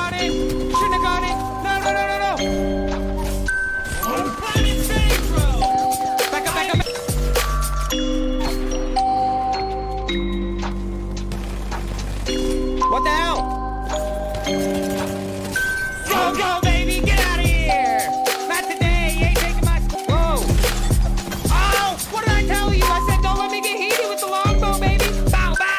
gone in. Shouldn't have gone in. No, no, no, no, no. Oh, planet save, bro. Back up, back up. What the hell? Go, go, baby. Get out of here. Not today. You ain't taking my... Whoa. Oh, what did I tell you? I said don't let me get heated with the longbow, baby. Bow, bow.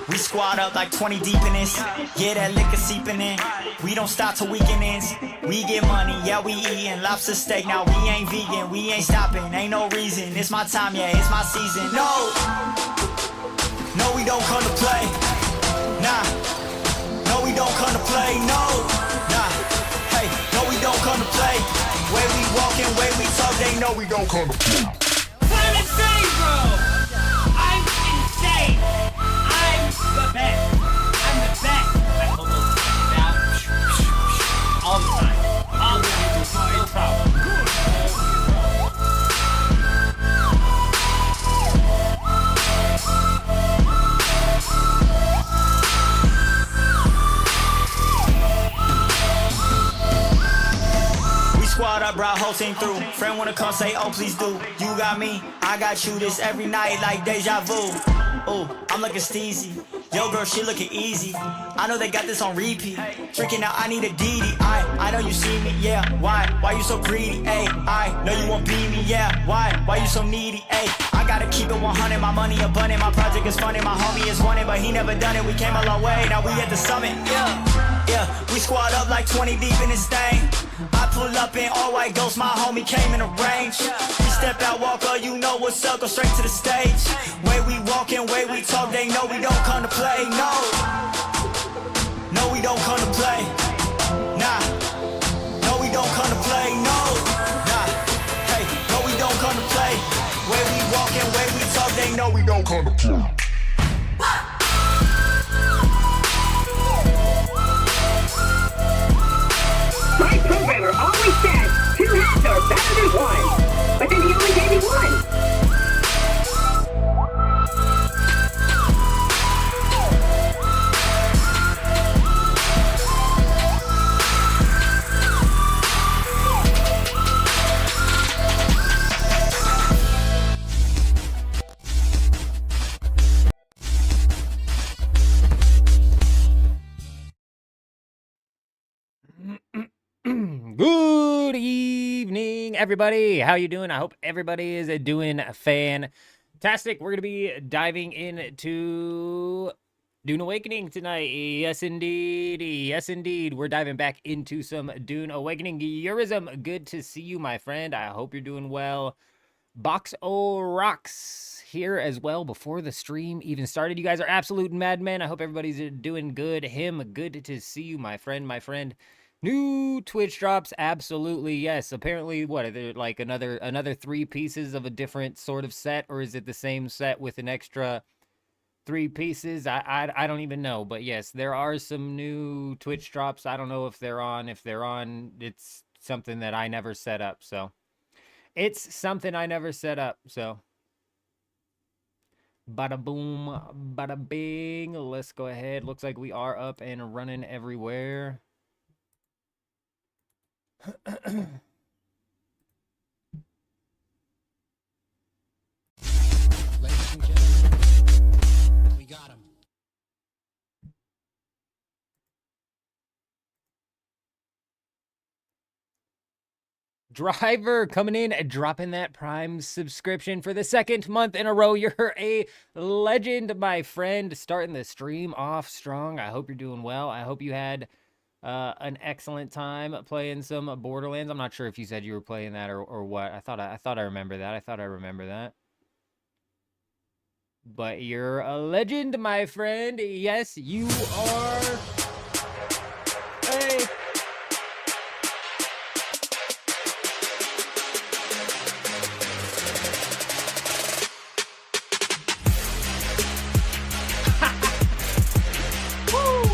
We squad up like 20 deep in this. Yeah, that liquor seeping in. We don't stop till weekend ends. We get money, yeah, we eatin' lobster steak. Now we ain't vegan, we ain't stopping. Ain't no reason. It's my time, yeah, it's my season. No, no, we don't come to play. Nah, no, we don't come to play. No, nah, hey, no, we don't come to play. Way we walkin', way we talk, they know we don't come to play. Planet save, bro. I'm insane. I'm the best. I'm the best. I hold those things down all the time. All the time. No problem. We squad up, brought whole team through. Friend wanna come say, oh please do. You got me, I got you. This every night like deja vu. Ooh, I'm looking steezy. Yo girl, she looking easy. I know they got this on repeat. Drinking out, I need a DD. I know you see me, yeah. Why you so greedy? Ayy, I know you won't beat me, yeah. Why you so needy? Ayy, I gotta keep it 100. My money abundant, my project is funny. My homie is wanted, but he never done it. We came a long way, now we at the summit, yeah. We squad up like 20 deep in this thing. I pull up in all white ghost, my homie came in the range. We step out, walk up, you know what's up, go straight to the stage. Way we walkin', way we talk, they know we don't come to play, no. No, we don't come to play, nah. No, we don't come to play, no, nah. Hey, no, we don't come to play. Way we walkin', way we talk, they know we don't come to play. My programmer always said 2 hats are better than 1, but then he only gave me 1. Good evening, everybody. How you doing? I hope everybody is doing fantastic. We're going to be diving into Dune Awakening tonight. Yes, indeed. Yes, indeed. We're diving back into some Dune Awakening. Eurism, good to see you, my friend. I hope you're doing well. Box O Rocks here as well before the stream even started. You guys are absolute madmen. I hope everybody's doing good. Him, good to see you, my friend, my friend. New Twitch drops, absolutely yes. Apparently, what are there, like another 3 pieces of a different sort of set, or is it the same set with an extra 3 pieces? I don't even know, but yes, there are some new Twitch drops. I don't know if they're on. If they're on, it's something that I never set up. So it's something I never set up. So bada boom, bada bing. Let's go ahead. Looks like we are up and running everywhere. Ladies and gentlemen, we got him. Driver coming in, dropping that Prime subscription for the 2nd month in a row. You're a legend, my friend. Starting the stream off strong. I hope you're doing well. I hope you had an excellent time playing some Borderlands. I'm not sure if you said you were playing that or what. I thought I remember that. But you're a legend, my friend. Yes, you are. Hey. Woo!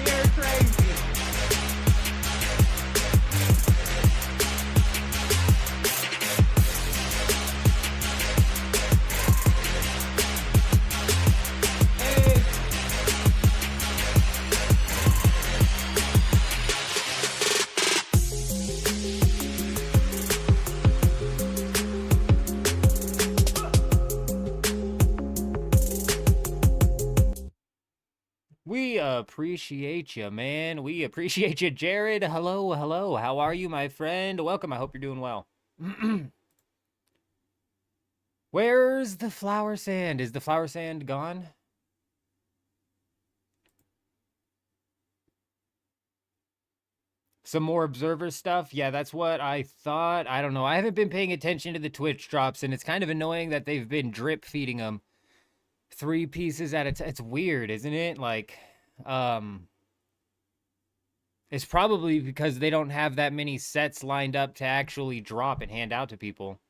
You're crazy. Hey. We appreciate you, man. We appreciate you, Jared. Hello, hello. How are you, my friend? Welcome. I hope you're doing well. Where's the flower sand? Is the flower sand gone? Some more observer stuff? Yeah, that's what I thought. I don't know. I haven't been paying attention to the Twitch drops, and it's kind of annoying that they've been drip feeding them 3 pieces at a time. It's weird, isn't it? Like, it's probably because they don't have that many sets lined up to actually drop and hand out to people.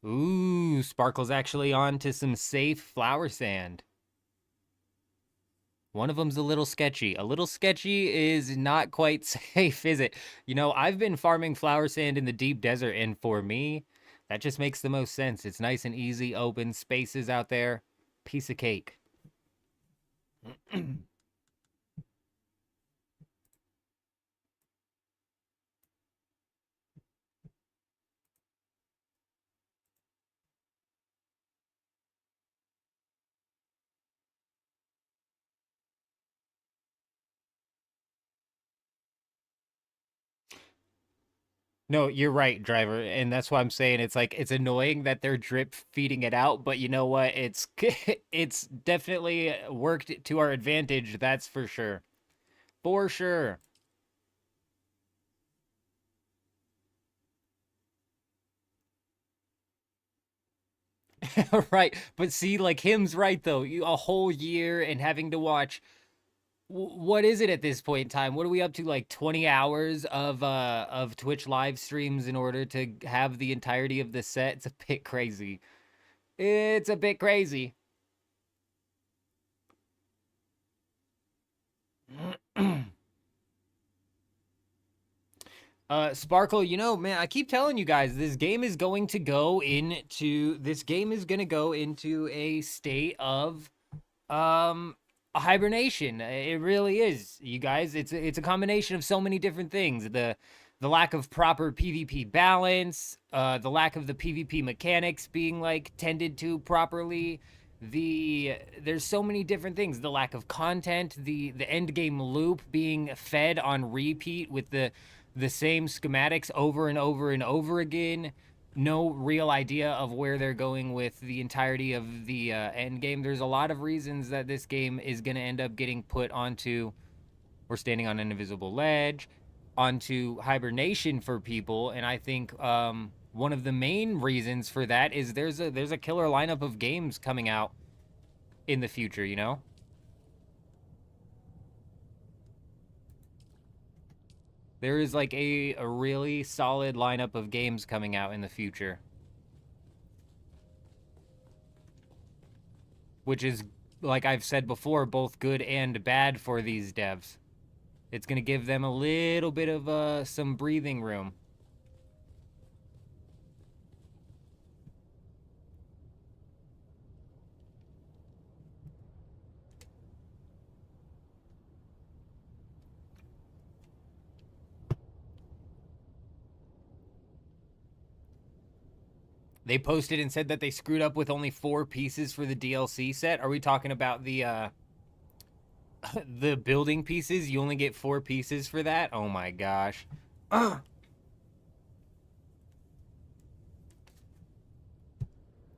Ooh, Sparkle's actually on to some safe flower sand. One of them's a little sketchy. A little sketchy is not quite safe, is it? You know, I've been farming flower sand in the deep desert, and for me, that just makes the most sense. It's nice and easy, open spaces out there. Piece of cake. No, you're right, driver, and that's why I'm saying it's like it's annoying that they're drip feeding it out, but you know what? It's it's definitely worked to our advantage, that's for sure. For sure. Right. But see, like him's right though. A whole year and having to watch what is it at this point in time? What are we up to? Like 20 hours of Twitch live streams in order to have the entirety of the set? It's a bit crazy. It's a bit crazy. Sparkle, you know, man, I keep telling you guys this game is going to go into a state of a hibernation. It really is, you guys. It's a combination of so many different things. The lack of proper PvP balance, the lack of the PvP mechanics being like tended to properly. There's so many different things. The lack of content, the end game loop being fed on repeat with the same schematics over and over and over again. No real idea of where they're going with the entirety of the end game. There's a lot of reasons that this game is going to end up getting put onto, we're standing on an invisible ledge, onto hibernation for people. And I think one of the main reasons for that is there's a killer lineup of games coming out in the future, you know? There is like a really solid lineup of games coming out in the future. Which is, like I've said before, both good and bad for these devs. It's going to give them a little bit of some breathing room. They posted and said that they screwed up with only 4 pieces for the DLC set. Are we talking about the the building pieces? You only get 4 pieces for that? Oh my gosh.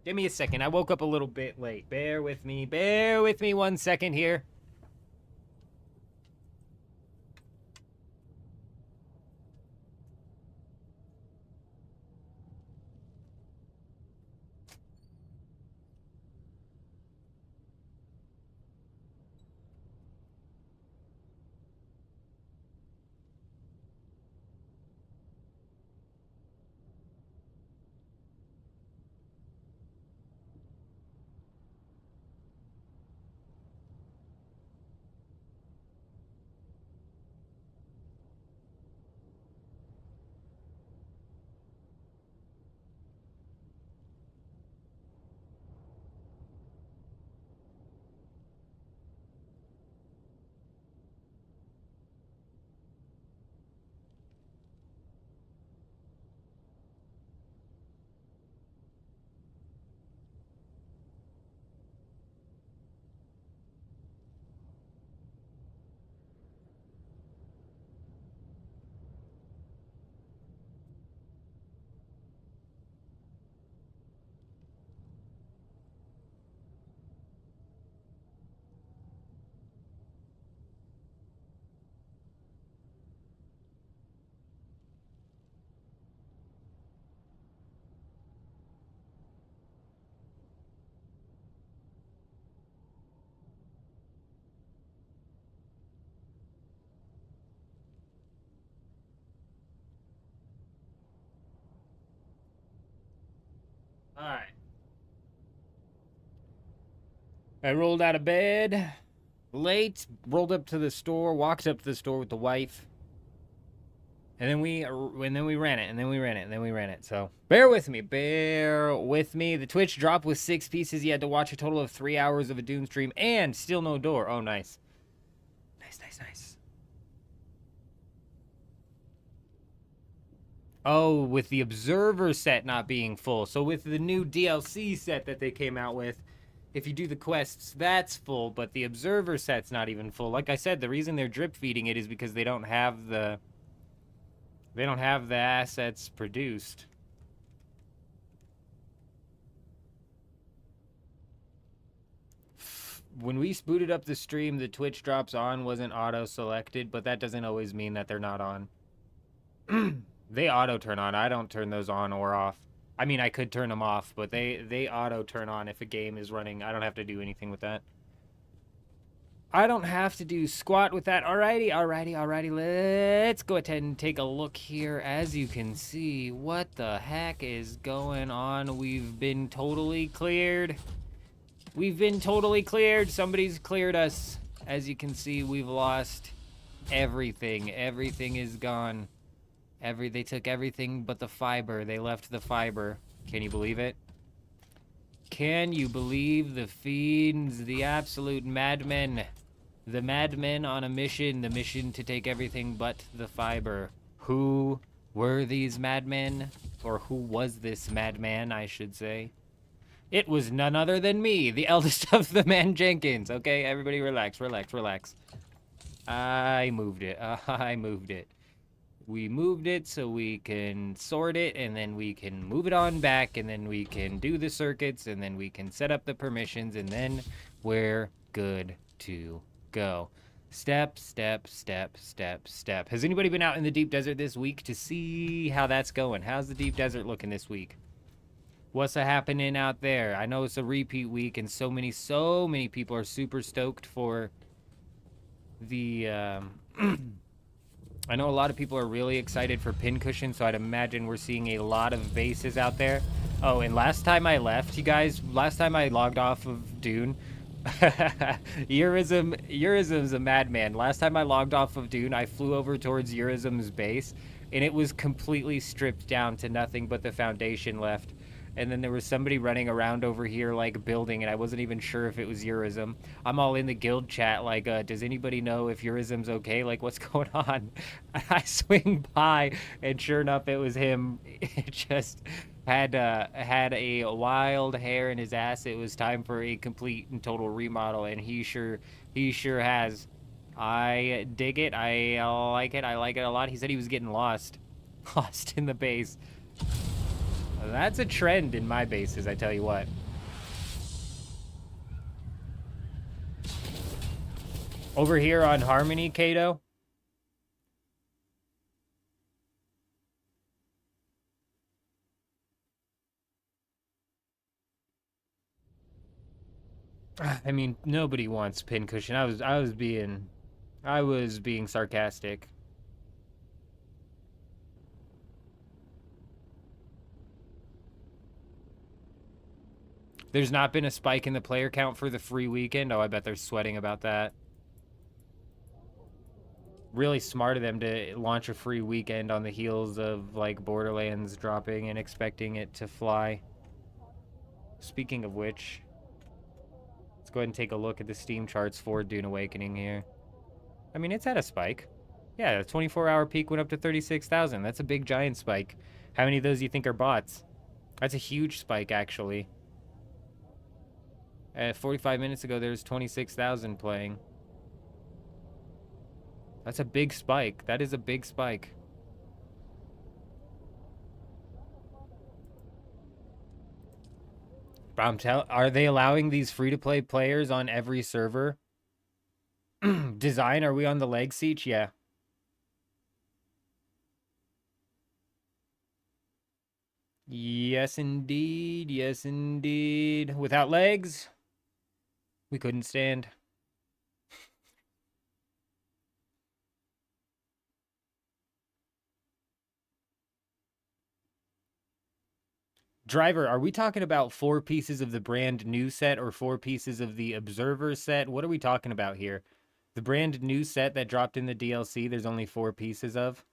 Give me a second. I woke up a little bit late. Bear with me. Bear with me 1 second here. All right. I rolled out of bed late, rolled up to the store, walked up to the store with the wife. And then we ran it, and then we ran it, and then we ran it. So bear with me, bear with me. The Twitch drop was 6 pieces. You had to watch a total of 3 hours of a Doom stream, and still no door. Oh, nice. Nice, nice, nice. Oh, with the Observer set not being full. So with the new DLC set that they came out with, if you do the quests, that's full, but the Observer set's not even full. Like I said, the reason they're drip feeding it is because they don't have the assets produced. When we booted up the stream, the Twitch drops on wasn't auto-selected, but that doesn't always mean that they're not on. They auto-turn on. I don't turn those on or off. I mean, I could turn them off, but they auto-turn on if a game is running. I don't have to do anything with that. I don't have to do squat with that. Alrighty. Let's go ahead and take a look here. As you can see, what the heck is going on? We've been totally cleared. Somebody's cleared us. As you can see, we've lost everything. Everything is gone. They took everything but the fiber. They left the fiber. Can you believe it? Can you believe the fiends, the absolute madmen? The madmen on a mission, the mission to take everything but the fiber. Who were these madmen? Or who was this madman, I should say? It was none other than me, the eldest of the Man Jenkins. Okay, everybody relax. I moved it. We moved it so we can sort it, and then we can move it on back, and then we can do the circuits, and then we can set up the permissions, and then we're good to go. Step. Has anybody been out in the deep desert this week to see how that's going? How's the deep desert looking this week? What's happening out there? I know it's a repeat week, and so many people are super stoked for the I know a lot of people are really excited for Pincushion, so I'd imagine we're seeing a lot of bases out there. Oh, and last time I left, you guys, last time I logged off of Dune, Eurism's a madman. Last time I logged off of Dune, I flew over towards Eurism's base, and it was completely stripped down to nothing but the foundation left. And then there was somebody running around over here, like, building, and I wasn't even sure if it was Eurism. I'm all in the guild chat, like, does anybody know if Eurism's okay? Like, what's going on? I swing by, and sure enough, it was him. It just had a wild hair in his ass. It was time for a complete and total remodel, and he sure has. I dig it. I like it. I like it a lot. He said he was getting lost in the base. That's a trend in my bases, I tell you what. Over here on Harmony, Kato. I mean, nobody wants Pincushion. I was being sarcastic. There's not been a spike in the player count for the free weekend. Oh, I bet they're sweating about that. Really smart of them to launch a free weekend on the heels of, like, Borderlands dropping and expecting it to fly. Speaking of which, let's go ahead and take a look at the Steam charts for Dune Awakening here. I mean, it's had a spike. Yeah, the 24-hour peak went up to 36,000. That's a big, giant spike. How many of those do you think are bots? That's a huge spike, actually. 45 minutes ago, there was 26,000 playing. That's a big spike. That is a big spike. Are they allowing these free-to-play players on every server? Design, are we on the leg seat? Yeah. Yes, indeed. Yes, indeed. Without legs, we couldn't stand. Driver, are we talking about 4 pieces of the brand new set or 4 pieces of the Observer set? What are we talking about here? The brand new set that dropped in the DLC, there's only 4 pieces of.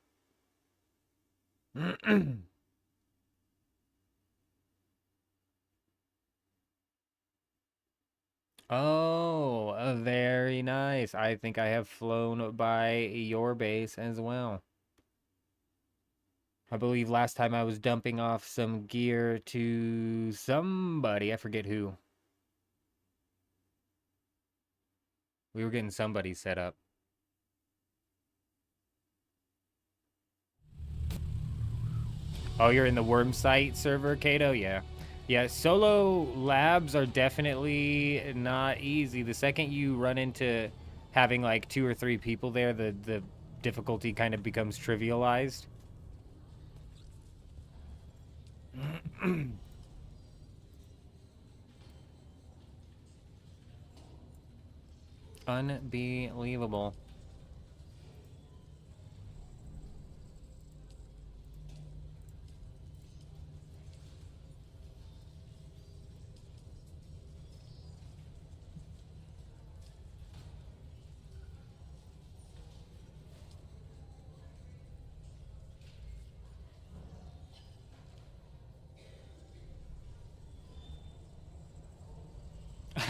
Oh, very nice. I think I have flown by your base as well. I believe last time I was dumping off some gear to somebody. I forget who. We were getting somebody set up. Oh, you're in the worm site server, Kato? Yeah. Yeah, solo labs are definitely not easy. The second you run into having like 2 or 3 people there, the difficulty kind of becomes trivialized. Unbelievable.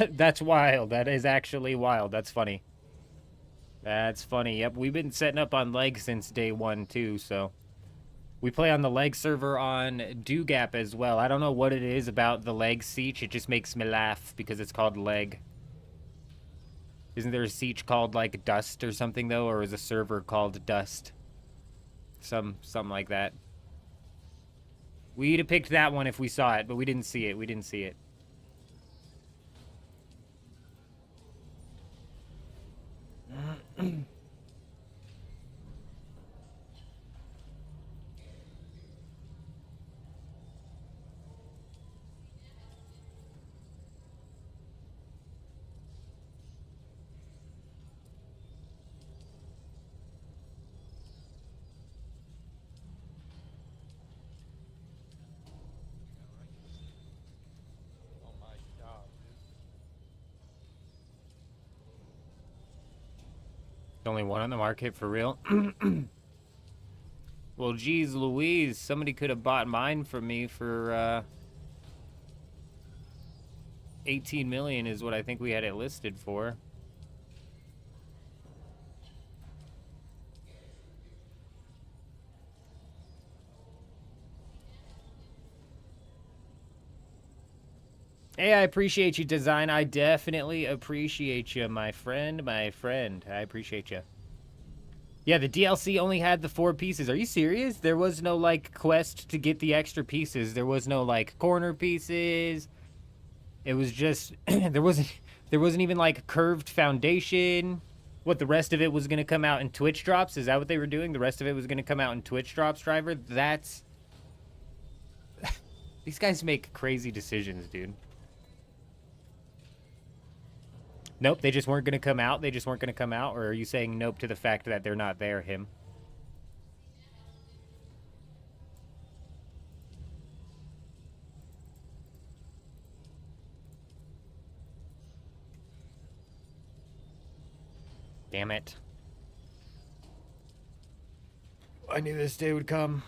That's wild. That is actually wild. That's funny. That's funny. Yep, we've been setting up on leg since day 1 too, so we play on the leg server on Dugap as well. I don't know what it is about the leg siege. It just makes me laugh because it's called leg. Isn't there a siege called like Dust or something though, or is a server called Dust? Something like that. We'd have picked that one if we saw it, but we didn't see it. We didn't see it. Only one on the market for real? Well, geez Louise, somebody could have bought mine from me for 18 million is what I think we had it listed for. Hey, I appreciate you, Design. I definitely appreciate you, my friend, my friend. I appreciate you. Yeah, the DLC only had the 4 pieces. Are you serious? There was no, like, quest to get the extra pieces. There was no, like, corner pieces. It was just... there wasn't even, like, curved foundation. What, the rest of it was going to come out in Twitch drops? Is that what they were doing? The rest of it was going to come out in Twitch drops, Driver? That's... These guys make crazy decisions, dude. Nope, they just weren't going to come out? They just weren't going to come out? Or are you saying nope to the fact that they're not there, him? Damn it. I knew this day would come.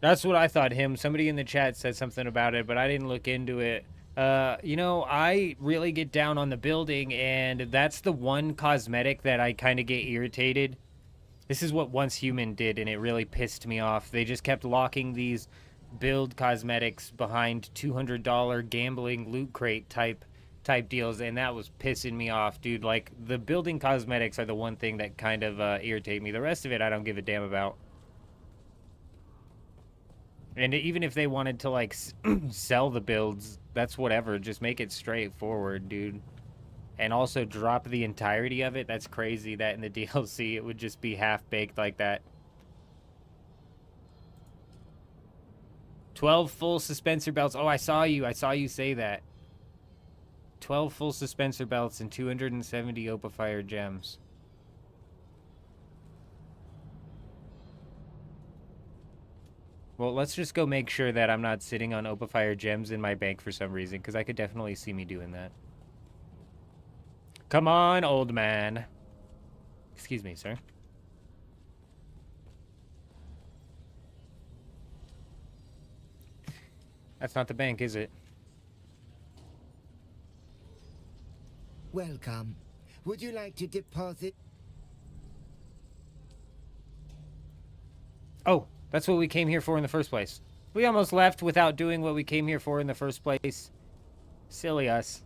That's what I thought, him. Somebody in the chat said something about it, but I didn't look into it. You know, I really get down on the building, and that's the one cosmetic that I kind of get irritated. This is what Once Human did, and it really pissed me off. They just kept locking these build cosmetics behind $200 gambling loot crate type deals, and that was pissing me off, dude. Like, the building cosmetics are the one thing that kind of irritate me. The rest of it, I don't give a damn about. And even if they wanted to, like, sell the builds, that's whatever. Just make it straightforward, dude. and also drop the entirety of it. That's crazy that in the DLC it would just be half-baked like that. 12 full suspensor belts. Oh, I saw you. I saw you say that. 12 full suspensor belts and 270 Opifire gems. Well, let's just go make sure that I'm not sitting on Opifire gems in my bank for some reason, because I could definitely see me doing that. Come on, old man. Excuse me, sir. That's not the bank, is it? Welcome. Would you like to deposit? Oh, that's what we came here for in the first place. We almost left without doing what we came here for in the first place. Silly us.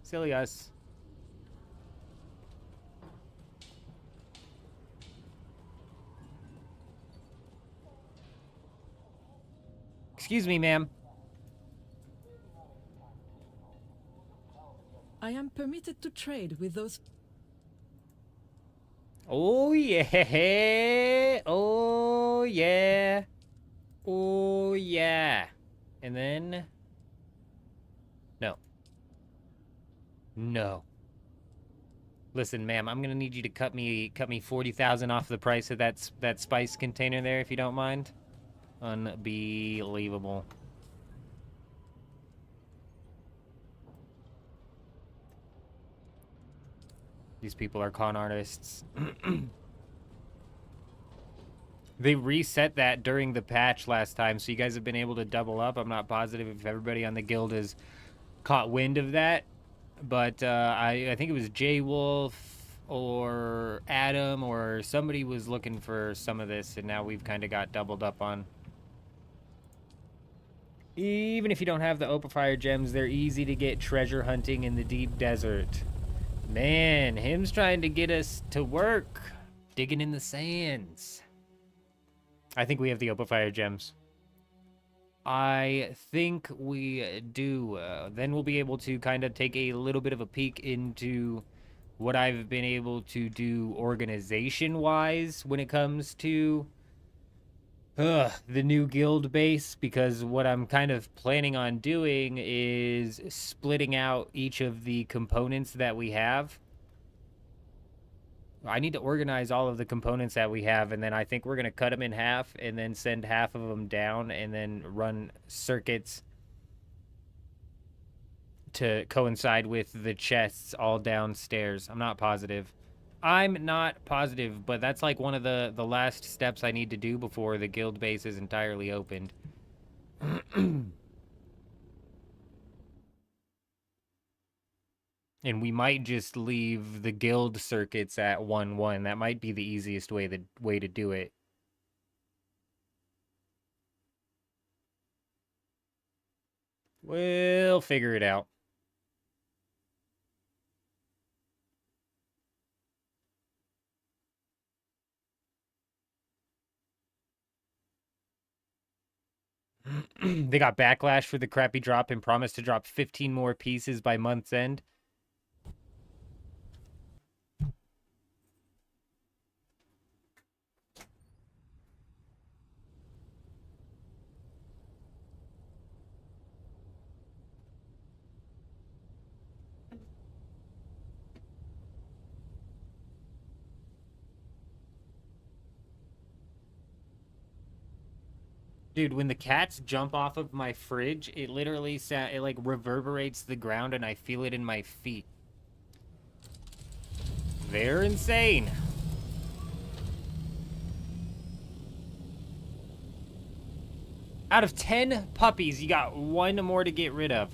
Silly us. Excuse me, ma'am. I am permitted to trade with those. Oh, yeah. Oh, yeah. Oh, yeah. And then... No. No. Listen, ma'am, I'm gonna need you to cut me 40,000 off the price of that spice container there, if you don't mind. Unbelievable. These people are con artists. They reset that during the patch last time, so you guys have been able to double up. I'm not positive if everybody on the guild has caught wind of that, but I think it was J Wolf or Adam or somebody was looking for some of this, and now we've kind of got doubled up on. Even if you don't have the Opifire gems, they're easy to get treasure hunting in the deep desert. Man, him's trying to get us to work, digging in the sands. I think we have the Opifire gems. I think we do. Then we'll be able to kind of take a little bit of a peek into what I've been able to do organization-wise when it comes to the new guild base, because what I'm kind of planning on doing is splitting out each of the components that we have. I need to organize all of the components that we have, and then I think we're going to cut them in half and then send half of them down and then run circuits to coincide with the chests all downstairs. I'm not positive. I'm not positive, but that's like one of the last steps I need to do before the guild base is entirely opened. And we might just leave the guild circuits at 1-1. That might be the easiest way to do it. We'll figure it out. They got backlash for the crappy drop and promised to drop 15 more pieces by month's end. Dude, when the cats jump off of my fridge, it literally it like reverberates the ground and I feel it in my feet. They're insane. Out of 10 puppies, you got one more to get rid of.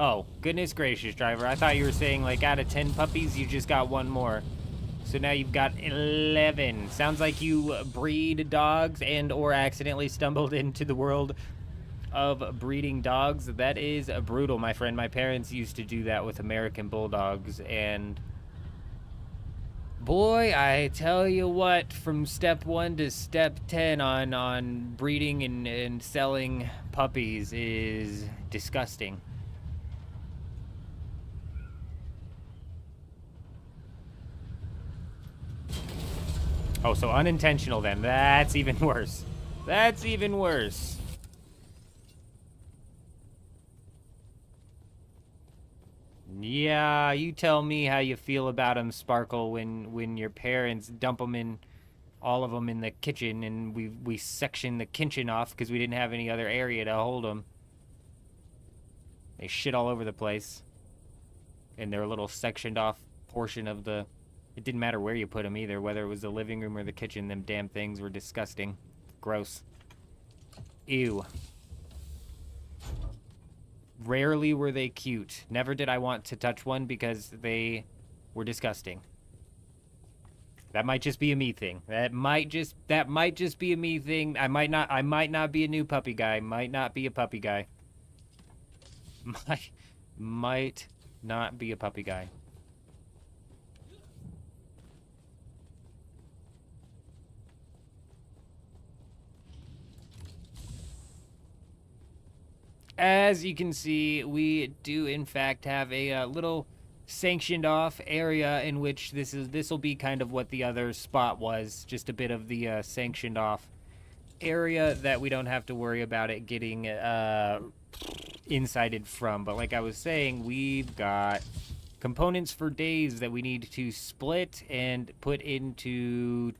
Oh, goodness gracious, driver. I thought you were saying like out of 10 puppies, you just got one more. So now you've got 11. Sounds like you breed dogs and or accidentally stumbled into the world of breeding dogs. That is brutal, my friend. My parents used to do that with American Bulldogs, and boy, I tell you what, from step 1 to step 10 on breeding and selling puppies is disgusting. Oh, so unintentional then. That's even worse. That's even worse. Yeah, you tell me how you feel about them, Sparkle, when your parents dump them in, all of them in the kitchen, and we section the kitchen off because we didn't have any other area to hold them. They shit all over the place. In their little sectioned off portion of the... It didn't matter where you put them either, whether it was the living room or the kitchen. Them damn things were disgusting. Gross. Ew. Rarely were they cute. Never did I want to touch one because they were disgusting. That might just be a me thing. That might just be a me thing. I might not be a new puppy guy. Might not be a puppy guy. Might not be a puppy guy. As you can see, we do in fact have a little sanctioned off area in which this will be kind of what the other spot was, just a bit of the sanctioned off area that we don't have to worry about it getting insided from. But like I was saying, we've got components for days that we need to split and put into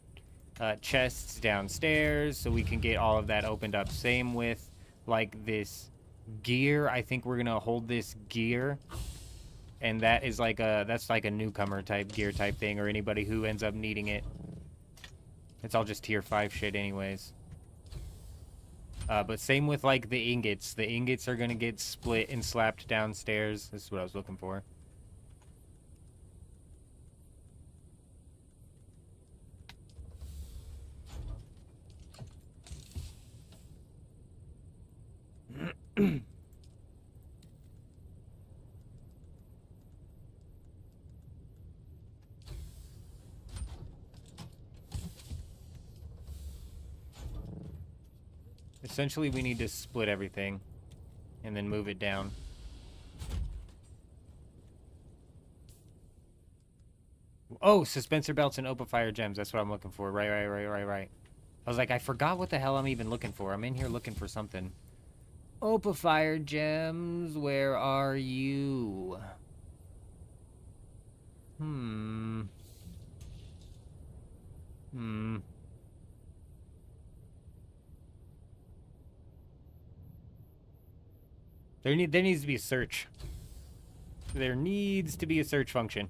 chests downstairs so we can get all of that opened up. Same with like this gear. I think we're gonna hold this gear, and that is like that's like a newcomer type gear type thing, or anybody who ends up needing it. It's all just tier 5 shit anyways. But same with like the ingots. The ingots are gonna get split and slapped downstairs. This is what I was looking for. Essentially, we need to split everything and then move it down. Oh, suspensor belts and Opifire gems. That's what I'm looking for. Right. I was like, I forgot what the hell I'm even looking for. I'm in here looking for something. Opifire gems, where are you? There needs to be a search. There needs to be a search function.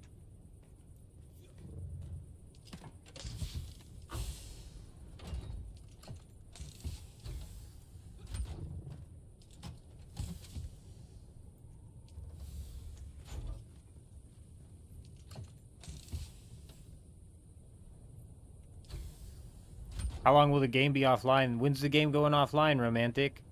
How long will the game be offline? When's the game going offline, Romantic?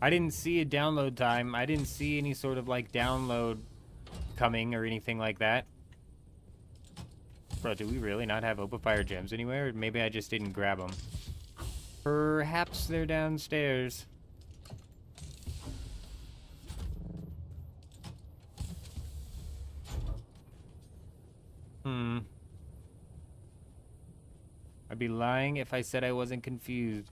I didn't see a download time. I didn't see any sort of like download coming or anything like that. Bro, do we really not have Opifire gems anywhere? Or maybe I just didn't grab them. Perhaps they're downstairs. I'd be lying if I said I wasn't confused.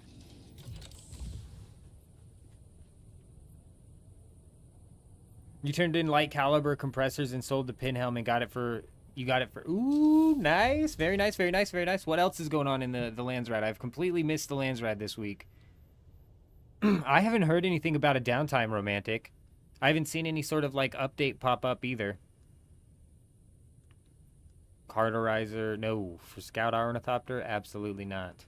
You turned in light caliber compressors and sold the pinhelm and got it for... You got it for... Ooh, nice. Very nice, very nice, very nice. What else is going on in the Landsrad? I've completely missed the Landsrad this week. I haven't heard anything about a downtime, Romantic. I haven't seen any sort of, like, update pop up either. Carterizer, no. For Scout Ornithopter, absolutely not.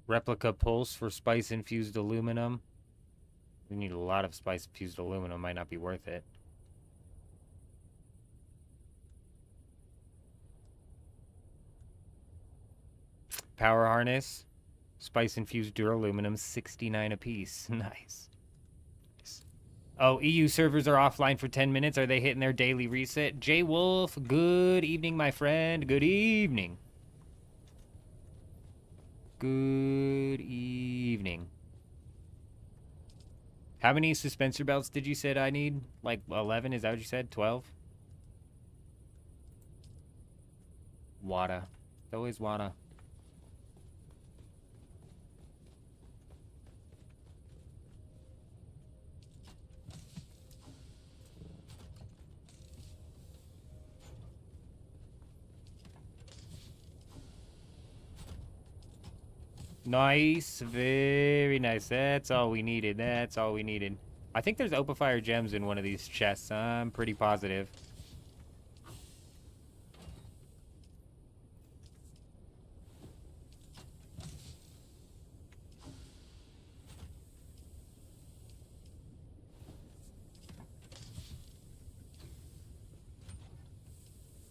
Replica pulse for spice-infused aluminum. We need a lot of spice-infused aluminum. Might not be worth it. Power harness. Spice-infused duraluminum, 69 apiece. Nice. Oh, EU servers are offline for 10 minutes. Are they hitting their daily reset? J Wolf, good evening, my friend. Good evening. Good evening. How many suspensor belts did you said I need? Like 11? Is that what you said? 12? Wada. Always wanna. Nice. Very nice. That's all we needed. That's all we needed. I think there's Opifire gems in one of these chests. I'm pretty positive.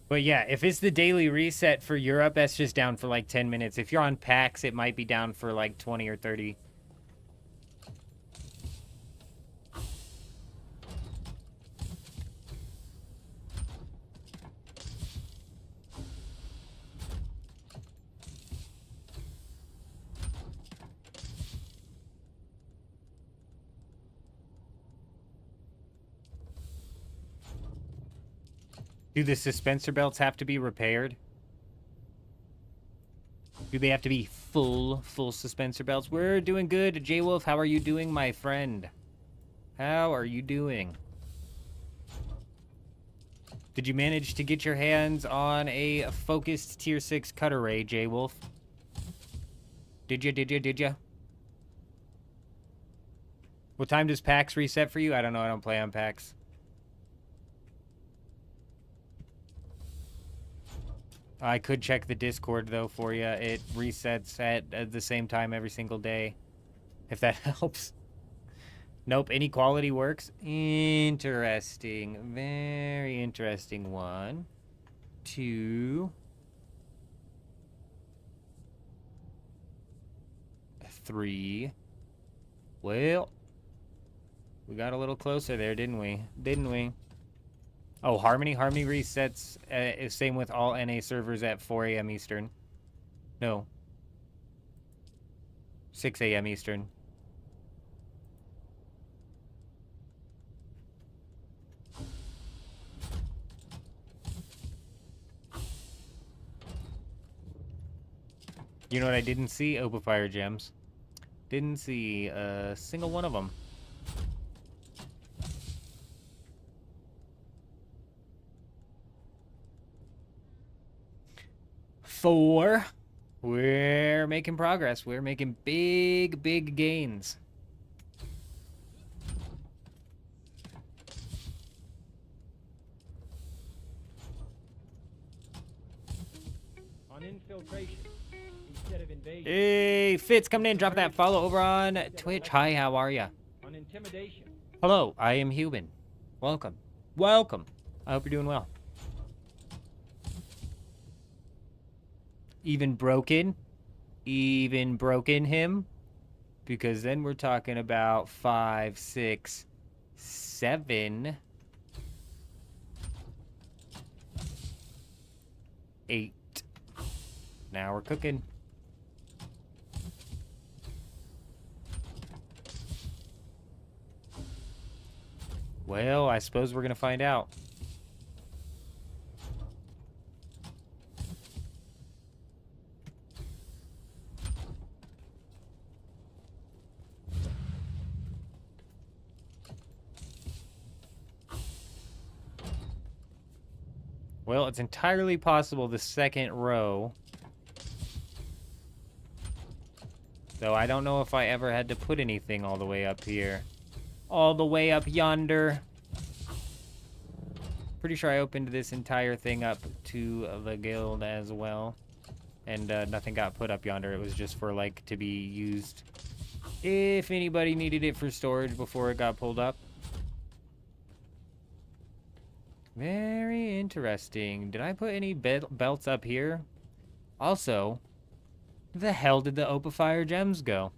But yeah, if it's the daily reset for Europe, that's just down for like 10 minutes. If you're on PAX, it might be down for like 20 or 30. Do the suspensor belts have to be repaired? Do they have to be full suspensor belts? We're doing good. J-Wolf, how are you doing, my friend? How are you doing? Did you manage to get your hands on a focused tier 6 cutter ray, J-Wolf? Did ya? What time does PAX reset for you? I don't know. I don't play on PAX. I could check the Discord, though, for you. It resets at the same time every single day, if that helps. Nope, inequality works. Interesting. Very interesting. 1, 2, 3. Well, we got a little closer there, didn't we? Didn't we? Oh, Harmony? Harmony resets, same with all NA servers at 4 a.m. Eastern. No. 6 a.m. Eastern. You know what I didn't see? Opifire gems. Didn't see a single one of them. We're making progress. We're making big gains. On infiltration instead of invasion. Hey, Fitz, coming in, drop that follow over on Twitch. Hi, how are ya? On intimidation. Hello, I am human. Welcome. Welcome. I hope you're doing well. Even broken him, because then we're talking about 5, 6, 7, 8. Now we're cooking. Well, I suppose we're gonna find out. Well, it's entirely possible the second row. Though I don't know if I ever had to put anything all the way up here. All the way up yonder. Pretty sure I opened this entire thing up to the guild as well. And nothing got put up yonder. It was just for, like, to be used if anybody needed it for storage before it got pulled up. Very interesting. Did I put any belts up here? Also, where the hell did the Opifire gems go?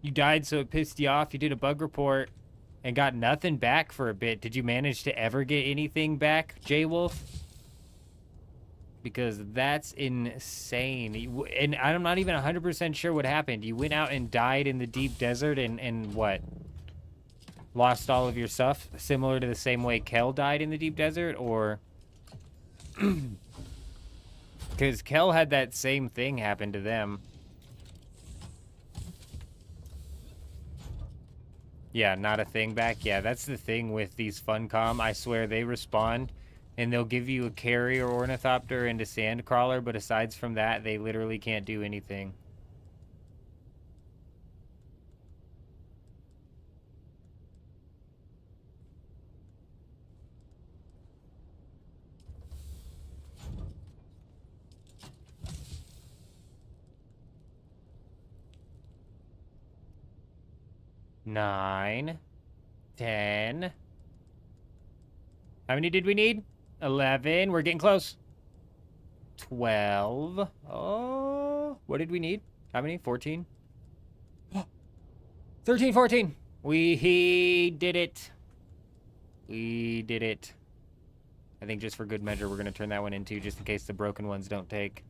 You died, so it pissed you off. You did a bug report and got nothing back for a bit. Did you manage to ever get anything back, J-Wolf? Because that's insane. And I'm not even 100% sure what happened. You went out and died in the deep desert and what? Lost all of your stuff? Similar to the same way Kel died in the deep desert? Or... Because Kel had that same thing happen to them. Yeah, not a thing back. Yeah, that's the thing with these Funcom. I swear they respond, and they'll give you a carrier ornithopter and a sandcrawler, but aside from that, they literally can't do anything. Nine, 10. How many did we need? 11. We're getting close. 12. Oh, what did we need? How many? 14? 13, 14. We did it. We did it. I think just for good measure, we're going to turn that one into just in case the broken ones don't take.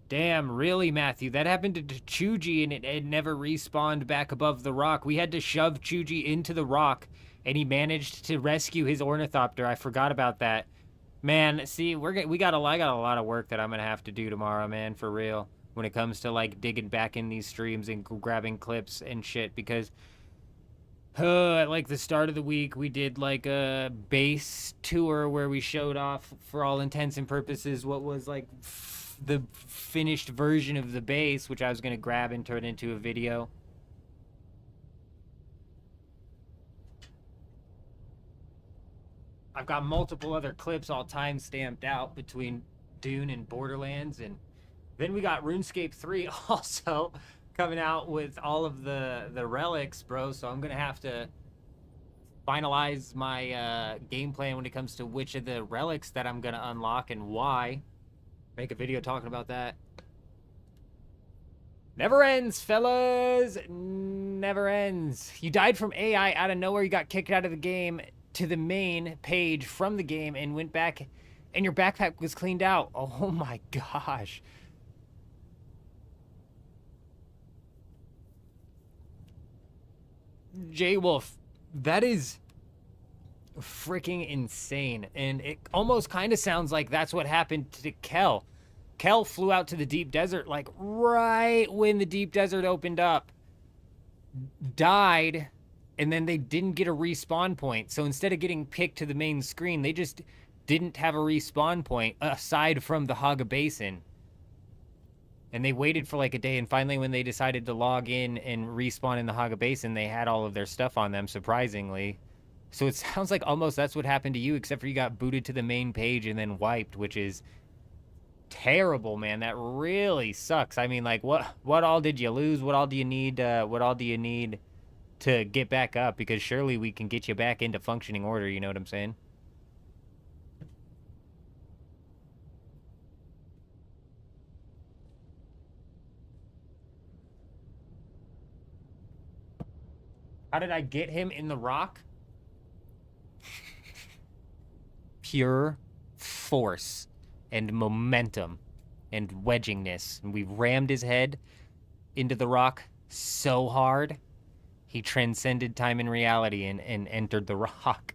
Damn, really, Matthew? That happened to Chuji and it never respawned back above the rock. We had to shove Chuji into the rock, and he managed to rescue his ornithopter. I forgot about that. Man, see, I got a lot of work that I'm gonna have to do tomorrow, man, for real. When it comes to like digging back in these streams and grabbing clips and shit, because at like the start of the week, we did like a base tour where we showed off, for all intents and purposes, what was like the finished version of the base, which I was gonna grab and turn into a video. I've got multiple other clips all time stamped out between Dune and Borderlands, and then we got RuneScape 3 also coming out with all of the relics, bro. So I'm gonna have to finalize my game plan when it comes to which of the relics that I'm gonna unlock and why. Make a video talking about that. Never ends, fellas. Never ends. You died from AI out of nowhere. You got kicked out of the game to the main page from the game and went back, and your backpack was cleaned out. Oh my gosh. J-Wolf, that is freaking insane. And it almost kind of sounds like that's what happened to Kel. Kel flew out to the deep desert like right when the deep desert opened up, died, and then they didn't get a respawn point. So instead of getting picked to the main screen, they just didn't have a respawn point aside from the Haga Basin. And they waited for like a day, and finally when they decided to log in and respawn in the Haga Basin, they had all of their stuff on them, surprisingly. So it sounds like almost that's what happened to you, except for you got booted to the main page and then wiped, which is terrible, man. That really sucks. I mean, like, what all did you lose? What all do you need? What all do you need to get back up? Because surely we can get you back into functioning order. You know what I'm saying? How did I get him in the rock? Pure force and momentum and wedgingness. And we rammed his head into the rock so hard, he transcended time and reality and entered the rock.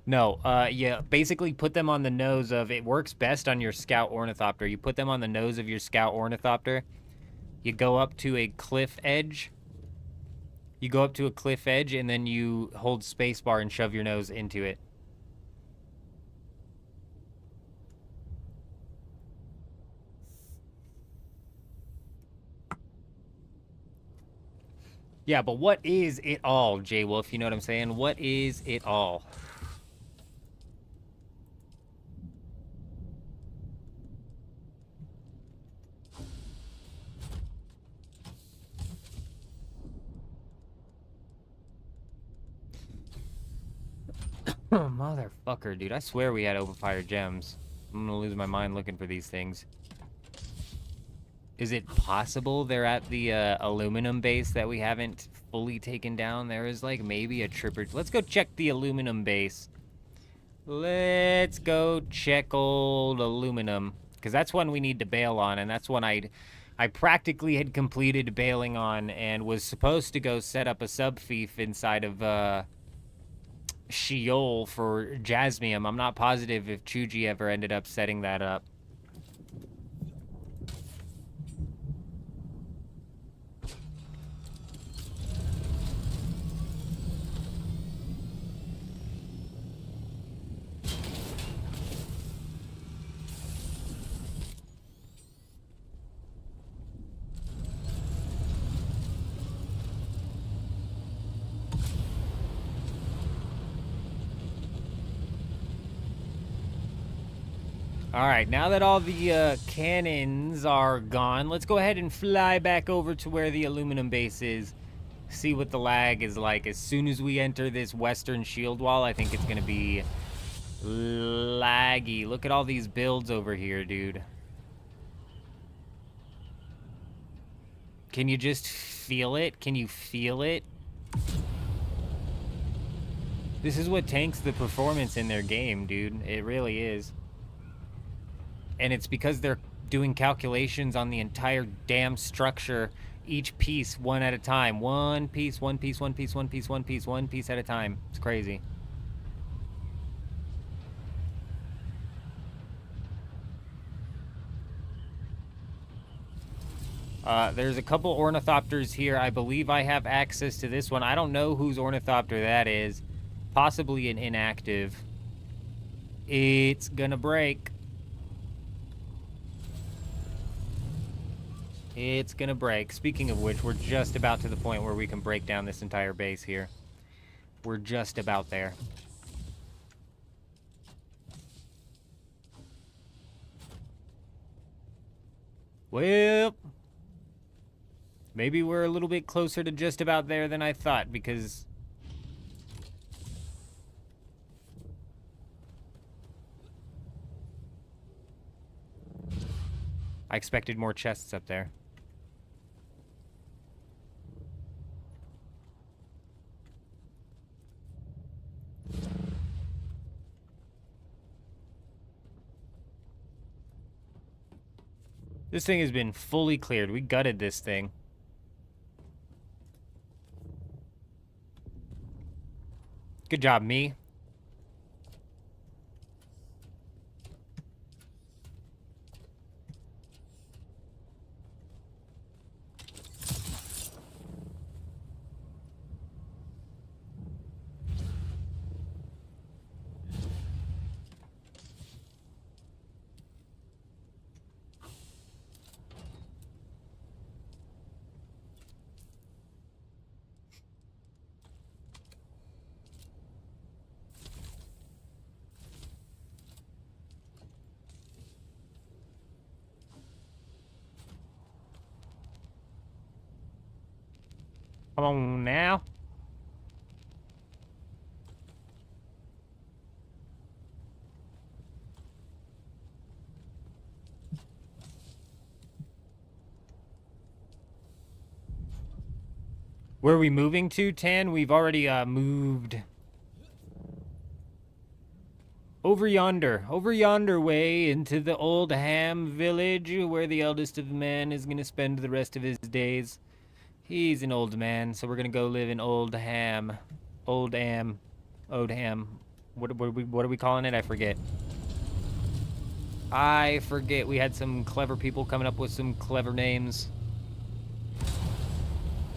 No, you basically put them on the nose of, it works best on your Scout Ornithopter. You put them on the nose of your Scout Ornithopter. You go up to a cliff edge. You go up to a cliff edge, and then you hold spacebar and shove your nose into it. Yeah, but what is it all, J-Wolf? You know what I'm saying? What is it all? Motherfucker, dude. I swear we had open fire gems. I'm gonna lose my mind looking for these things. Is it possible they're at the aluminum base that we haven't fully taken down? There is like maybe a tripper. Let's go check the aluminum base. Let's go check old aluminum, because that's one we need to bail on, and that's one I practically had completed bailing on and was supposed to go set up a sub-fief inside of Sheol for Jasmium. I'm not positive if Chuji ever ended up setting that up. All right, now that all the cannons are gone, let's go ahead and fly back over to where the aluminum base is. See what the lag is like. As soon as we enter this western shield wall, I think it's going to be laggy. Look at all these builds over here, dude. Can you just feel it? Can you feel it? This is what tanks the performance in their game, dude. It really is. And it's because they're doing calculations on the entire damn structure, each piece one at a time. One piece, one piece, one piece, one piece, one piece, one piece at a time. It's crazy. There's a couple ornithopters here. I believe I have access to this one. I don't know whose ornithopter that is. Possibly an inactive. It's gonna break. It's gonna break. Speaking of which, we're just about to the point where we can break down this entire base here. We're just about there. Well, maybe we're a little bit closer to just about there than I thought, because I expected more chests up there. This thing has been fully cleared. We gutted this thing. Good job, me. Come on now. Where are we moving to, Tan? We've already moved over yonder way into the Old Ham village, where the eldest of the men is going to spend the rest of his days. He's an old man, so we're gonna go live in Old Ham. Old Ham. What are we calling it? I forget. We had some clever people coming up with some clever names.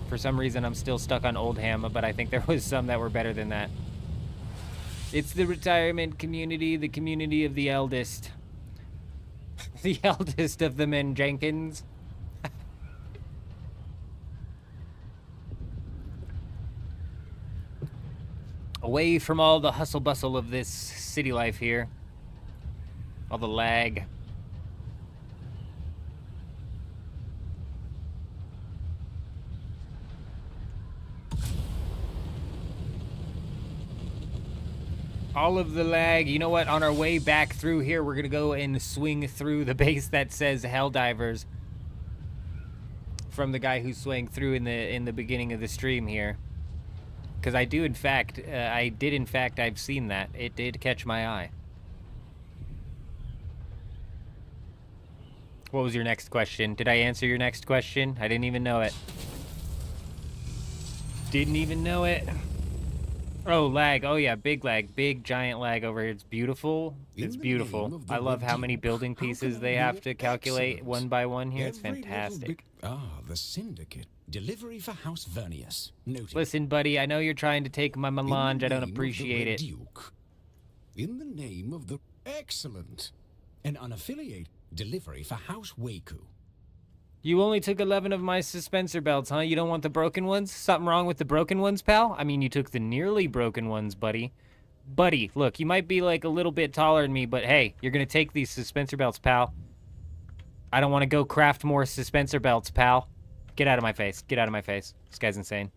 For some reason, I'm still stuck on Old Ham, but I think there was some that were better than that. It's the retirement community, the community of the eldest. The eldest of the men Jenkins. Away from all the hustle bustle of this city life here. All the lag. all of the lag. You know what? On our way back through here, we're gonna go and swing through the base that says Helldivers from the guy who swung through in the beginning of the stream here. Because I did in fact, I've seen that. It did catch my eye. What was your next question? Did I answer your next question? I didn't even know it. Didn't even know it. Oh, lag. Oh, yeah, big lag. Big, giant lag over here. It's beautiful. It's beautiful. I love how many building pieces they have to calculate one by one here. It's fantastic. The Syndicate. Delivery for House Vernius. Noted. Listen, buddy, I know you're trying to take my melange. I don't appreciate it. Duke. In the name of the... Excellent. An unaffiliated delivery for House Waku. You only took 11 of my suspensor belts, huh? You don't want the broken ones? Something wrong with the broken ones, pal? I mean, you took the nearly broken ones, buddy. Buddy, look, you might be like a little bit taller than me, but hey, you're gonna take these suspensor belts, pal. I don't want to go craft more suspensor belts, pal. Get out of my face. Get out of my face. This guy's insane.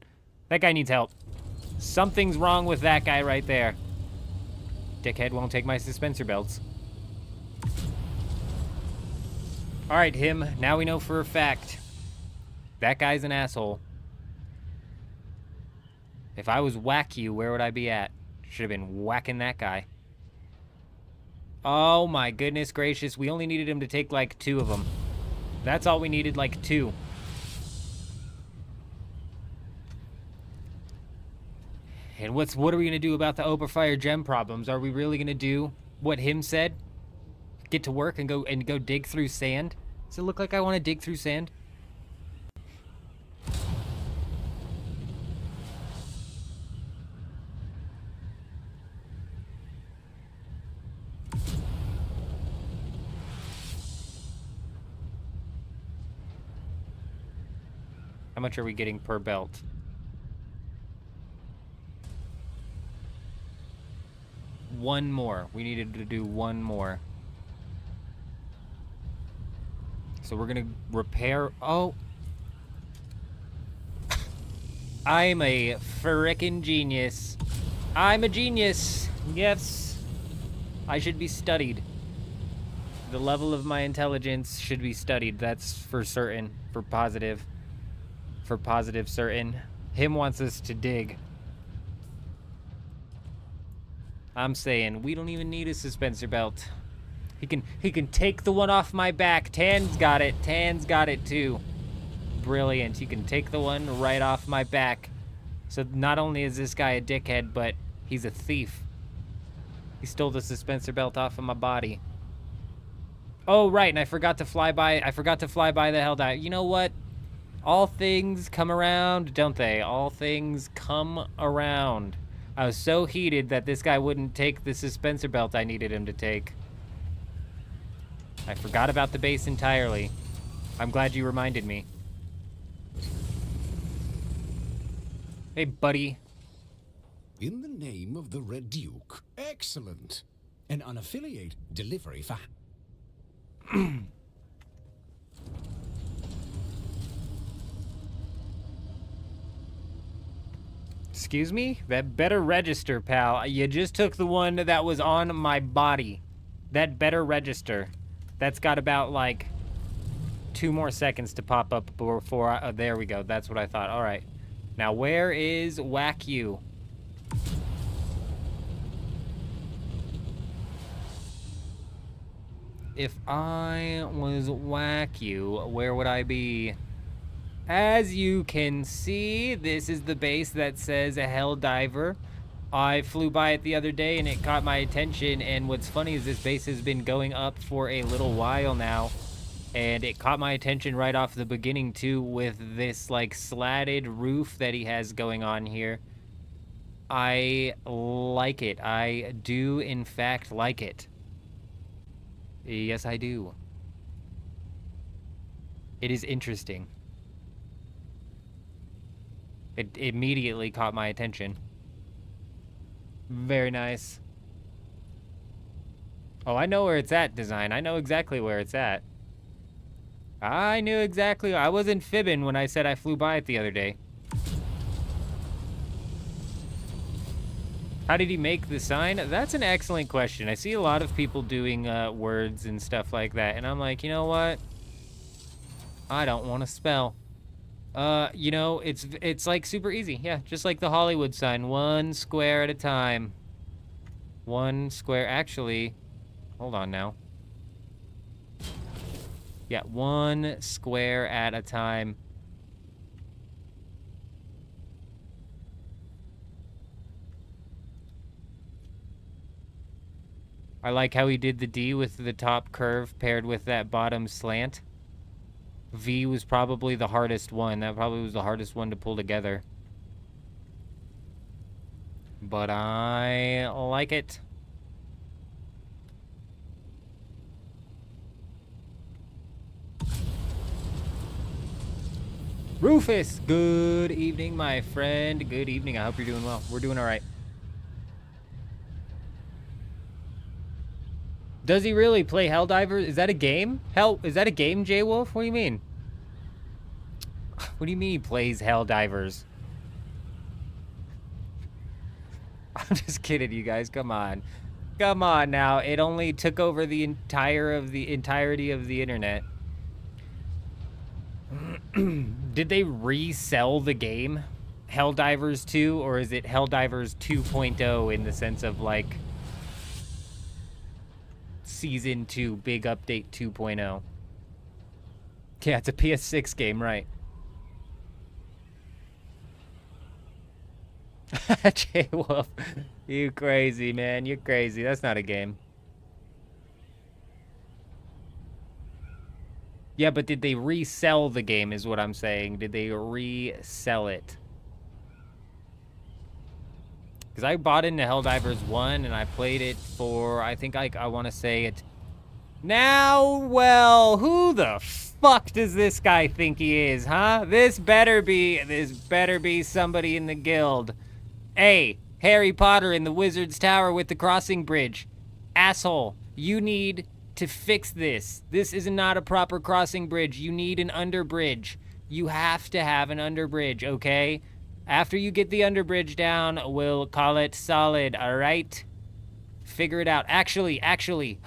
That guy needs help. Something's wrong with that guy right there. Dickhead won't take my suspensor belts. All right, him. Now we know for a fact that guy's an asshole. If I was whack you, where would I be at? Should have been whacking that guy. Oh my goodness gracious. We only needed him to take like 2 of them. That's all we needed, like 2. And what are we going to do about the Oberfire gem problems? Are we really going to do what him said? Get to work and go dig through sand? Does it look like I want to dig through sand? How much are we getting per belt? One more. We needed to do one more. So we're gonna repair. Oh, I'm a frickin' genius. I'm a genius. Yes, I should be studied. The level of my intelligence should be studied. That's for certain. For positive certain. Him wants us to dig. I'm saying we don't even need a suspensor belt. He can take the one off my back. Tan's got it. Tan's got it too. Brilliant. He can take the one right off my back. So not only is this guy a dickhead, but he's a thief. He stole the suspensor belt off of my body. Oh right, and I forgot to fly by the Helldive. You know what? All things come around, don't they? All things come around. I was so heated that this guy wouldn't take the suspensor belt I needed him to take. I forgot about the base entirely. I'm glad you reminded me. Hey, buddy. In the name of the Red Duke. Excellent. An unaffiliated delivery for... Excuse me? That better register, pal. You just took the one that was on my body. That better register. That's got about, like, 2 more seconds to pop up before there we go. That's what I thought. All right. Now, where is Whack You? If I was Whack You, where would I be? As you can see, this is the base that says a Helldiver. I flew by it the other day and it caught my attention, and what's funny is this base has been going up for a little while now, and it caught my attention right off the beginning too, with this like slatted roof that he has going on here. I like it. I do in fact like it. Yes, I do. It is interesting. It immediately caught my attention. Very nice. Oh, I know where it's at, design. I know exactly where it's at. I knew exactly. I wasn't fibbing when I said I flew by it the other day. How did he make the sign? That's an excellent question. I see a lot of people doing words and stuff like that, and I'm like, you know what? I don't want to spell. You know, it's like super easy. Yeah, just like the Hollywood sign, 1 square at a time. 1 square. Actually, hold on now. Yeah, 1 square at a time. I like how he did the D with the top curve paired with that bottom slant. V was probably the hardest one. That probably was the hardest one to pull together. But I like it. Rufus, good evening, my friend. Good evening. I hope you're doing well. We're doing all right. Does he really play Helldivers? Is that a game? Is that a game, J-Wolf? What do you mean? What do you mean he plays Helldivers? I'm just kidding, you guys. Come on. Come on now. It only took over the entirety of the internet. Did they resell the game Helldivers 2, or is it Helldivers 2.0 in the sense of like Season 2, big update 2.0? Yeah, it's a PS6 game, right? J-Wolf, you crazy, man. You're crazy. That's not a game. Yeah, but did they resell the game is what I'm saying. Did they resell it? Because I bought into Helldivers 1 and I played it for, I think I want to say it. Now, well, who the fuck does this guy think he is, huh? This better be somebody in the guild. Hey, Harry Potter in the Wizard's Tower with the crossing bridge. Asshole, you need to fix this. This is not a proper crossing bridge. You need an underbridge. You have to have an underbridge, okay? After you get the underbridge down, we'll call it solid, all right? Figure it out. Actually,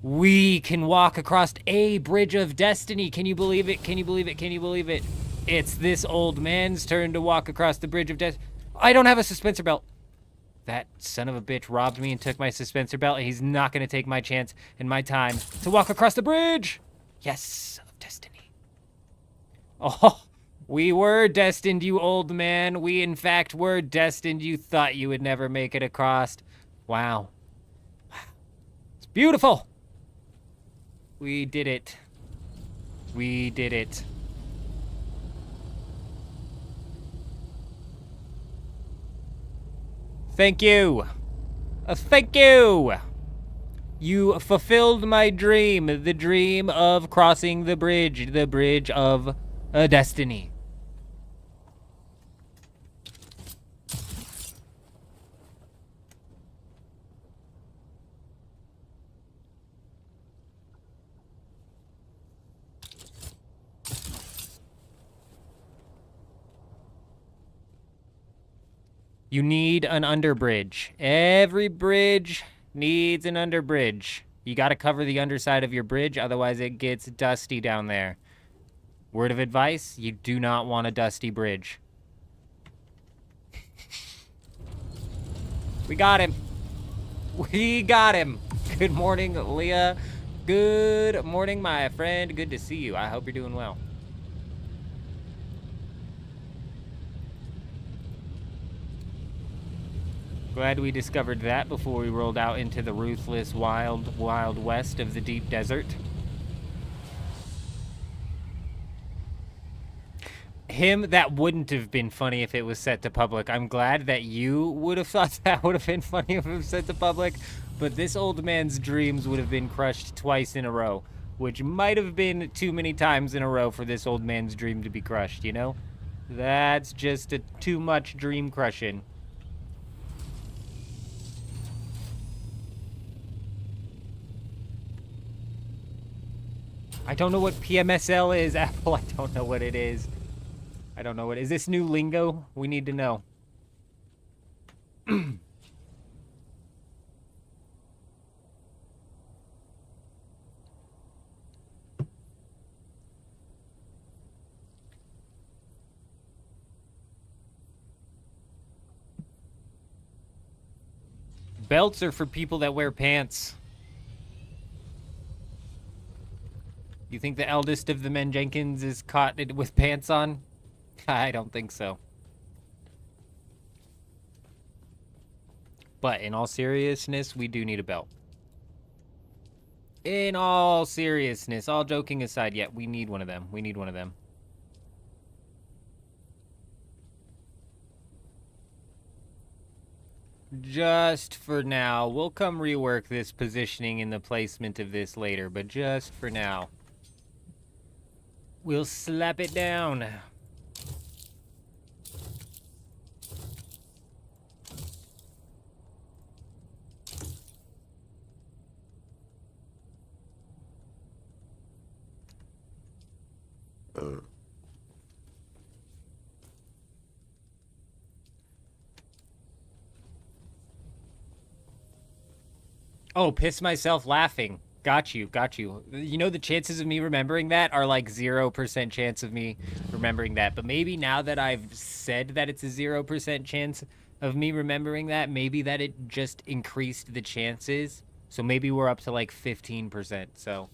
we can walk across a bridge of destiny. Can you believe it? Can you believe it? Can you believe it? It's this old man's turn to walk across the bridge of destiny. I don't have a suspensor belt. That son of a bitch robbed me and took my suspensor belt, and he's not going to take my chance and my time to walk across the bridge. Yes, of destiny. Oh, we were destined, you old man. We, in fact, were destined. You thought you would never make it across. Wow. It's beautiful. We did it. We did it. Thank you. Thank you. You fulfilled my dream, the dream of crossing the bridge of destiny. You need an underbridge. Every bridge needs an underbridge. You got to cover the underside of your bridge, otherwise it gets dusty down there. Word of advice, you do not want a dusty bridge. We got him. We got him. Good morning, Leah. Good morning, my friend. Good to see you. I hope you're doing well. Glad we discovered that before we rolled out into the ruthless, wild, wild west of the deep desert. That wouldn't have been funny if it was set to public. I'm glad that you would have thought that would have been funny if it was set to public, but this old man's dreams would have been crushed twice in a row, which might have been too many times in a row for this old man's dream to be crushed, you know? That's just too much dream crushing. I don't know what PMSL is, Apple. I don't know what it is. I don't know what. Is this new lingo? We need to know. Belts are for people that wear pants. You think the eldest of the men Jenkins is caught with pants on? I don't think so. But in all seriousness, we do need a belt. In all seriousness, all joking aside, yeah, we need one of them. We need one of them. Just for now. We'll come rework this positioning and the placement of this later, but just for now. We'll slap it down. Oh, piss myself laughing. Got you, got you. You know, the chances of me remembering that are like 0% chance of me remembering that. But maybe now that I've said that it's a 0% chance of me remembering that, maybe that it just increased the chances. So maybe we're up to like 15%, so.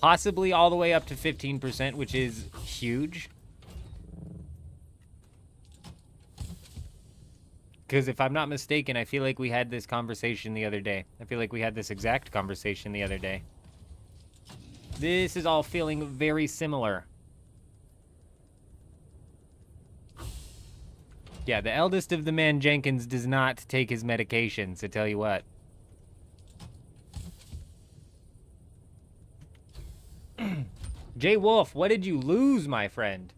Possibly all the way up to 15%, which is huge. Because if I'm not mistaken, I feel like we had this conversation the other day. I feel like we had this exact conversation the other day. This is all feeling very similar. Yeah, the eldest of the man Jenkins does not take his medications, I tell you what. Jay Wolf, what did you lose, my friend?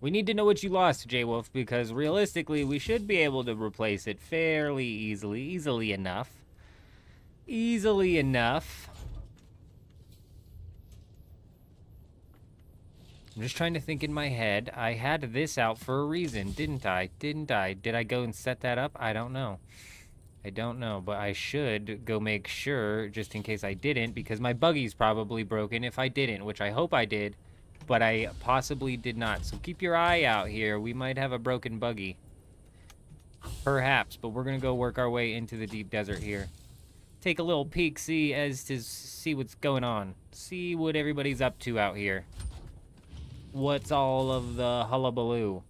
We need to know what you lost, Jay Wolf, because realistically, we should be able to replace it fairly easily. Easily enough. Easily enough. I'm just trying to think in my head. I had this out for a reason, didn't I? Didn't I? Did I go and set that up? I don't know. I don't know, but I should go make sure, just in case I didn't, because my buggy's probably broken if I didn't, which I hope I did. But I possibly did not. So keep your eye out here. We might have a broken buggy. Perhaps, but we're going to go work our way into the deep desert here. Take a little peek-see as to see what's going on. See what everybody's up to out here. What's all of the hullabaloo?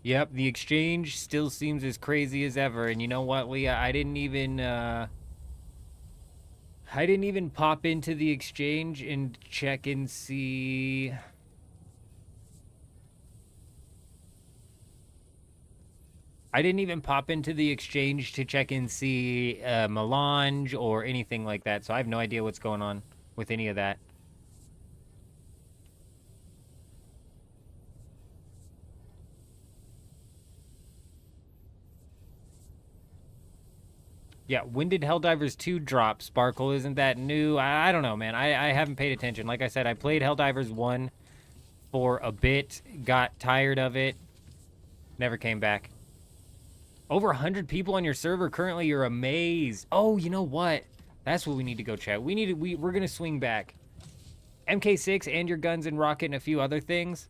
Yep, the exchange still seems as crazy as ever. And you know what, Leah? I didn't even pop into the exchange and check and see. I didn't even pop into the exchange to check and see melange or anything like that, so I have no idea what's going on with any of that. Yeah, when did Helldivers 2 drop, Sparkle? Isn't that new? I don't know, man. I haven't paid attention. Like I said, I played Helldivers 1 for a bit, got tired of it, never came back. Over 100 people on your server currently, you're amazed. Oh, you know what? That's what we need to go check. We're going to swing back. MK6 and your guns and rocket and a few other things.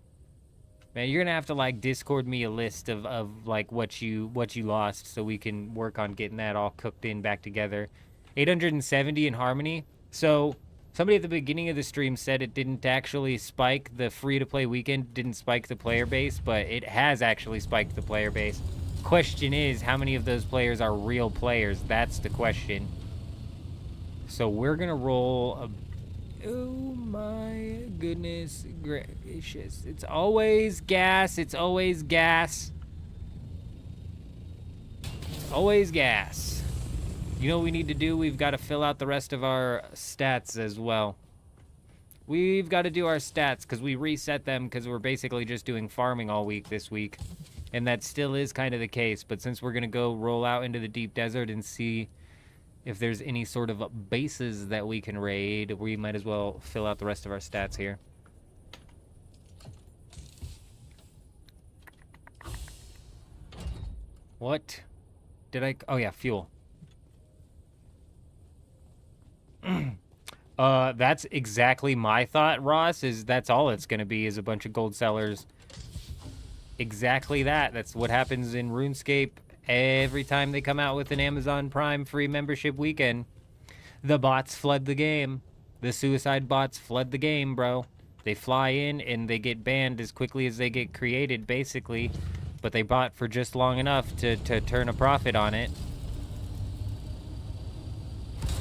Man, you're gonna have to like Discord me a list of like what you lost so we can work on getting that all cooked in back together. 870 in Harmony. So somebody at the beginning of the stream said it didn't actually spike the free-to-play weekend, didn't spike the player base, but it has actually spiked the player base. Question is, how many of those players are real players? That's the question. So we're gonna roll a... Oh my goodness gracious. It's always gas. It's always gas. Always gas. You know what we need to do? We've got to fill out the rest of our stats as well. We've got to do our stats because we reset them because we're basically just doing farming all week this week. And that still is kind of the case. But since we're going to go roll out into the deep desert and see if there's any sort of bases that we can raid, we might as well fill out the rest of our stats here. What did I... Oh, yeah, fuel. That's exactly my thought, Ross, is that's all it's going to be is a bunch of gold sellers. Exactly that. That's what happens in RuneScape every time they come out with an Amazon Prime free membership weekend. The bots flood the game. The suicide bots flood the game, bro. They fly in and they get banned as quickly as they get created, basically. But they bot for just long enough to turn a profit on it.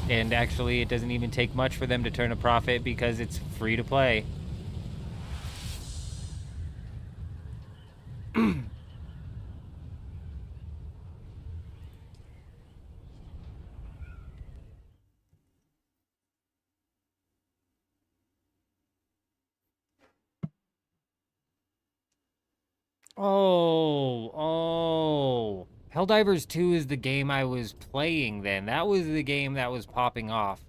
And actually, it doesn't even take much for them to turn a profit because it's free to play. Oh. Helldivers 2 is the game I was playing then. That was the game that was popping off.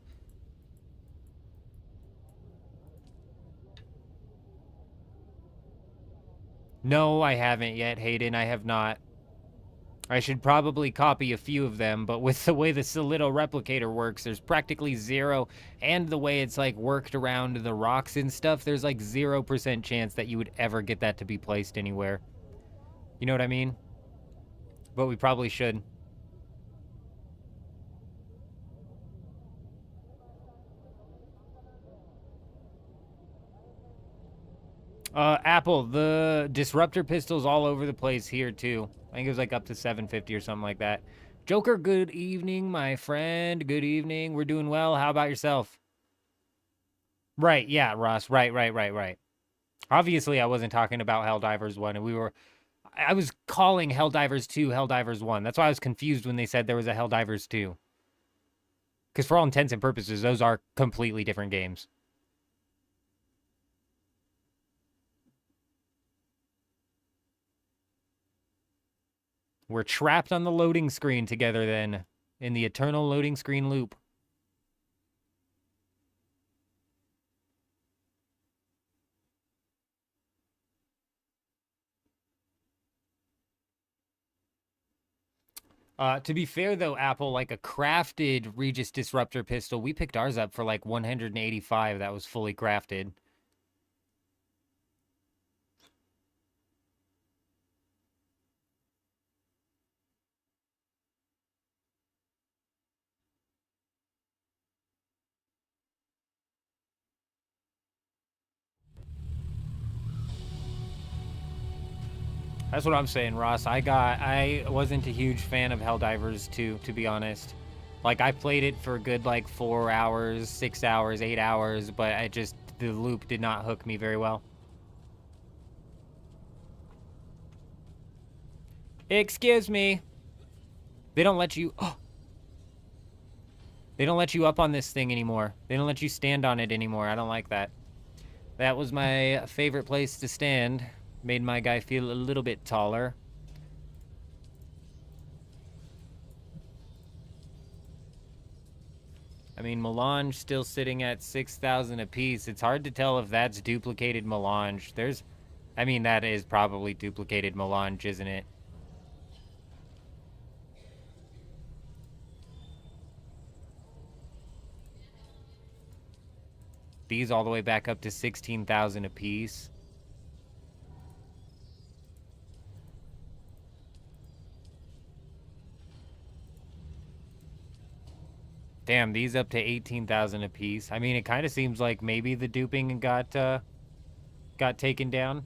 No, I haven't yet, Hayden. I have not. I should probably copy a few of them, but with the way the Solido replicator works, there's practically zero, and the way it's like worked around the rocks and stuff, there's like 0% chance that you would ever get that to be placed anywhere. You know what I mean? But we probably should. Apple, the disruptor pistol's all over the place here too. I think it was like up to 750 or something like that. Joker, good evening, my friend. Good evening. We're doing well. How about yourself? Right, yeah, Ross. Right. Obviously, I wasn't talking about Helldivers 1, and I was calling Helldivers 2 Helldivers 1. That's why I was confused when they said there was a Helldivers 2. Because for all intents and purposes, those are completely different games. We're trapped on the loading screen together then, in the eternal loading screen loop. To be fair, though, Apple, like a crafted Regis Disruptor pistol, we picked ours up for like 185. That was fully crafted. That's what I'm saying, Ross. I wasn't a huge fan of Helldivers 2, to be honest. Like, I played it for a good, like, 4 hours, 6 hours, 8 hours, but the loop did not hook me very well. Excuse me. They don't let you... Oh. They don't let you up on this thing anymore. They don't let you stand on it anymore. I don't like that. That was my favorite place to stand. Made my guy feel a little bit taller. I mean, Melange still sitting at 6,000 apiece. It's hard to tell if that's duplicated Melange. I mean, that is probably duplicated Melange, isn't it? These all the way back up to 16,000 apiece. Damn, these up to 18,000 apiece. I mean, it kind of seems like maybe the duping got taken down.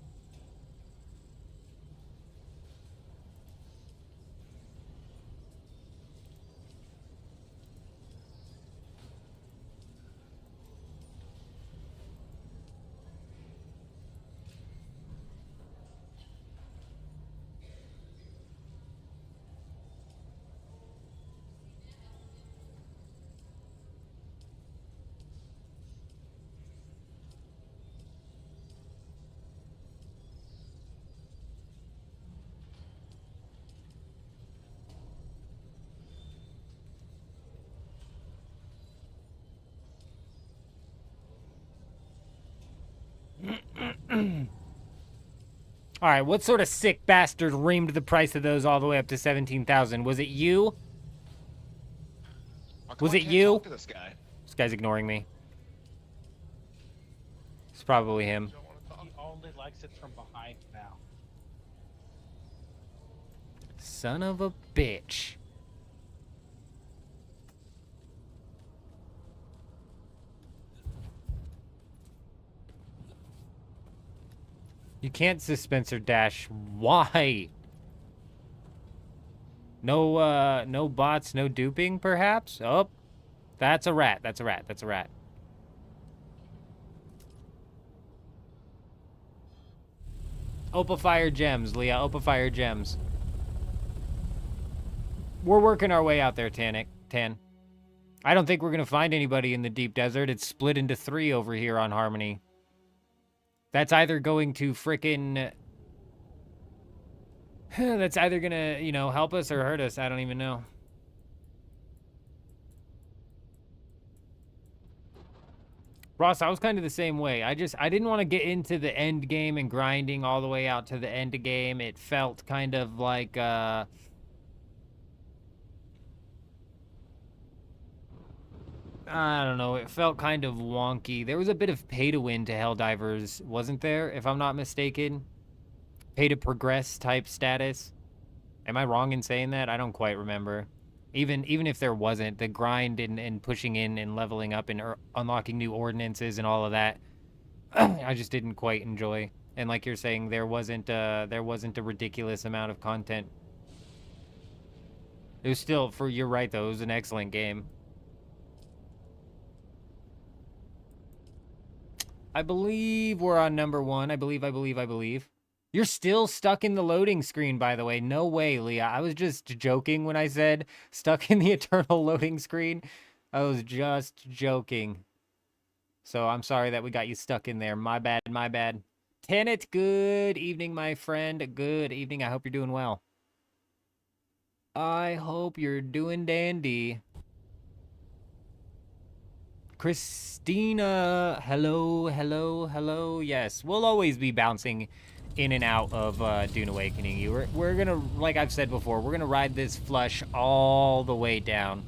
All right, what sort of sick bastard reamed the price of those all the way up to 17,000? Was it you? How come Was I it can't you? talk to this guy? This guy's ignoring me. It's probably him. Don't wanna talk. He only likes it from behind now. Son of a bitch. You can't suspense or dash. Why? No, no bots, no duping, perhaps? Oh, that's a rat. That's a rat. That's a rat. Opa Fire Gems, Leah. Opa Fire Gems. We're working our way out there, Tan. I don't think we're going to find anybody in the deep desert. It's split into 3 over here on Harmony. That's either going to frickin'... That's either going to, you know, help us or hurt us. I don't even know. Ross, I was kind of the same way. I didn't want to get into the end game and grinding all the way out to the end game. It felt kind of like, I don't know. It felt kind of wonky. There was a bit of pay to win to Helldivers, wasn't there? If I'm not mistaken. Pay to progress type status. Am I wrong in saying that? I don't quite remember. Even if there wasn't, the grind and pushing in and leveling up and unlocking new ordinances and all of that, I just didn't quite enjoy. And like you're saying, there wasn't a ridiculous amount of content. It was still, you're right though, it was an excellent game. I believe we're on number 1. I believe. You're still stuck in the loading screen, by the way. No way, Leah. I was just joking when I said stuck in the eternal loading screen. I was just joking. So I'm sorry that we got you stuck in there. My bad, my bad. Tenet, good evening, my friend. Good evening. I hope you're doing well. I hope you're doing dandy. Christina, hello. Yes, we'll always be bouncing in and out of Dune Awakening. We're gonna, like I've said before, we're gonna ride this flush all the way down.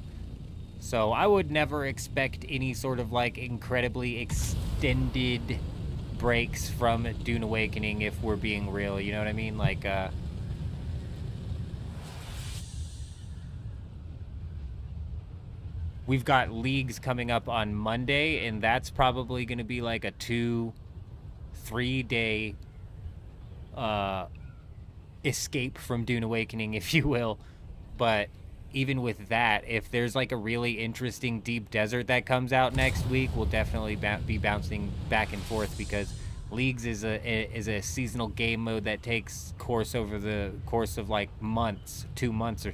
So I would never expect any sort of like incredibly extended breaks from Dune Awakening if we're being real, you know what I mean? Like, we've got leagues coming up on Monday, and that's probably gonna be like a 2-3 day escape from Dune Awakening, if you will. But even with that, if there's like a really interesting deep desert that comes out next week, we'll definitely be bouncing back and forth, because Leagues is a seasonal game mode that takes course over the course of like months, 2 months. Or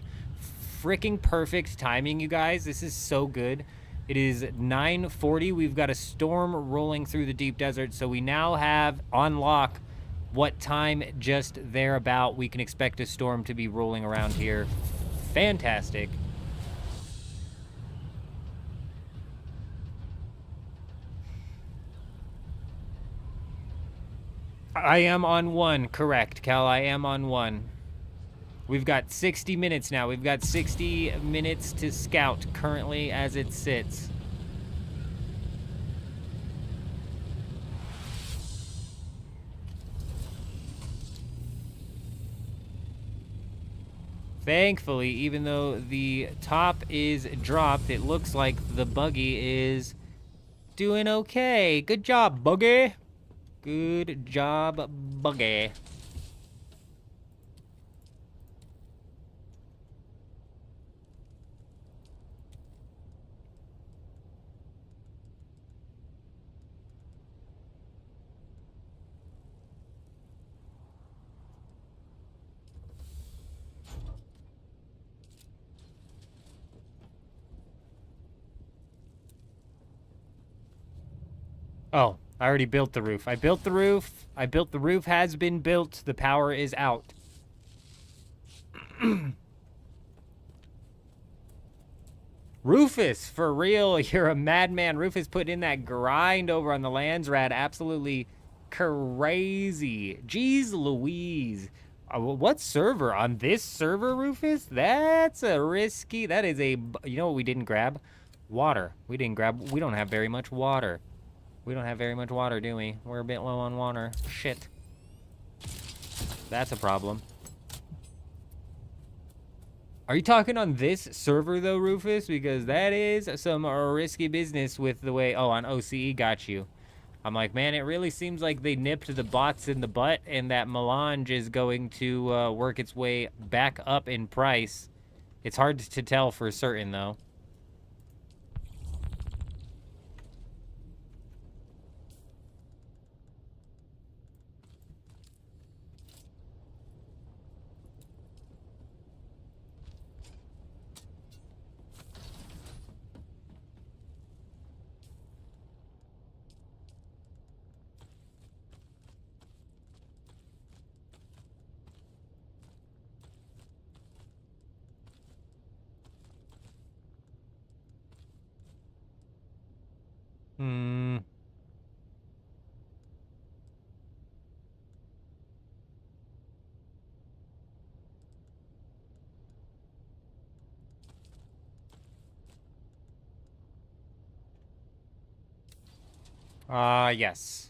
freaking perfect timing, you guys. This is so good. It is 9:40. We've got a storm rolling through the deep desert, so we now have on lock what time just thereabout we can expect a storm to be rolling around here. Fantastic. I am on 1, correct, Cal. I am on 1. We've got 60 minutes now. We've got 60 minutes to scout currently as it sits. Thankfully, even though the top is dropped, it looks like the buggy is doing okay. Good job, buggy. Good job, buggy. Oh, I already built the roof. I built the roof. The roof has been built. The power is out. Rufus, for real, you're a madman. Rufus putting in that grind over on the Lands Rat, absolutely crazy. Jeez Louise. What server? On this server, Rufus? That's a risky... That is a... You know what we didn't grab? Water. We didn't grab... We don't have very much water. We don't have very much water, do we? We're a bit low on water. Shit. That's a problem. Are you talking on this server, though, Rufus? Because that is some risky business with the way... Oh, on OCE, got you. I'm like, man, it really seems like they nipped the bots in the butt, and that melange is going to work its way back up in price. It's hard to tell for certain, though. Yes.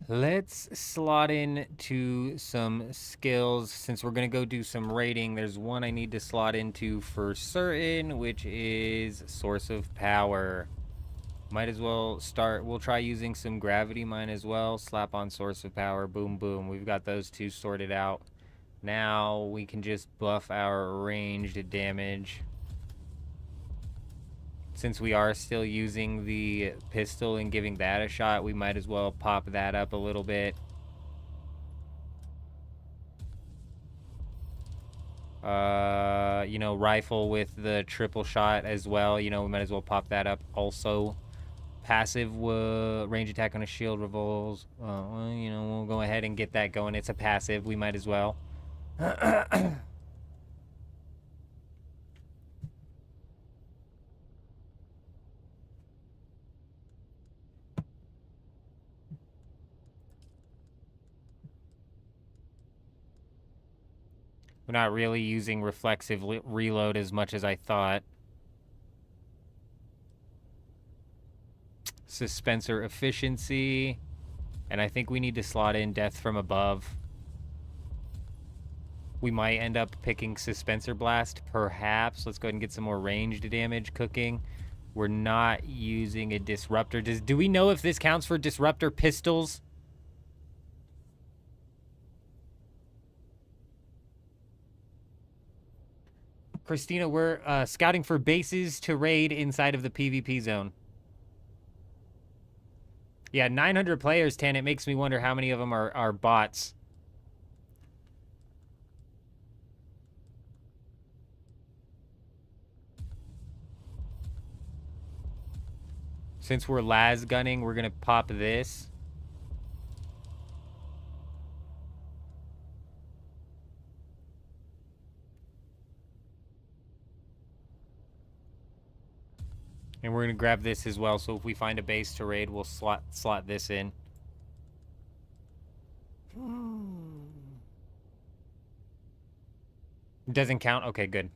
Let's slot in to some skills. Since we're going to go do some raiding, there's one I need to slot into for certain, which is Source of Power. Might as well start. We'll try using some Gravity Mine as well. Slap on Source of Power. Boom, boom. We've got those two sorted out. Now we can just buff our ranged damage. Since we are still using the pistol and giving that a shot, we might as well pop that up a little bit. You know, rifle with the triple shot as well. You know, we might as well pop that up also. Passive range attack on a shield revolves. Well, you know, we'll go ahead and get that going. It's a passive. We might as well. We're not really using reflexive reload as much as I thought. Suspensor efficiency. And I think we need to slot in Death from Above. We might end up picking Suspensor Blast, perhaps. Let's go ahead and get some more ranged damage cooking. We're not using a Disruptor. Do we know if this counts for Disruptor pistols? Christina, we're scouting for bases to raid inside of the PvP zone. Yeah, 900 players, 10. It makes me wonder how many of them are bots. Since we're las gunning, we're going to pop this. And we're going to grab this as well, so if we find a base to raid, we'll slot this in. It doesn't count? Okay, good.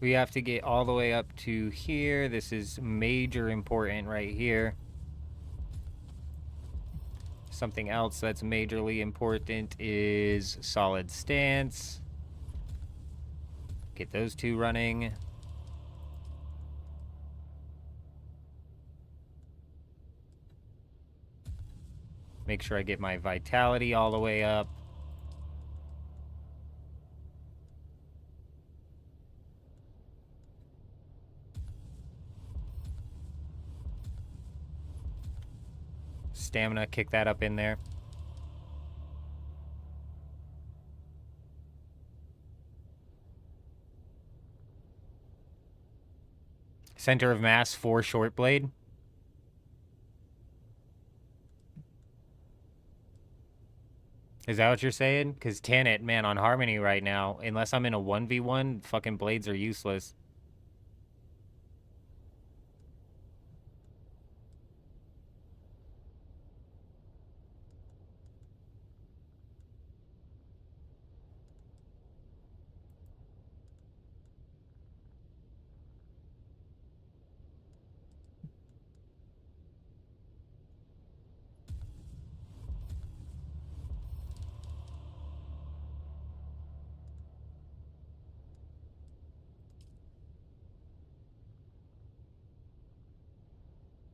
We have to get all the way up to here. This is major important right here. Something else that's majorly important is solid stance. Get those two running. Make sure I get my vitality all the way up. Stamina, kick that up in there. Center of mass for short blade. Is that what you're saying? Because Tanit, man, on Harmony right now, unless I'm in a 1v1, fucking blades are useless.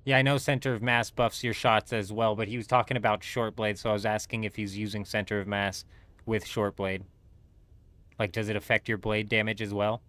Yeah, I know center of mass buffs your shots as well, but he was talking about short blade, so I was asking if he's using center of mass with short blade. Like, does it affect your blade damage as well?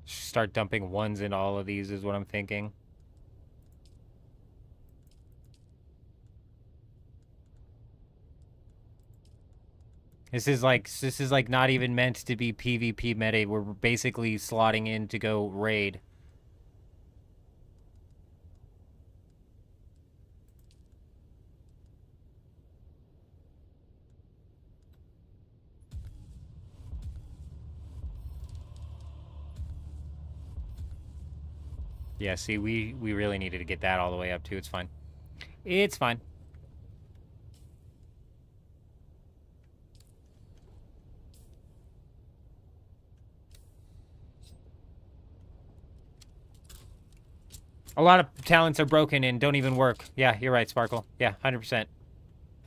Start dumping ones in all of these is what I'm thinking. This is like not even meant to be PvP meta. We're basically slotting in to go raid. Yeah, see, we really needed to get that all the way up too. It's fine. It's fine. A lot of talents are broken and don't even work. Yeah, you're right, Sparkle. Yeah, 100%.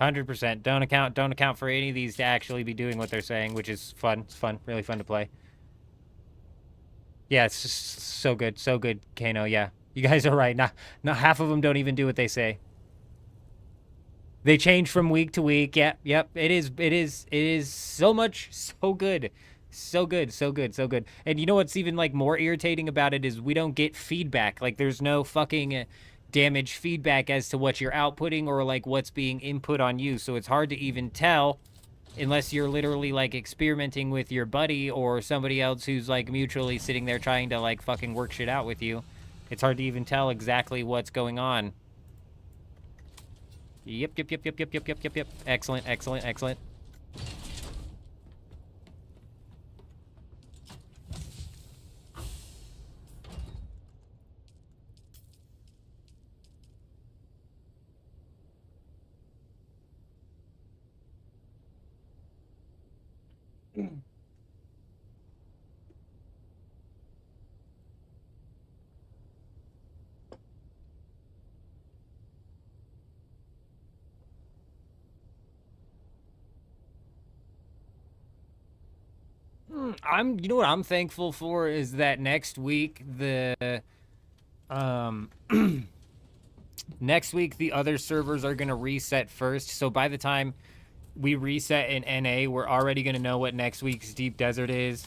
100%. Don't account for any of these to actually be doing what they're saying, which is fun. It's fun. Really fun to play. Yeah, it's just so good, Kano. Yeah, you guys are right. Not half of them don't even do what they say. They change from week to week. Yep. It is so much, so good. So good. And you know what's even like more irritating about it is we don't get feedback. Like there's no fucking damage feedback as to what you're outputting or like what's being input on you. So it's hard to even tell unless you're literally like experimenting with your buddy or somebody else who's like mutually sitting there trying to like fucking work shit out with you. It's hard to even tell exactly what's going on. Yep. Excellent. You know what I'm thankful for is that next week next week the other servers are gonna reset first. So by the time we reset in NA, we're already gonna know what next week's Deep Desert is,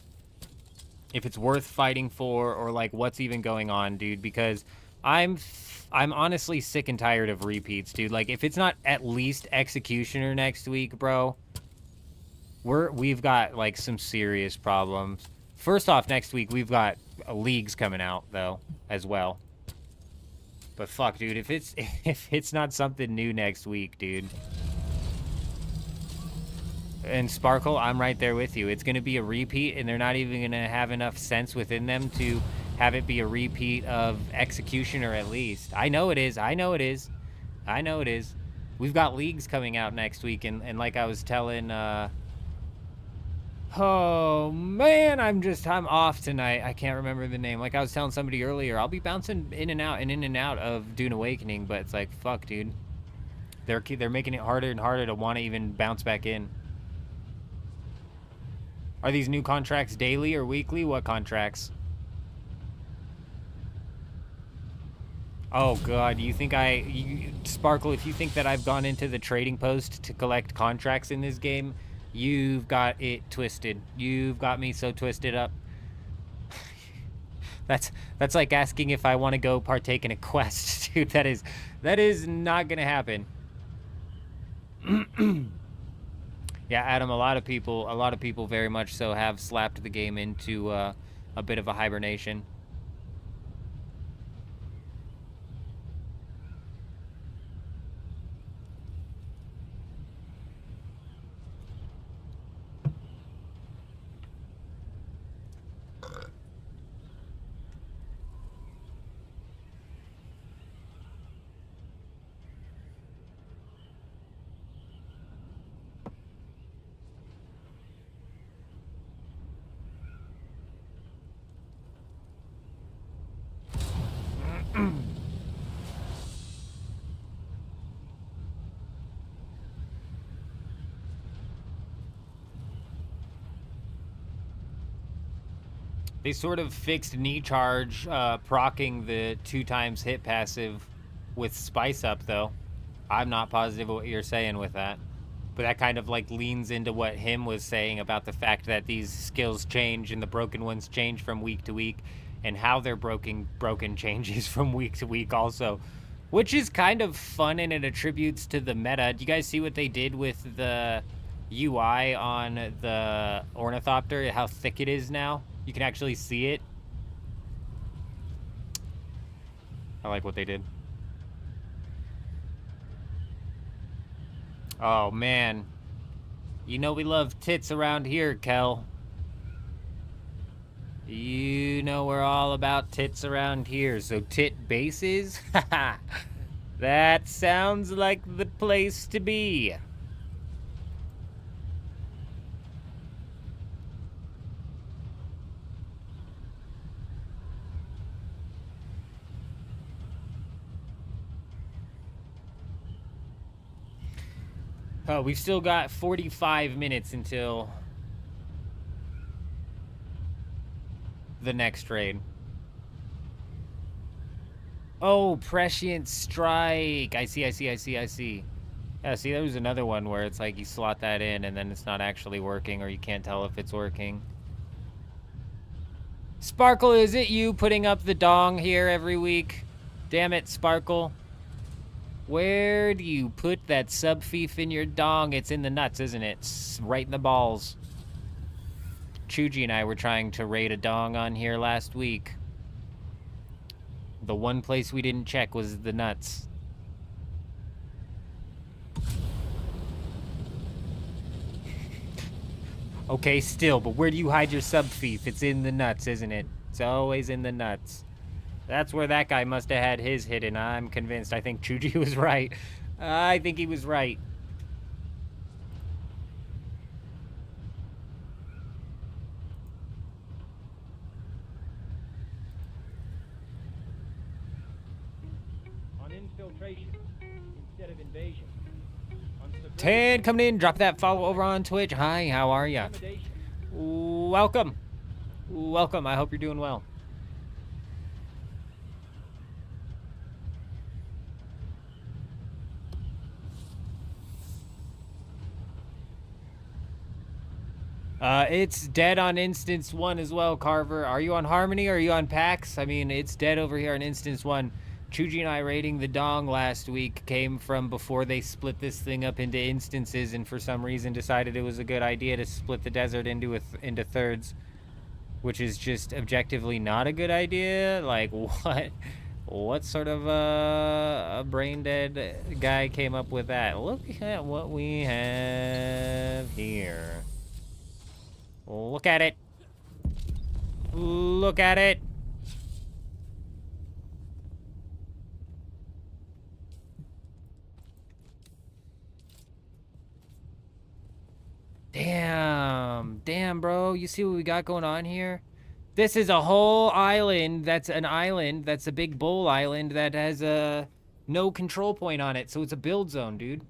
if it's worth fighting for, or like what's even going on, dude. Because I'm honestly sick and tired of repeats, dude. Like if it's not at least Executioner next week, bro. We've got like some serious problems. First off, next week we've got leagues coming out though as well. But fuck, dude, if it's not something new next week, dude. And Sparkle, I'm right there with you. It's gonna be a repeat, and they're not even gonna have enough sense within them to have it be a repeat of Executioner at least. I know it is. We've got leagues coming out next week, and like I was telling oh man, I'm off tonight. I can't remember the name. Like I was telling somebody earlier, I'll be bouncing in and out of Dune Awakening, but it's like fuck, dude. They're making it harder and harder to want to even bounce back in. Are these new contracts daily or weekly? What contracts? Oh god, Sparkle, if you think that I've gone into the trading post to collect contracts in this game, you've got it twisted. You've got me so twisted up. That's like asking if I want to go partake in a quest, dude. That is not gonna happen. Yeah, Adam, a lot of people very much so have slapped the game into a bit of a hibernation. They sort of fixed knee charge, proccing the 2x hit passive with Spice Up, though. I'm not positive what you're saying with that. But that kind of like leans into what him was saying about the fact that these skills change and the broken ones change from week to week, and how they're broken changes from week to week also. Which is kind of fun, and it attributes to the meta. Do you guys see what they did with the UI on the Ornithopter? How thick it is now? You can actually see it. I like what they did. Oh, man. You know we love tits around here, Kel. You know we're all about tits around here, so tit bases? Haha. That sounds like the place to be. Oh, we've still got 45 minutes until the next raid. Oh, Prescient Strike. I see. Yeah, see, there was another one where it's like you slot that in and then it's not actually working, or you can't tell if it's working. Sparkle, is it you putting up the dong here every week? Damn it, Sparkle. Where do you put that subfief in your dong? It's in the nuts, isn't it? It's right in the balls. Chuji and I were trying to raid a dong on here last week. The one place we didn't check was the nuts. Okay, still, but where do you hide your subfief? It's in the nuts, isn't it? It's always in the nuts. That's where that guy must have had his hidden. I'm convinced. I think Chuji was right. I think he was right. On infiltration instead of invasion. Ted coming in. Drop that follow over on Twitch. Hi, how are ya? Welcome. Welcome. I hope you're doing well. It's dead on Instance 1 as well, Carver. Are you on Harmony or are you on PAX? I mean, it's dead over here on Instance 1. Chuji and I raiding the dong last week came from before they split this thing up into instances, and for some reason decided it was a good idea to split the desert into thirds, which is just objectively not a good idea. Like, what sort of a brain dead guy came up with that? Look at what we have here. Look at it. Look at it. Damn, bro. You see what we got going on here? This is a whole island. That's an island. That's a big bowl island that has no control point on it. So it's a build zone, dude.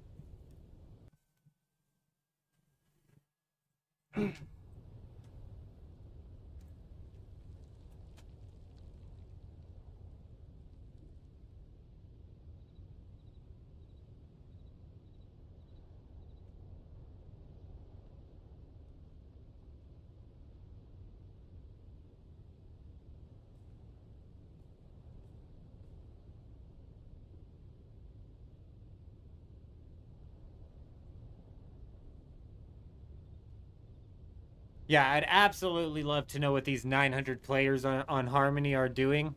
Yeah, I'd absolutely love to know what these 900 players on Harmony are doing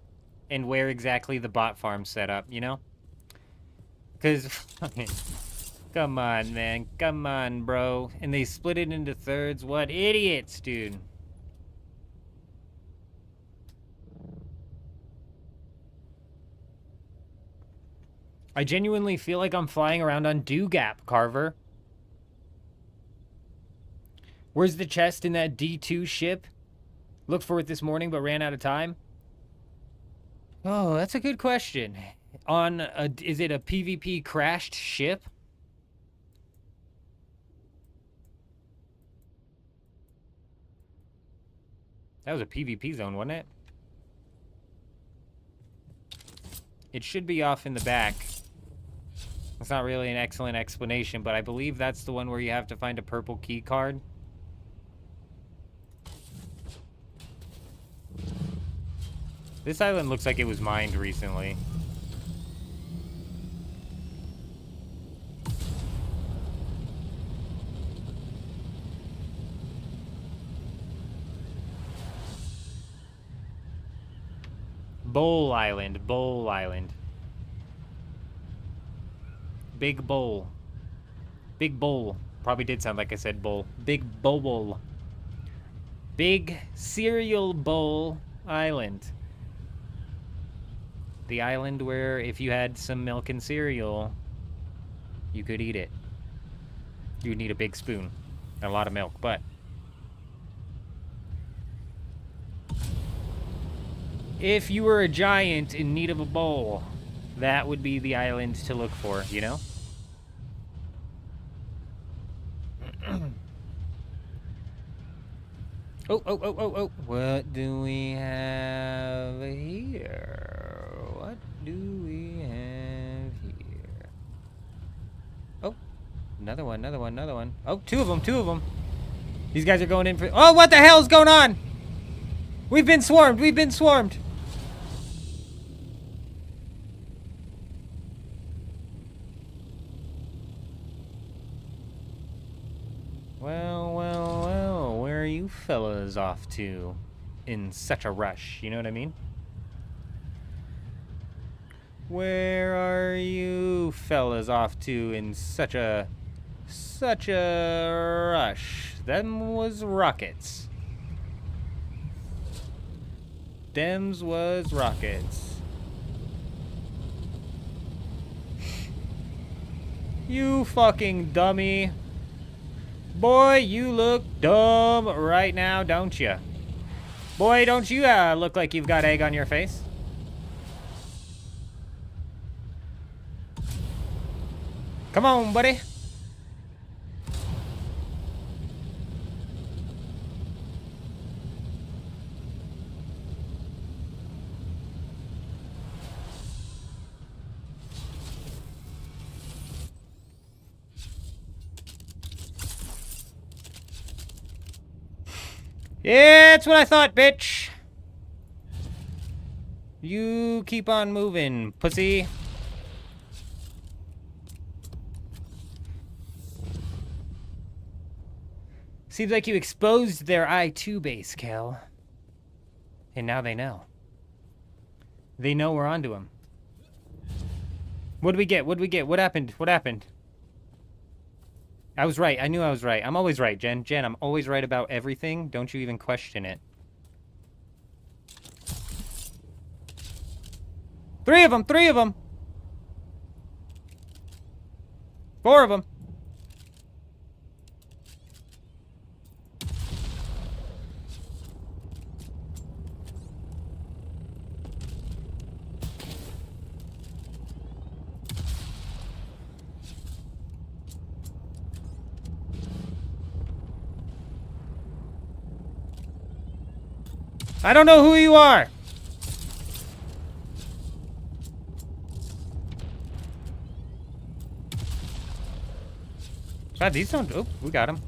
and where exactly the bot farm's set up, you know? Because, come on, man. Come on, bro. And they split it into thirds. What idiots, dude. I genuinely feel like I'm flying around on Dew Gap, Carver. Where's the chest in that D2 ship? Looked for it this morning, but ran out of time. Oh, that's a good question. Is it a PvP crashed ship? That was a PvP zone, wasn't it? It should be off in the back. It's not really an excellent explanation, but I believe that's the one where you have to find a purple key card. This island looks like it was mined recently. Bowl Island, Bowl Island. Big bowl. Big bowl. Probably did sound like I said bowl. Big bowl. Big cereal bowl island. The island where if you had some milk and cereal, you could eat it. You would need a big spoon and a lot of milk, but if you were a giant in need of a bowl, that would be the island to look for, you know? Oh. What do we have here? What do we have here? Oh, another one. Oh, two of them. These guys are going in for... Oh, what the hell's going on? We've been swarmed. Well, where are you fellas off to in such a rush? You know what I mean? Where are you fellas off to in such a rush? Them was rockets. Dems was rockets. You fucking dummy. Boy, you look dumb right now, don't you? Boy, don't you look like you've got egg on your face? Come on, buddy. Yeah, that's what I thought, bitch. You keep on moving, pussy. Seems like you exposed their I-2 base, Kel. And now they know. They know we're onto them. What'd we get? What happened? I was right. I knew I was right. I'm always right, Jen. Jen, I'm always right about everything. Don't you even question it. 3 of them! 4 of them. I don't know who you are. God, these don't... Oh, we got him.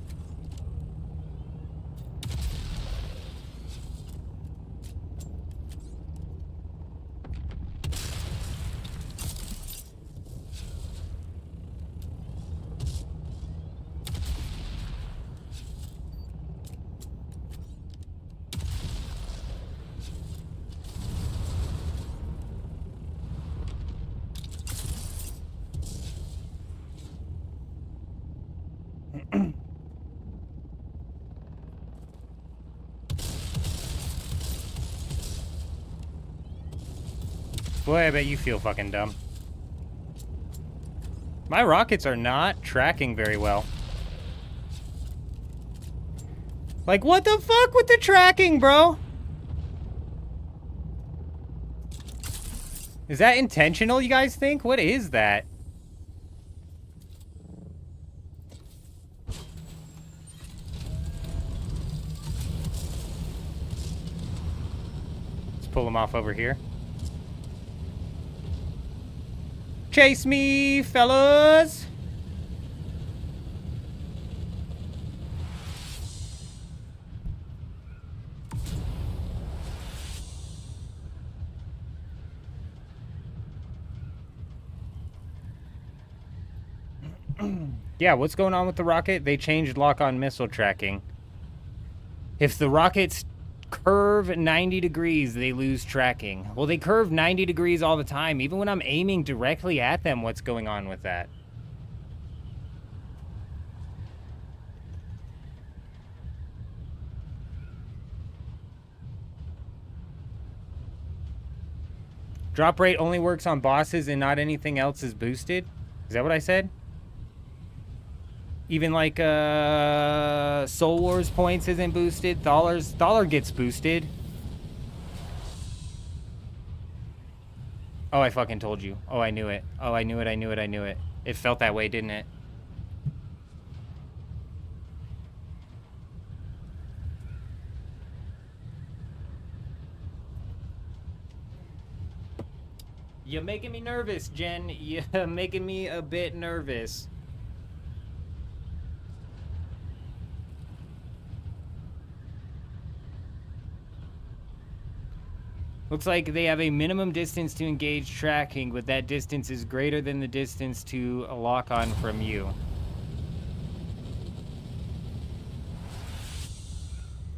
Boy, I bet you feel fucking dumb. My rockets are not tracking very well. Like, what the fuck with the tracking, bro? Is that intentional, you guys think? What is that? Let's pull them off over here. Chase me, fellas! Yeah, what's going on with the rocket? They changed lock-on missile tracking. If the rockets curve 90 degrees, they lose tracking. Well, they curve 90 degrees all the time. Even when I'm aiming directly at them, what's going on with that? Drop rate only works on bosses and not anything else is boosted? Is that what I said? Even like Soul Wars points isn't boosted. Thaler gets boosted. Oh, I fucking told you. Oh, I knew it. Oh, I knew it, I knew it, I knew it. It felt that way, didn't it? You're making me nervous, Jen. You're making me a bit nervous. Looks like they have a minimum distance to engage tracking, but that distance is greater than the distance to a lock-on from you.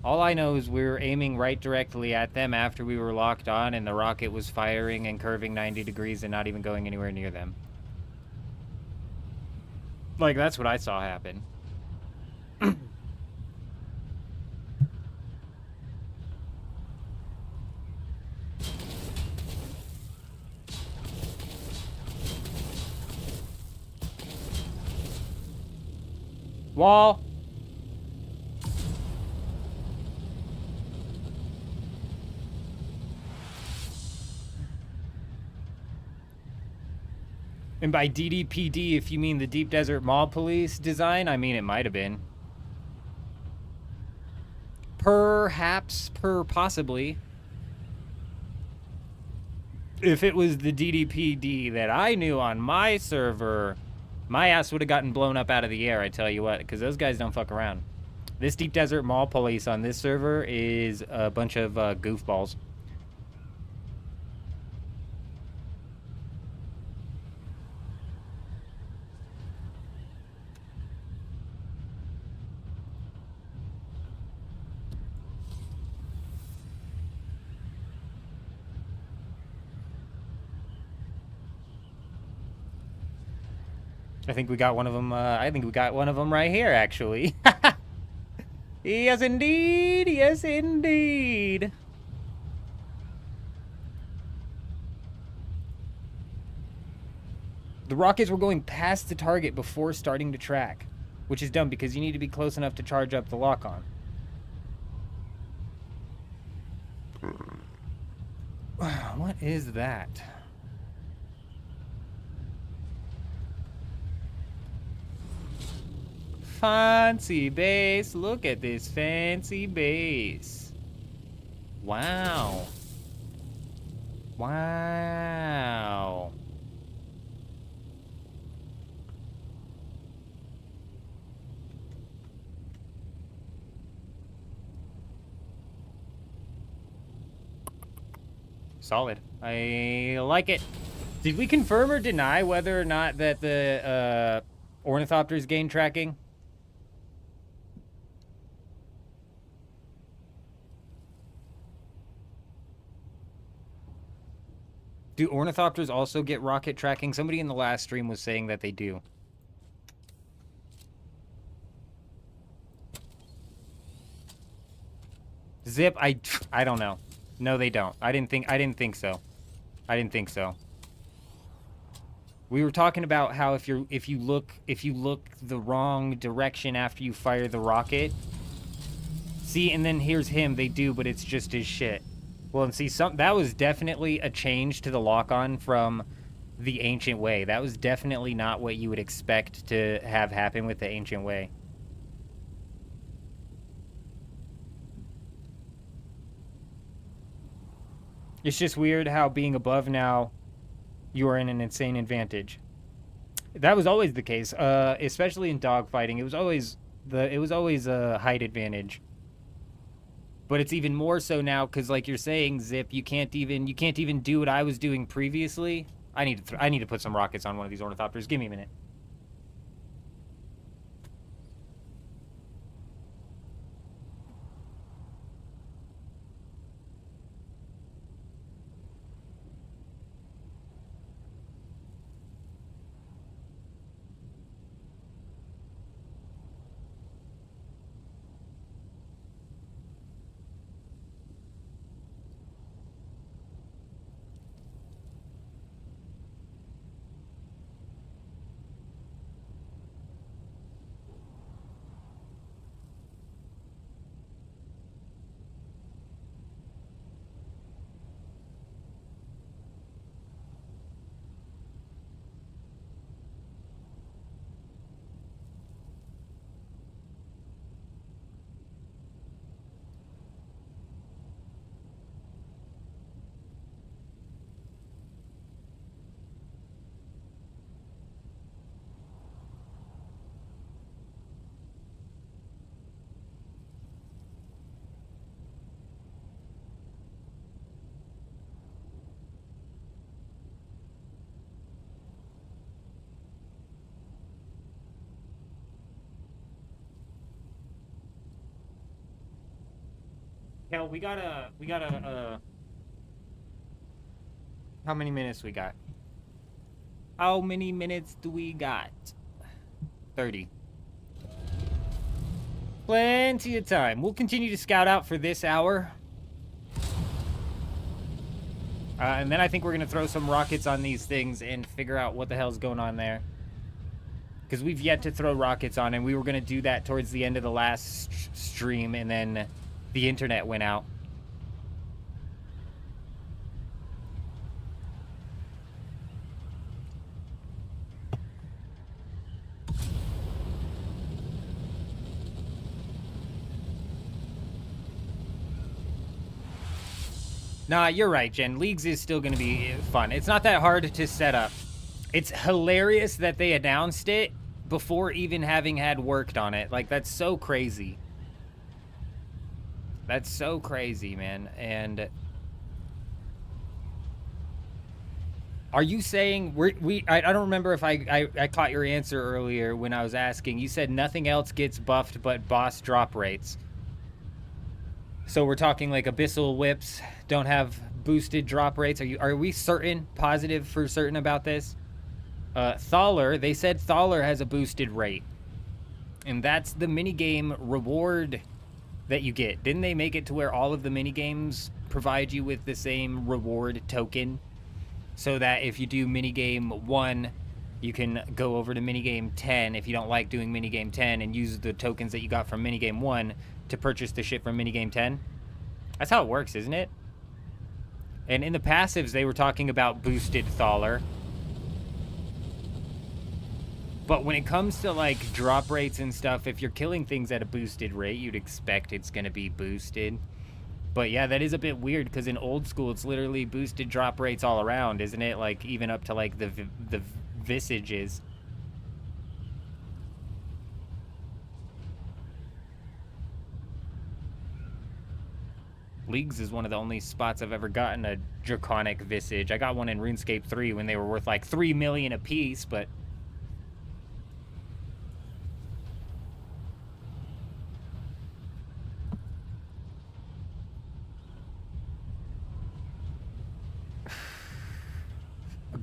All I know is we were aiming right directly at them after we were locked on, and the rocket was firing and curving 90 degrees and not even going anywhere near them. Like, that's what I saw happen. Wall. And by DDPD, if you mean the Deep Desert Mall Police design, I mean, it might have been. Perhaps, possibly. If it was the DDPD that I knew on my server, my ass would have gotten blown up out of the air, I tell you what, because those guys don't fuck around. This Deep Desert Mall Police on this server is a bunch of goofballs. I think we got one of them. I think we got one of them right here, actually. Yes, indeed. Yes, indeed. The rockets were going past the target before starting to track, which is dumb because you need to be close enough to charge up the lock-on. What is that? Fancy base. Look at this fancy base. Wow. Wow. Solid. I like it. Did we confirm or deny whether or not that the ornithopters gain tracking? Do ornithopters also get rocket tracking? Somebody in the last stream was saying that they do. Zip, I don't know. No, they don't. I didn't think so. I didn't think so. We were talking about how if you look the wrong direction after you fire the rocket. See, and then here's him. They do, but it's just his shit. Well, and see, that was definitely a change to the lock-on from the Ancient Way. That was definitely not what you would expect to have happen with the Ancient Way. It's just weird how being above now, you are in an insane advantage. That was always the case, especially in dogfighting. It was always a height advantage. But it's even more so now because, like you're saying, Zip, you can't even do what I was doing previously. I need to put some rockets on one of these ornithopters. Give me a minute. Hell, we gotta, how many minutes we got? How many minutes do we got? 30. Plenty of time. We'll continue to scout out for this hour. And then I think we're gonna throw some rockets on these things and figure out what the hell's going on there. Because we've yet to throw rockets on, and we were gonna do that towards the end of the last stream, and then the internet went out. Nah, you're right, Jen. Leagues is still going to be fun. It's not that hard to set up. It's hilarious that they announced it before even having had worked on it. Like, that's so crazy. That's so crazy, man. And are you saying I don't remember if I caught your answer earlier when I was asking. You said nothing else gets buffed but boss drop rates. So we're talking like abyssal whips don't have boosted drop rates. Are we certain, positive for certain about this? Thaler, they said Thaler has a boosted rate. And that's the minigame reward that you get. Didn't they make it to where all of the minigames provide you with the same reward token? So that if you do minigame 1, you can go over to minigame 10 if you don't like doing minigame 10 and use the tokens that you got from minigame 1 to purchase the shit from minigame 10. That's how it works, isn't it? And in the passives, they were talking about boosted Thaler. But when it comes to, like, drop rates and stuff, if you're killing things at a boosted rate, you'd expect it's going to be boosted. But yeah, that is a bit weird, because in old school, it's literally boosted drop rates all around, isn't it? Like, even up to, like, the visages. Leagues is one of the only spots I've ever gotten a draconic visage. I got one in RuneScape 3 when they were worth like 3 million a piece, but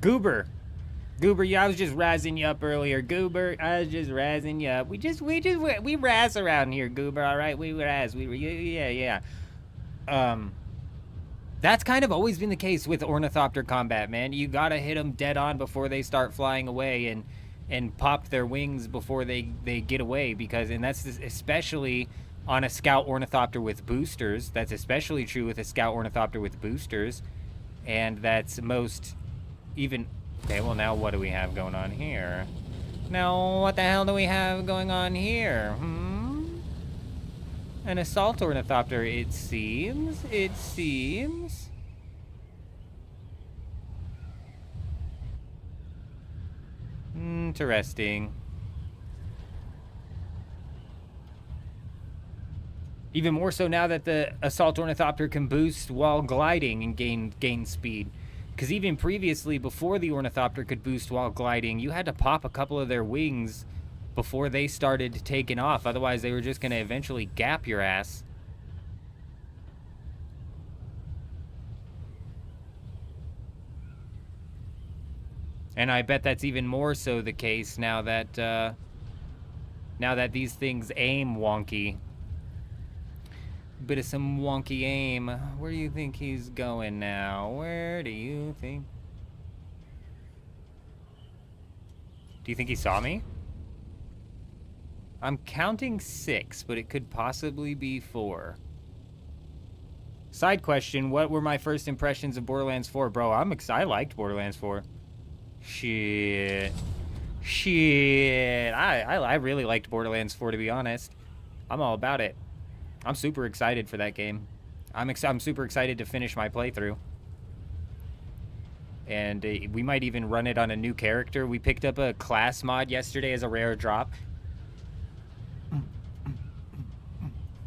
Goober, yeah, I was just razzing you up earlier. Goober, I was just razzing you up. We razz around here, Goober. All right, we razz. Yeah. That's kind of always been the case with ornithopter combat, man. You gotta hit them dead on before they start flying away, and pop their wings before they get away, because, and that's especially on a scout ornithopter with boosters. That's especially true with a scout ornithopter with boosters, and that's most even. Okay, well, now what do we have going on here? Now what the hell do we have going on here? An assault ornithopter, it seems. It seems. Interesting. Even more so now that the assault ornithopter can boost while gliding and gain speed. Because even previously, before the ornithopter could boost while gliding, you had to pop a couple of their wings before they started taking off. Otherwise, they were just going to eventually gap your ass. And I bet that's even more so the case now that these things aim wonky. Bit of some wonky aim. Where do you think he's going now? Where do you think? Do you think he saw me? I'm counting 6, but it could possibly be 4. Side question, what were my first impressions of Borderlands 4? Bro, I liked Borderlands 4. Shit. I really liked Borderlands 4, to be honest. I'm all about it. I'm super excited for that game. I'm super excited to finish my playthrough. And we might even run it on a new character. We picked up a class mod yesterday as a rare drop.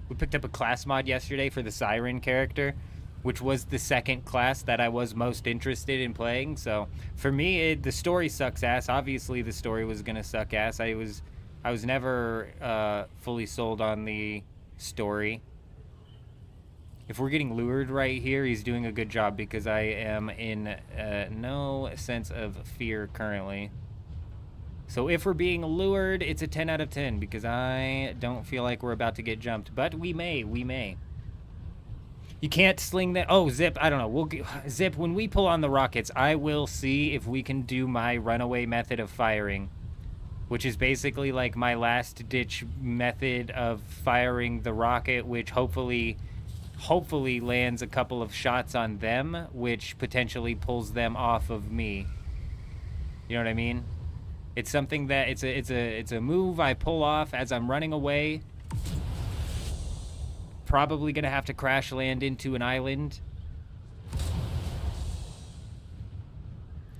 We picked up a class mod yesterday for the Siren character, which was the second class that I was most interested in playing. So for me, the story sucks ass. Obviously, the story was gonna suck ass. I was never fully sold on the story. If we're getting lured right here, he's doing a good job, because I am in no sense of fear currently. So if we're being lured, it's a 10 out of 10, because I don't feel like we're about to get jumped, but we may. You can't sling that. Oh, Zip, I don't know. Zip, when we pull on the rockets, I will see if we can do my runaway method of firing, which is basically like my last ditch method of firing the rocket, which hopefully lands a couple of shots on them, which potentially pulls them off of me. You know what I mean? It's something that it's a move I pull off as I'm running away. Probably gonna have to crash land into an island.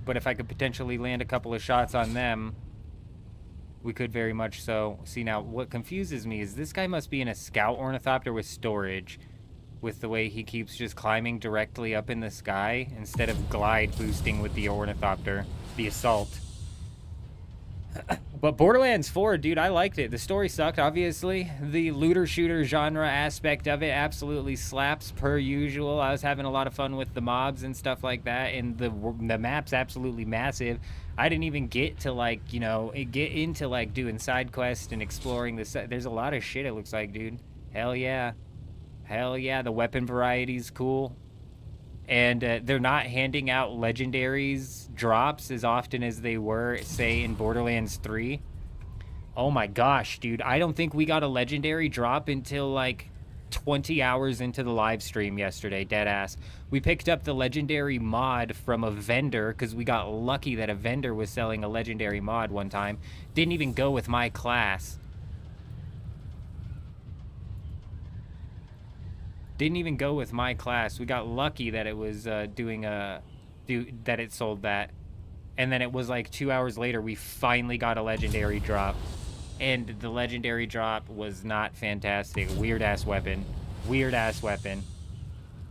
But if I could potentially land a couple of shots on them, we could very much so. See, now what confuses me is this guy must be in a scout ornithopter with storage, with the way he keeps just climbing directly up in the sky instead of glide boosting with the ornithopter, the assault. But Borderlands 4, dude, I liked it. The story sucked, obviously. The looter-shooter genre aspect of it absolutely slaps, per usual. I was having a lot of fun with the mobs and stuff like that, and the map's absolutely massive. I didn't even get to, like, you know, get into, like, doing side quests and exploring the... There's a lot of shit, it looks like, dude. Hell yeah. Hell yeah, the weapon variety's cool. And they're not handing out legendaries drops as often as they were, say, in Borderlands 3. Oh my gosh, dude. I don't think we got a legendary drop until, like, 20 hours into the live stream yesterday, deadass. We picked up the legendary mod from a vendor, because we got lucky that a vendor was selling a legendary mod one time. Didn't even go with my class. Didn't even go with my class. We got lucky that it was that it sold that. And then it was like 2 hours later, we finally got a legendary drop. And the legendary drop was not fantastic. Weird-ass weapon. Weird-ass weapon.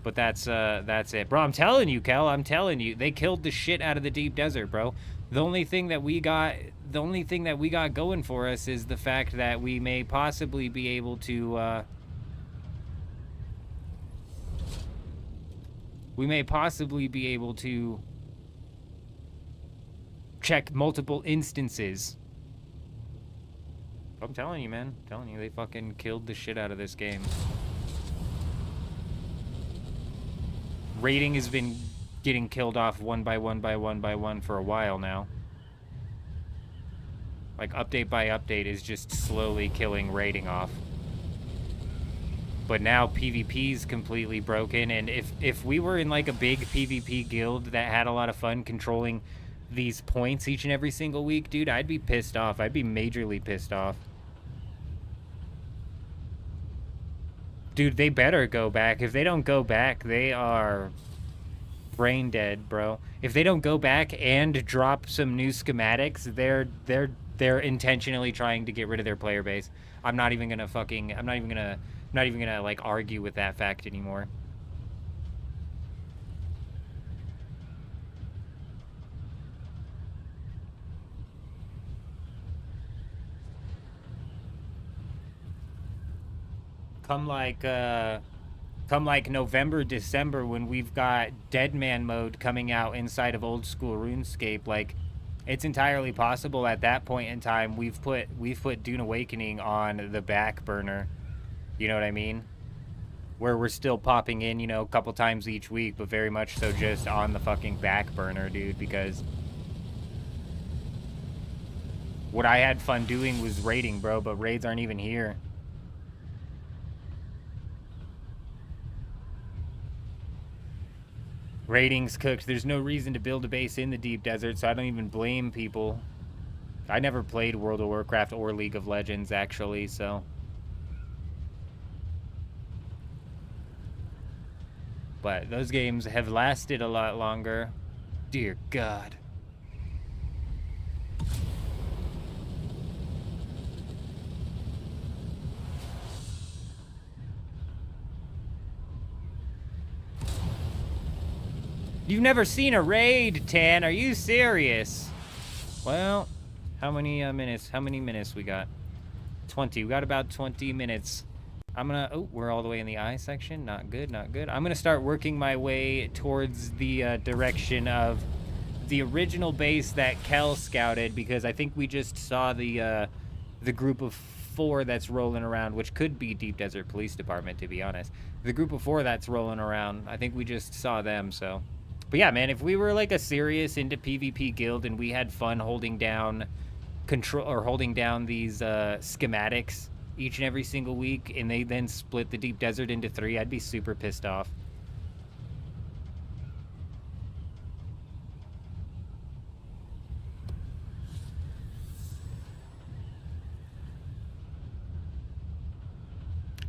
But that's it. Bro, I'm telling you, Kel, I'm telling you. They killed the shit out of the deep desert, bro. The only thing that we got going for us is the fact that we may possibly be able to, check multiple instances. I'm telling you, man. I'm telling you, they fucking killed the shit out of this game. Rating has been getting killed off one by one for a while now. Like, update by update is just slowly killing rating off. But now PvP's completely broken, and if we were in like a big PvP guild that had a lot of fun controlling these points each and every single week, dude, I'd be pissed off. I'd be majorly pissed off. Dude, they better go back. If they don't go back, they are brain dead, bro. If they don't go back and drop some new schematics, they're intentionally trying to get rid of their player base. I'm not even gonna like argue with that fact anymore. Come like November, December, when we've got Deadman mode coming out inside of old school RuneScape, like, it's entirely possible at that point in time we've put Dune Awakening on the back burner. You know what I mean? Where we're still popping in, you know, a couple times each week, but very much so just on the fucking back burner, dude, because what I had fun doing was raiding, bro, but raids aren't even here. Rating's cooked. There's no reason to build a base in the deep desert, so I don't even blame people. I never played World of Warcraft or League of Legends, actually, so. But those games have lasted a lot longer. Dear God. You've never seen a raid, Tan? Are you serious? Well, how many minutes? How many minutes we got? 20. We got about 20 minutes. I'm gonna... Oh, we're all the way in the I section. Not good, not good. I'm gonna start working my way towards the direction of the original base that Kel scouted, because I think we just saw the group of 4 that's rolling around, which could be Deep Desert Police Department, to be honest. The group of 4 that's rolling around, I think we just saw them, so... But yeah, man, if we were like a serious into PvP guild and we had fun holding down these schematics each and every single week, and they then split the Deep Desert into 3, I'd be super pissed off.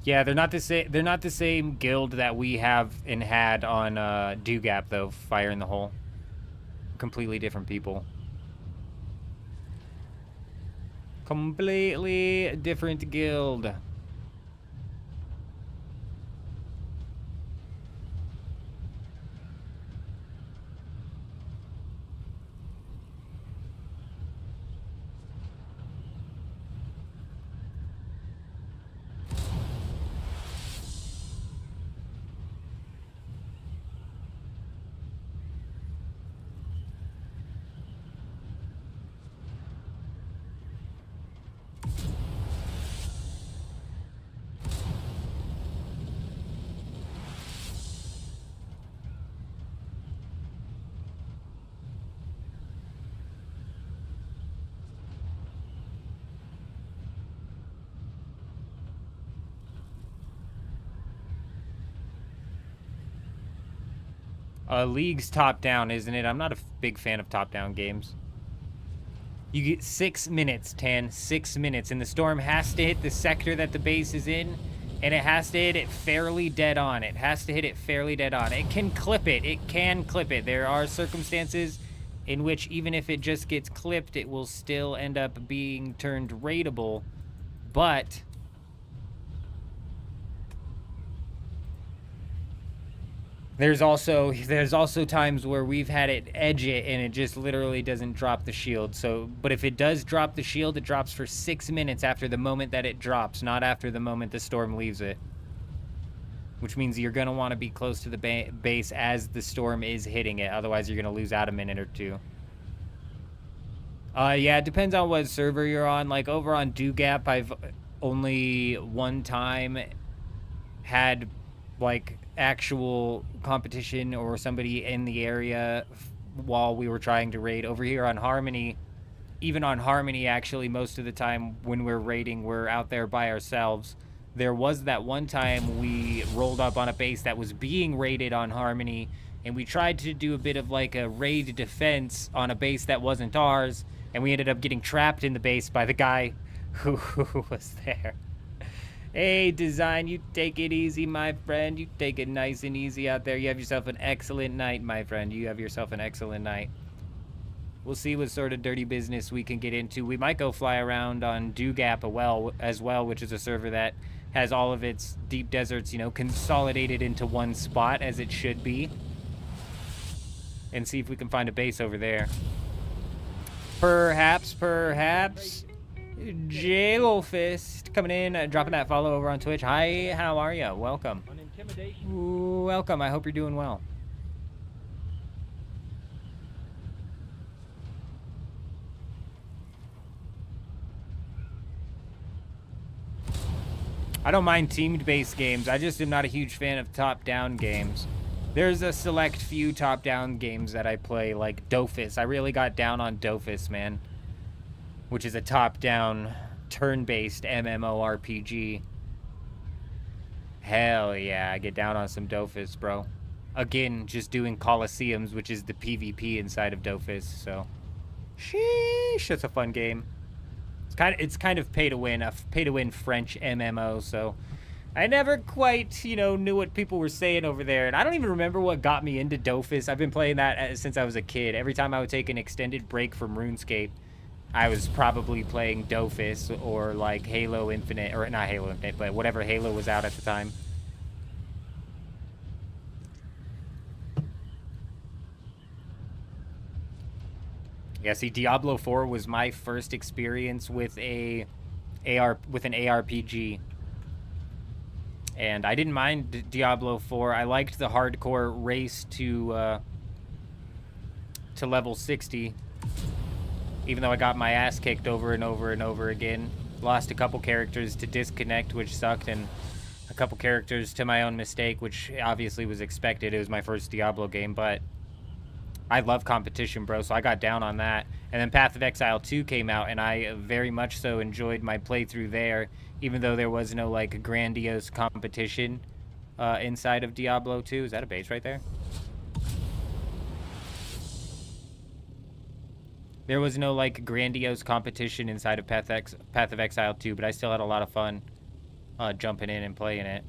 Yeah, they're not the same. They're not the same guild that we have and had on Dewgap, though. Fire in the Hole. Completely different people. Completely different guild. League's top-down, isn't it? I'm not a big fan of top-down games. You get 6 minutes, Tan. 6 minutes. And the storm has to hit the sector that the base is in, and it has to hit it fairly dead on. It has to hit it fairly dead on. It can clip it. It can clip it. There are circumstances in which even if it just gets clipped, it will still end up being turned raidable. But... There's also times where we've had it edge it and it just literally doesn't drop the shield. So, but if it does drop the shield, it drops for 6 minutes after the moment that it drops, not after the moment the storm leaves it. Which means you're going to want to be close to the base as the storm is hitting it. Otherwise, you're going to lose out a minute or 2. Yeah, it depends on what server you're on. Like, over on Dewgap, I've only one time had like actual competition or somebody in the area while we were trying to raid. Over here on Harmony, even on Harmony, actually, most of the time when we're raiding, we're out there by ourselves. There was that one time we rolled up on a base that was being raided on Harmony, and we tried to do a bit of like a raid defense on a base that wasn't ours, and we ended up getting trapped in the base by the guy who was there. Hey, Design, you take it easy, my friend. You take it nice and easy out there. You have yourself an excellent night, my friend. You have yourself an excellent night. We'll see what sort of dirty business we can get into. We might go fly around on Dewgap as well, which is a server that has all of its deep deserts, you know, consolidated into one spot, as it should be. And see if we can find a base over there. Perhaps. J-Lo-Fist coming in, dropping that follow over on Twitch. Hi, how are you? Welcome. On intimidation. Welcome. I hope you're doing well. I don't mind teamed-based games. I just am not a huge fan of top-down games. There's a select few top-down games that I play, like Dofus. I really got down on Dofus, man. Which is a top-down, turn-based MMORPG. Hell yeah, I get down on some Dofus, bro. Again, just doing Colosseums, which is the PvP inside of Dofus, so... Sheesh, that's a fun game. It's kind of pay-to-win, a pay-to-win French MMO, so... I never quite, you know, knew what people were saying over there, and I don't even remember what got me into Dofus. I've been playing that since I was a kid. Every time I would take an extended break from RuneScape, I was probably playing Dofus or like Halo Infinite, or not Halo Infinite, but whatever Halo was out at the time. Yeah, see, Diablo 4 was my first experience with an ARPG. And I didn't mind Diablo 4. I liked the hardcore race to level 60. Even though I got my ass kicked over and over and over again. Lost a couple characters to disconnect, which sucked, and a couple characters to my own mistake, which obviously was expected. It was my first Diablo game, but I love competition, bro, so I got down on that. And then Path of Exile 2 came out, and I very much so enjoyed my playthrough there, even though there was no, like, grandiose competition inside of Diablo 2. Is that a base right there? There was no, like, grandiose competition inside of Path of Exile 2, but I still had a lot of fun jumping in and playing it.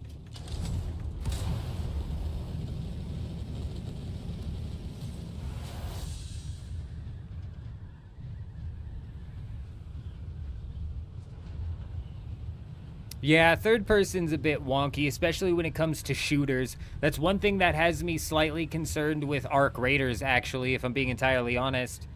Yeah, third person's a bit wonky, especially when it comes to shooters. That's one thing that has me slightly concerned with Arc Raiders, actually, if I'm being entirely honest.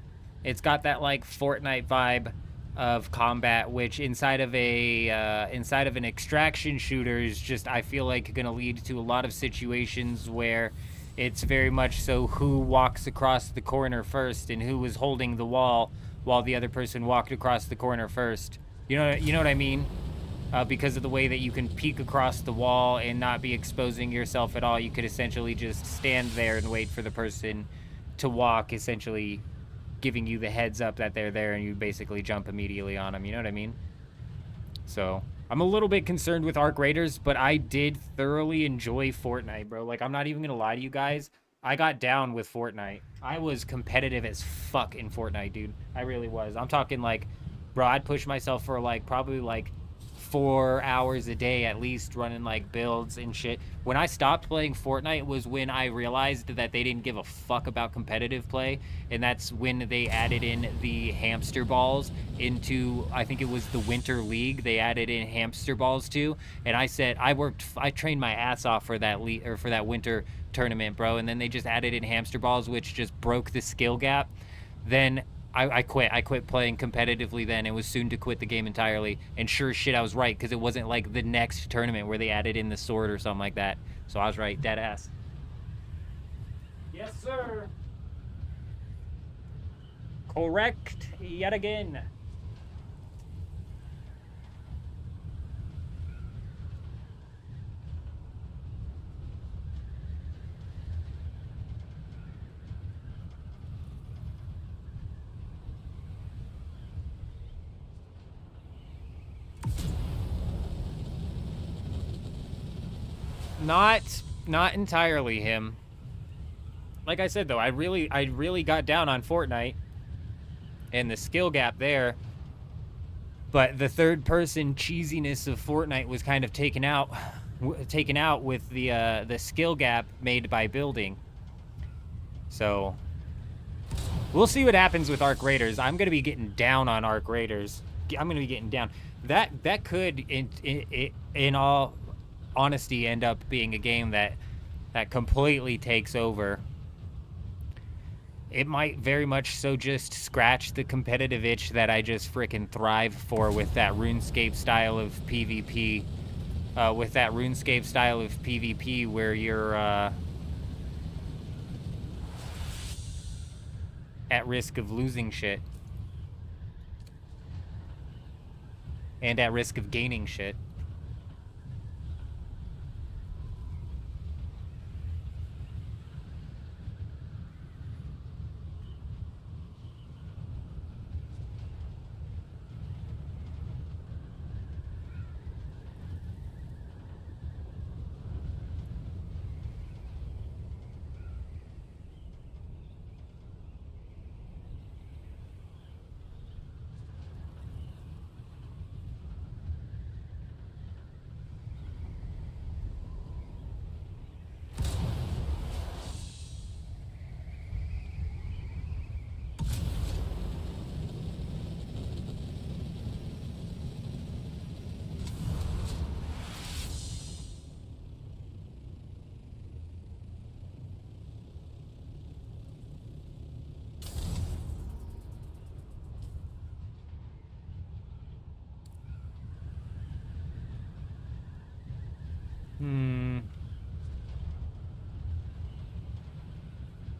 It's got that, like, Fortnite vibe of combat, which inside of an extraction shooter is just, I feel like, going to lead to a lot of situations where it's very much so who walks across the corner first and who was holding the wall while the other person walked across the corner first. You know what I mean? Because of the way that you can peek across the wall and not be exposing yourself at all, you could essentially just stand there and wait for the person to walk, essentially giving you the heads up that they're there, and you basically jump immediately on them. You know what I mean? So I'm a little bit concerned with Arc Raiders, but I did thoroughly enjoy Fortnite, bro. Like, I'm not even gonna lie to you guys. I got down with Fortnite. I was competitive as fuck in Fortnite, dude. I really was. I'm talking like, bro, I'd push myself for like probably like 4 hours a day at least, running like builds and shit. When I stopped playing Fortnite was when I realized that they didn't give a fuck about competitive play, and that's when they added in the hamster balls into, I think it was the Winter League. They added in hamster balls too, and I said I trained my ass off for that for that winter tournament, bro, and then they just added in hamster balls, which just broke the skill gap. Then I quit. I quit playing competitively then and was soon to quit the game entirely. And sure as shit, I was right, because it wasn't like the next tournament where they added in the sword or something like that. So I was right, dead ass. Yes, sir. Correct yet again. Not entirely him. Like I said though, I really got down on Fortnite and the skill gap there. But the third person cheesiness of Fortnite was kind of taken out with the skill gap made by building. So we'll see what happens with Arc Raiders. I'm gonna be getting down on Arc Raiders. I'm gonna be getting down. That could, in all honesty, end up being a game that completely takes over. It might very much so just scratch the competitive itch that I just frickin' thrive for with that RuneScape style of PvP. Where you're at risk of losing shit. And at risk of gaining shit.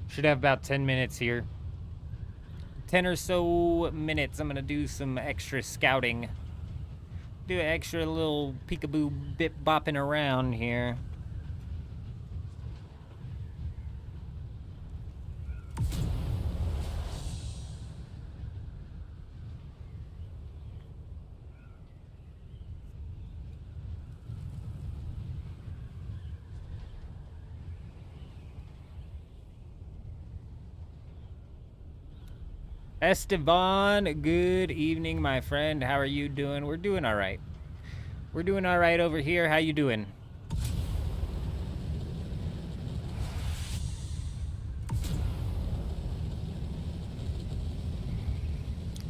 Should have about 10 minutes here. 10 or so minutes. I'm gonna do some extra scouting. Do an extra little peekaboo bip bopping around here. Esteban, good evening, my friend. How are you doing? We're doing all right. We're doing all right over here. How you doing?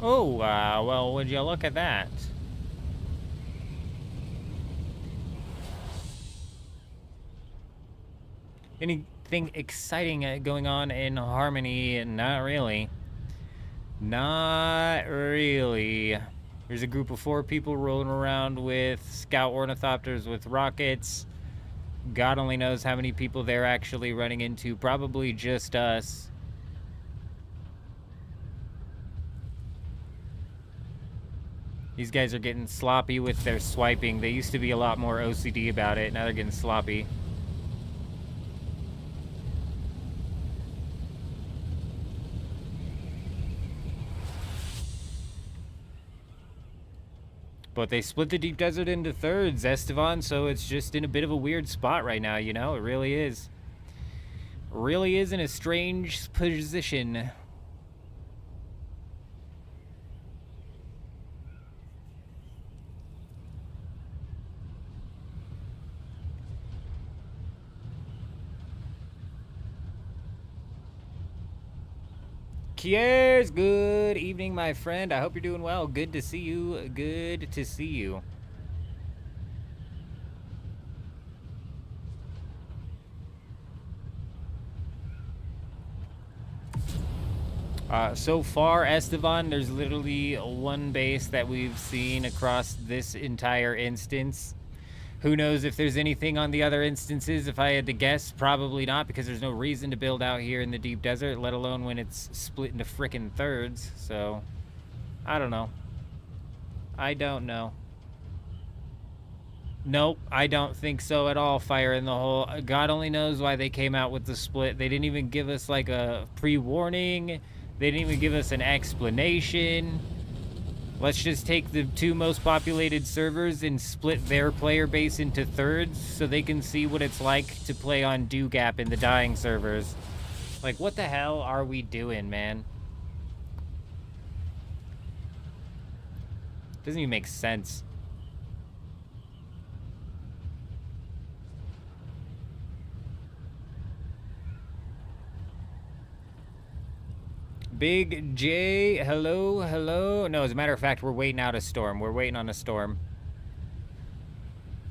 Oh, well, would you look at that? Anything exciting going on in Harmony? Not really. Not really. There's a group of 4 people rolling around with scout ornithopters with rockets. God only knows how many people they're actually running into. Probably just us. These guys are getting sloppy with their swiping. They used to be a lot more OCD about it. Now they're getting sloppy. But they split the deep desert into thirds, Estevan, so it's just in a bit of a weird spot right now, you know? It really is. Really is in a strange position. Cheers! Good evening, my friend. I hope you're doing well. Good to see you. Good to see you. So far, Estevan, there's literally one base that we've seen across this entire instance. Who knows if there's anything on the other instances? If I had to guess, probably not, because there's no reason to build out here in the deep desert, let alone when it's split into frickin' thirds. So, I don't know. I don't know. Nope, I don't think so at all, Fire in the Hole. God only knows why they came out with the split. They didn't even give us, like, a pre-warning. They didn't even give us an explanation. Let's just take the 2 most populated servers and split their player base into thirds so they can see what it's like to play on Do-Gap in the dying servers. Like, what the hell are we doing, man? Doesn't even make sense. Big J, hello, hello. No, as a matter of fact, we're waiting out a storm. We're waiting on a storm.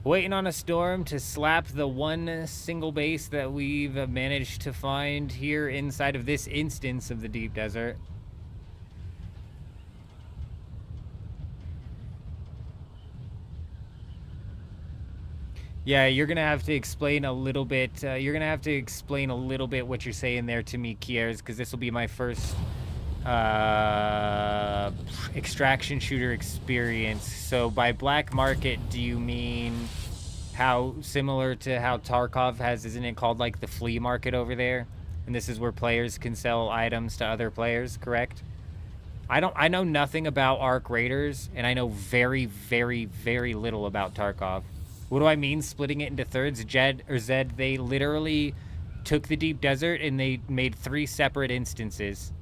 Waiting on a storm to slap the 1 single base that we've managed to find here inside of this instance of the deep desert. Yeah, you're gonna have to explain a little bit. You're gonna have to explain a little bit what you're saying there to me, Kiers, because this will be my first extraction shooter experience. So by black market, do you mean how similar to how Tarkov has? Isn't it called like the flea market over there? And this is where players can sell items to other players, correct? I know nothing about Arc Raiders, and I know very, very, very little about Tarkov. What do I mean splitting it into thirds? Zed, they literally took the deep desert and they made 3 separate instances.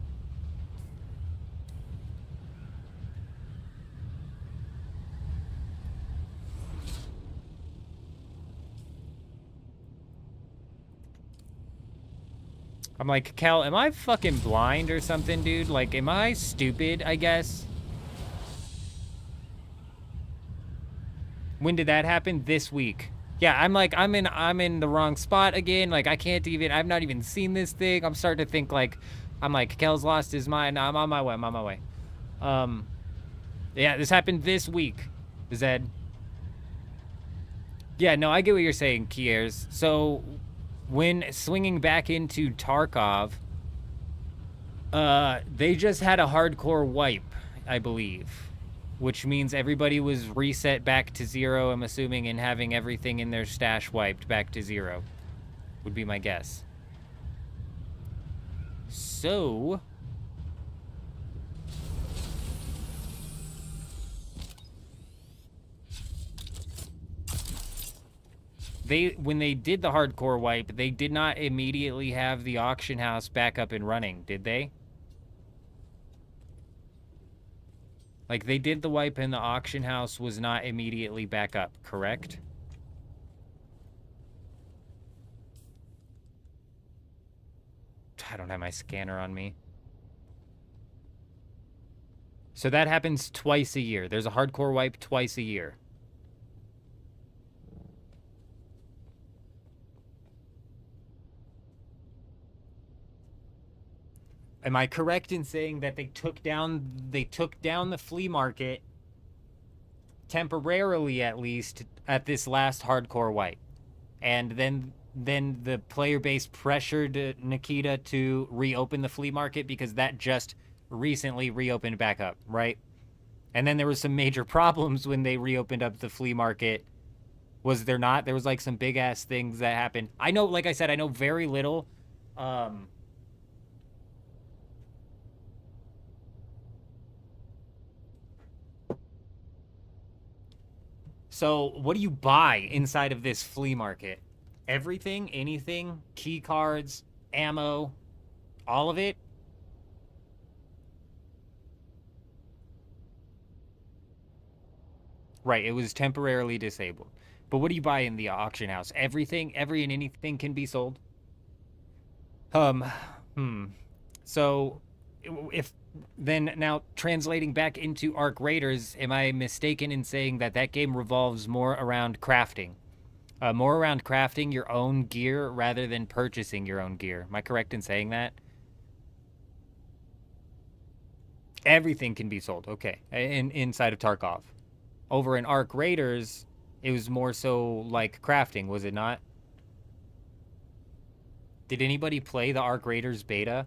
I'm like, Cal, am I fucking blind or something, dude? Like, am I stupid, I guess? When did that happen? This week. Yeah, I'm like, I'm in the wrong spot again. Like, I can't even, I've not even seen this thing. I'm starting to think like, I'm like, Kel's lost his mind. I'm on my way. I'm on my way. Yeah, this happened this week, Zed. Yeah, no, I get what you're saying, Kiers. So, when swinging back into Tarkov, they just had a hardcore wipe, I believe. Which means everybody was reset back to 0, I'm assuming, and having everything in their stash wiped back to 0. Would be my guess. So... when they did the hardcore wipe, they did not immediately have the auction house back up and running, did they? Like, they did the wipe and the auction house was not immediately back up, correct? I don't have my scanner on me. So that happens twice a year. There's a hardcore wipe twice a year. Am I correct in saying that they took down the flea market temporarily, at least, at this last hardcore wipe? And then the player base pressured Nikita to reopen the flea market because that just recently reopened back up, right? And then there was some major problems when they reopened up the flea market. Was there not? There was like some big ass things that happened. I know, like I said, I know very little. So what do you buy inside of this flea market? Everything, anything, key cards, ammo, all of it? Right, it was temporarily disabled. But what do you buy in the auction house? Everything, every and anything can be sold? So, if then now translating back into Arc Raiders, am I mistaken in saying that that game revolves more around crafting? More around crafting your own gear rather than purchasing your own gear. Am I correct in saying that? Everything can be sold, okay, inside of Tarkov. Over in Arc Raiders, it was more so like crafting, was it not? Did anybody play the Arc Raiders beta?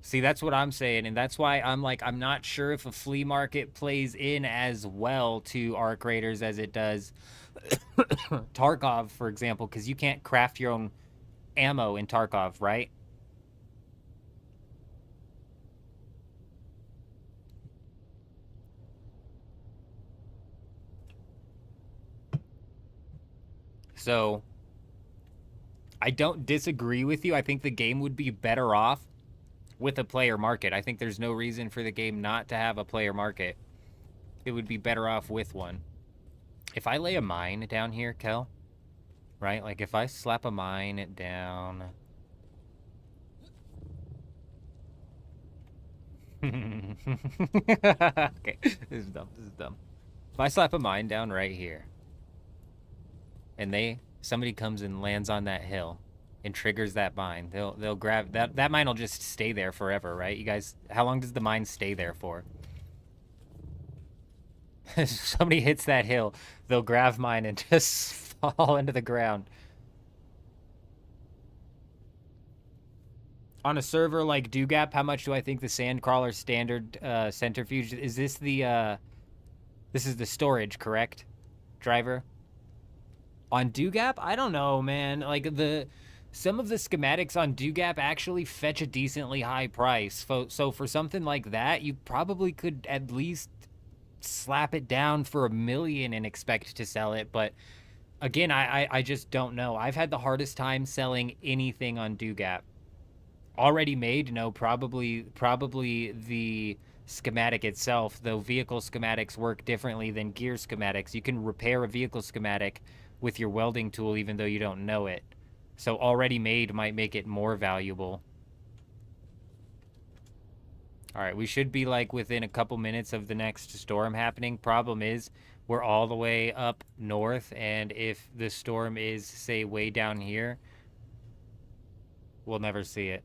See, that's what I'm saying, and that's why I'm like, I'm not sure if a flea market plays in as well to Arc Raiders as it does Tarkov, for example, because you can't craft your own ammo in Tarkov, right? So, I don't disagree with you. I think the game would be better off with a player market. I think there's no reason for the game not to have a player market. It would be better off with one. If I lay a mine down here, Kel, right? Like if I slap a mine down... Okay, this is dumb. This is dumb. If I slap a mine down right here, and somebody comes and lands on that hill and triggers that mine, they'll grab that mine will just stay there forever, right? You guys, how long does the mine stay there for? Somebody hits that hill, they'll grab mine and just fall into the ground. On a server like Dugap, how much do I think the Sandcrawler standard centrifuge is? This is the storage, correct, driver? On Dugap, I don't know, man. Like some of the schematics on Dugap actually fetch a decently high price. So for something like that, you probably could at least slap it down for $1 million and expect to sell it. But again, I just don't know. I've had the hardest time selling anything on Dugap. Already made, no, probably the schematic itself, though vehicle schematics work differently than gear schematics. You can repair a vehicle schematic with your welding tool even though you don't know it. So already made might make it more valuable. All right, we should be like within a couple minutes of the next storm happening. Problem is, we're all the way up north, and if the storm is, say, way down here, we'll never see it.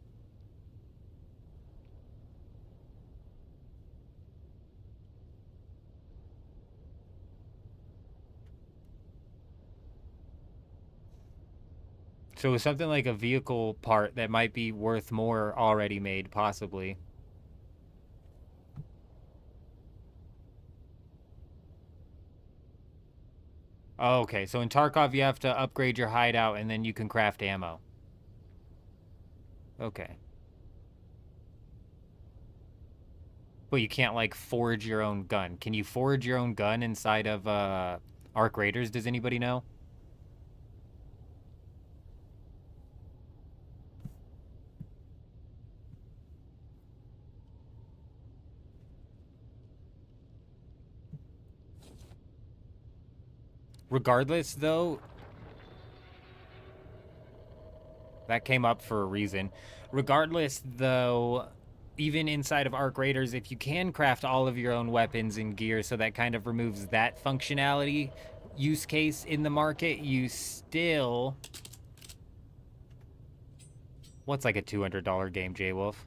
So something like a vehicle part that might be worth more already made, possibly. Oh, okay, so in Tarkov you have to upgrade your hideout and then you can craft ammo. Okay. But you can't, like, forge your own gun. Can you forge your own gun inside of Arc Raiders? Does anybody know? Regardless, though, that came up for a reason. Regardless, though, even inside of Arc Raiders, if you can craft all of your own weapons and gear, so that kind of removes that functionality use case in the market, you still... What's like a $200 game, J-Wolf?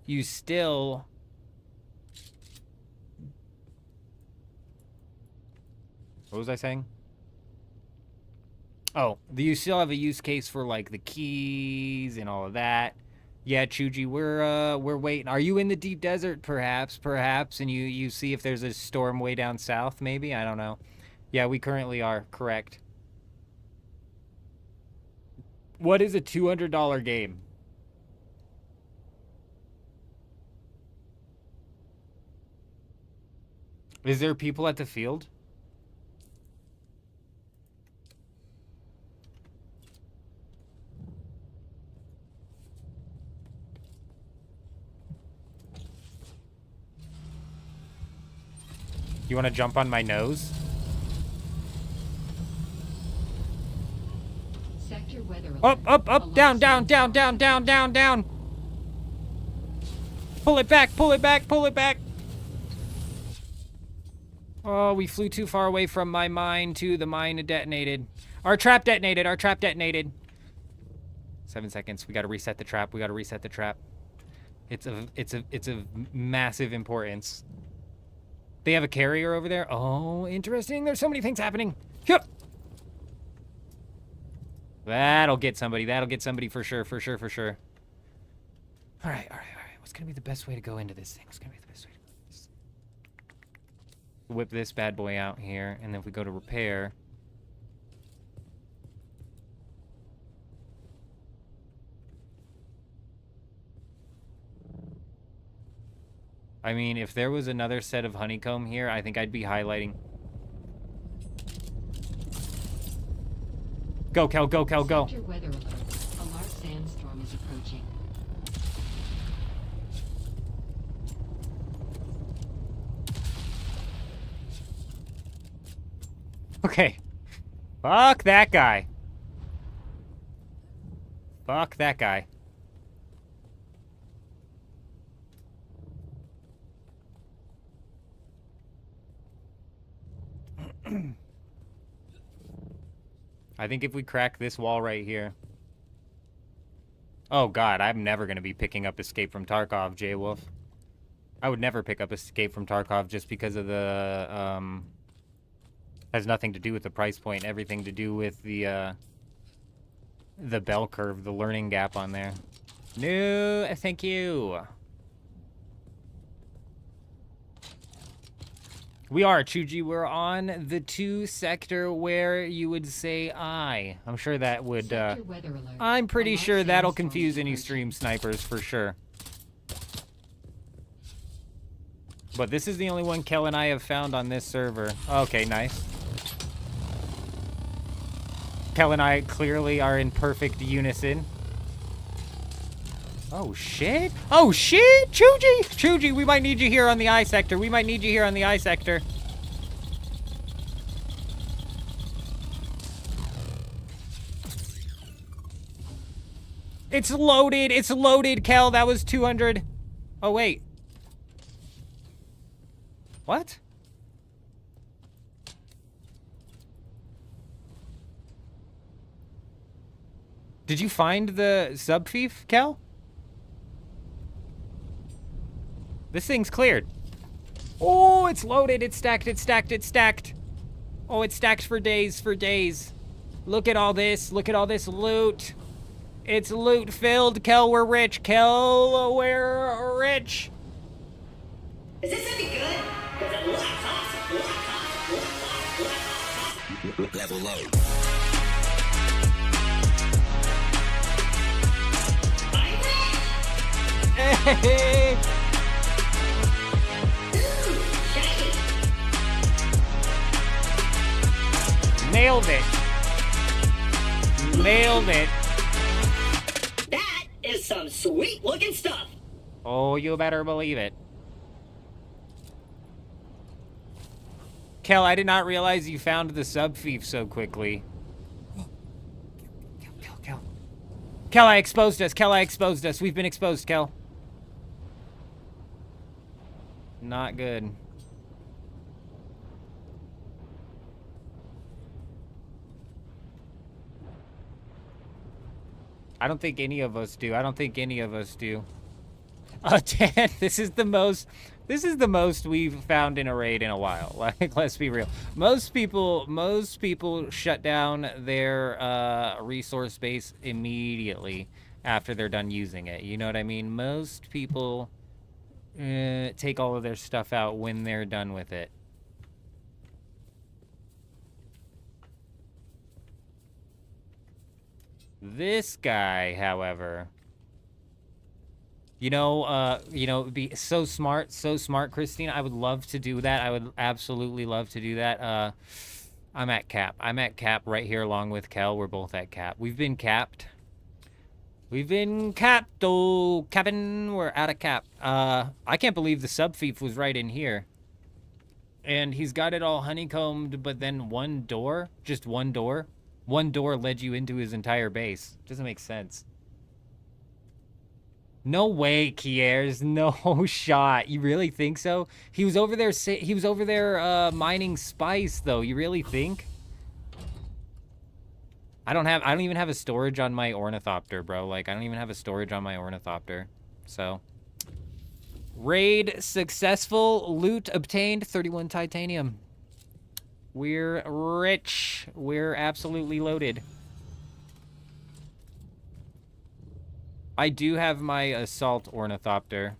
You still... What was I saying? Oh, you still have a use case for like the keys and all of that. Yeah, Chuji, we're waiting. Are you in the deep desert? Perhaps, and you see if there's a storm way down south, maybe? I don't know. Yeah, we currently are, correct. What is a $200 game? Is there people at the field? You want to jump on my nose? Sector weather Up, down. Pull it back. Oh, we flew too far away from my mine too. The mine detonated. Our trap detonated. 7 seconds. We got to reset the trap. It's of massive importance. They have a carrier over there. Oh, interesting. There's so many things happening. Yep. That'll get somebody for sure. All right. What's gonna be the best way to go into this thing? What's gonna be the best way to go into this? Whip this bad boy out here, and then if we go to repair. I mean, if there was another set of honeycomb here, I think I'd be highlighting. Go, Kel, go, Kel, go. Sector weather alert. A large sandstorm is approaching. Okay. Fuck that guy. Fuck that guy. I think if we crack this wall right here. Oh god, I'm never going to be picking up Escape from Tarkov, J-Wolf. I would never pick up Escape from Tarkov just because of the, has nothing to do with the price point, everything to do with the bell curve, the learning gap on there. No, thank you. We are, Chuji. We're on the 2 sector where you would say I. I'm sure that would, I'm pretty sure that'll confuse any stream snipers for sure. But this is the only one Kel and I have found on this server. Okay, nice. Kel and I clearly are in perfect unison. Oh, shit. Oh, shit. Chuji. Chuji, we might need you here on the I sector. We might need you here on the I sector. It's loaded. It's loaded, Kel. That was 200. Oh, wait. What? Did you find the sub-thief, Kel? This thing's cleared. Oh, it's loaded. It's stacked. It's stacked. It's stacked. Oh, it's stacked for days. For days. Look at all this. Look at all this loot. It's loot filled. Kel, we're rich. Kel, we're rich. Is this any good? Because it looks awesome. Level low. Hey. Nailed it. Nailed it. That is some sweet looking stuff. Oh, you better believe it. Kel, I did not realize you found the sub-thief so quickly. Kel. Kel, I exposed us. Kel, I exposed us. We've been exposed, Kel. Not good. I don't think any of us do. I don't think any of us do. 10. This is the most we've found in a raid in a while. Like, let's be real. Most people shut down their resource base immediately after they're done using it. You know what I mean? Most people take all of their stuff out when they're done with it. This guy, however, be so smart, Christine. I would love to do that. I would absolutely love to do that. I'm at cap. I'm at cap right here along with Kel. We're both at cap. We've been capped. We've been capped, oh, Captain. We're out of cap. I can't believe the sub-thief was right in here. And he's got it all honeycombed, but then one door, just one door led you into his entire base. Doesn't make sense. No way, Kiers. No shot. You really think so? He was over there mining spice, though. You really think? I don't even have a storage on my ornithopter, bro. Like, I don't even have a storage on my ornithopter. So, raid successful. Loot obtained. 31 titanium. We're rich. We're absolutely loaded. I do have my assault ornithopter.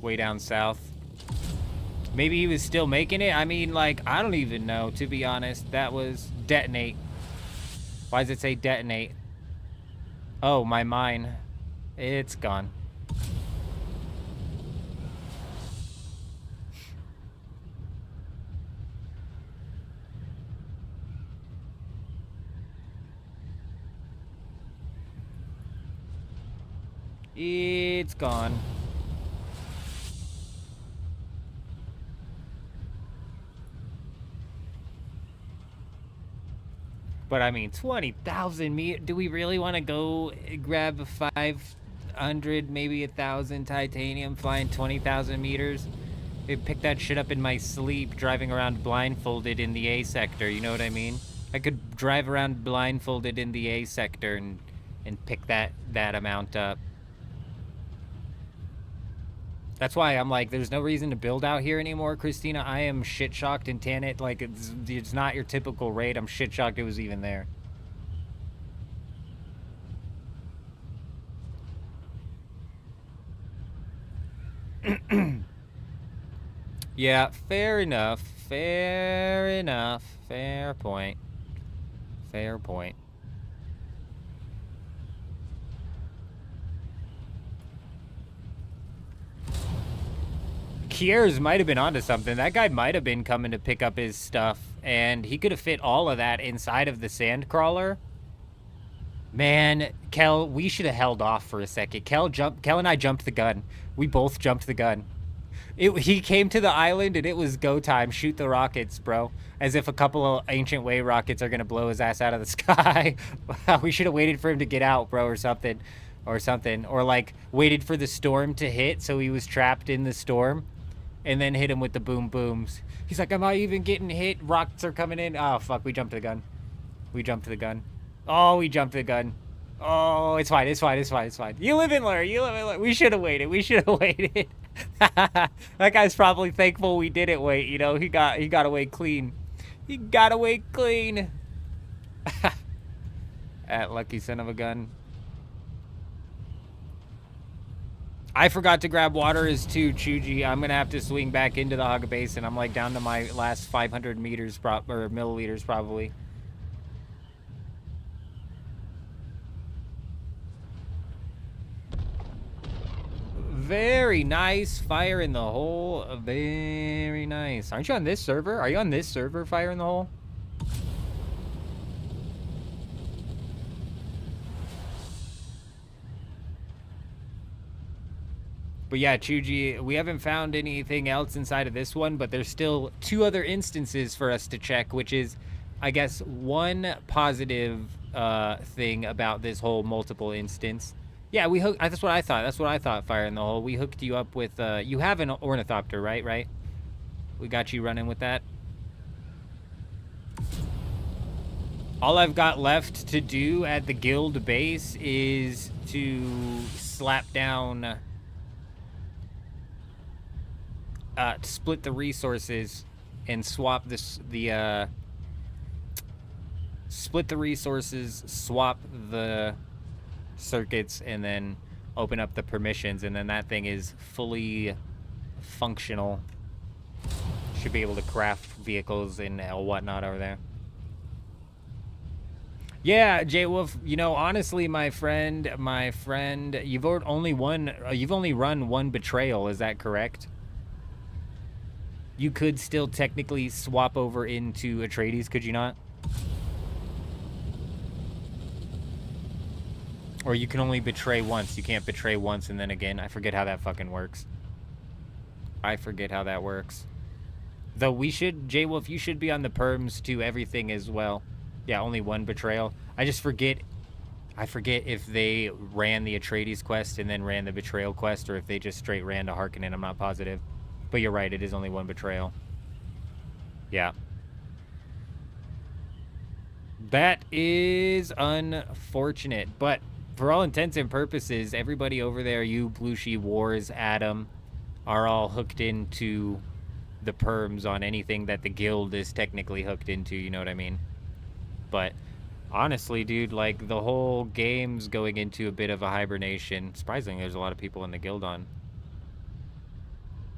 Way down south. Maybe he was still making it? I mean, like, I don't even know, to be honest. That was detonate. Why does it say detonate? Oh, my mine. It's gone. It's gone. But I mean, 20,000 meters. Do we really want to go grab 500, maybe 1,000 titanium flying 20,000 meters? I'd pick that shit up in my sleep, driving around blindfolded in the A sector. You know what I mean? I could drive around blindfolded in the A sector and pick that amount up. That's why I'm like, there's no reason to build out here anymore, Christina. I am shit shocked in Tanit. Like, it's not your typical raid. I'm shit shocked it was even there. Yeah, fair enough. Fair enough. Fair point. Fair point. Kiers might have been onto something. That guy might have been coming to pick up his stuff, and he could have fit all of that inside of the sand crawler. Man, Kel, we should have held off for a second. Kel and I jumped the gun. We both jumped the gun. He came to the island, and it was go time. Shoot the rockets, bro. As if a couple of Ancient Way rockets are going to blow his ass out of the sky. We should have waited for him to get out, bro, or something. Or, like, waited for the storm to hit, so he was trapped in the storm. And then hit him with the boom booms. He's like, am I even getting hit? Rockets are coming in. Oh, fuck. We jumped the gun. We jumped the gun. Oh, we jumped the gun. Oh, it's fine. It's fine. It's fine. It's fine. You live and learn. You live and learn. We should have waited. We should have waited. That guy's probably thankful we didn't wait. You know, he got away clean. He got away clean. That lucky son of a gun. I forgot to grab water as too, Chuji. I'm going to have to swing back into the Haga Basin. I'm like down to my last 500 meters or milliliters probably. Very nice. Fire in the hole. Very nice. Aren't you on this server? Are you on this server, Fire in the Hole? But yeah, Chuji, we haven't found anything else inside of this one, but there's still 2 other instances for us to check, which is, I guess, one positive thing about this whole multiple instance. Yeah, we hooked. That's what I thought. That's what I thought, Fire in the Hole. We hooked you up with, you have an ornithopter, right? Right? We got you running with that. All I've got left to do at the guild base is to slap down... split the resources and swap split the resources, swap the circuits, and then open up the permissions, and then that thing is fully functional. Should be able to craft vehicles and whatnot over there. Yeah, J Wolf, you know, honestly, my friend, you've only run one betrayal, is that correct? You could still technically swap over into Atreides, could you not? Or you can only betray once. You can't betray once and then again. I forget how that fucking works. I forget how that works. Though we should, J-Wolf, you should be on the perms to everything as well. Yeah, only one betrayal. I forget if they ran the Atreides quest and then ran the betrayal quest, or if they just straight ran to Harkonnen. I'm not positive. But you're right, it is only one betrayal. Yeah. That is unfortunate. But for all intents and purposes, everybody over there, you, Blueshy, Wars, Adam, are all hooked into the perms on anything that the guild is technically hooked into, you know what I mean? But honestly, dude, like, the whole game's going into a bit of a hibernation. Surprisingly, there's a lot of people in the guild on.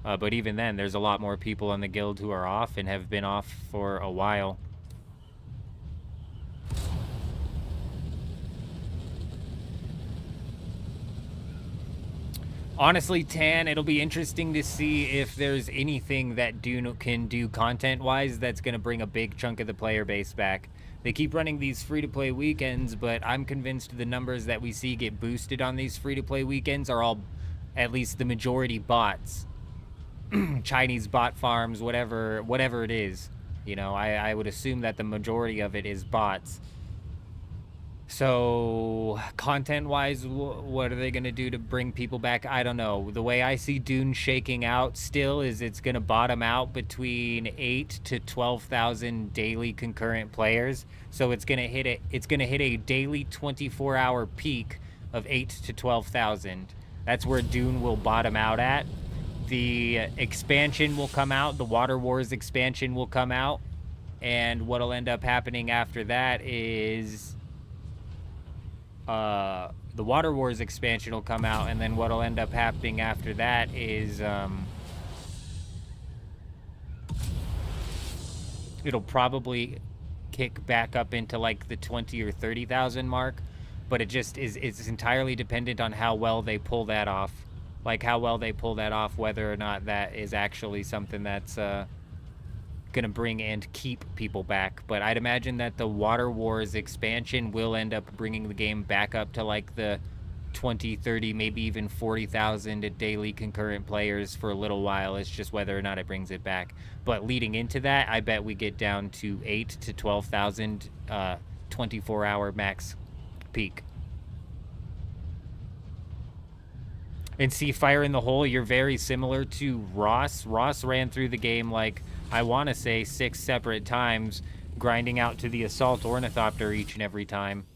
But even then, there's a lot more people in the guild who are off and have been off for a while. Honestly, Tan, it'll be interesting to see if there's anything that Dune can do content-wise that's going to bring a big chunk of the player base back. They keep running these free-to-play weekends, but I'm convinced the numbers that we see get boosted on these free-to-play weekends are all, at least the majority, bots. Chinese bot farms, whatever it is. You know, I would assume that the majority of it is bots. So, content-wise, what are they going to do to bring people back? I don't know. The way I see Dune shaking out still is it's going to bottom out between 8 to 12,000 daily concurrent players. So it's going to hit a daily 24-hour peak of 8 to 12,000. That's where Dune will bottom out at. The expansion will come out. The Water Wars expansion will come out. And what'll end up happening after that is the Water Wars expansion will come out, and then what'll end up happening after that is it'll probably kick back up into like the 20 or 30,000 mark, but it's entirely dependent on how well they pull that off. Like how well they pull that off, whether or not that is actually something that's gonna bring and keep people back. But I'd imagine that the Water Wars expansion will end up bringing the game back up to like the 20, 30, maybe even 40,000 daily concurrent players for a little while. It's just whether or not it brings it back. But leading into that, I bet we get down to 8 to 12,000 24-hour max peak. And see, Fire in the Hole, you're very similar to Ross. Ross ran through the game like, I want to say 6 separate times, grinding out to the Assault Ornithopter each and every time.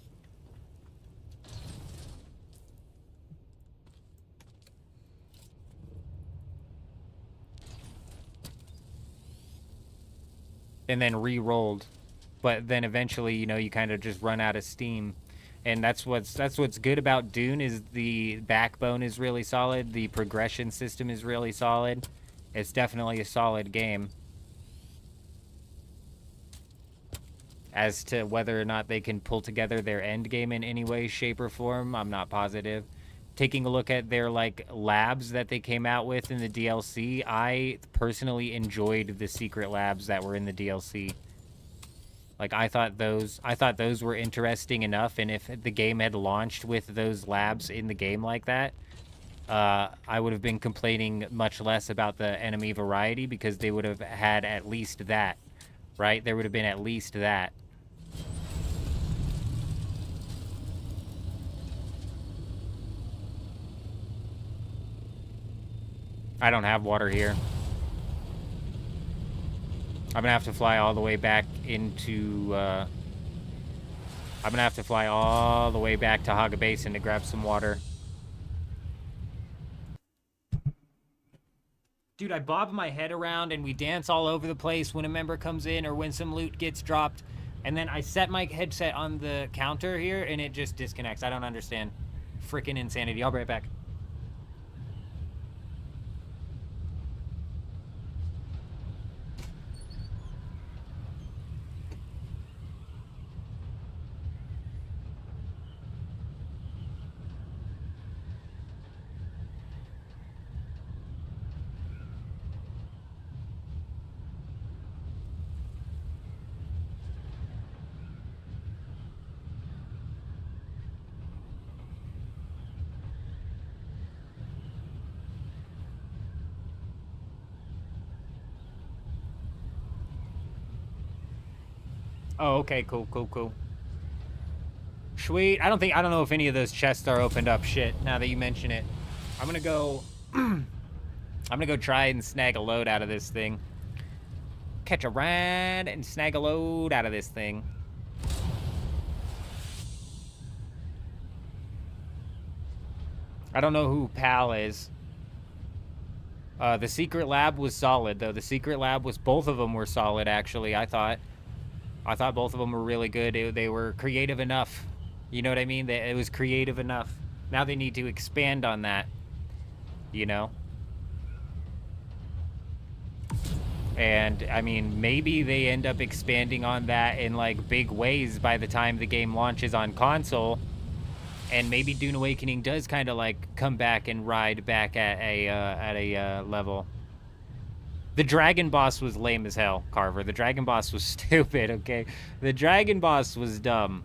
And then re-rolled. But then eventually, you know, you kind of just run out of steam. And that's what's good about Dune is the backbone is really solid. The progression system is really solid. It's definitely a solid game. As to whether or not they can pull together their end game in any way, shape, or form, I'm not positive. Taking a look at their like labs that they came out with in the DLC, I personally enjoyed the secret labs that were in the DLC. Like, I thought those were interesting enough, and if the game had launched with those labs in the game like that, I would have been complaining much less about the enemy variety, because they would have had at least that, right? There would have been at least that. I don't have water here. I'm gonna have to fly all the way back into, I'm gonna have to fly all the way back to Haga Basin to grab some water. Dude, I bob my head around and we dance all over the place when a member comes in or when some loot gets dropped. And then I set my headset on the counter here and it just disconnects. I don't understand. Freaking insanity. I'll be right back. Oh, okay, cool. Sweet. I don't know if any of those chests are opened up. Shit, now that you mention it. I'm gonna go try and snag a load out of this thing. Catch a ride and snag a load out of this thing. I don't know who Pal is. The secret lab was solid, though. The secret lab was, both of them were solid, actually, I thought. I thought both of them were really good. They were creative enough. You know what I mean? It was creative enough. Now they need to expand on that, you know? And, I mean, maybe they end up expanding on that in, like, big ways by the time the game launches on console. And maybe Dune Awakening does kind of, like, come back and ride back at a level. The dragon boss was lame as hell, Carver. The dragon boss was stupid, okay? The dragon boss was dumb.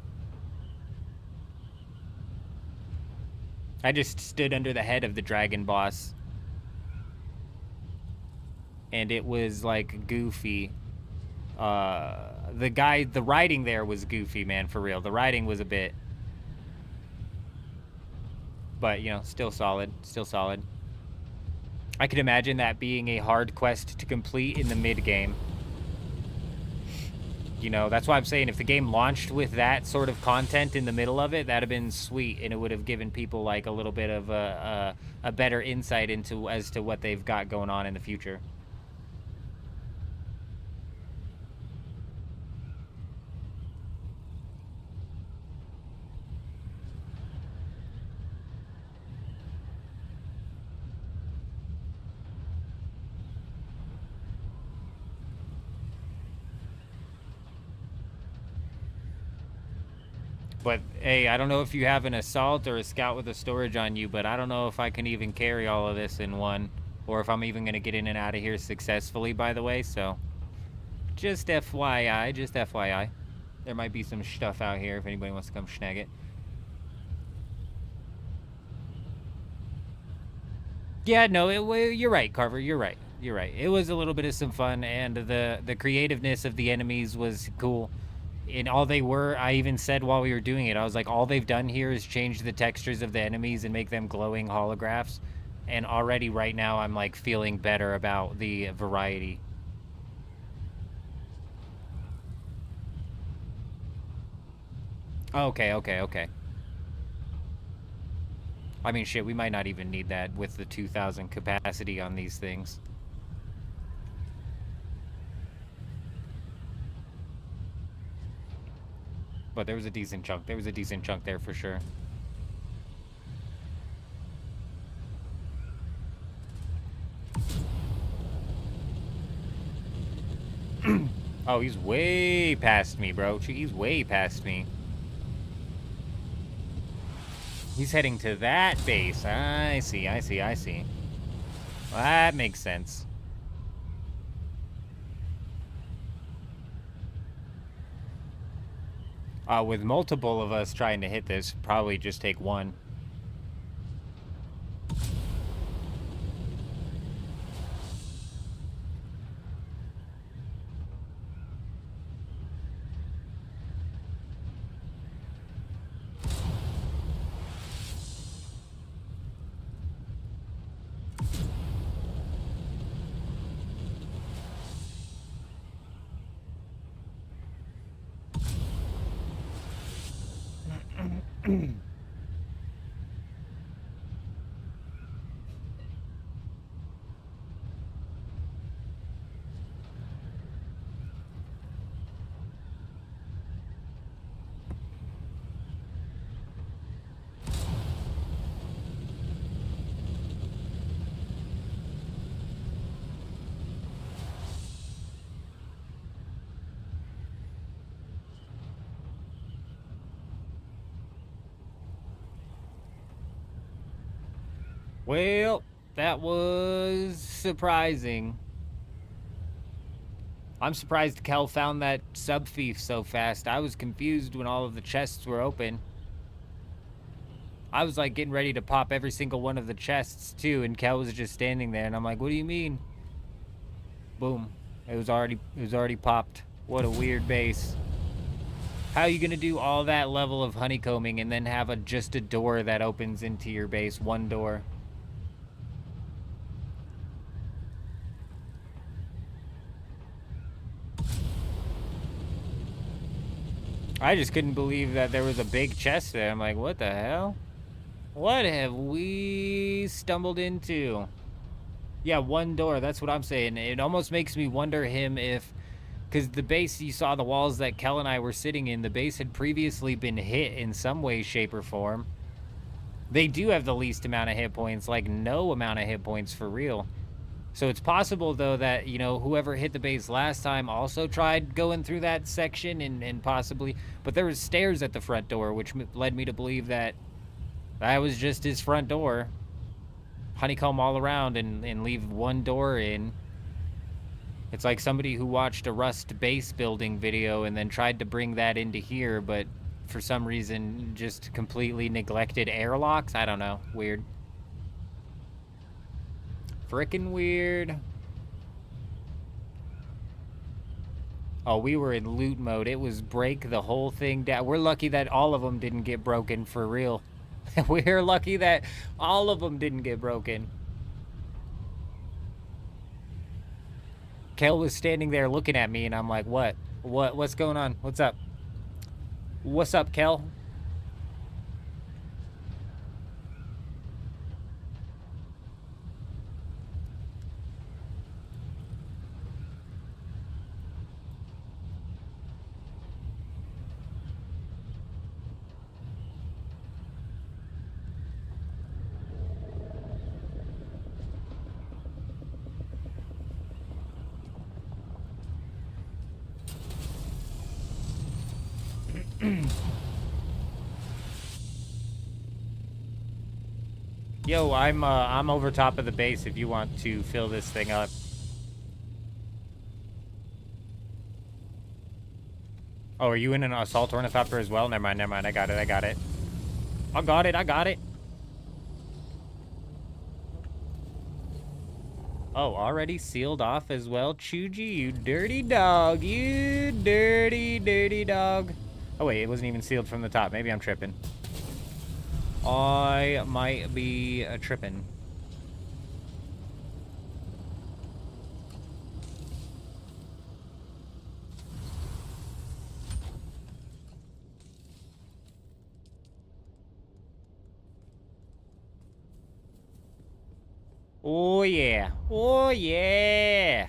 I just stood under the head of the dragon boss. And it was, like, goofy. The writing there was goofy, man, for real. The writing was a bit... But, you know, still solid. Still solid. I could imagine that being a hard quest to complete in the mid-game. You know, that's why I'm saying if the game launched with that sort of content in the middle of it, that'd have been sweet, and it would have given people, like, a little bit of a better insight into as to what they've got going on in the future. But, hey, I don't know if you have an assault or a scout with a storage on you, but I don't know if I can even carry all of this in one, or if I'm even going to get in and out of here successfully, by the way, so just FYI, just FYI. There might be some stuff out here if anybody wants to come snag it. Yeah, no, you're right, Carver, you're right. You're right. It was a little bit of some fun, and the creativeness of the enemies was cool. And all they were, I even said while we were doing it, I was like, all they've done here is change the textures of the enemies and make them glowing holographs. And already right now I'm like feeling better about the variety. Okay. I mean, shit, we might not even need that with the 2,000 capacity on these things. But there was a decent chunk. There was a decent chunk there for sure. Oh, he's way past me, bro. He's way past me. He's heading to that base. I see. Well, that makes sense. With multiple of us trying to hit this, probably just take one. Well, that was surprising. I'm surprised Kel found that sub-thief so fast. I was confused when all of the chests were open. I was like getting ready to pop every single one of the chests too, and Kel was just standing there, and I'm like, what do you mean? Boom. It was already popped. What a weird base. How are you gonna do all that level of honeycombing and then have just a door that opens into your base? One door. I just couldn't believe that there was a big chest there. I'm like, what the hell? What have we stumbled into? Yeah, one door. That's what I'm saying. It almost makes me wonder him if... Because the base, you saw the walls that Kel and I were sitting in, the base had previously been hit in some way, shape, or form. They do have the least amount of hit points, like no amount of hit points for real. So it's possible, though, that, you know, whoever hit the base last time also tried going through that section and possibly... But there was stairs at the front door, which led me to believe that that was just his front door. Honeycomb all around and leave one door in. It's like somebody who watched a Rust base building video and then tried to bring that into here, but for some reason just completely neglected airlocks. I don't know. Weird. Frickin' weird. Oh, we were in loot mode. It was break the whole thing down. We're lucky that all of them didn't get broken for real. We're lucky that all of them didn't get broken. Kel was standing there looking at me, and I'm like, what? What's going on? What's up? What's up, Kel? Yo, I'm over top of the base if you want to fill this thing up. Oh, are you in an assault ornithopter as well? Never mind. I got it. Oh, already sealed off as well? Chuji, you dirty dog. You dirty dog. Oh, wait, it wasn't even sealed from the top. Maybe I'm tripping. I might be tripping. Oh, yeah. Oh, yeah.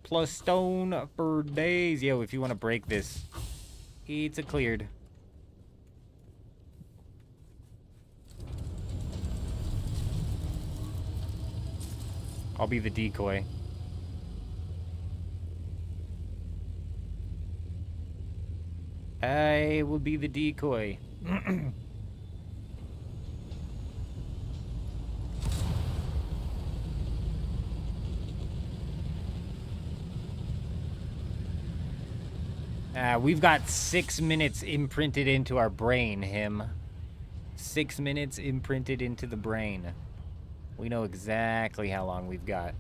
Plus stone for days. Yo, if you want to break this, it's a cleared. I'll be the decoy. I will be the decoy. We've got 6 minutes imprinted into our brain, him. 6 minutes imprinted into the brain. We know exactly how long we've got.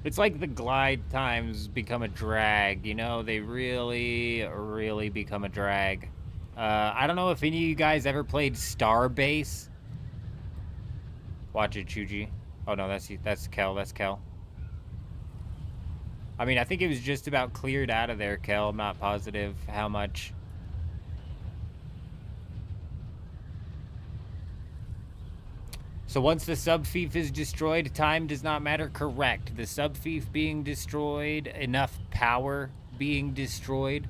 It's like the glide times become a drag, you know? They really become a drag. I don't know if any of you guys ever played Starbase. Watch it, Chuji. Oh, no, that's Kel. That's Kel. I mean, I think it was just about cleared out of there, Kel. I'm not positive how much. So once the subfief is destroyed, time does not matter. Correct. The subfief being destroyed, enough power being destroyed.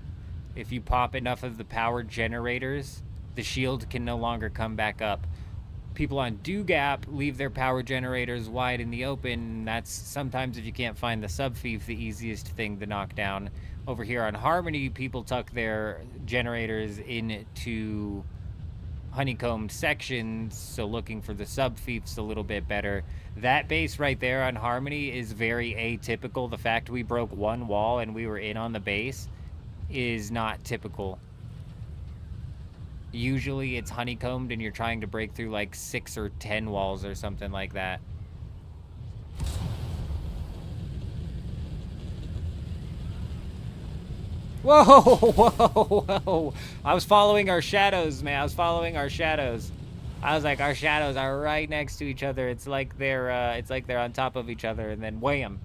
If you pop enough of the power generators, the shield can no longer come back up. People on Dewgap leave their power generators wide in the open. That's sometimes, if you can't find the subfief, the easiest thing to knock down. Over here on Harmony, people tuck their generators into honeycombed sections, so looking for the sub-fiefs a little bit better. That base right there on Harmony is very atypical. The fact we broke one wall and we were in on the base is not typical. Usually it's honeycombed and you're trying to break through like 6 or 10 walls or something like that. Whoa, whoa, whoa. I was following our shadows, man. I was following our shadows. I was like, our shadows are right next to each other. It's like they're on top of each other, and then wham.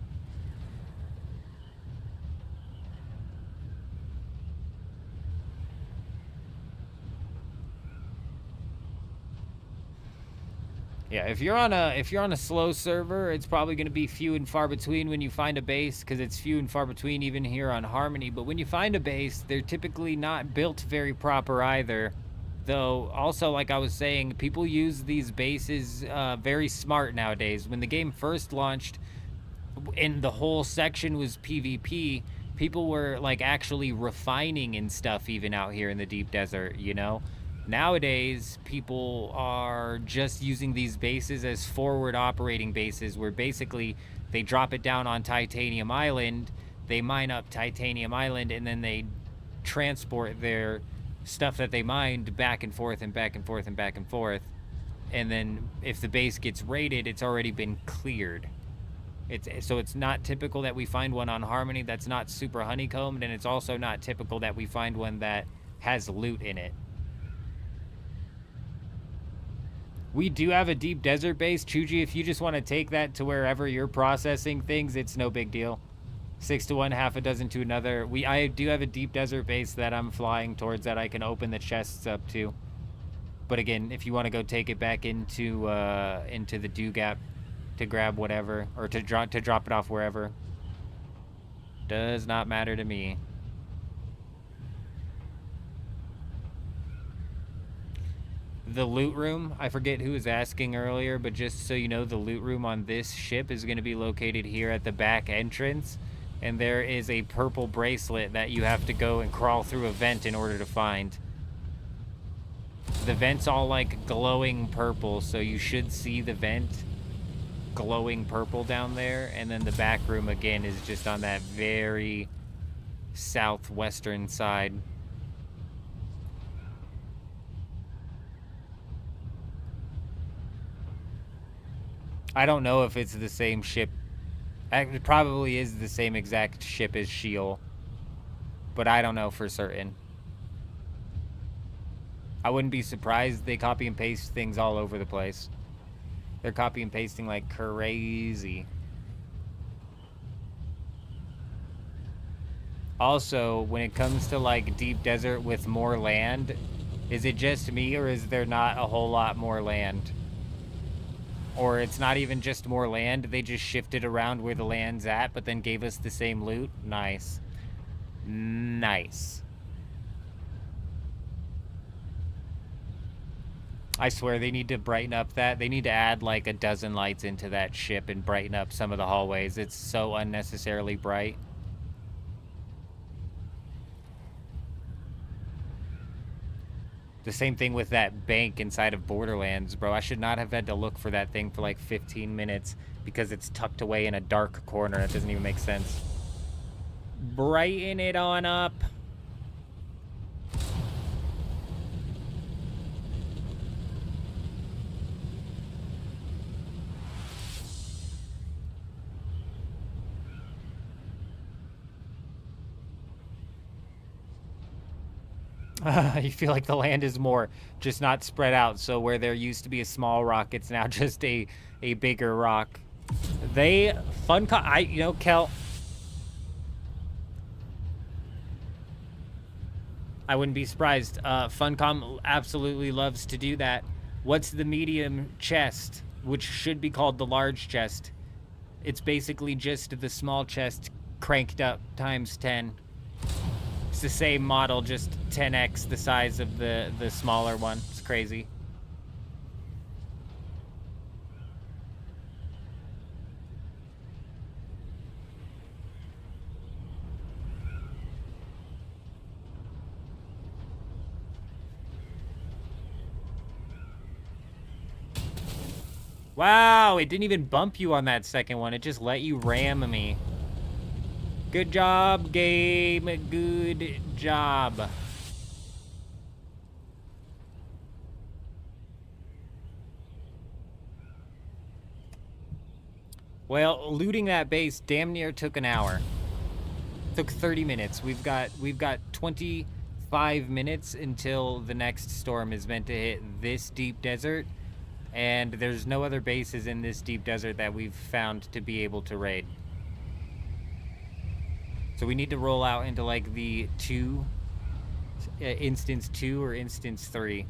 Yeah, if you're on a slow server, it's probably going to be few and far between when you find a base, because it's few and far between even here on Harmony. But when you find a base, they're typically not built very proper either. Though, also, like I was saying, people use these bases very smart nowadays. When the game first launched and the whole section was PvP, people were like actually refining and stuff even out here in the deep desert, you know? Nowadays, people are just using these bases as forward operating bases where basically they drop it down on Titanium Island, they mine up Titanium Island, and then they transport their stuff that they mined back and forth and back and forth and back and forth. And then if the base gets raided, it's already been cleared. So it's not typical that we find one on Harmony that's not super honeycombed, and it's also not typical that we find one that has loot in it. We do have a deep desert base. Chuji, if you just want to take that to wherever you're processing things, it's no big deal. 6 to 1, half a dozen to another. I do have a deep desert base that I'm flying towards that I can open the chests up to. But again, if you want to go take it back into the dew gap to grab whatever, or to drop it off wherever, does not matter to me. The loot room, I forget who was asking earlier, but just so you know, the loot room on this ship is going to be located here at the back entrance, and there is a purple bracelet that you have to go and crawl through a vent in order to find. The vent's all like glowing purple, so you should see the vent glowing purple down there, and then the back room again is just on that very southwestern side. I don't know if it's the same ship. It probably is the same exact ship as Sheol, but I don't know for certain. I wouldn't be surprised they copy and paste things all over the place. They're copy and pasting like crazy. Also, when it comes to like deep desert with more land, is it just me, or is there not a whole lot more land? Or it's not even just more land, they just shifted around where the land's at, but then gave us the same loot? Nice. Nice. I swear they need to brighten up that. They need to add like a dozen lights into that ship and brighten up some of the hallways. It's so unnecessarily bright. The same thing with that bank inside of Borderlands, bro. I should not have had to look for that thing for like 15 minutes because it's tucked away in a dark corner. That doesn't even make sense. Brighten it on up. You feel like the land is more just not spread out, so where there used to be a small rock, it's now just a bigger rock. Kel, I wouldn't be surprised. Funcom absolutely loves to do that. What's the medium chest, which should be called the large chest? It's basically just the small chest cranked up times 10. It's the same model, just 10x the size of the smaller one. It's crazy. Wow, it didn't even bump you on that second one. It just let you ram me. Good job, game. Good job. Well, looting that base damn near took an hour. Took 30 minutes. We've got 25 minutes until the next storm is meant to hit this deep desert, and there's no other bases in this deep desert that we've found to be able to raid. So we need to roll out into like the instance 2 or instance 3.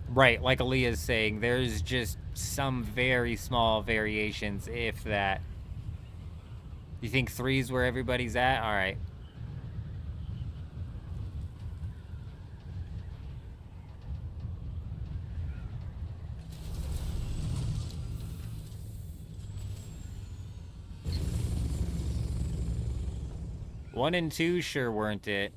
Right, like Aaliyah's saying, there's just some very small variations, if that. You think 3's where everybody's at? All right. One and 2 sure weren't it.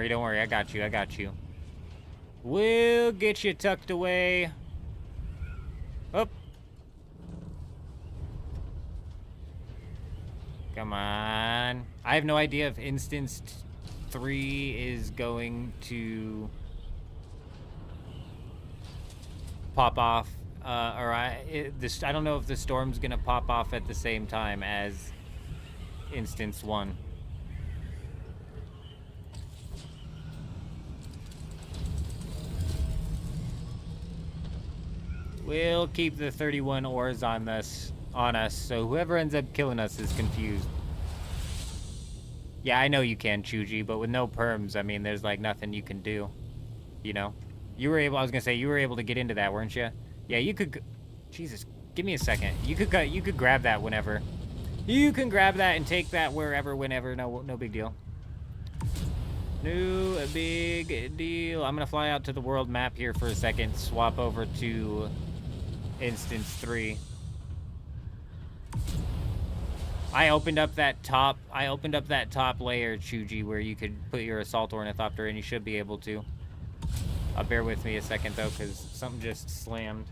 Don't worry, I got you. We'll get you tucked away. Up. Come on. I have no idea if instance 3 is going to pop off, I don't know if the storm's gonna pop off at the same time as instance 1. We'll keep the 31 ores on us, so whoever ends up killing us is confused. Yeah, I know you can, Chuji, but with no perms, I mean, there's like nothing you can do. You know? You were able, I was gonna say, you were able to get into that, weren't you? Yeah, you could, Jesus, give me a second. You could grab that whenever. You can grab that and take that wherever, whenever, no big deal. No big deal. I'm gonna fly out to the world map here for a second, swap over to instance 3. I opened up that top layer, Chuji, where you could put your assault ornithopter, and you should be able to. Bear with me a second though, because something just slammed.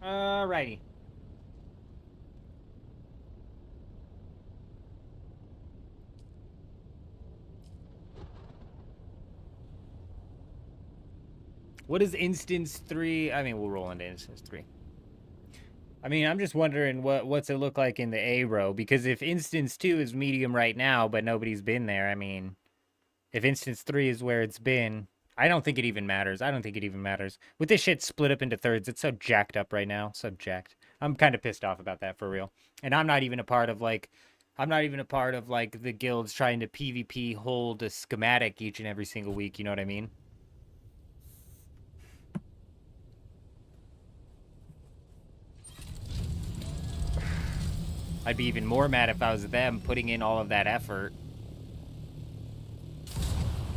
Alrighty. What is instance 3? I mean, we'll roll into instance 3. I mean, I'm just wondering what's it look like in the A row, because if instance 2 is medium right now, but nobody's been there, I mean, if instance 3 is where it's been, I don't think it even matters. I don't think it even matters. With this shit split up into thirds, it's so jacked up right now. So jacked. I'm kind of pissed off about that, for real. And I'm not even a part of, like, the guilds trying to PvP hold a schematic each and every single week, you know what I mean? I'd be even more mad if I was them putting in all of that effort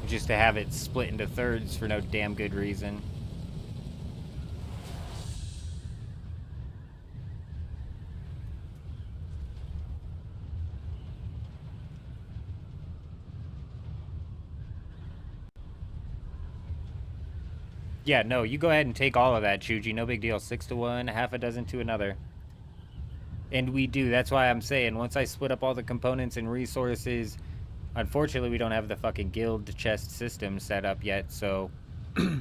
just to have it split into thirds for no damn good reason. Yeah, no, you go ahead and take all of that, Chuji. No big deal. 6 to 1, half a dozen to another. And we do. That's why I'm saying, once I split up all the components and resources, unfortunately, we don't have the fucking guild chest system set up yet, so I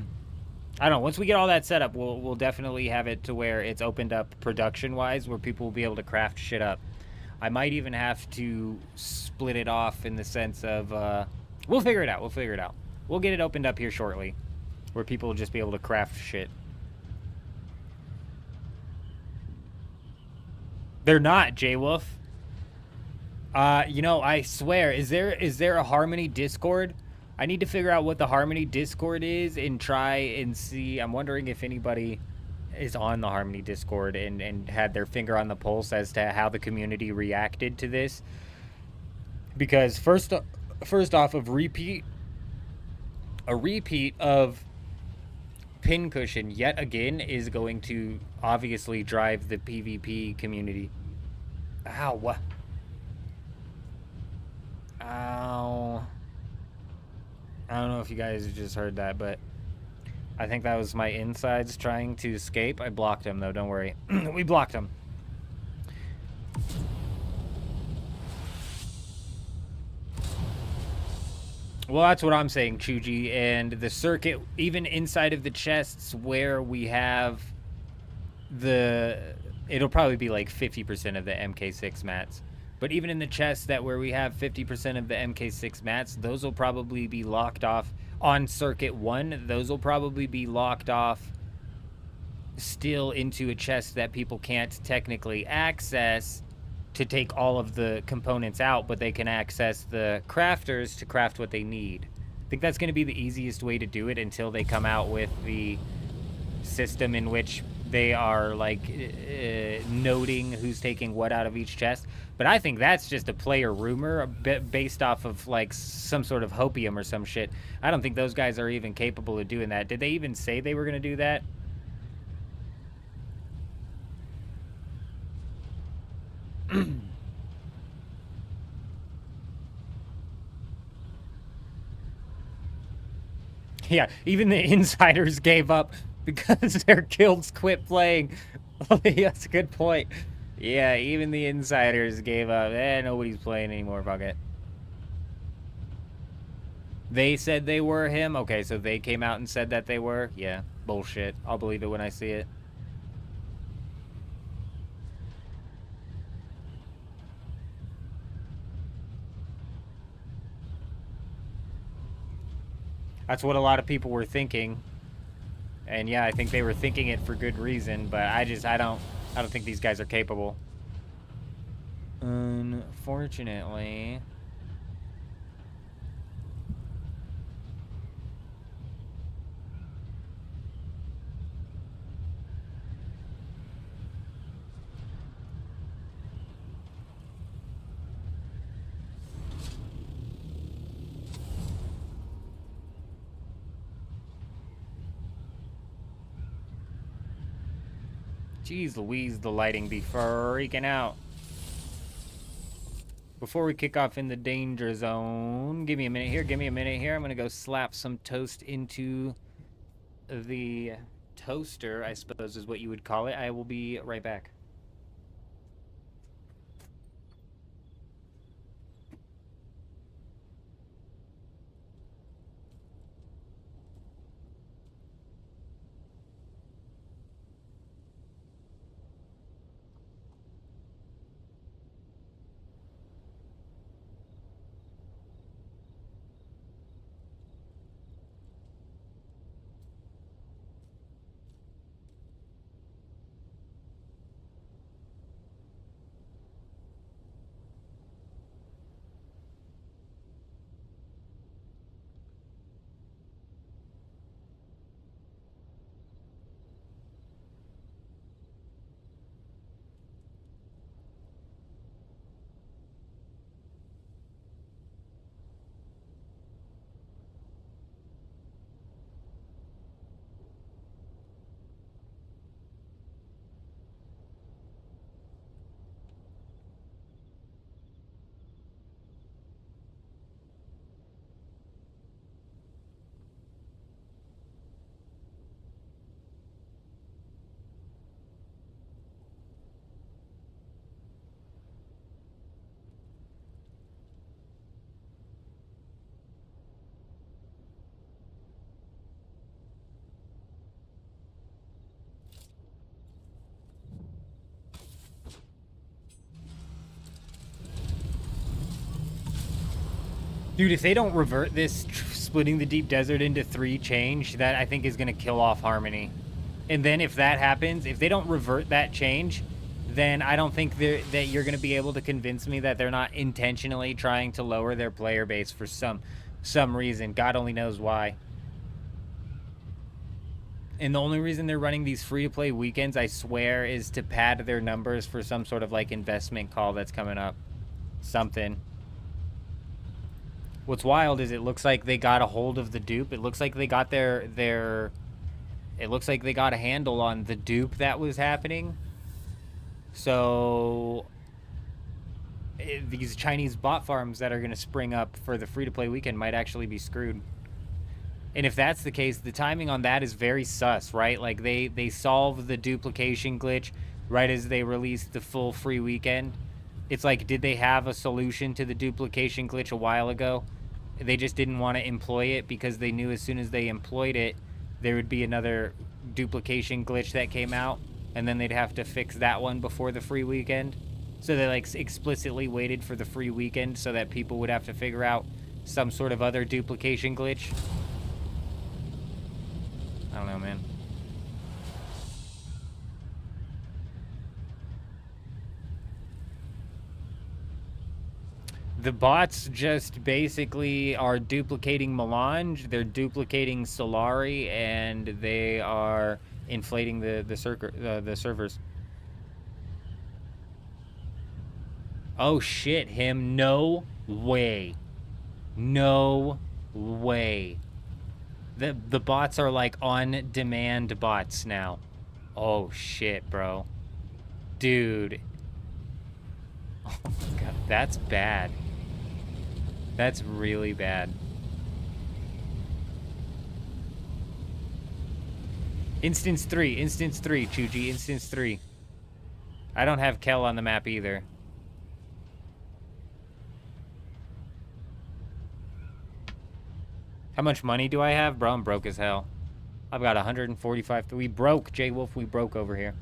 don't know. Once we get all that set up, we'll definitely have it to where it's opened up production-wise, where people will be able to craft shit up. I might even have to split it off in the sense of, we'll figure it out. We'll figure it out. We'll get it opened up here shortly, where people will just be able to craft shit. They're not, J-Wolf. You know, I swear, is there a Harmony Discord? I need to figure out what the Harmony Discord is and try and see. I'm wondering if anybody is on the Harmony Discord and had their finger on the pulse as to how the community reacted to this. Because first off, a repeat of Pincushion yet again is going to obviously drive the PvP community. Ow, what? Ow. I don't know if you guys just heard that, but I think that was my insides trying to escape. I blocked him, though. Don't worry. We blocked him. Well, that's what I'm saying, Chuji. And the circuit, even inside of the chests where we have it'll probably be like 50% of the MK6 mats. But even in the chests where we have 50% of the MK6 mats, those will probably be locked off on circuit 1. Those will probably be locked off still into a chest that people can't technically access to take all of the components out, but they can access the crafters to craft what they need. I think that's going to be the easiest way to do it until they come out with the system in which they are like noting who's taking what out of each chest. But I think that's just a player rumor based off of like some sort of hopium or some shit. I don't think those guys are even capable of doing that. Did they even say they were going to do that? Yeah, even the insiders gave up because their guilds quit playing. That's a good point. Yeah, even the insiders gave up. Nobody's playing anymore, fuck it. They said they were him? Okay, so they came out and said that they were? Yeah, bullshit. I'll believe it when I see it. That's what a lot of people were thinking. And yeah, I think they were thinking it for good reason, but I don't think these guys are capable. Unfortunately. Jeez Louise, the lighting be freaking out. Before we kick off in the danger zone, give me a minute here, I'm gonna go slap some toast into the toaster, I suppose is what you would call it. I will be right back. Dude, if they don't revert this splitting the deep desert into 3 change, that I think is going to kill off Harmony. And then if that happens, if they don't revert that change, then I don't think that you're going to be able to convince me that they're not intentionally trying to lower their player base for some reason. God only knows why. And the only reason they're running these free-to-play weekends, I swear, is to pad their numbers for some sort of, like, investment call that's coming up. Something. What's wild is it looks like they got a hold of the dupe. It looks like they got it looks like they got a handle on the dupe that was happening. So these Chinese bot farms that are going to spring up for the free-to-play weekend might actually be screwed. And if that's the case, the timing on that is very sus, right? Like, they solve the duplication glitch right as they release the full free weekend. It's like, did they have a solution to the duplication glitch a while ago? They just didn't want to employ it because they knew as soon as they employed it, there would be another duplication glitch that came out, and then they'd have to fix that one before the free weekend. So they, like, explicitly waited for the free weekend so that people would have to figure out some sort of other duplication glitch. I don't know, man. The bots just basically are duplicating Melange, they're duplicating Solari, and they are inflating the servers. Oh shit, him. No way. No way. The bots are like on-demand bots now. Oh shit, bro. Dude. Oh my god, that's bad. That's really bad. Instance 3, Chuji, instance 3. I don't have Kel on the map either. How much money do I have? Bro, I'm broke as hell. I've got 145. We broke, J-Wolf, we broke over here.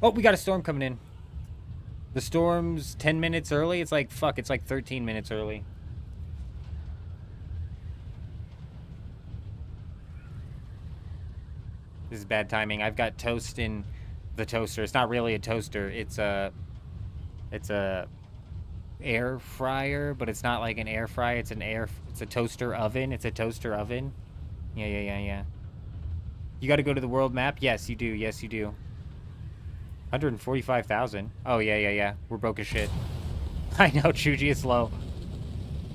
Oh, we got a storm coming in. The storm's 10 minutes early. It's like, fuck, it's like 13 minutes early. This is bad timing. I've got toast in the toaster. It's not really a toaster. It's a air fryer, but it's not like an air fryer. It's a toaster oven. It's a toaster oven. Yeah. You got to go to the world map? Yes, you do. Yes, you do. 145,000. Oh, yeah. We're broke as shit. I know, Chuji, it's low.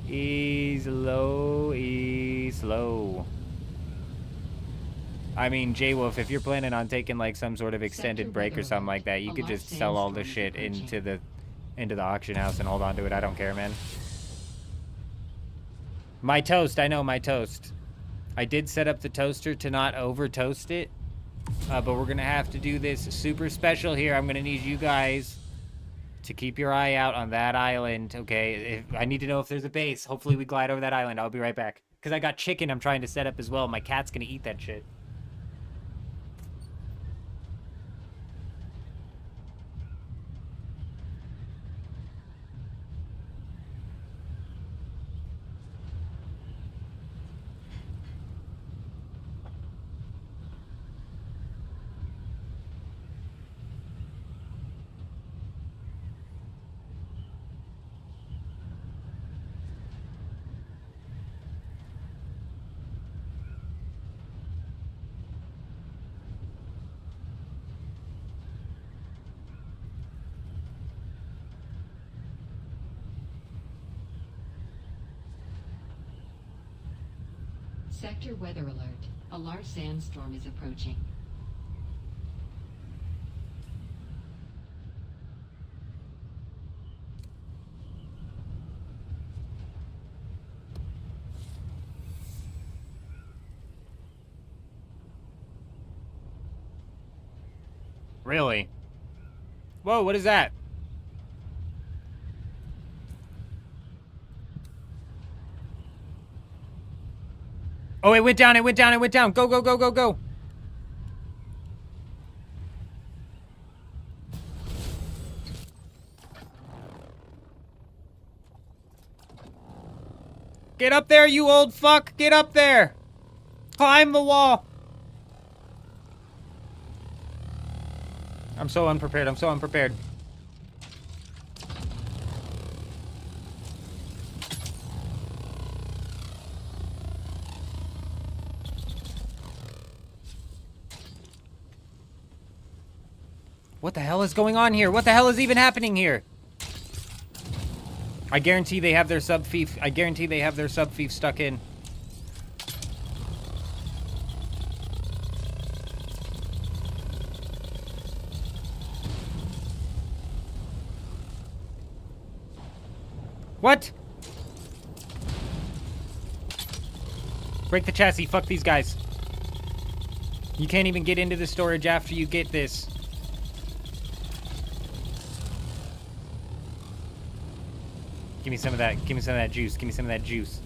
He's low. I mean, J-Wolf, if you're planning on taking like some sort of extended break or something like that, you could just sell all the shit into the auction house and hold on to it. I don't care, man. My toast, I know, my toast. I did set up the toaster to not over toast it, but we're gonna have to do this super special here. I'm gonna need you guys to keep your eye out on that island, okay? I need to know if there's a base. Hopefully we glide over that island. I'll be right back. Because I got chicken I'm trying to set up as well. My cat's gonna eat that shit. Sector weather alert. A large sandstorm is approaching. Really? Whoa, what is that? Oh, it went down, it went down, it went down. Go, go, go, go, go. Get up there, you old fuck. Get up there. Climb the wall. I'm so unprepared. I'm so unprepared. What the hell is going on here? What the hell is even happening here? I guarantee they have their sub-thief. I guarantee they have their sub-thief stuck in. What? Break the chassis. Fuck these guys. You can't even get into the storage after you get this. Give me some of that. Give me some of that juice. Give me some of that juice.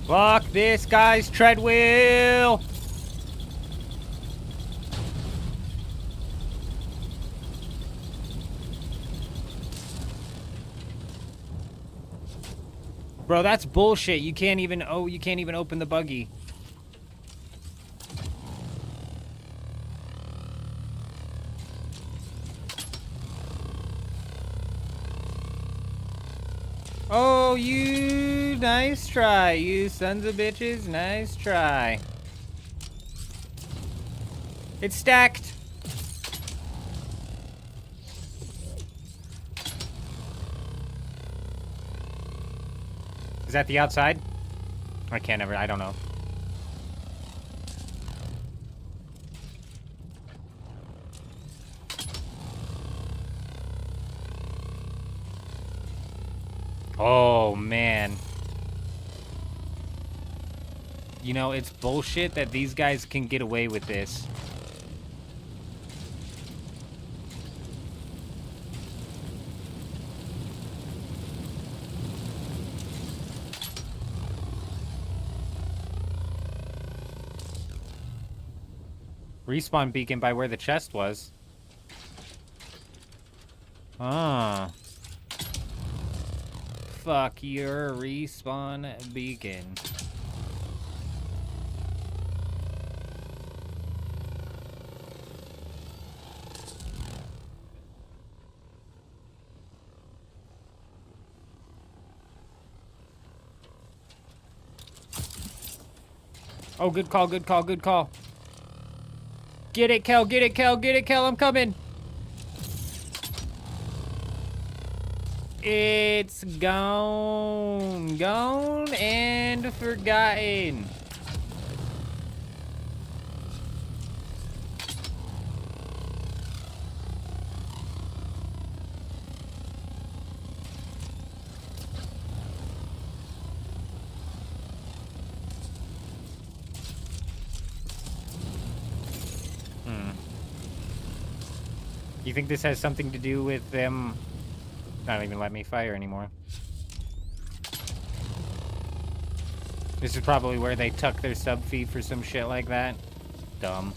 Fuck this guy's treadwheel! Bro, that's bullshit. You can't even open the buggy. Oh, you nice try, you sons of bitches. Nice try. It's stacked. Is that the outside? I can't ever, I don't know. Oh, man. You know, it's bullshit that these guys can get away with this. Respawn beacon by where the chest was. Ah. Fuck your respawn beacon. Oh, good call, good call, good call. Get it, Kel, get it, Kel, get it, Kel, I'm coming. It's gone, gone and forgotten. You think this has something to do with them not even let me fire anymore? This is probably where they tuck their sub fee for some shit like that. Dumb.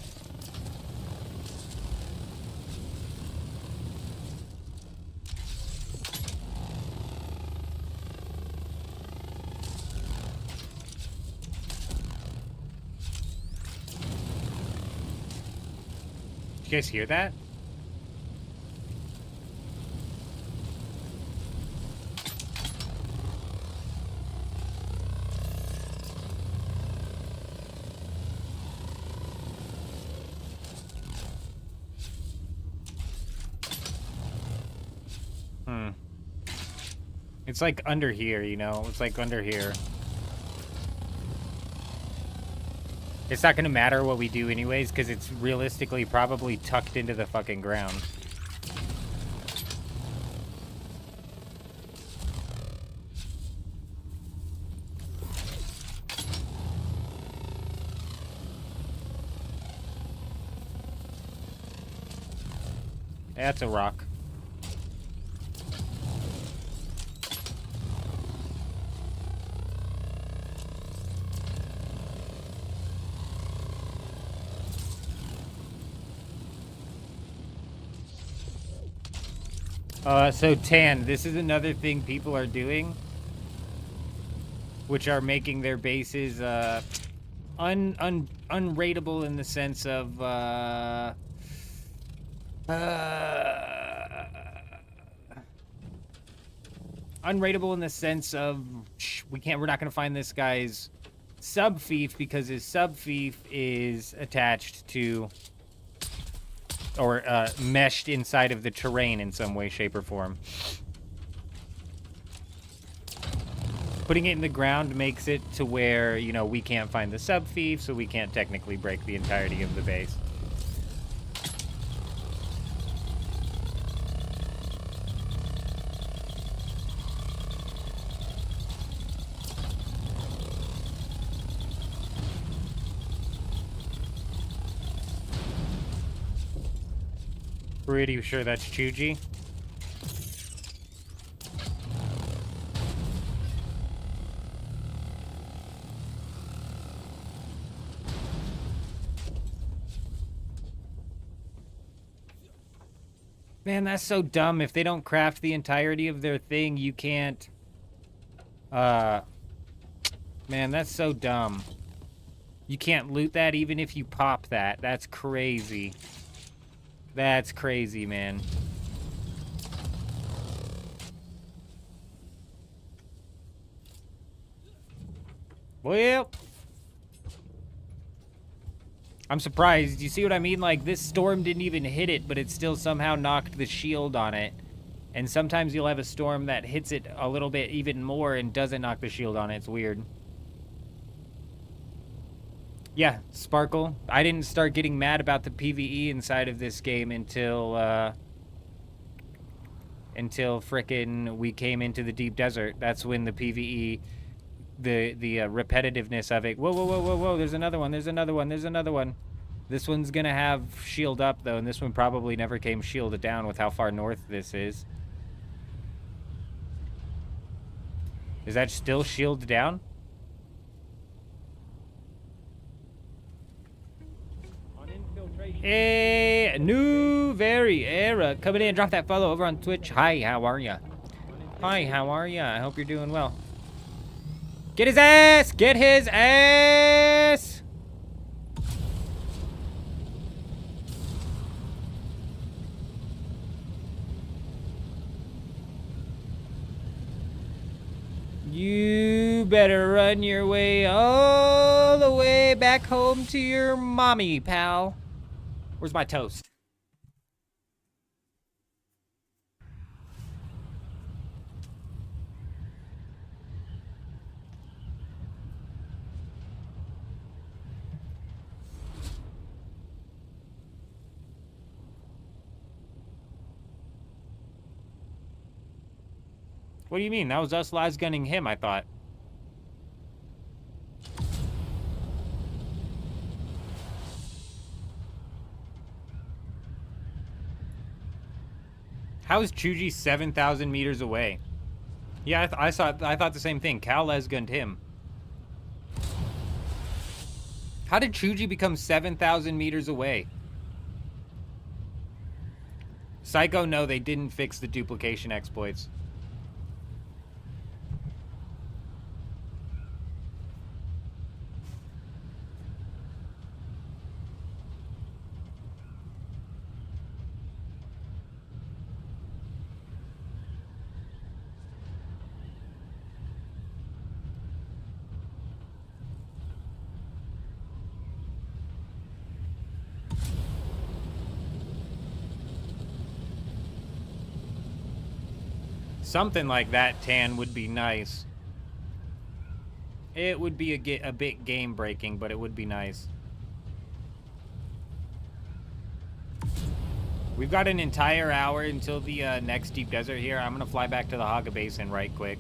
Did you guys hear that? It's like under here, you know? It's like under here. It's not gonna matter what we do anyways, because it's realistically probably tucked into the fucking ground. That's a rock. So Tan, this is another thing people are doing, which are making their bases unrateable in the sense of unrateable in the sense of we're not gonna find this guy's sub fief because his sub fief is attached to or meshed inside of the terrain in some way, shape, or form. Putting it in the ground makes it to where, you know, we can't find the sub fief, so we can't technically break the entirety of the base. Pretty sure that's Chuji. Man, that's so dumb. If they don't craft the entirety of their thing, you can't... Man, that's so dumb. You can't loot that even if you pop that. That's crazy. That's crazy, man. Well, I'm surprised. You see what I mean? Like, this storm didn't even hit it, but it still somehow knocked the shield on it. And sometimes you'll have a storm that hits it a little bit even more and doesn't knock the shield on it. It's weird. Yeah, Sparkle. I didn't start getting mad about the PvE inside of this game until frickin' we came into the deep desert. That's when the PvE, the repetitiveness of it. Whoa, whoa, whoa, whoa, whoa! There's another one. There's another one. There's another one. This one's gonna have shield up though, and this one probably never came shielded down with how far north this is. Is that still shielded down? Hey, new very era coming in. Drop that follow over on Twitch. Hi, how are ya? Hi, how are ya? I hope you're doing well. Get his ass! Get his ass! You better run your way all the way way back home to your mommy, pal. Where's my toast? What do you mean? That was us last gunning him, I thought. How is Chuji 7,000 meters away? Yeah, I thought the same thing. Cal les-gunned him. How did Chuji become 7,000 meters away? Psycho, no, they didn't fix the duplication exploits. Something like that, Tan, would be nice. It would be a bit game-breaking, but it would be nice. We've got an entire hour until the next deep desert here. I'm going to fly back to the Haga Basin right quick.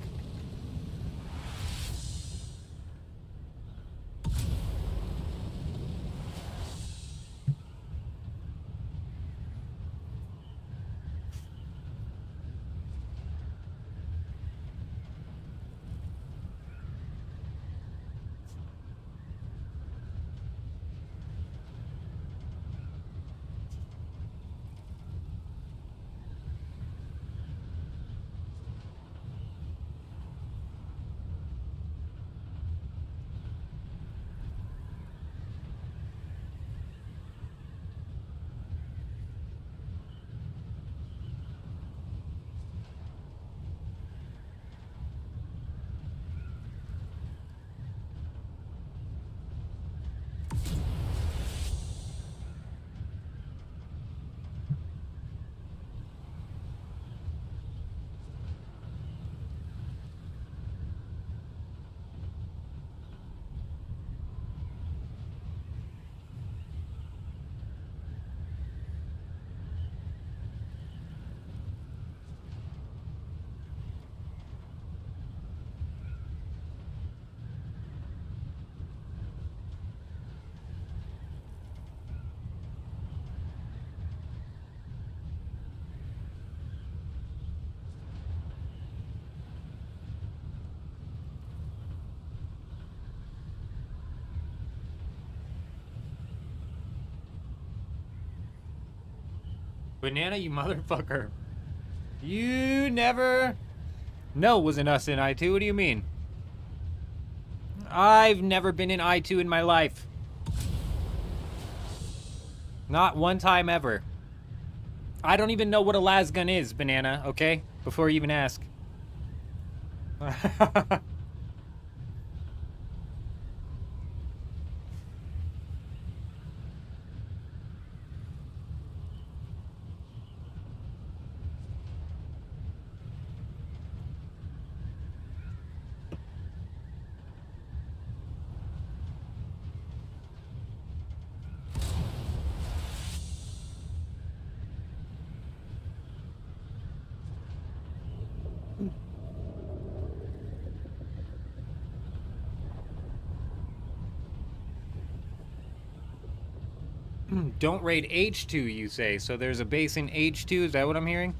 Banana, you motherfucker. You never... No, wasn't us in I2. What do you mean? I've never been in I2 in my life. Not one time ever. I don't even know what a las gun is, Banana, okay? Before you even ask. Don't raid H2, you say. So there's a base in H2. Is that what I'm hearing?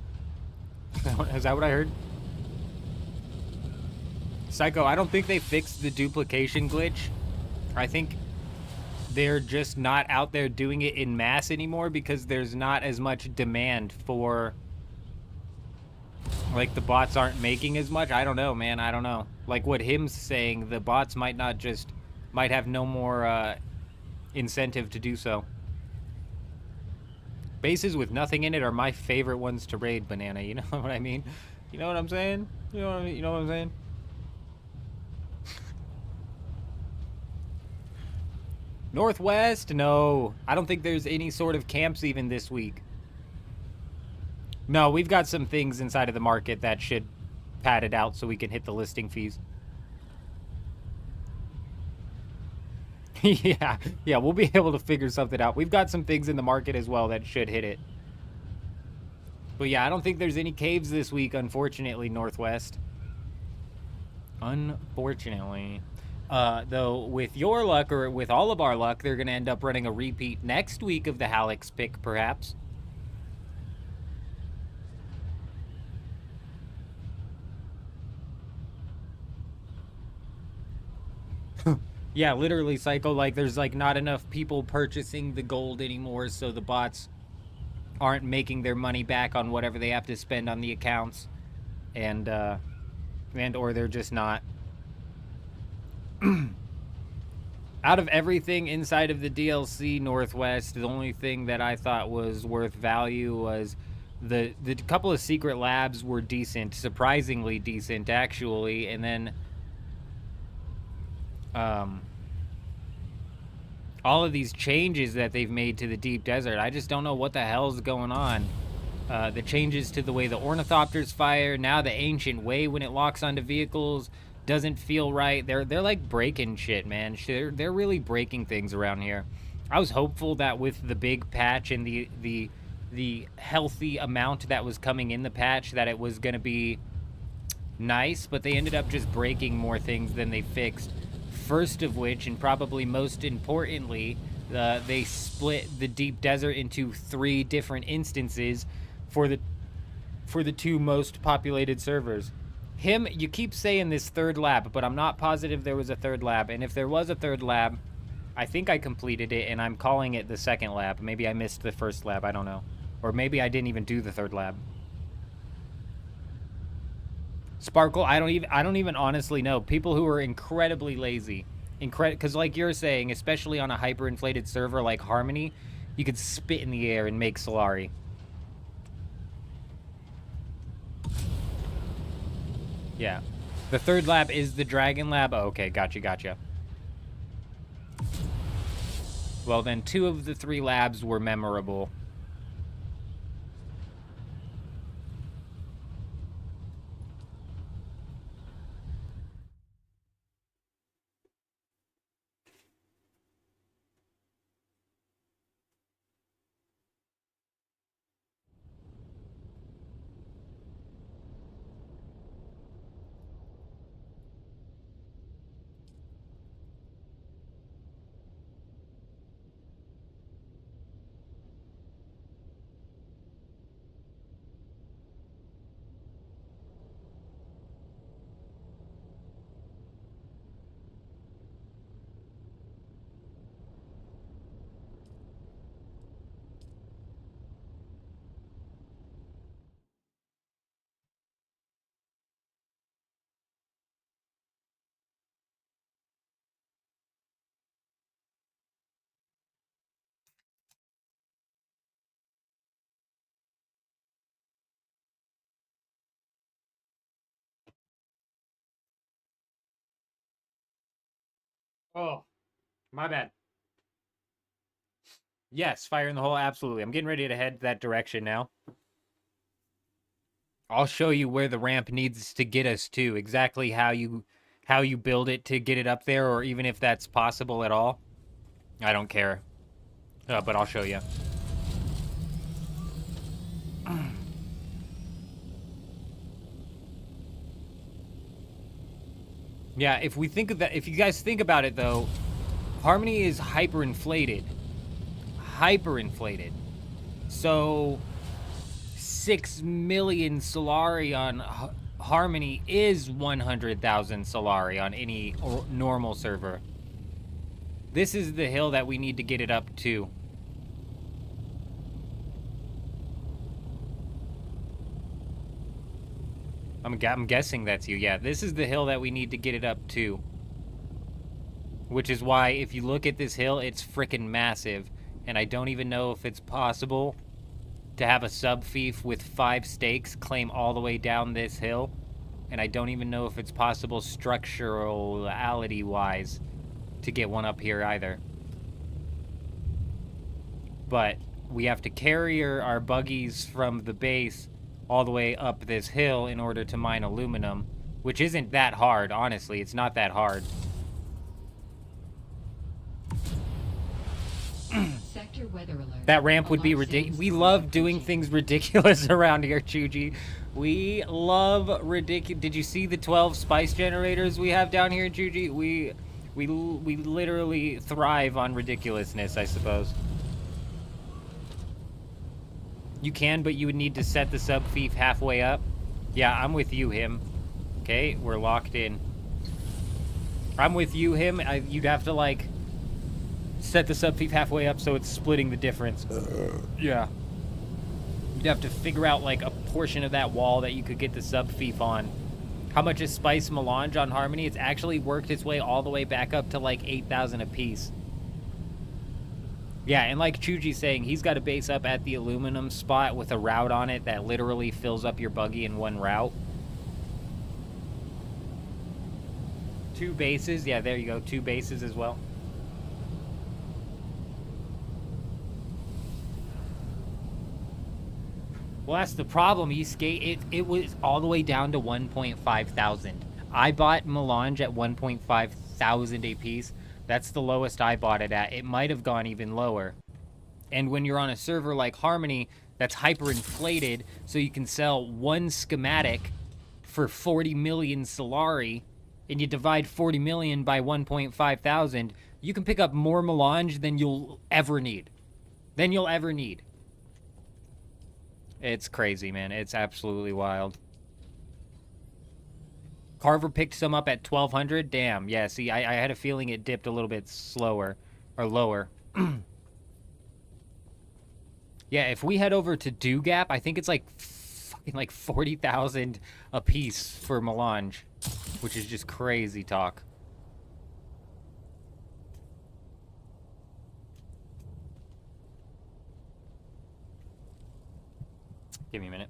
Is that what I heard? Psycho, I don't think they fixed the duplication glitch. I think they're just not out there doing it in mass anymore because there's not as much demand for... Like, the bots aren't making as much. I don't know, man. I don't know. Like what him's saying, the bots might not just... Might have no more incentive to do so. Bases with nothing in it are my favorite ones to raid, Banana. You know what I mean? You know what I'm saying? You know what I'm saying? Northwest? No. I don't think there's any sort of camps even this week. No, we've got some things inside of the market that should pad it out so we can hit the listing fees. Yeah, we'll be able to figure something out. We've got some things in the market as well that should hit it. But yeah, I don't think there's any caves this week, unfortunately, Northwest. Unfortunately. Though, with your luck, or with all of our luck, they're going to end up running a repeat next week of the Hallex pick, perhaps. Yeah, literally, Psycho, like, there's, like, not enough people purchasing the gold anymore, so the bots aren't making their money back on whatever they have to spend on the accounts. And or they're just not. Out of everything inside of the DLC Northwest, the only thing that I thought was worth value was the couple of secret labs were decent, surprisingly decent, actually, and then all of these changes that they've made to the deep desert, I just don't know what the hell's going on. The changes to the way the ornithopters fire, now the ancient way when it locks onto vehicles doesn't feel right. They're like breaking shit, man. They're really breaking things around here. I was hopeful that with the big patch and the healthy amount that was coming in the patch that it was gonna be nice, but they ended up just breaking more things than they fixed. First of which, and probably most importantly, they split the deep desert into 3 different instances for the 2 most populated servers. You keep saying this 3rd lab, but I'm not positive there was a 3rd lab. And if there was a 3rd lab, I think I completed it, and I'm calling it the 2nd lab. Maybe I missed the 1st lab, I don't know. Or maybe I didn't even do the 3rd lab. Sparkle, I don't even honestly know. People who are incredibly lazy, because like you're saying, especially on a hyperinflated server like Harmony, you could spit in the air and make Solari. Yeah, the 3rd lab is the Dragon Lab. Oh, okay, gotcha. Well, then 2 of the 3 labs were memorable. Oh, my bad. Yes, fire in the hole, absolutely. I'm getting ready to head that direction now. I'll show you where the ramp needs to get us to, exactly how you build it to get it up there, or even if that's possible at all. I don't care. But I'll show you. Yeah, if we think of that, if you guys think about it though, Harmony is hyperinflated. So 6 million Solari on Harmony is 100,000 Solari on any normal server. This is the hill that we need to get it up to. I'm guessing that's you. Yeah, this is the hill that we need to get it up to. Which is why, if you look at this hill, it's frickin' massive. And I don't even know if it's possible to have a sub-fief with 5 stakes claim all the way down this hill. And I don't even know if it's possible structurality-wise to get one up here either. but we have to carry our buggies from the base all the way up this hill in order to mine aluminum, which isn't that hard, honestly. It's not that hard. Sector weather alert. That ramp would be ridiculous. We love doing things ridiculous around here, Chuji. We love ridiculous. Did you see the 12 spice generators we have down here, Chuji? We literally thrive on ridiculousness, I suppose. You can, but you would need to set the sub-thief halfway up. Yeah, I'm with you, him. Okay, we're locked in. I'm with you, him. You'd have to, like, set the sub-thief halfway up so it's splitting the difference. Yeah. You'd have to figure out, like, a portion of that wall that you could get the sub-thief on. How much is Spice Melange on Harmony? It's actually worked its way all the way back up to, like, 8,000 apiece. Yeah, and like Chuji's saying, he's got a base up at the aluminum spot with a route on it that literally fills up your buggy in one route. 2 bases. Yeah, there you go. 2 bases as well. Well, that's the problem, Eastgate. It was all the way down to 1.5 thousand. I bought Melange at 1.5 thousand a piece. That's the lowest I bought it at. It might have gone even lower. And when you're on a server like Harmony, that's hyperinflated, so you can sell one schematic for 40 million Solari, and you divide 40 million by 1.5 thousand, you can pick up more Melange than you'll ever need. It's crazy, man. It's absolutely wild. Carver picked some up at 1,200. Damn. Yeah, see, I had a feeling it dipped a little bit slower. Or lower. Yeah, if we head over to Dew Gap, I think it's like fucking like 40,000 a piece for Melange. Which is just crazy talk. Give me a minute.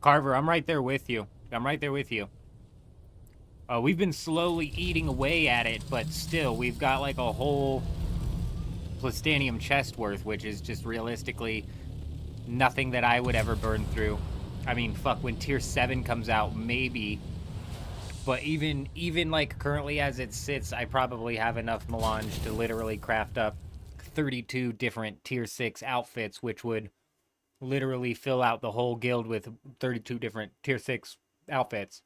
Carver, I'm right there with you. We've been slowly eating away at it, but still, we've got like a whole Plastanium chest worth, which is just realistically nothing that I would ever burn through. I mean, fuck, when Tier 7 comes out, maybe. But even like currently as it sits, I probably have enough Melange to literally craft up 32 different Tier 6 outfits, which would literally fill out the whole guild with 32 different Tier 6 outfits.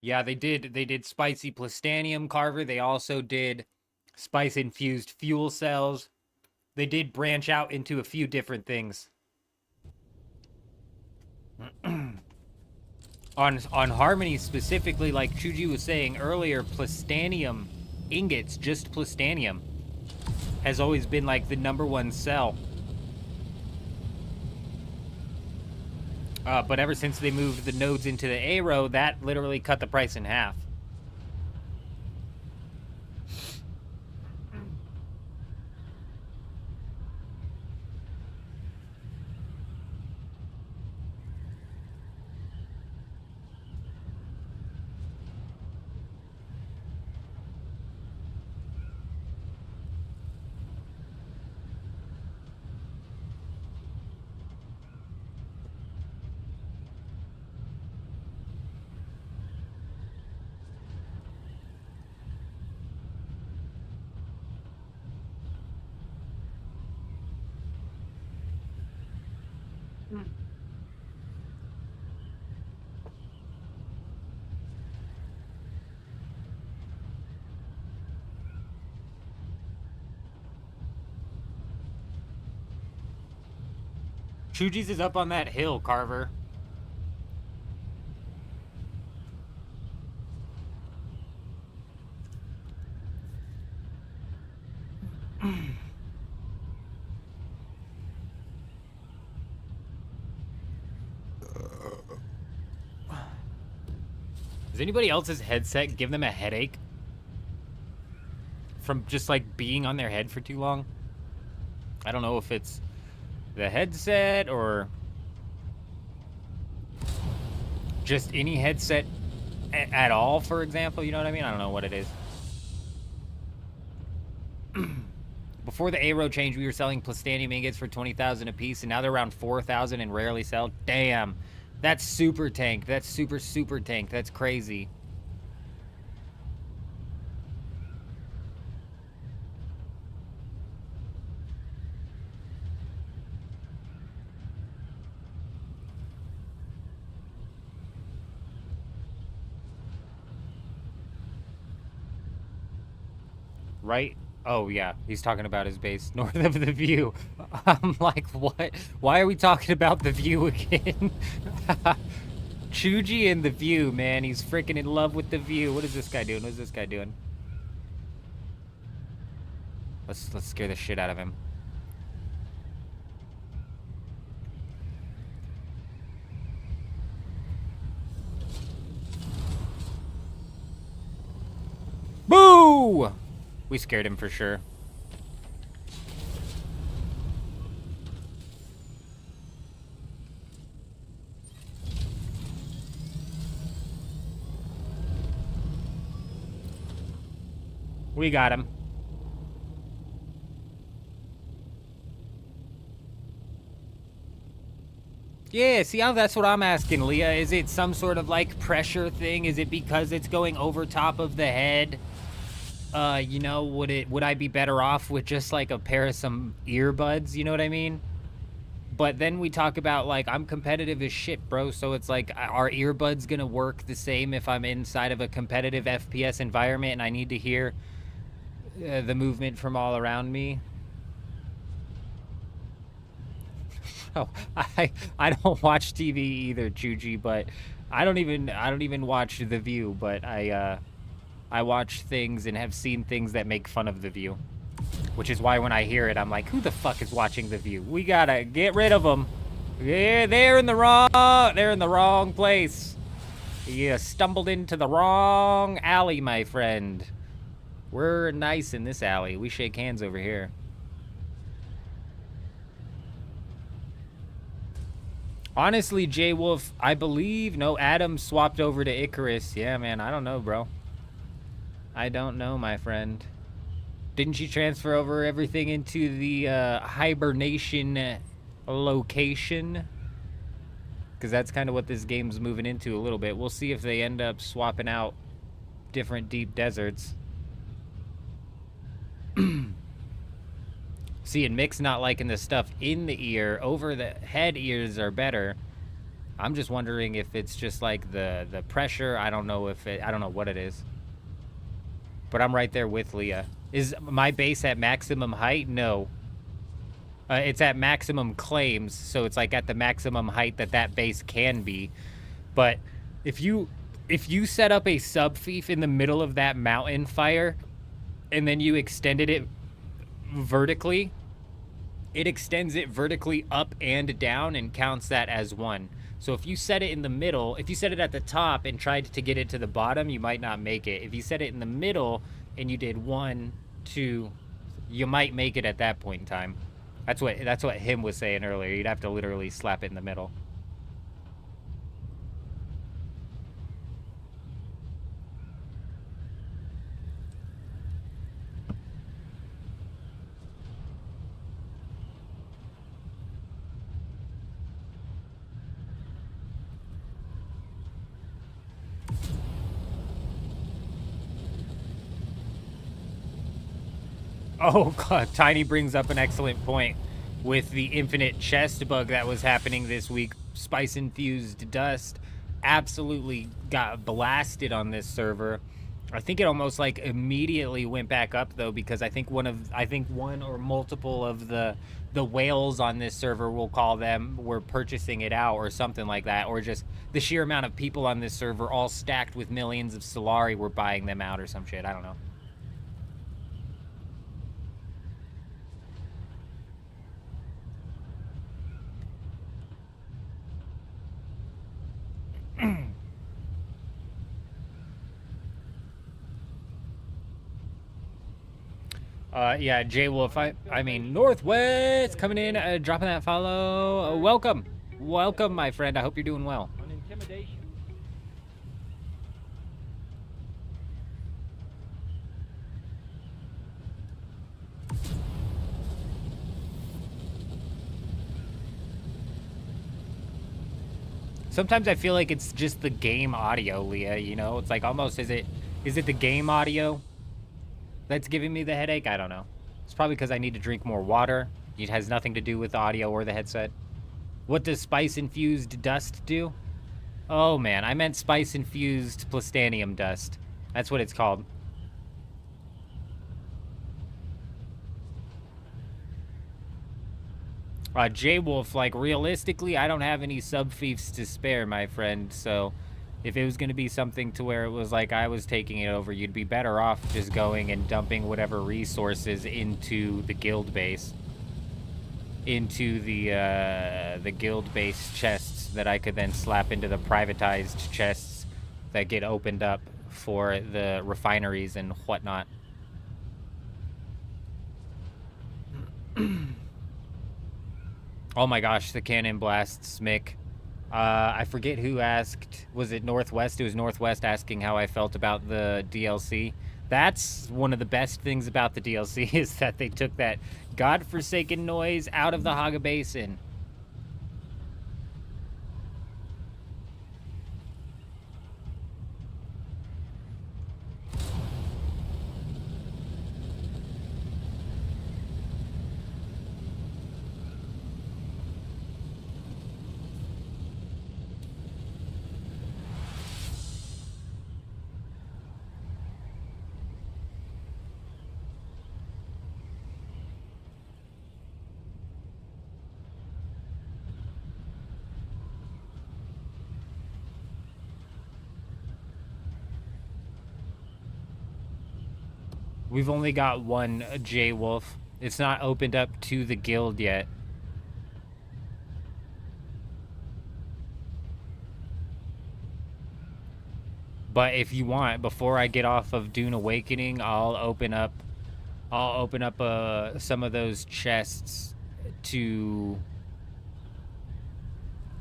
Yeah, they did spicy plastanium, Carver. They also did spice infused fuel cells. They did branch out into a few different things. on Harmony specifically, like Chuji was saying earlier, plastanium ingots, just plastanium, has always been like the #1 cell. But ever since they moved the nodes into the Aero, that literally cut the price in half. Chuji's is up on that hill, Carver. Does anybody else's headset give them a headache from just like being on their head for too long? I don't know if it's the headset or just any headset at all, for example. You know what I mean? I don't know what it is. Before the Aero change, we were selling plastanium ingots for 20,000 a piece, and now they're around 4,000 and rarely sell. Damn. That's super tank. That's super tank. That's crazy. Right? Oh, yeah. He's talking about his base north of the View. I'm like, what? Why are we talking about the View again? Chuji and the View, man. He's freaking in love with the View. What is this guy doing? What is this guy doing? Let's scare the shit out of him. Boo! We scared him for sure. We got him. Yeah, see, that's what I'm asking, Leah. Is it some sort of, like, pressure thing? Is it because it's going over top of the head? You know, would I be better off with just like a pair of some earbuds, you know what I mean? But then we talk about like, I'm competitive as shit, bro, so it's like, are earbuds gonna work the same if I'm inside of a competitive FPS environment and I need to hear the movement from all around me? Oh, I don't watch TV either, Chuji, but I don't even watch The View, but I watch things and have seen things that make fun of The View. Which is why when I hear it, I'm like, who the fuck is watching The View? We gotta get rid of them. Yeah, they're in the wrong place. You stumbled into the wrong alley, my friend. We're nice in this alley. We shake hands over here. Honestly, J Wolf, I believe, no, Adam swapped over to Icarus. Yeah, man, I don't know, bro. I don't know, my friend. Didn't you transfer over everything into the hibernation location? Because that's kind of what this game's moving into a little bit. We'll see if they end up swapping out different deep deserts. See, and Mick's not liking the stuff in the ear. Over the head ears are better. I'm just wondering if it's just like the pressure. I don't know what it is. But I'm right there with Leah. Is my base at maximum height? No. It's at maximum claims, so it's like at the maximum height that base can be. But if you set up a subfief in the middle of that mountain fire, and then you extended it vertically, it extends it vertically up and down and counts that as one. So if you set it in the middle, if you set it at the top and tried to get it to the bottom, you might not make it. If you set it in the middle and you did 1, 2, you might make it at that point in time. That's what him was saying earlier. You'd have to literally slap it in the middle. Oh, God. Tiny brings up an excellent point with the infinite chest bug that was happening this week. Spice-infused dust absolutely got blasted on this server. I think it almost, like, immediately went back up, though, because I think one or multiple of the whales on this server, we'll call them, were purchasing it out or something like that. Or just the sheer amount of people on this server all stacked with millions of Solari were buying them out or some shit. I don't know. Yeah, J Wolf. I mean Northwest coming in, dropping that follow. Welcome, my friend. I hope you're doing well. On intimidation. Sometimes I feel like it's just the game audio, Leah. You know, it's like almost is it the game audio that's giving me the headache? I don't know. It's probably because I need to drink more water. It has nothing to do with the audio or the headset. What does spice-infused dust do? Oh, man. I meant spice-infused plastanium dust. That's what it's called. J-Wolf, like, realistically, I don't have any sub-fiefs to spare, my friend, so if it was going to be something to where it was like I was taking it over, you'd be better off just going and dumping whatever resources into the guild base. Into the guild base chests that I could then slap into the privatized chests that get opened up for the refineries and whatnot. Oh my gosh, the cannon blasts, Mick. I forget who asked. Was it Northwest? It was Northwest asking how I felt about the DLC. That's one of the best things about the DLC is that they took that godforsaken noise out of the Haga Basin. We've only got one J-Wolf. It's not opened up to the guild yet. But if you want, before I get off of Dune Awakening, I'll open up some of those chests to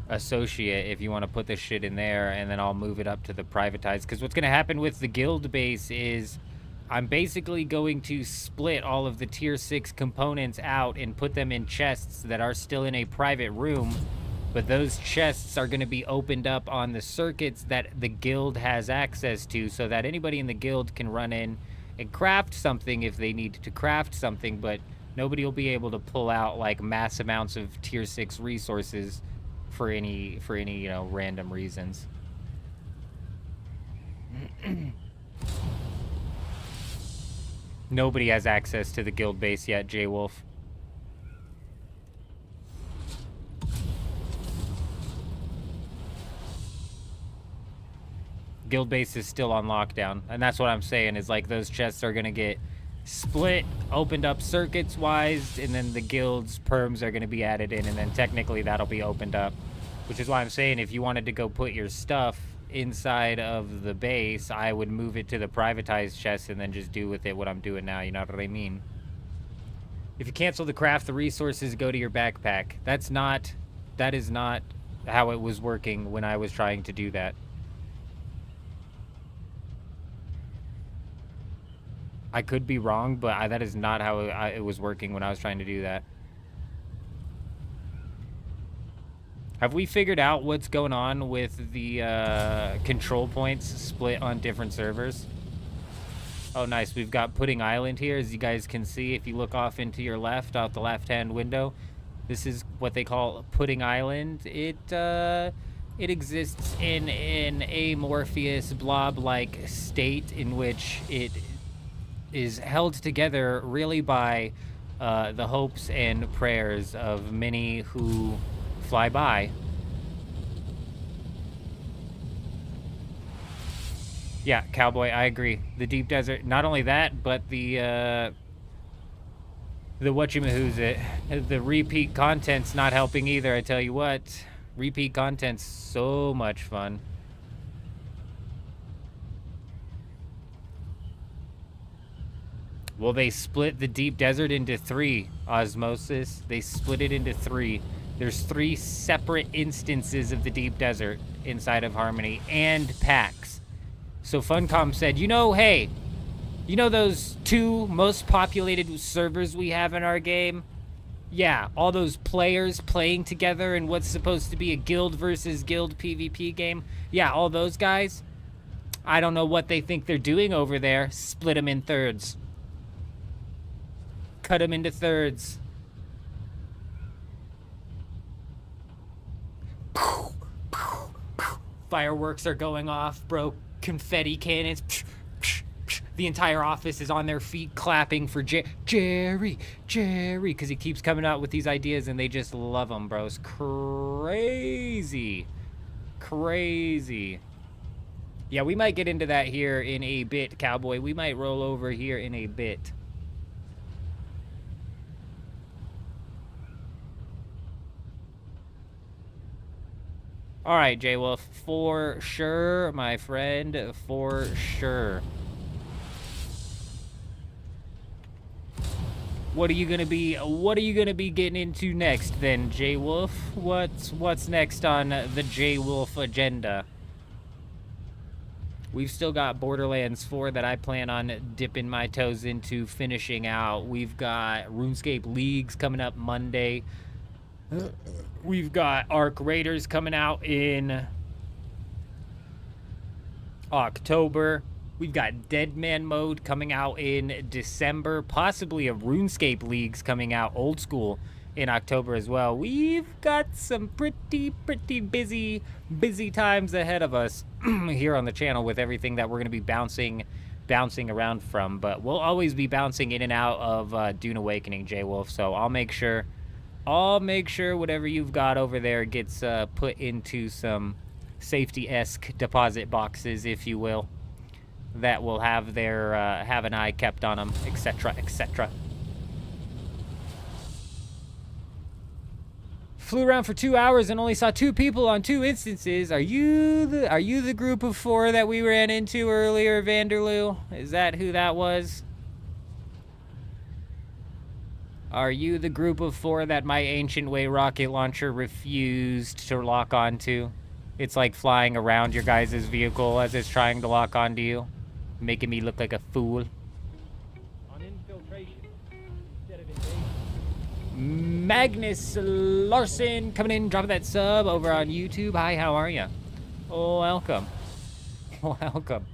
associate if you want to put this shit in there, and then I'll move it up to the privatized. Because what's going to happen with the guild base is I'm basically going to split all of the tier 6 components out and put them in chests that are still in a private room, but those chests are going to be opened up on the circuits that the guild has access to, so that anybody in the guild can run in and craft something if they need to craft something, but nobody will be able to pull out like mass amounts of tier 6 resources for any you know, random reasons. Nobody has access to the guild base yet, J-Wolf. Guild base is still on lockdown, and that's what I'm saying, is like those chests are gonna get split, opened up circuits wise, and then the guild's perms are gonna be added in, and then technically that'll be opened up. Which is why I'm saying, if you wanted to go put your stuff inside of the base, I would move it to the privatized chest and then just do with it what I'm doing now, you know what I mean? If you cancel the craft, the resources go to your backpack. That is not how it was working when I was trying to do that. I could be wrong, but that is not how it was working when I was trying to do that. Have we figured out what's going on with the control points split on different servers? Oh, nice. We've got Pudding Island here, as you guys can see. If you look off into your left, out the left-hand window, this is what they call Pudding Island. It exists in an amorphous blob-like state in which it is held together really by the hopes and prayers of many who fly by. Yeah, Cowboy, I agree. The deep desert, not only that, but the whatchamahoo's the repeat content's not helping either, I tell you what. Repeat content's so much fun. Well, they split the deep desert into 3, Osmosis. They split it into 3. There's 3 separate instances of the deep desert inside of Harmony and packs. So Funcom said, you know, hey, you know those 2 most populated servers we have in our game? Yeah, all those players playing together in what's supposed to be a guild versus guild PvP game. Yeah, all those guys. I don't know what they think they're doing over there. Split them in thirds. Cut them into thirds. Fireworks are going off, bro. Confetti cannons. The entire office is on their feet clapping for Jerry, because he keeps coming out with these ideas and they just love him, bro. It's crazy. Crazy. Yeah, we might get into that here in a bit, Cowboy. We might roll over here in a bit. All right, J-Wolf, for sure, my friend, for sure. What are you gonna be getting into next then, J-Wolf? What's next on the J-Wolf agenda? We've still got Borderlands 4 that I plan on dipping my toes into finishing out. We've got RuneScape Leagues coming up Monday. We've got Arc Raiders coming out in October. We've got Deadman Mode coming out in December. Possibly a RuneScape Leagues coming out old school in October as well. We've got some pretty busy times ahead of us here on the channel with everything that we're going to be bouncing around from. But we'll always be bouncing in and out of Dune Awakening, J-Wolf. So I'll make sure whatever you've got over there gets put into some safety-esque deposit boxes, if you will, that will have their have an eye kept on them, etc., etc. Flew around for 2 hours and only saw 2 people on 2 instances. Are you the group of 4 that we ran into earlier, Vanderloo? Is that who that was? Are you the group of 4 that my Ancient Way rocket launcher refused to lock onto? It's like flying around your guys' vehicle as it's trying to lock onto you, making me look like a fool. On infiltration instead of invasion. Magnus Larson coming in, dropping that sub over on YouTube. Hi, how are you? Welcome. Welcome.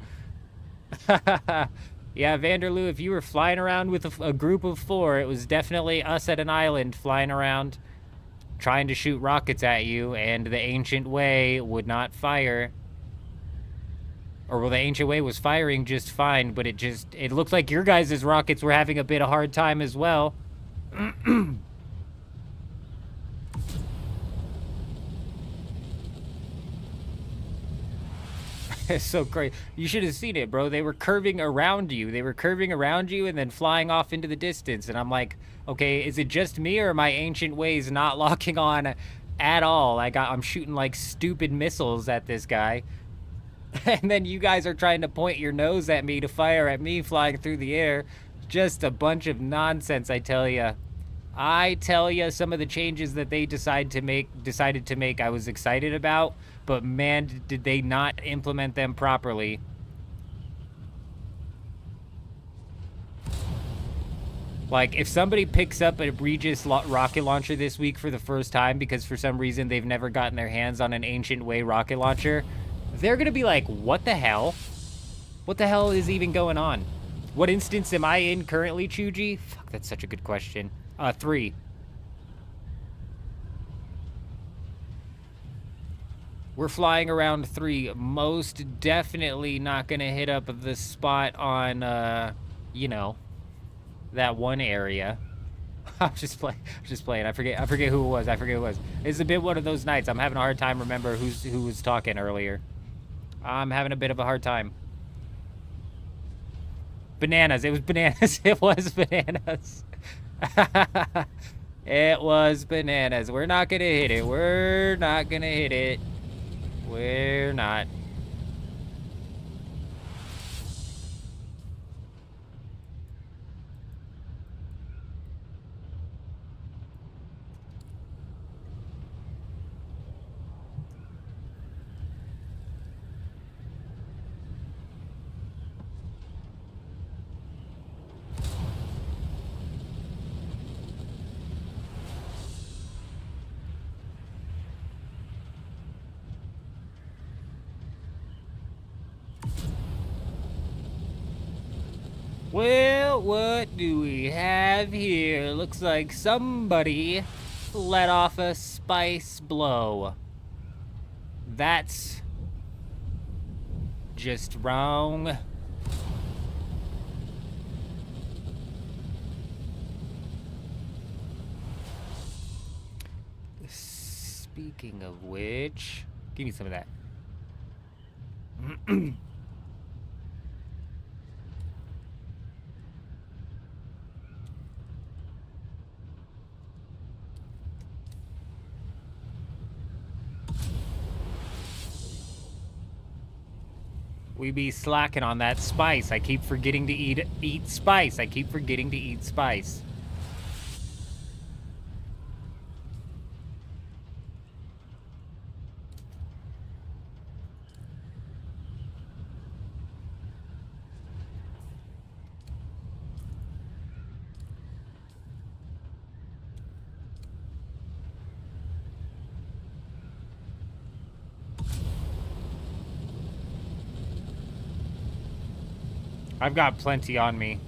Yeah, Vanderloo, if you were flying around with a group of 4, it was definitely us at an island flying around. trying to shoot rockets at you, and the Ancient Way would not fire. Or, well, the Ancient Way was firing just fine, but it looked like your guys' rockets were having a bit of hard time as well. It's so crazy. You should have seen it, bro. They were curving around you. They were curving around you and then flying off into the distance. And I'm like, okay, is it just me or are my Ancient Ways not locking on at all? I'm shooting like stupid missiles at this guy. And then you guys are trying to point your nose at me to fire at me flying through the air. Just a bunch of nonsense, I tell you. I tell you, some of the changes that they decided to make, I was excited about, but man, did they not implement them properly. Like, if somebody picks up a Regis rocket launcher this week for the first time because for some reason they've never gotten their hands on an Ancient Way rocket launcher, they're gonna be like, what the hell? What the hell is even going on? What instance am I in currently, Chuji? Fuck, that's such a good question. 3. We're flying around 3. Most definitely not gonna hit up the spot on, you know, that one area. I'm just playing. I forget who it was. It's a bit one of those nights. I'm having a hard time remember who was talking earlier. I'm having a bit of a hard time. Bananas. It was bananas. It was bananas. It was bananas. We're not gonna hit it. We're not gonna hit it. We're not. Well, what do we have here? Looks like somebody let off a spice blow. That's just wrong. Speaking of which, give me some of that. We be slacking on that spice. I keep forgetting to eat spice. I keep forgetting to eat spice. I've got plenty on me.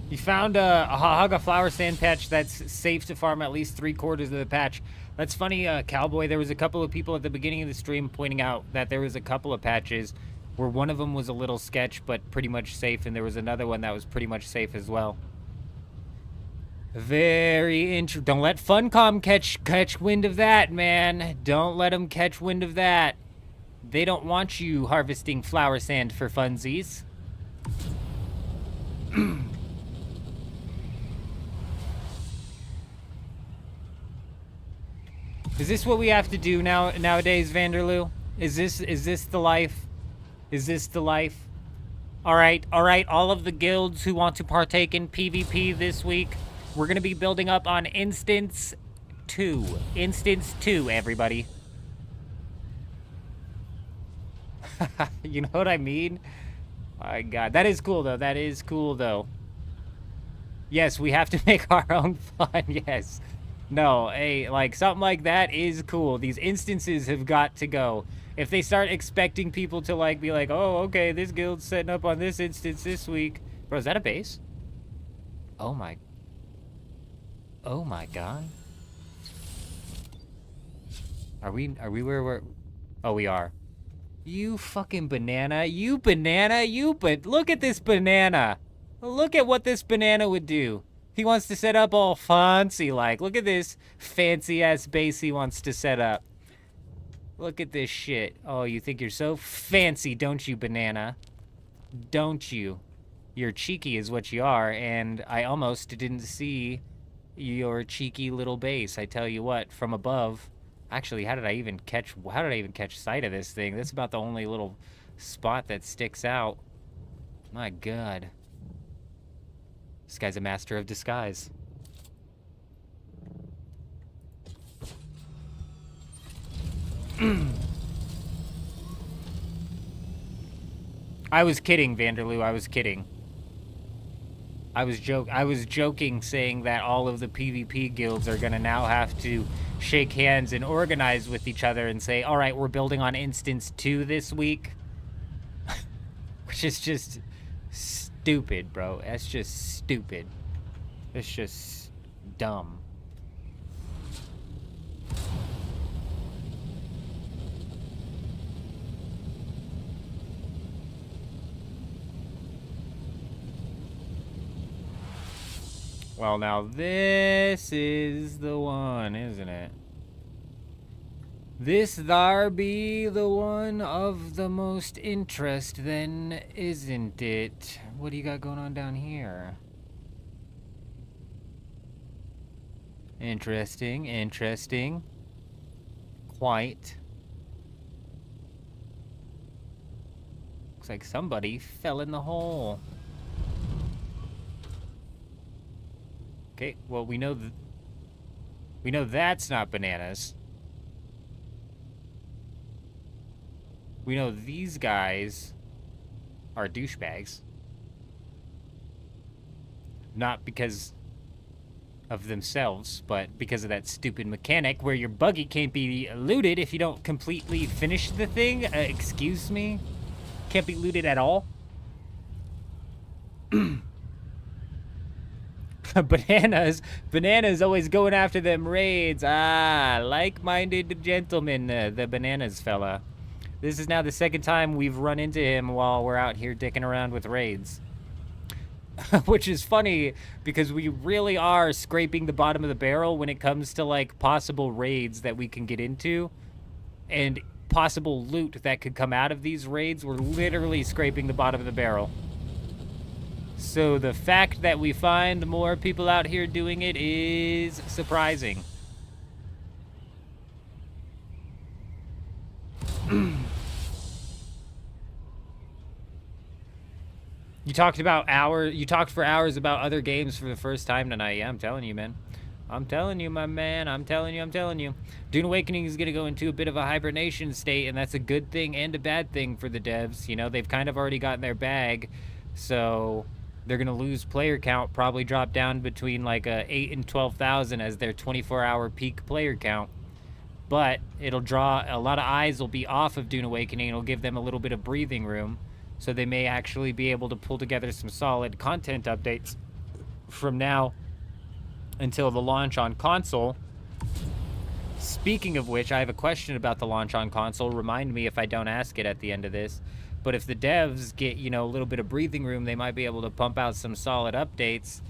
You found a Haga flower sand patch that's safe to farm at least 3/4 of the patch. That's funny, Cowboy. There was a couple of people at the beginning of the stream pointing out that there was a couple of patches where one of them was a little sketch but pretty much safe, and there was another one that was pretty much safe as well. Very interesting. Don't let Funcom catch wind of that, man. Don't let them catch wind of that. They don't want you harvesting flower sand for funsies. Is this what we have to do nowadays, Vanderloo? Is this the life? Is this the life? All right. All of the guilds who want to partake in PvP this week, we're gonna be building up on Instance 2. Instance 2, everybody. You know what I mean? My God, that is cool though. That is cool though. Yes, we have to make our own fun. Yes. No, hey, like something like that is cool. These instances have got to go. If they start expecting people to like be like, oh, okay, this guild's setting up on this instance this week. Bro, is that a base? Oh my. Oh my god. Are we where we're... Oh, we are. You fucking banana. You banana. But look at this banana. Look at what this banana would do. He wants to set up all fancy like. Look at this fancy ass base he wants to set up. Look at this shit. Oh, you think you're so fancy, don't you, banana? Don't you? You're cheeky is what you are, and I almost didn't see your cheeky little base. I tell you what, from above. Actually, how did I even catch sight of this thing? That's about the only little spot that sticks out. My god. This guy's a master of disguise. I was kidding, Vanderloo. I was kidding. I was joking saying that all of the PvP guilds are gonna now have to shake hands and organize with each other and say, all right, we're building on instance 2 this week. Which is just stupid, bro. That's just stupid. It's just dumb. Well, now this is the one, isn't it? This thar be the one of the most interest, then, isn't it? What do you got going on down here? Interesting, interesting. Quite. Looks like somebody fell in the hole. Okay, well, we know that's not bananas. We know these guys are douchebags. Not because of themselves, but because of that stupid mechanic where your buggy can't be looted if you don't completely finish the thing. Excuse me? Can't be looted at all? Bananas always going after them raids. Ah, like-minded gentleman, the bananas fella. This is now the second time we've run into him while we're out here dicking around with raids. Which is funny, because we really are scraping the bottom of the barrel when it comes to, like, possible raids that we can get into. And possible loot that could come out of these raids. We're literally scraping the bottom of the barrel. So the fact that we find more people out here doing it is surprising. You talked for hours about other games for the first time tonight. Yeah, I'm telling you, man. I'm telling you, my man. I'm telling you. Dune Awakening is going to go into a bit of a hibernation state, and that's a good thing and a bad thing for the devs. You know, they've kind of already gotten their bag, so they're going to lose player count, probably drop down between like 8 and 12,000 as their 24-hour peak player count. But it'll draw, a lot of eyes will be off of Dune Awakening. It'll give them a little bit of breathing room, so they may actually be able to pull together some solid content updates from now until the launch on console. Speaking of which, I have a question about the launch on console. Remind me if I don't ask it at the end of this. But if the devs get, you know, a little bit of breathing room, they might be able to pump out some solid updates.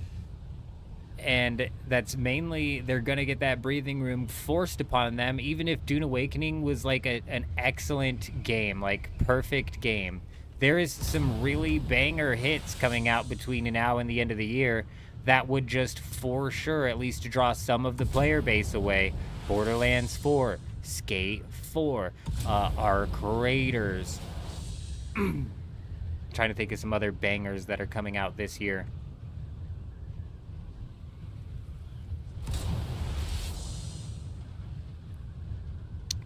And that's mainly, they're going to get that breathing room forced upon them, even if Dune Awakening was like an excellent game, like perfect game. There is some really banger hits coming out between now and the end of the year that would just for sure at least draw some of the player base away. Borderlands 4, Skate 4, Arc Raiders. Trying to think of some other bangers that are coming out this year.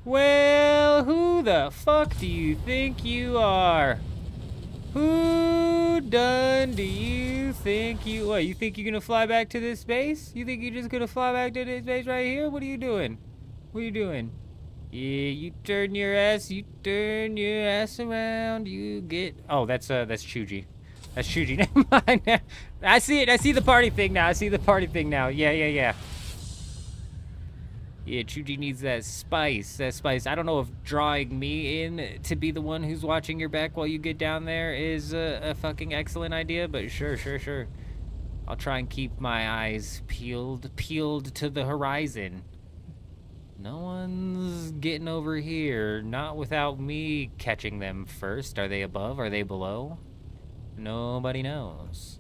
Well, who the fuck do you think you are? Who done do you think you... What, you think you're gonna fly back to this base? You think you're just gonna fly back to this base right here? What are you doing? What are you doing? Yeah, you turn your ass around, you get... Oh, that's Chuji. That's Chuji. Never mind. I see it. I see the party thing now. Yeah. Yeah, Chuji needs that spice. That spice. I don't know if drawing me in to be the one who's watching your back while you get down there is a fucking excellent idea, but sure. I'll try and keep my eyes peeled to the horizon. No one's getting over here, not without me catching them first. Are they above? Are they below? Nobody knows.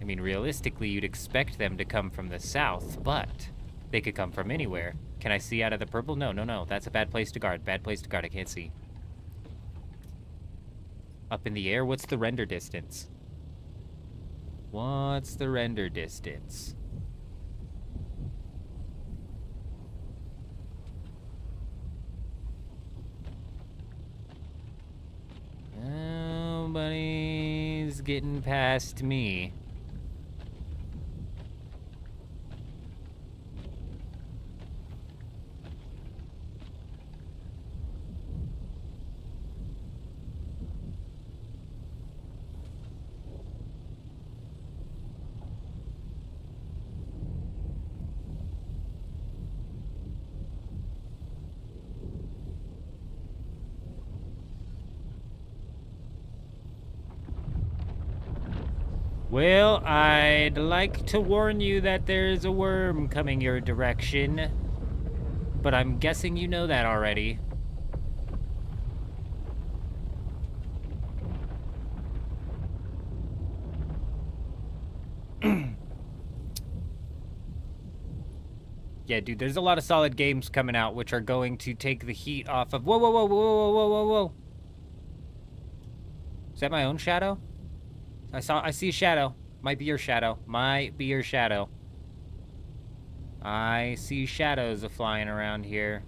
I mean, realistically, you'd expect them to come from the south, but they could come from anywhere. Can I see out of the purple? No. That's a bad place to guard. Bad place to guard. I can't see. Up in the air? What's the render distance? What's the render distance? Nobody's getting past me. Well, I'd like to warn you that there's a worm coming your direction, but I'm guessing you know that already. Yeah, dude, there's a lot of solid games coming out which are going to take the heat off of... Whoa. Is that my own shadow? I see a shadow. Might be your shadow. I see shadows flying around here.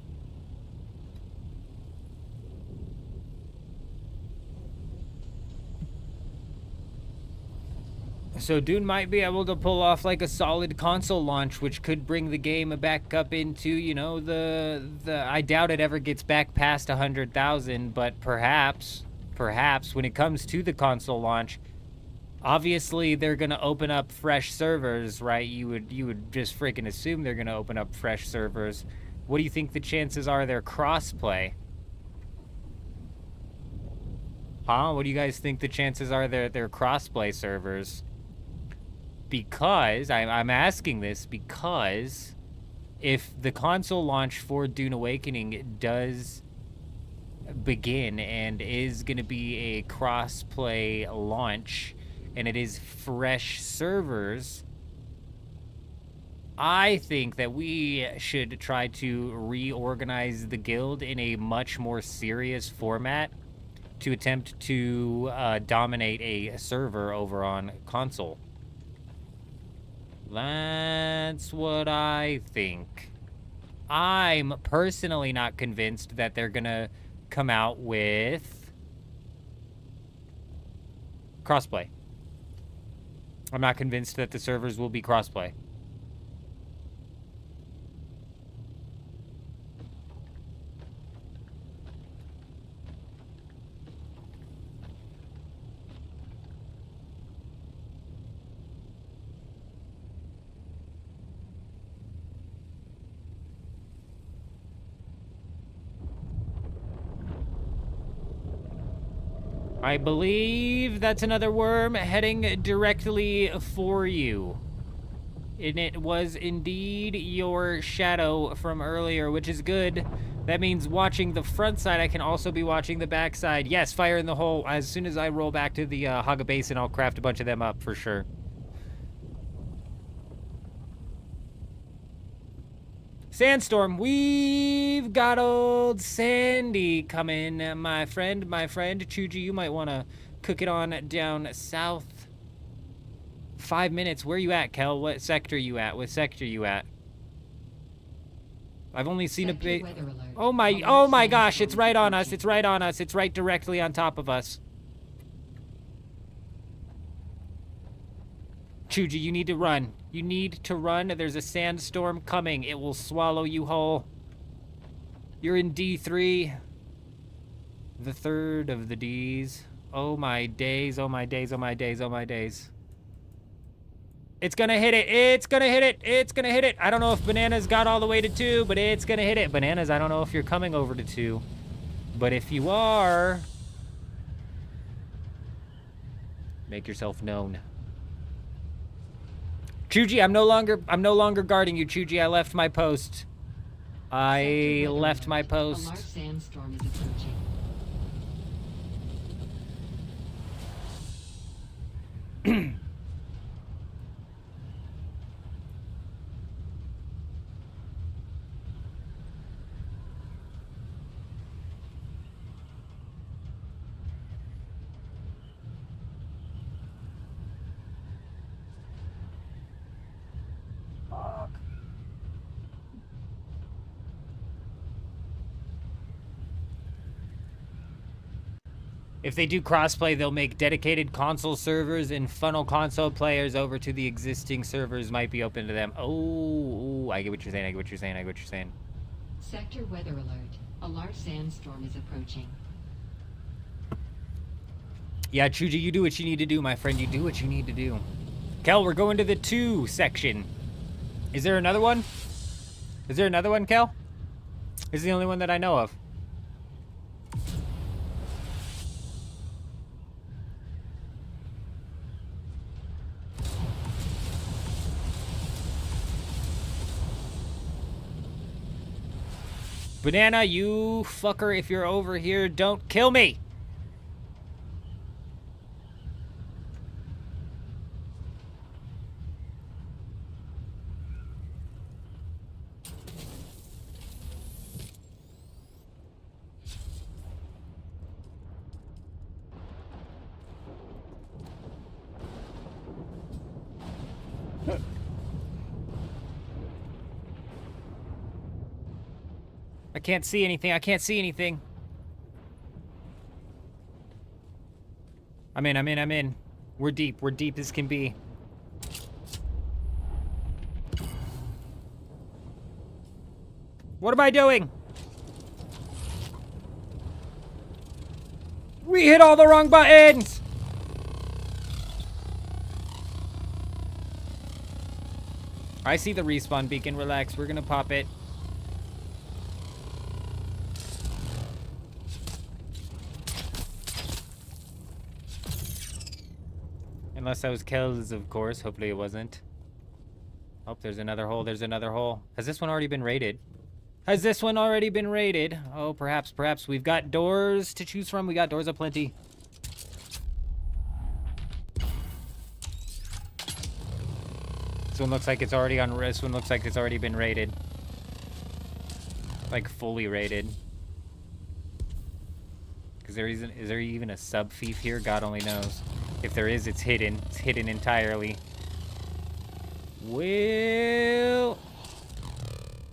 So Dune might be able to pull off like a solid console launch, which could bring the game back up into, you know, the I doubt it ever gets back past 100,000, but perhaps when it comes to the console launch, obviously they're gonna open up fresh servers, right? You would just freaking assume they're gonna open up fresh servers. What do you think the chances are they're crossplay? Huh? What do you guys think the chances are they're crossplay servers? Because I'm asking this because if the console launch for Dune Awakening does begin and is going to be a cross-play launch and it is fresh servers, I think that we should try to reorganize the guild in a much more serious format to attempt to dominate a server over on console. That's what I think. I'm personally not convinced that they're gonna come out with crossplay. I'm not convinced that the servers will be crossplay. I believe that's another worm heading directly for you. And it was indeed your shadow from earlier, which is good. That means watching the front side, I can also be watching the back side. Yes, fire in the hole. As soon as I roll back to the Haga Basin, I'll craft a bunch of them up for sure. Sandstorm, we've got old Sandy coming, my friend. Chuji, you might want to cook it on down south. 5 minutes. Where you at, Kel? What sector you at? I've only seen a bit. Oh my gosh, it's right on us. It's right directly on top of us. Chuji, you need to run. There's a sandstorm coming. It will swallow you whole. You're in D3. The third of the Ds. Oh my days, oh my days, oh my days, oh my days. It's gonna hit it. It's gonna hit it. It's gonna hit it. I don't know if Bananas got all the way to 2, but it's gonna hit it. Bananas, I don't know if you're coming over to 2. But if you are, make yourself known. Chuji, I'm no longer guarding you, Chuji. I left my post. I left my post. A large sandstorm is approaching. If they do crossplay, they'll make dedicated console servers and funnel console players over to the existing servers might be open to them. Oh, I get what you're saying. I get what you're saying. I get what you're saying. Sector weather alert. A large sandstorm is approaching. Yeah, Chuji, you do what you need to do, my friend. You do what you need to do. Kel, we're going to the 2 section. Is there another one? Is there another one, Kel? This is the only one that I know of. Banana, you fucker, if you're over here, don't kill me! I can't see anything. I can't see anything. I'm in. We're deep. We're deep as can be. What am I doing? We hit all the wrong buttons! I see the respawn beacon. Relax. We're gonna pop it. Unless I was Kells, of course. Hopefully it wasn't. Oh, there's another hole. There's another hole. Has this one already been raided? Has this one already been raided? Oh, perhaps. We've got doors to choose from. We got doors aplenty. This one looks like it's already on. This one looks like it's already been raided. Like fully raided. Is there even a sub thief here? God only knows. If there is, it's hidden. It's hidden entirely. Well,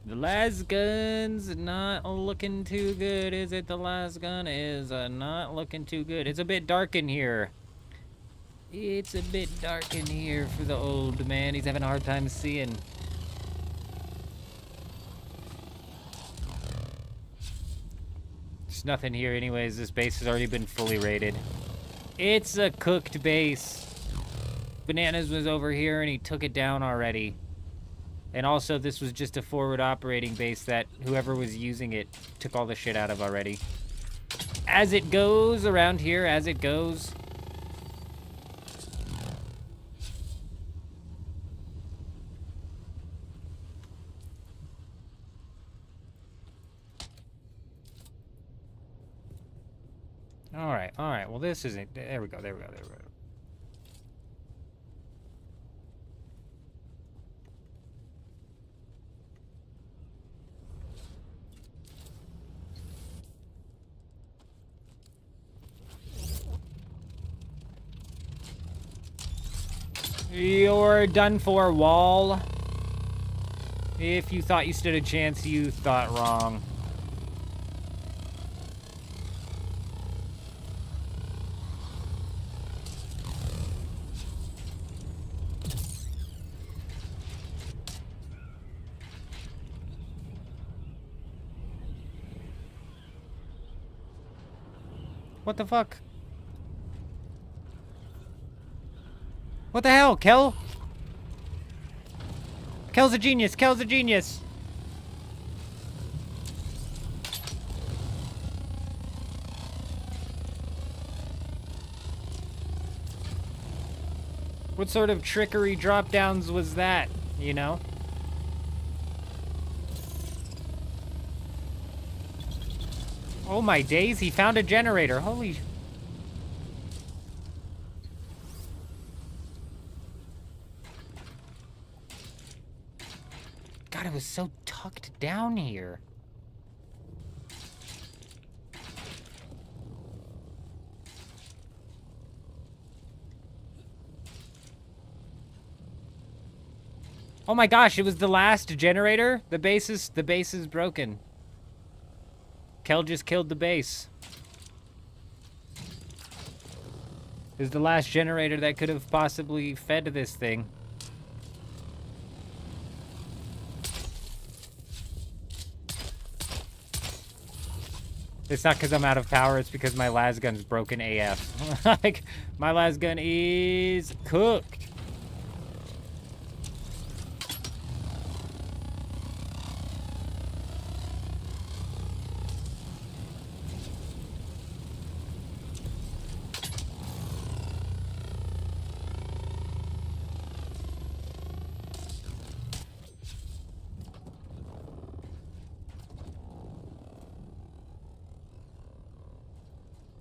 the last gun's not looking too good, is it? The last gun is not looking too good. It's a bit dark in here. It's a bit dark in here for the old man. He's having a hard time seeing. There's nothing here anyways. This base has already been fully raided. It's a cooked base. Bananas was over here and he took it down already. And also this was just a forward operating base that whoever was using it took all the shit out of already. As it goes around here, as it goes. All right. Well, this isn't. There we go. You're done for, wall. If you thought you stood a chance, you thought wrong. What the fuck? What the hell, Kel? Kel's a genius. Kel's a genius. What sort of trickery drop downs was that, you know? Oh my days, he found a generator. Holy... God, it was so tucked down here. Oh my gosh, it was the last generator? The base is broken. Kel just killed the base. It was the last generator that could have possibly fed this thing. It's not because I'm out of power, it's because my las gun's broken AF. Like, my las gun is cooked.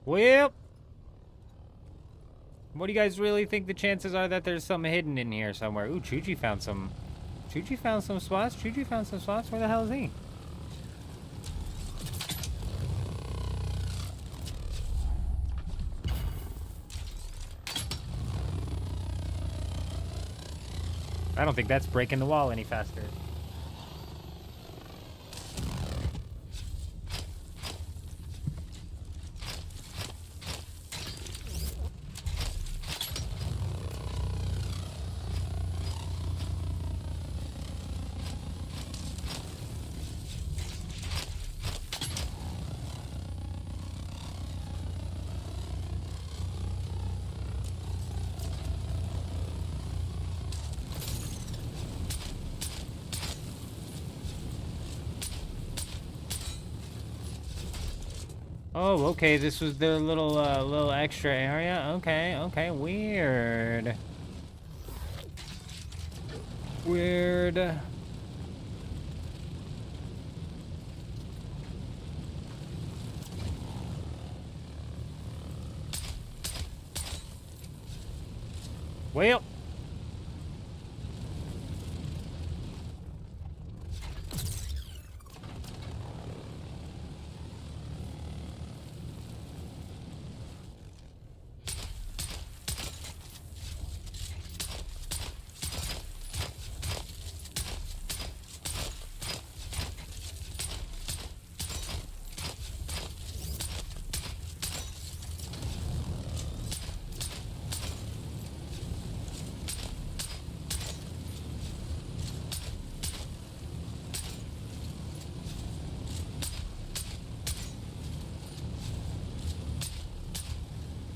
Well, what do you guys really think the chances are that there's something hidden in here somewhere? Ooh, Chuchi found some. Chuchi found some spots. Chuchi found some spots. Where the hell is he? I don't think that's breaking the wall any faster. Oh, okay, this was their little extra area. Okay, okay, weird. Weird. Well.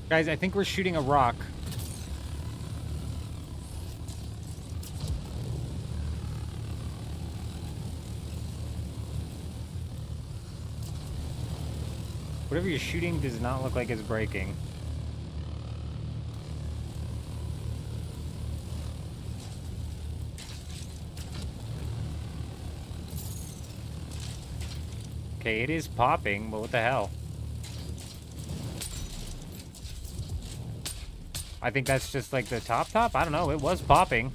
Guys, I think we're shooting a rock. Whatever you're shooting does not look like it's breaking. Okay, it is popping, but what the hell? I think that's just like the top? I don't know. It was popping.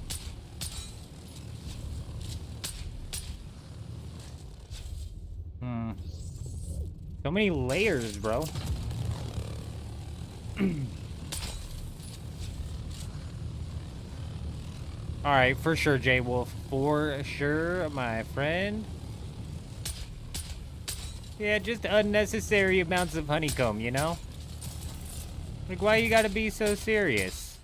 So many layers, bro. Alright, for sure, J Wolf. For sure, my friend. Yeah, just unnecessary amounts of honeycomb, you know? Like, why you gotta be so serious?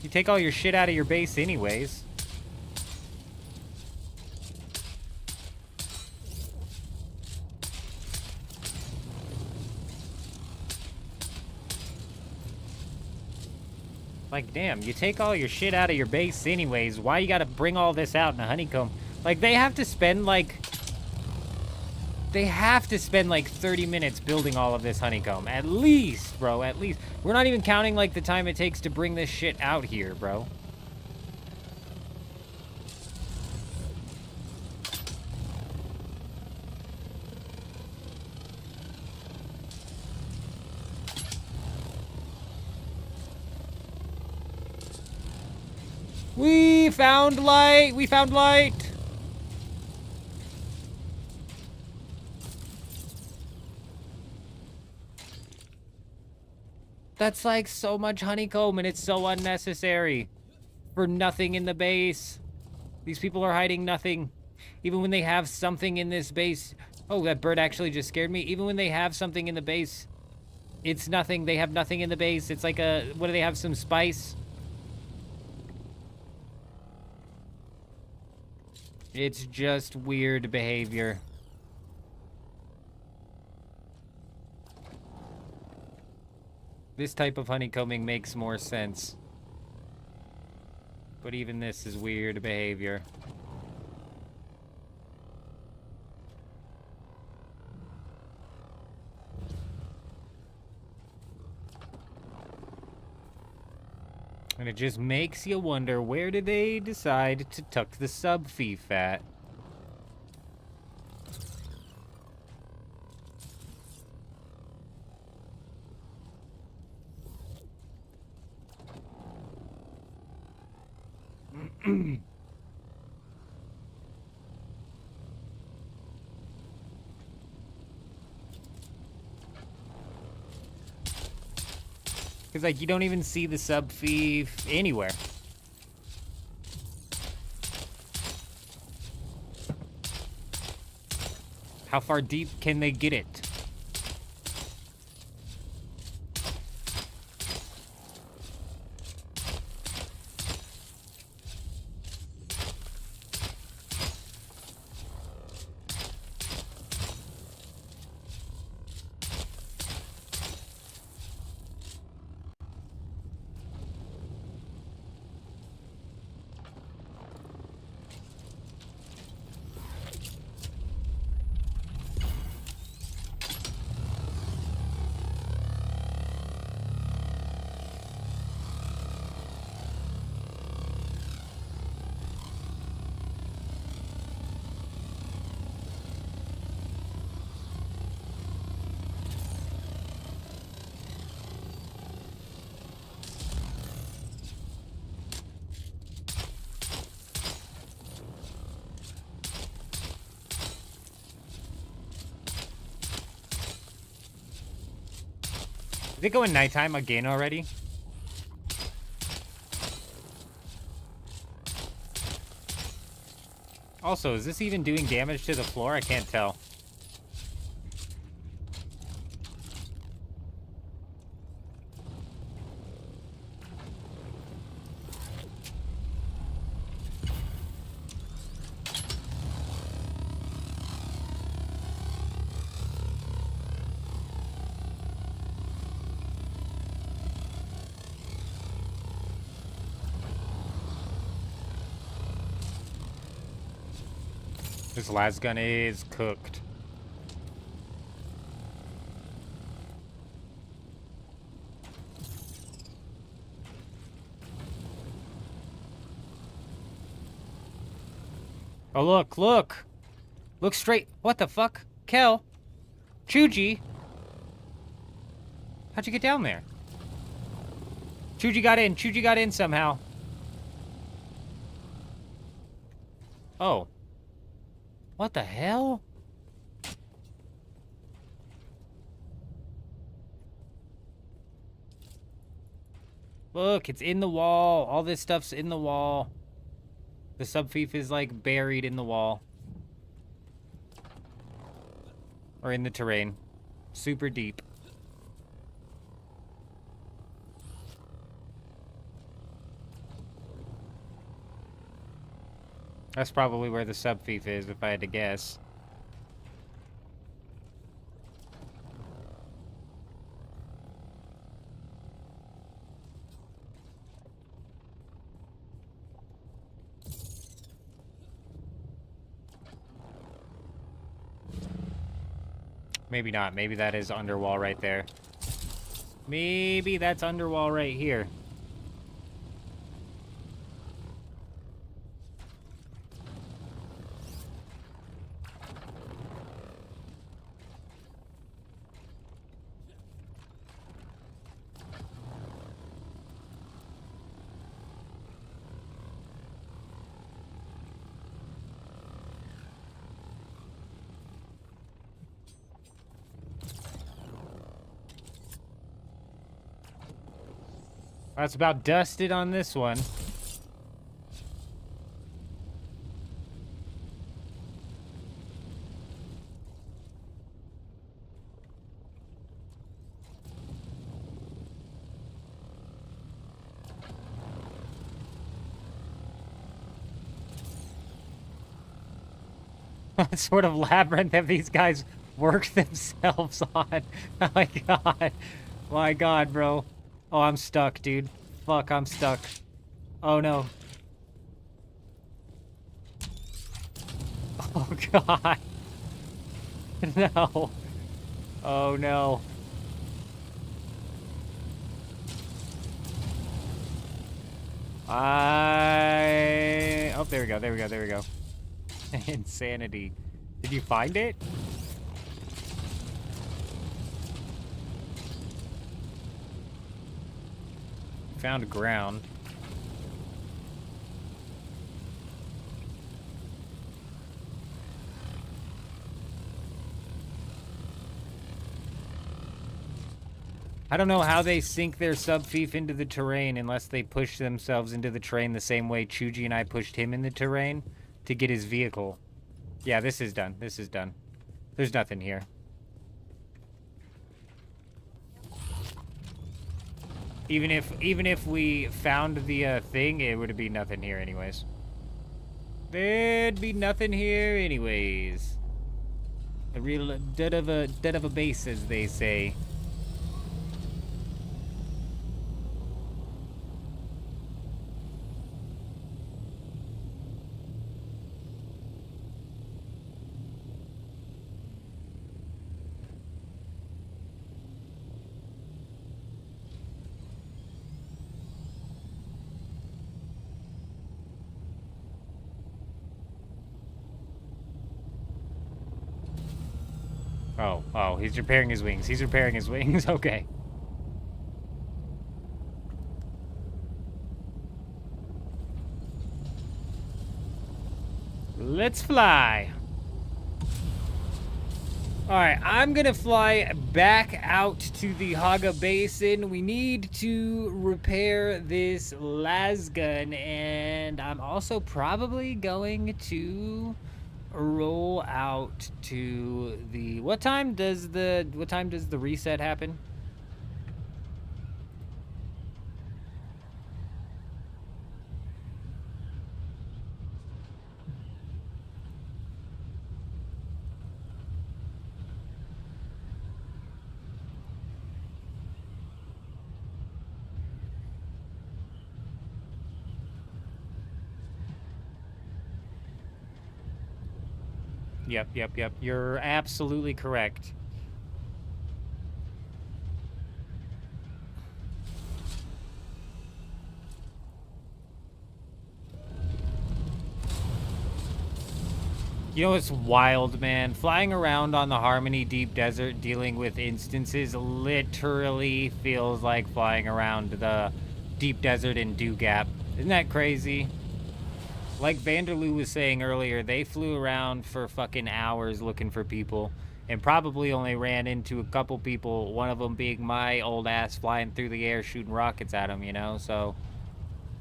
You take all your shit out of your base anyways. Like, damn, you take all your shit out of your base anyways. Why you gotta bring all this out in a honeycomb? Like, they have to spend, like... They have to spend, like, 30 minutes building all of this honeycomb. At least, bro, at least. We're not even counting, like, the time it takes to bring this shit out here, bro. We found light! We found light! That's like so much honeycomb and it's so unnecessary. For nothing in the base. These people are hiding nothing. Even when they have something in this base. Oh, that bird actually just scared me. Even when they have something in the base, it's nothing. They have nothing in the base. It's like a, what do they have? Some spice? It's just weird behavior. This type of honeycombing makes more sense. But even this is weird behavior. And it just makes you wonder, where did they decide to tuck the sub-thief at? Because, like, you don't even see the sub-thief anywhere. How far deep can they get it? Is it going nighttime again already? Also, is this even doing damage to the floor? I can't tell. This las gun is cooked. Oh, look, look! Look straight. What the fuck? Kel? Chuji? How'd you get down there? Chuji got in. Chuji got in somehow. Oh. What the hell? Look, it's in the wall. All this stuff's in the wall. The sub-thief is, like, buried in the wall. Or in the terrain. Super deep. That's probably where the sub-thief is, if I had to guess. Maybe not. Maybe that is underwall right there. Maybe that's underwall right here. That's about dusted on this one. What sort of labyrinth have these guys worked themselves on? Oh my god. My god, bro. Oh, I'm stuck, dude. Fuck, I'm stuck. Oh, no. Oh, God. No. Oh, no. Oh, there we go, there we go, there we go. Insanity. Did you find it? Found ground. I don't know how they sink their sub-thief into the terrain unless they push themselves into the terrain the same way Chuji and I pushed him in the terrain to get his vehicle. Yeah, this is done. This is done. There's nothing here. Even if we found the thing, it would be nothing here anyways. There'd be nothing here anyways. A real dead of a base, as they say. Oh, he's repairing his wings. He's repairing his wings. Okay. Let's fly. Alright, I'm gonna fly back out to the Haga Basin. We need to repair this lasgun, and I'm also probably going to roll out to the... What time does the reset happen? Yep. You're absolutely correct. You know what's wild, man? Flying around on the Harmony Deep Desert dealing with instances literally feels like flying around the Deep Desert in Dew Gap. Isn't that crazy? Like Vanderloo was saying earlier, they flew around for fucking hours looking for people and probably only ran into a couple people, one of them being my old ass flying through the air shooting rockets at them, you know? So,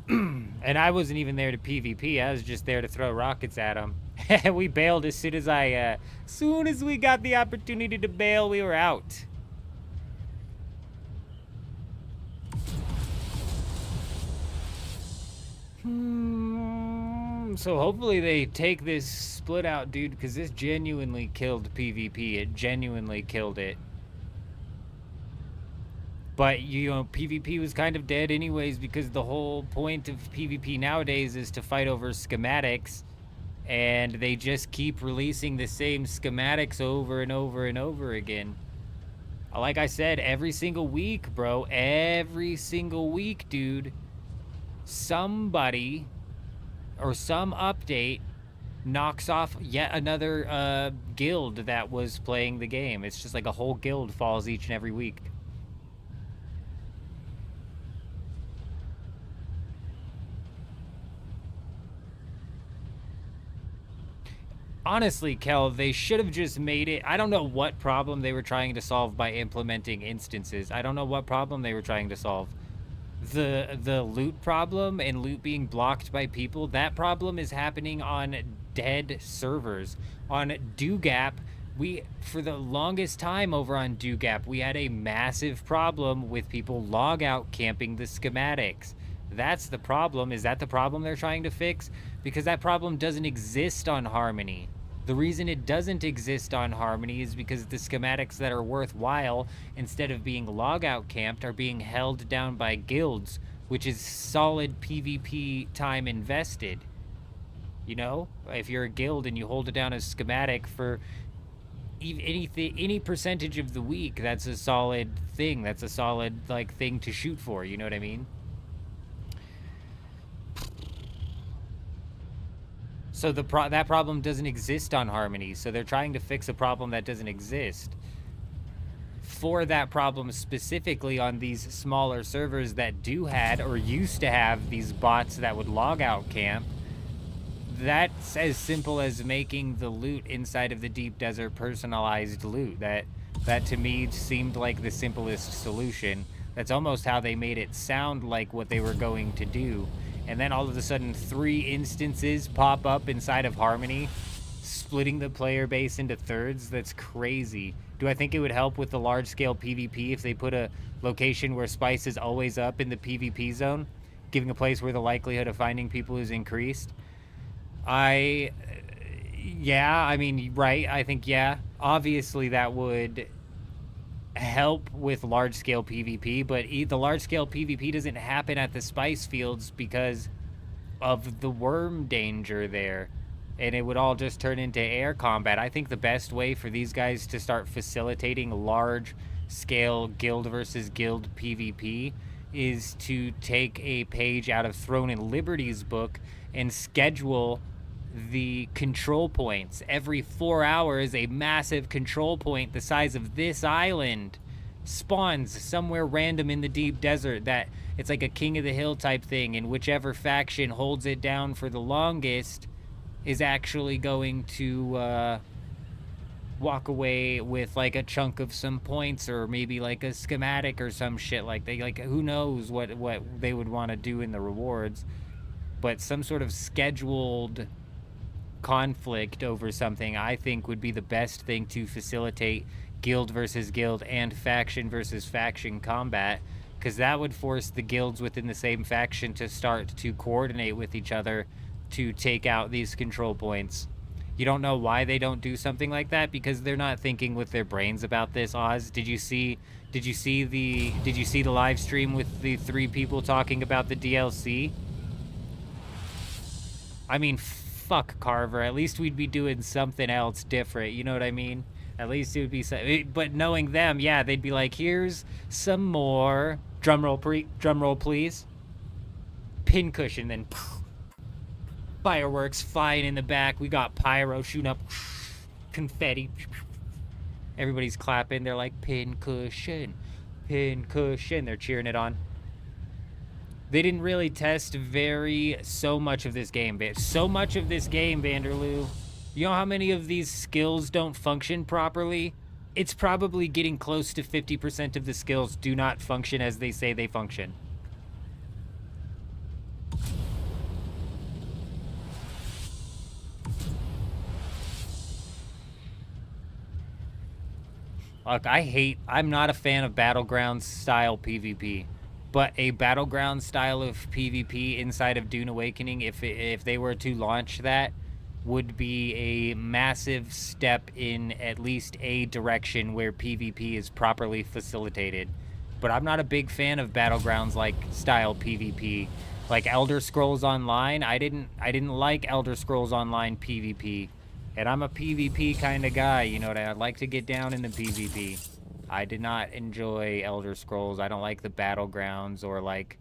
and I wasn't even there to PvP, I was just there to throw rockets at them. We bailed as soon as we got the opportunity to bail, we were out. So hopefully they take this split out, dude, because this genuinely killed PvP. It genuinely killed it. But, you know, PvP was kind of dead anyways because the whole point of PvP nowadays is to fight over schematics. and they just keep releasing the same schematics over and over and over again. Like I said, every single week, bro, every single week, dude, somebody or some update knocks off yet another guild that was playing the game. It's just like a whole guild falls each and every week. Honestly, Kel, they should have just made it. I don't know what problem they were trying to solve by implementing instances. I don't know what problem they were trying to solve. The loot problem and loot being blocked by people, that problem is happening on dead servers. On DoGap, for the longest time over on DoGap, we had a massive problem with people log out camping the schematics. That's the problem. Is that the problem they're trying to fix? Because that problem doesn't exist on Harmony. The reason it doesn't exist on Harmony is because the schematics that are worthwhile, instead of being logout camped, are being held down by guilds, which is solid PvP time invested. You know, if you're a guild and you hold it down as schematic for any percentage of the week, that's a solid thing. That's a solid thing to shoot for. You know what I mean? So that problem doesn't exist on Harmony, so they're trying to fix a problem that doesn't exist. For that problem specifically on these smaller servers that had or used to have these bots that would log out camp, that's as simple as making the loot inside of the Deep Desert personalized loot. That to me seemed like the simplest solution. That's almost how they made it sound like what they were going to do. And then all of a sudden 3 instances pop up inside of Harmony, splitting the player base into thirds. That's crazy. Do I think it would help with the large-scale PvP if they put a location where Spice is always up in the PvP zone, giving a place where the likelihood of finding people is increased? Yeah, I mean, right, I think, yeah. Obviously, that would help with large-scale PvP, but the large-scale PvP doesn't happen at the spice fields because of the worm danger there, and it would all just turn into air combat. I think the best way for these guys to start facilitating large-scale guild versus guild PvP is to take a page out of Throne and Liberty's book and schedule the control points. Every 4 hours, a massive control point the size of this island spawns somewhere random in the Deep Desert. That it's like a King of the Hill type thing, and whichever faction holds it down for the longest is actually going to walk away with like a chunk of some points, or maybe like a schematic or some shit. Who knows what they would want to do in the rewards, but some sort of scheduled conflict over something, I think, would be the best thing to facilitate guild versus guild and faction versus faction combat, because that would force the guilds within the same faction to start to coordinate with each other to take out these control points. You don't know why they don't do something like that, because they're not thinking with their brains about this. Oz, did you see the live stream with the 3 people talking about the DLC? I mean, fuck Carver. At least we'd be doing something else different. You know what I mean? At least it would be. But knowing them, yeah, they'd be like, "Here's some more drum roll, please." Pincushion, then fireworks flying in the back. We got pyro shooting up, confetti. Everybody's clapping. They're like, "Pincushion, pincushion." They're cheering it on. They didn't really test so much of this game, Vanderloo. You know how many of these skills don't function properly? It's probably getting close to 50% of the skills do not function as they say they function. Look, I'm not a fan of Battlegrounds style PvP. But a Battleground style of PvP inside of Dune Awakening, if they were to launch that, would be a massive step in at least a direction where PvP is properly facilitated. But I'm not a big fan of Battlegrounds like style PvP. Like Elder Scrolls Online, I didn't like Elder Scrolls Online PvP. And I'm a PvP kind of guy, you know what I'd like to get down into PvP. I did not enjoy Elder Scrolls. I don't like the battlegrounds or like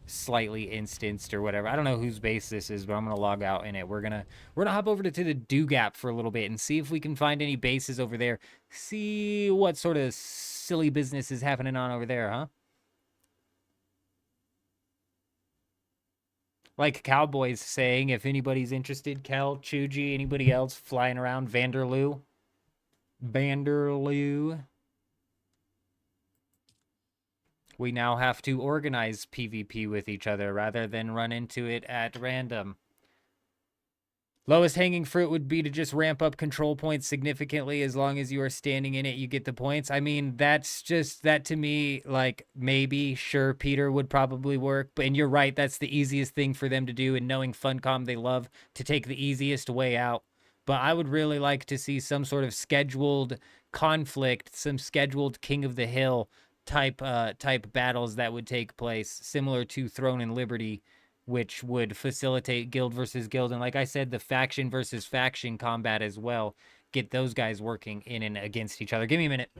slightly instanced or whatever. I don't know whose base this is, but I'm gonna log out in it. We're gonna hop over to the Dew Gap for a little bit and see if we can find any bases over there. See what sort of silly business is happening on over there, huh? Like Cowboys saying, if anybody's interested, Kel, Chuji, anybody else flying around, Vanderloo. Vanderloo. We now have to organize PvP with each other rather than run into it at random. Lowest hanging fruit would be to just ramp up control points significantly. As long as you are standing in it, you get the points. I mean, that's just, that to me, like, maybe, sure, Peter would probably work. But, and you're right, that's the easiest thing for them to do. And knowing Funcom, they love to take the easiest way out. But I would really like to see some sort of scheduled conflict, some scheduled King of the Hill type battles that would take place, similar to Throne and Liberty, which would facilitate guild versus guild. And like I said, the faction versus faction combat as well. Get those guys working in and against each other. Give me a minute.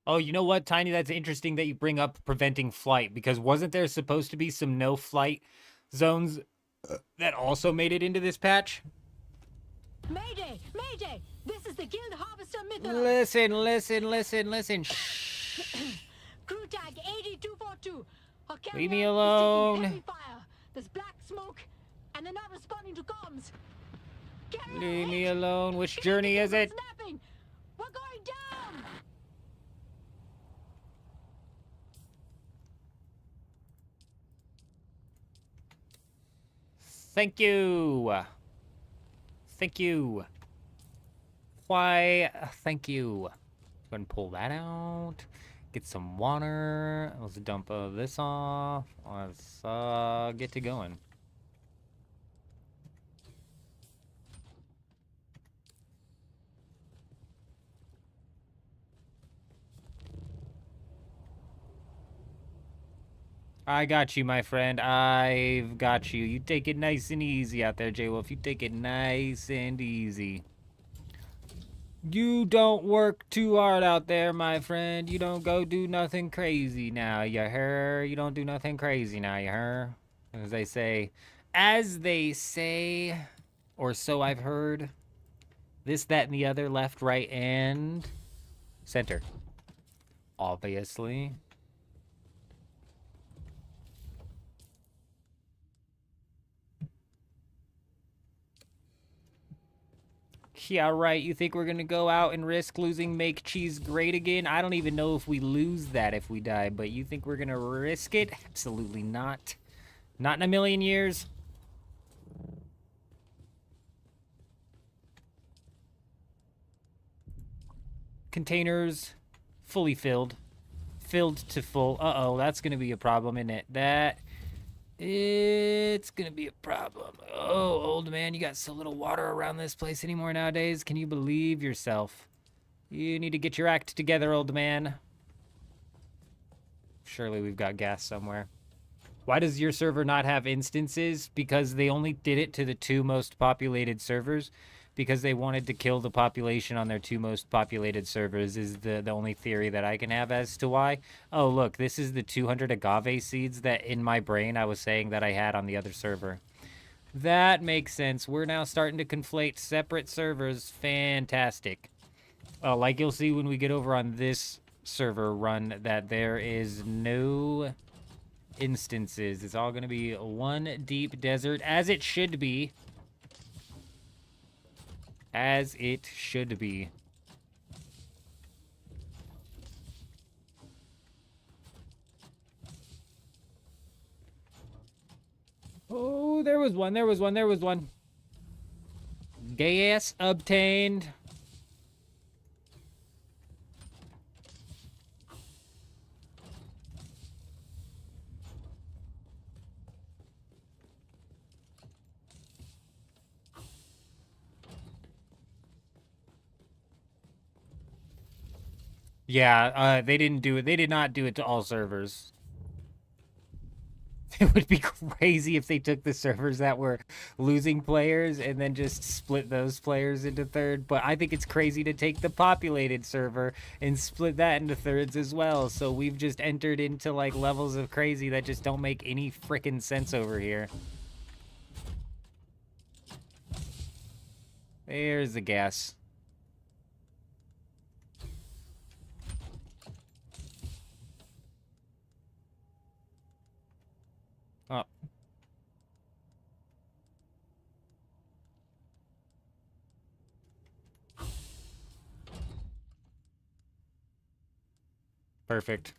Oh, you know what, Tiny? That's interesting that you bring up preventing flight, because wasn't there supposed to be some no flight zones that also made it into this patch? Mayday! Mayday! This is the Guild Harvester Listen. Shh. Crew tag 8242. Our Leave me carrier is alone. taking heavy fire. There's black smoke, and they're not responding to comms. Carrier Leave me hit. alone. Which Kinetic journey is it? snapping. We're going down. Thank you. Thank you. Why? Thank you. Go ahead and pull that out. Get some water. Let's dump this off. Let's get to going. I got you, my friend. I've got you. You take it nice and easy out there, J-Wolf. You take it nice and easy. You don't work too hard out there, my friend. You don't go do nothing crazy now, you hear? You don't do nothing crazy now, you hear? As they say, or so I've heard. This, that, and the other, left, right, and center. Obviously. Yeah, right. You think we're gonna go out and risk losing Make Cheese Great again? I don't even know if we lose that if we die, but you think we're gonna risk it? Absolutely not. Not in a million years. Containers fully filled. Filled to full. Uh-oh, that's gonna be a problem, isn't it? It's gonna be a problem. Oh, old man, you got so little water around this place anymore nowadays. Can you believe yourself? You need to get your act together, old man. Surely we've got gas somewhere. Why does your server not have instances? Because they only did it to the 2 most populated servers. Because they wanted to kill the population on their 2 most populated servers is the only theory that I can have as to why. Oh, look, this is the 200 agave seeds that in my brain I was saying that I had on the other server. That makes sense. We're now starting to conflate separate servers. Fantastic. Like you'll see when we get over on this server run that there is no instances. It's all going to be one deep desert, as it should be. As it should be. Oh, there was one. Gas obtained. Yeah, they didn't do it. They did not do it to all servers. It would be crazy if they took the servers that were losing players and then just split those players into third. But I think it's crazy to take the populated server and split that into thirds as well. So we've just entered into like levels of crazy that just don't make any frickin' sense over here. There's the gas. Oh. Perfect.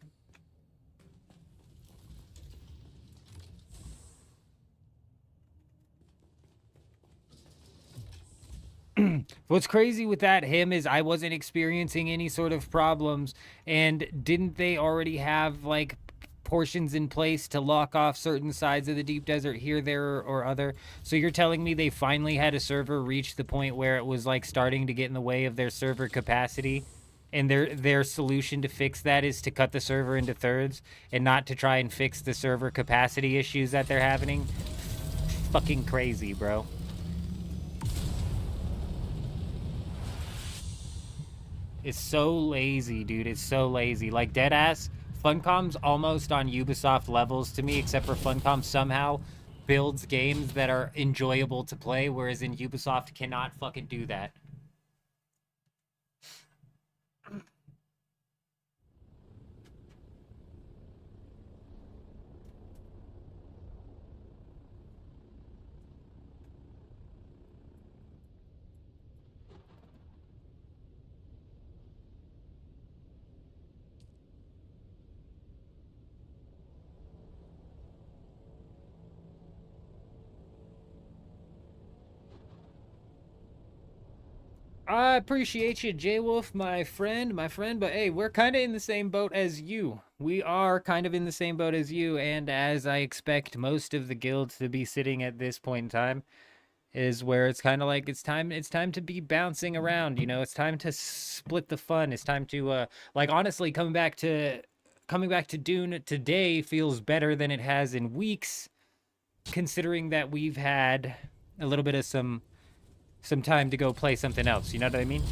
What's crazy with him is I wasn't experiencing any sort of problems, and didn't they already have like portions in place to lock off certain sides of the deep desert here, there, or other? So you're telling me they finally had a server reach the point where it was like starting to get in the way of their server capacity, and their solution to fix that is to cut the server into thirds and not to try and fix the server capacity issues that they're having? Fucking crazy, bro. It's so lazy, dude. It's so lazy. Like, deadass, Funcom's almost on Ubisoft levels to me, except for Funcom somehow builds games that are enjoyable to play, whereas in Ubisoft cannot fucking do that. I appreciate you, J-Wolf, my friend, but hey, we're kind of in the same boat as you. We are kind of in the same boat as you, and as I expect most of the guilds to be sitting at this point in time, is where it's kind of like it's time to be bouncing around, you know? It's time to split the fun. It's time to, like, honestly, coming back to Dune today feels better than it has in weeks, considering that we've had a little bit of some time to go play something else. You know what I mean?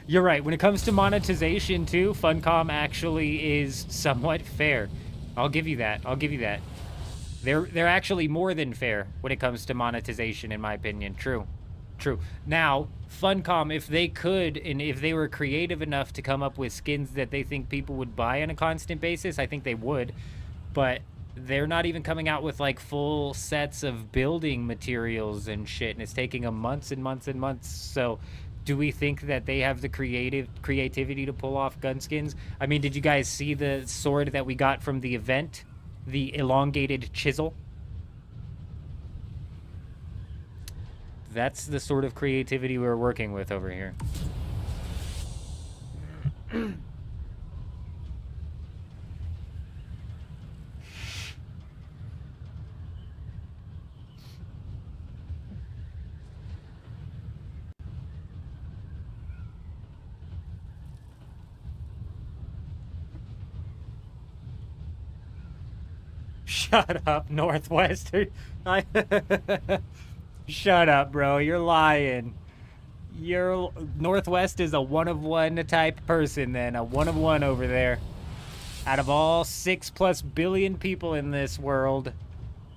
You're right. When it comes to monetization, too, Funcom actually is somewhat fair. I'll give you that. They're actually more than fair when it comes to monetization, in my opinion. True. Now, Funcom, if they could, and if they were creative enough to come up with skins that they think people would buy on a constant basis, I think they would. But they're not even coming out with like full sets of building materials and shit, and it's taking them months and months and months. So do we think that they have the creativity to pull off gun skins? I mean, did you guys see the sword that we got from the event? The elongated chisel? That's the sort of creativity we're working with over here. Shut up, Northwestern. Shut up, bro. You're lying. You're Northwest is a one-of-one type person then. A one-of-one over there. Out of all 6+ billion people in this world,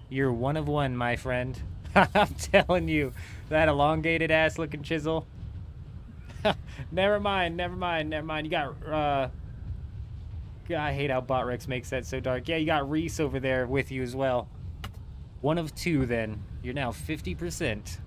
you're one of one, my friend. I'm telling you, that elongated ass looking chisel. Never mind. You got, I hate how Botrex makes that so dark. Yeah, you got Reese over there with you as well. One of two, then. You're now 50%.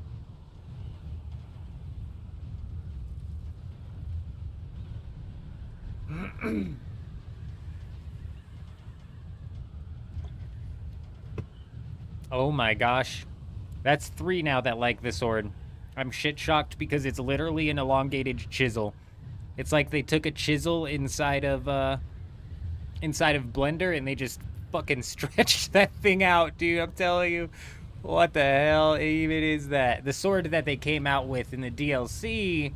Oh my gosh. That's 3 now that like the sword. I'm shit shocked because it's literally an elongated chisel. It's like they took a chisel inside of Blender and they just fucking stretched that thing out, dude. I'm telling you. What the hell even is that? The sword that they came out with in the DLC,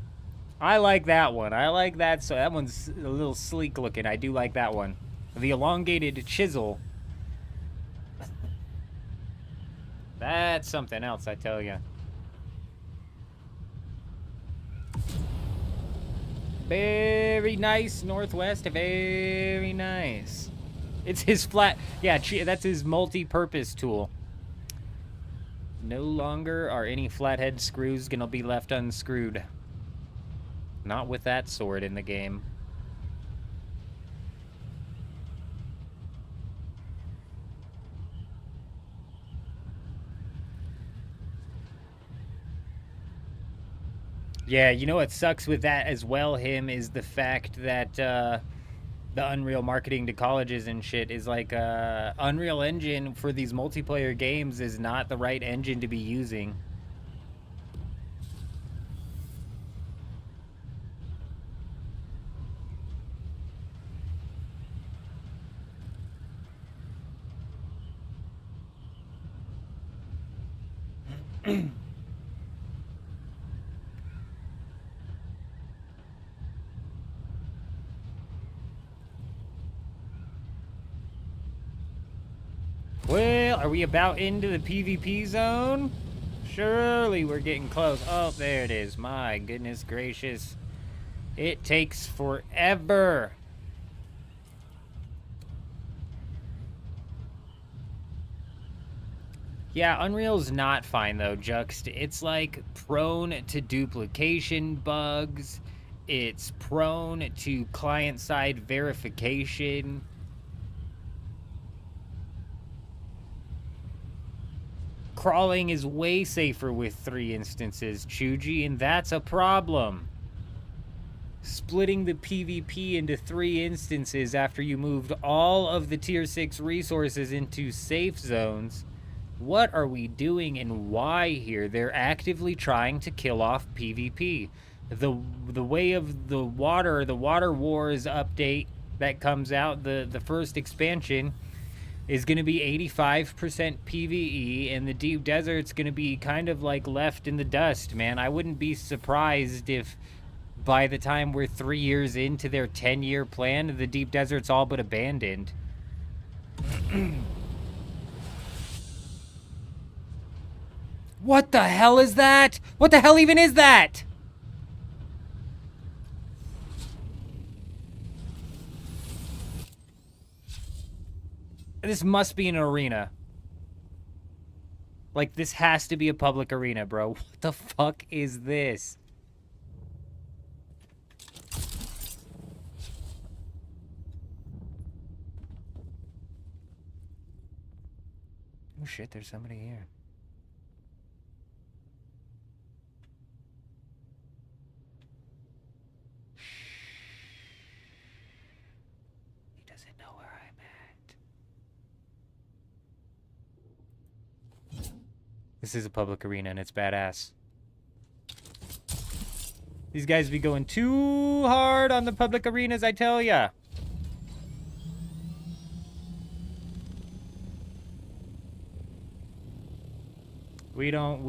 I like that one. I like that. So that one's a little sleek looking. I do like that one. The elongated chisel. That's something else, I tell you. Very nice, Northwest. Very nice. It's his flat... Yeah, that's his multi-purpose tool. No longer are any flathead screws gonna be left unscrewed. Not with that sword in the game. Yeah, you know what sucks with that as well, him, is the fact that the Unreal marketing to colleges and shit is like Unreal Engine for these multiplayer games is not the right engine to be using. Well, are we about into the PvP zone? Surely we're getting close. Oh, there it is. My goodness gracious. It takes forever. Yeah, Unreal's not fine though, Juxt. It's like prone to duplication bugs. It's prone to client-side verification. Crawling is way safer with 3 instances, Chuji, and that's a problem. Splitting the PvP into 3 instances after you moved all of the tier 6 resources into safe zones. What are we doing and why here? They're actively trying to kill off PvP. The way of the Water Wars update that comes out, the first expansion, is going to be 85% PvE, and the Deep Desert's going to be kind of like left in the dust, man. I wouldn't be surprised if by the time we're 3 years into their 10-year plan, the Deep Desert's all but abandoned. What the hell is that? What the hell even is that? This must be an arena. Like, this has to be a public arena, bro. What the fuck is this? Oh shit, there's somebody here. He doesn't know where I'm at. This is a public arena and it's badass. These guys be going too hard on the public arenas, I tell ya. We don't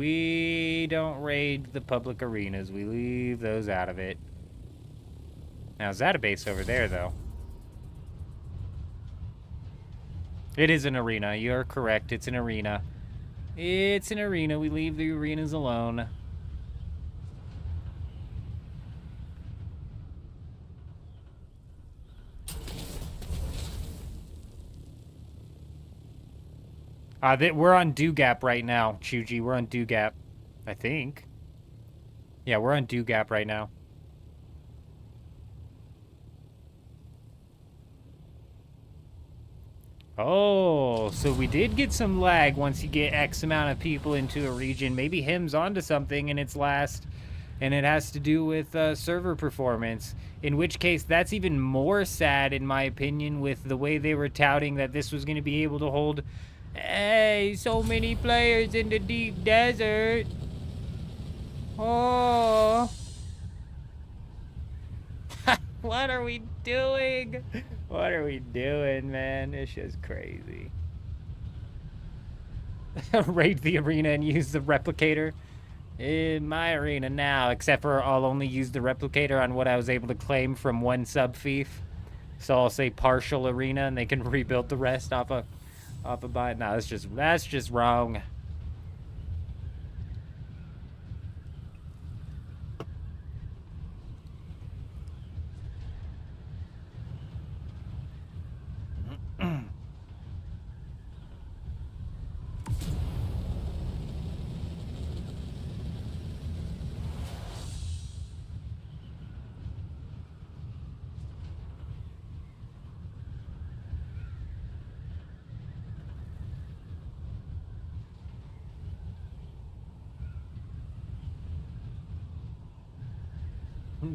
raid the public arenas. We leave those out of it. Now, is that a base over there, though? It is an arena. You're correct. It's an arena. It's an arena. We leave the arenas alone. We're on Dew Gap right now, Chuji. We're on Dew Gap, I think. Yeah, we're on Dew Gap right now. Oh, so we did get some lag once you get X amount of people into a region. Maybe him's onto something in its last, and it has to do with server performance. In which case, that's even more sad, in my opinion, with the way they were touting that this was going to be able to hold... Hey, so many players in the deep desert. Oh. What are we doing? What are we doing, man? It's just crazy. Raid the arena and use the replicator. In my arena now, except for I'll only use the replicator on what I was able to claim from one sub-fief. So I'll say partial arena and they can rebuild the rest off a buy. No, that's just wrong.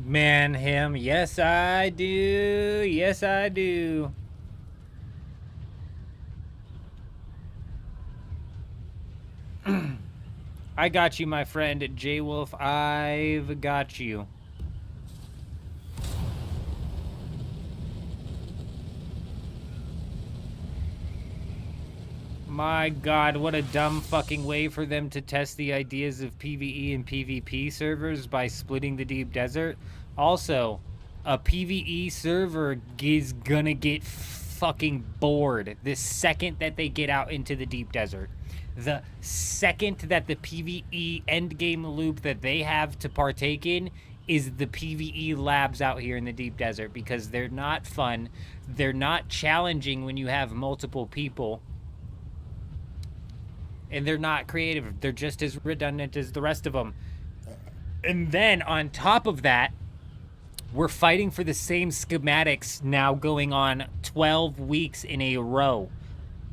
Man, him. Yes, I do. Yes, I do. I got you, my friend. J-Wolf, I've got you. My god, what a dumb fucking way for them to test the ideas of PvE and PvP servers by splitting the deep desert. Also, a PvE server is gonna get fucking bored the second that they get out into the deep desert. The second that the PvE endgame loop that they have to partake in is the PvE labs out here in the deep desert, because they're not fun, they're not challenging when you have multiple people, and they're not creative. They're just as redundant as the rest of them. And then on top of that, we're fighting for the same schematics now going on 12 weeks in a row.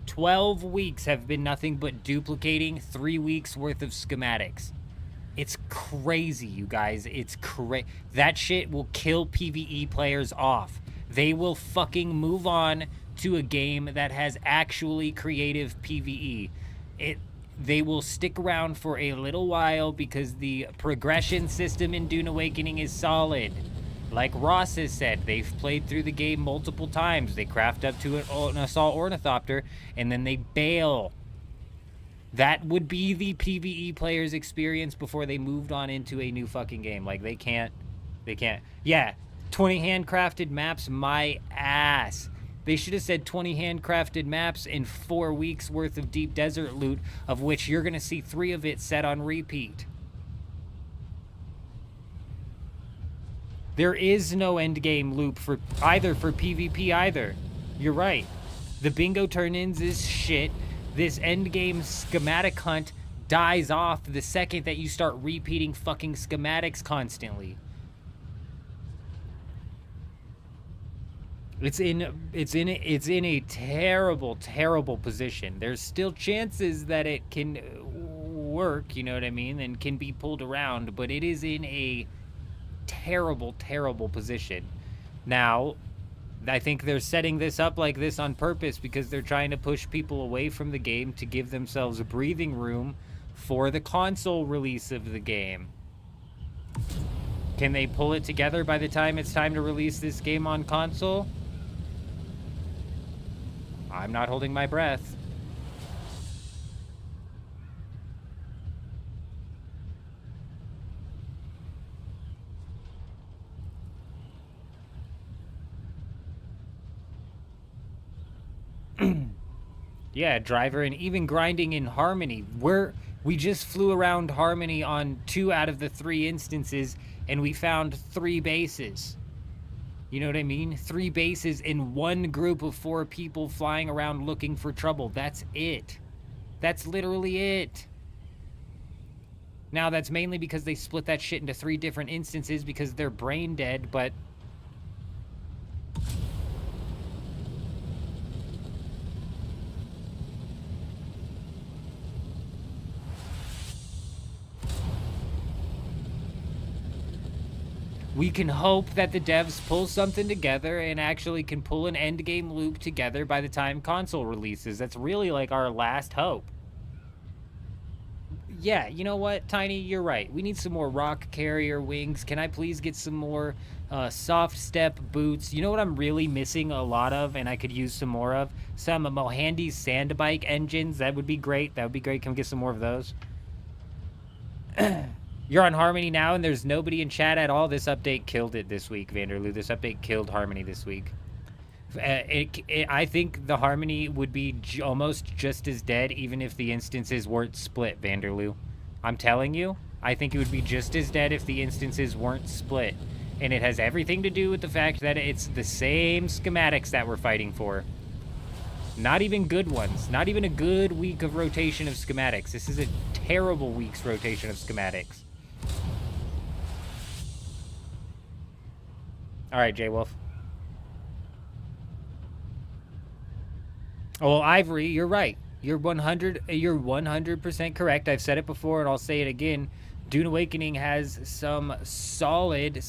12 weeks have been nothing but duplicating 3 weeks worth of schematics. It's crazy, you guys. It's crazy. That shit will kill PvE players off. They will fucking move on to a game that has actually creative PvE. They will stick around for a little while because the progression system in Dune Awakening is solid. Like Ross has said, they've played through the game multiple times. They craft up to an assault ornithopter, and then they bail. That would be the PvE player's experience before they moved on into a new fucking game. Like, they can't. Yeah, 20 handcrafted maps, my ass. They should have said 20 handcrafted maps and 4 weeks worth of deep desert loot, of which you're going to see 3 of it set on repeat. There is no endgame loop for PvP either. You're right. The bingo turn-ins is shit. This endgame schematic hunt dies off the second that you start repeating fucking schematics constantly. It's in a terrible, terrible position. There's still chances that it can work, you know what I mean, and can be pulled around, but it is in a terrible, terrible position. Now, I think they're setting this up like this on purpose because they're trying to push people away from the game to give themselves a breathing room for the console release of the game. Can they pull it together by the time it's time to release this game on console? I'm not holding my breath. Yeah, driver, and even grinding in Harmony. We just flew around Harmony on 2 out of the 3 instances, and we found 3 bases. You know what I mean? 3 bases in one group of 4 people flying around looking for trouble. That's it. That's literally it. Now, that's mainly because they split that shit into 3 different instances because they're brain dead, but... we can hope that the devs pull something together and actually can pull an endgame loop together by the time console releases. That's really like our last hope. Yeah, you know what, Tiny, you're right. We need some more rock carrier wings. Can I please get some more soft step boots? You know what I'm really missing a lot of and I could use some more of? Some Mohandy's sand bike engines. That would be great. That would be great. Can we get some more of those? You're on Harmony now, and there's nobody in chat at all. This update killed it this week, Vanderloo. This update killed Harmony this week. I think the Harmony would be almost just as dead even if the instances weren't split, Vanderloo. I'm telling you, I think it would be just as dead if the instances weren't split. And it has everything to do with the fact that it's the same schematics that we're fighting for. Not even good ones. Not even a good week of rotation of schematics. This is a terrible week's rotation of schematics. All right, J-Wolf. Oh, well, Ivory, you're right. You're 100% correct. I've said it before, and I'll say it again. Dune Awakening has some solid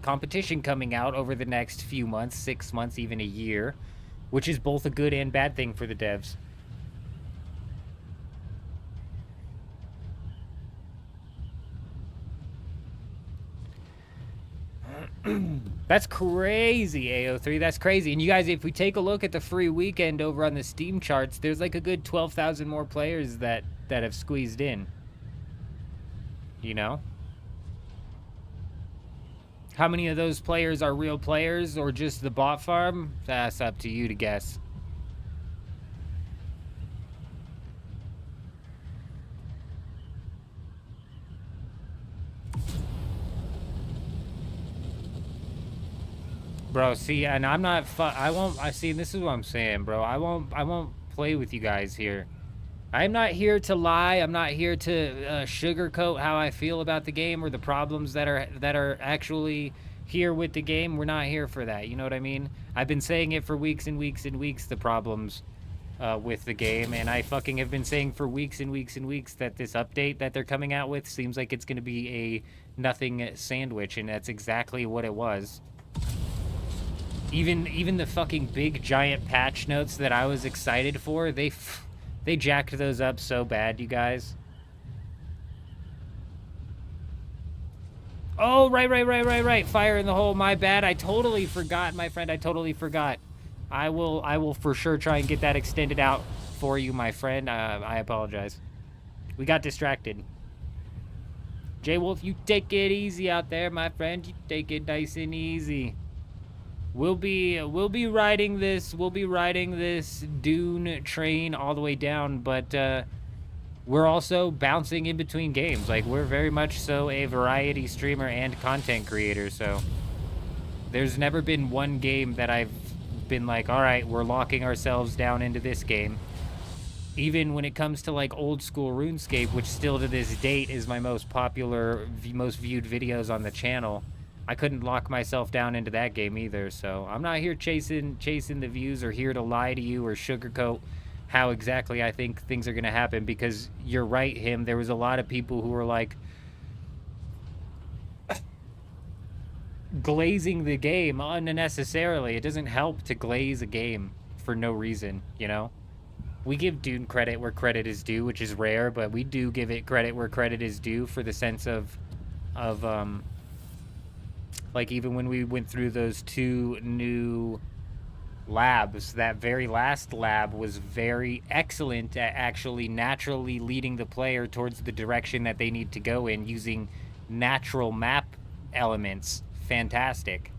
competition coming out over the next few months, 6 months, even a year, which is both a good and bad thing for the devs. That's crazy, AO3. That's crazy. And you guys, if we take a look at the free weekend over on the Steam charts, there's like a good 12,000 more players that have squeezed in. You know? How many of those players are real players or just the bot farm? That's up to you to guess. Bro, see, and I'm not I see, this is what I'm saying, bro. I won't play with you guys here. I'm not here to lie. I'm not here to sugarcoat how I feel about the game or the problems that are actually here with the game. We're not here for that. You know what I mean? I've been saying it for weeks and weeks and weeks, the problems with the game, and I fucking have been saying for weeks and weeks and weeks that this update that they're coming out with seems like it's going to be a nothing sandwich, and that's exactly what it was. Even the fucking big giant patch notes that I was excited for, they jacked those up so bad, you guys. Oh, right. Fire in the hole. My bad. I totally forgot, my friend. I totally forgot. I will for sure try and get that extended out for you, my friend. I apologize. We got distracted. J-Wolf, you take it easy out there, my friend. You take it nice and easy. We'll be riding this Dune train all the way down, but we're also bouncing in between games. Like, we're very much so a variety streamer and content creator, so there's never been one game that I've been like, all right, we're locking ourselves down into this game. Even when it comes to like old school RuneScape, which still to this date is my most popular, most viewed videos on the channel, I couldn't lock myself down into that game either. So I'm not here chasing the views or here to lie to you or sugarcoat how exactly I think things are going to happen, because you're right, him. There was a lot of people who were like glazing the game unnecessarily. It doesn't help to glaze a game for no reason, you know? We give Dune credit where credit is due, which is rare, but we do give it credit where credit is due for the sense of like even when we went through those 2 new labs, that very last lab was very excellent at actually naturally leading the player towards the direction that they need to go in using natural map elements. Fantastic.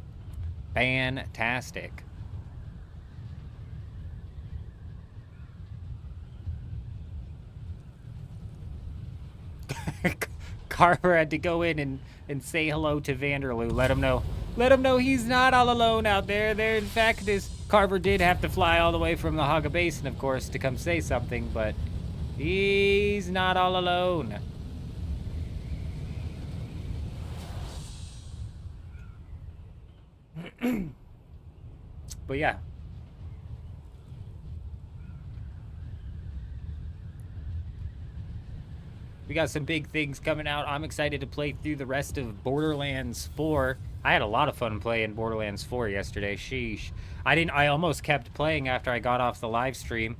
Fantastic. Carver had to go in and say hello to Vanderloo. Let him know he's not all alone out there. There, in fact, Carver did have to fly all the way from the Haga Basin, of course, to come say something, but he's not all alone. But yeah. We got some big things coming out. I'm excited to play through the rest of Borderlands 4. I had a lot of fun playing Borderlands 4 yesterday. Sheesh. I almost kept playing after I got off the live stream.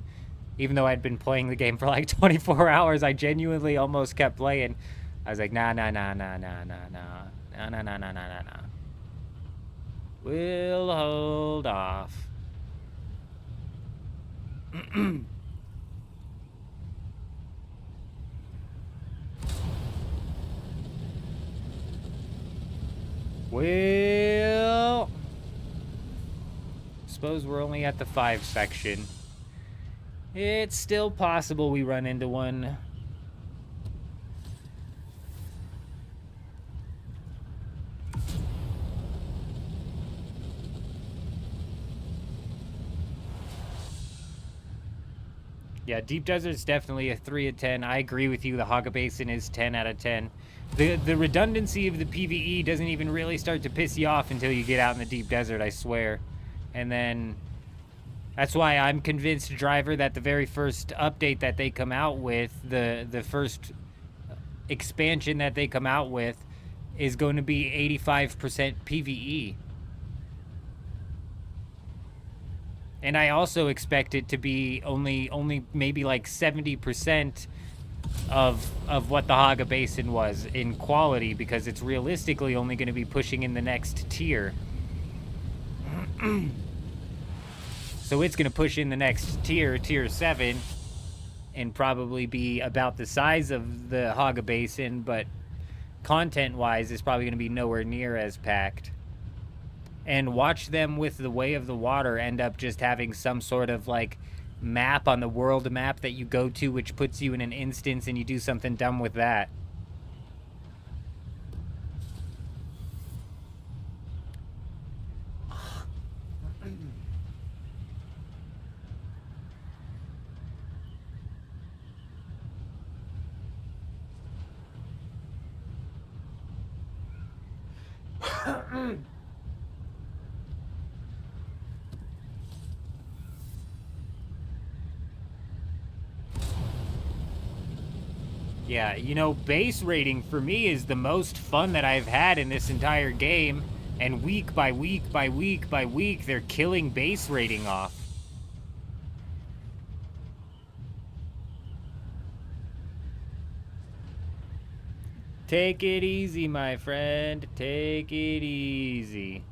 Even though I'd been playing the game for like 24 hours, I genuinely almost kept playing. I was like, nah. We'll hold off. Well, suppose we're only at the 5 section. It's still possible we run into one. Yeah, Deep Desert's definitely a 3 out of 10. I agree with you. The Haga Basin is 10 out of 10. The redundancy of the PvE doesn't even really start to piss you off until you get out in the Deep Desert, I swear. And then that's why I'm convinced, Driver, that the very first update that they come out with, the first expansion that they come out with, is going to be 85% PvE. And I also expect it to be only maybe like 70% of what the Haga Basin was in quality, because it's realistically only going to be pushing in the next tier. So it's going to push in the next tier, tier 7, and probably be about the size of the Haga Basin, but content-wise, it's probably going to be nowhere near as packed. And watch them with the Way of the Water end up just having some sort of like map on the world map that you go to, which puts you in an instance, and you do something dumb with that. Yeah, you know, base rating for me is the most fun that I've had in this entire game, and week by week by week by week, they're killing base rating off. Take it easy, my friend. Take it easy.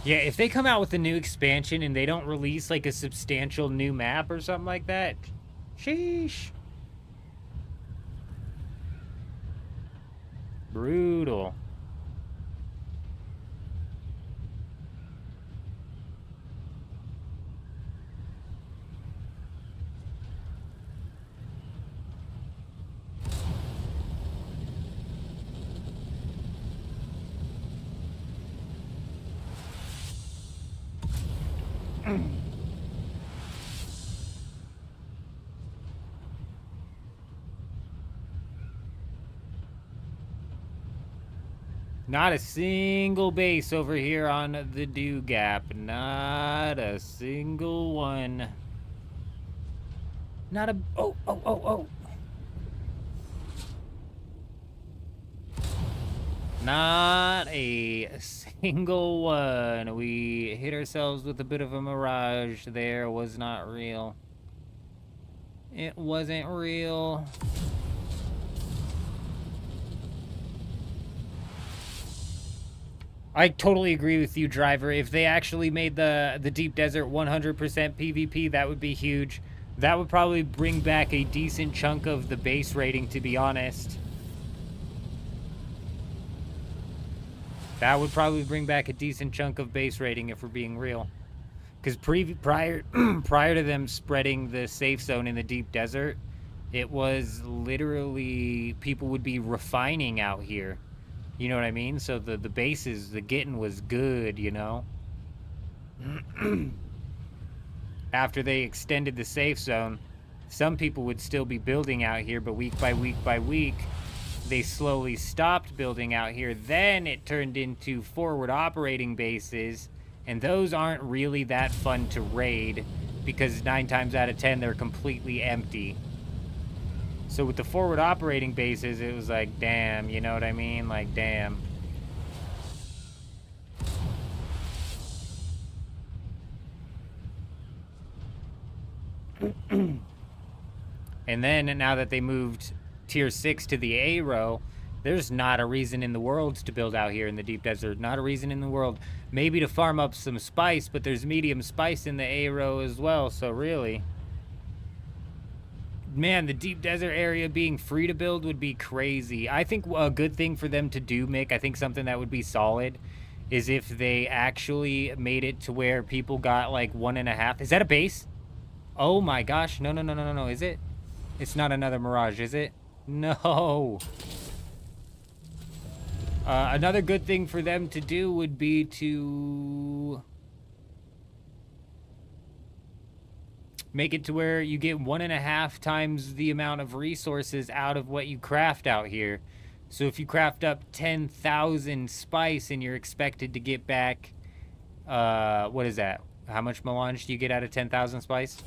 Yeah, if they come out with a new expansion and they don't release like a substantial new map or something like that, sheesh. Brutal. Not a single base over here on the Dew Gap. Not a single one. Not a... Oh. Not a single one. We hit ourselves with a bit of a mirage there. Was not real. It wasn't real. I totally agree with you, Driver. If they actually made the Deep Desert 100% PvP, that would be huge. That would probably bring back a decent chunk of the base rating, to be honest. That would probably bring back a decent chunk of base rating if we're being real. Because prior to them spreading the safe zone in the Deep Desert, it was literally people would be refining out here. You know what I mean? So the bases, the getting was good, you know? After they extended the safe zone, some people would still be building out here, but week by week, they slowly stopped building out here. Then it turned into forward operating bases, and those aren't really that fun to raid because 9 times out of 10, they're completely empty. So with the forward operating bases, it was like, damn, you know what I mean? Like, damn. And then now that they moved tier 6 to the A row, there's not a reason in the world to build out here in the Deep Desert. Not a reason in the world. Maybe to farm up some spice, but there's medium spice in the A row as well, so really... Man, the Deep Desert area being free to build would be crazy. I think a good thing for them to do, Mick, I think something that would be solid, is if they actually made it to where people got like 1.5... Is that a base? Oh my gosh. No, is it? It's not another Mirage, is it? No. Another good thing for them to do would be to... make it to where you get 1.5 times the amount of resources out of what you craft out here. So if you craft up 10,000 spice and you're expected to get back, what is that? How much melange do you get out of 10,000 spice?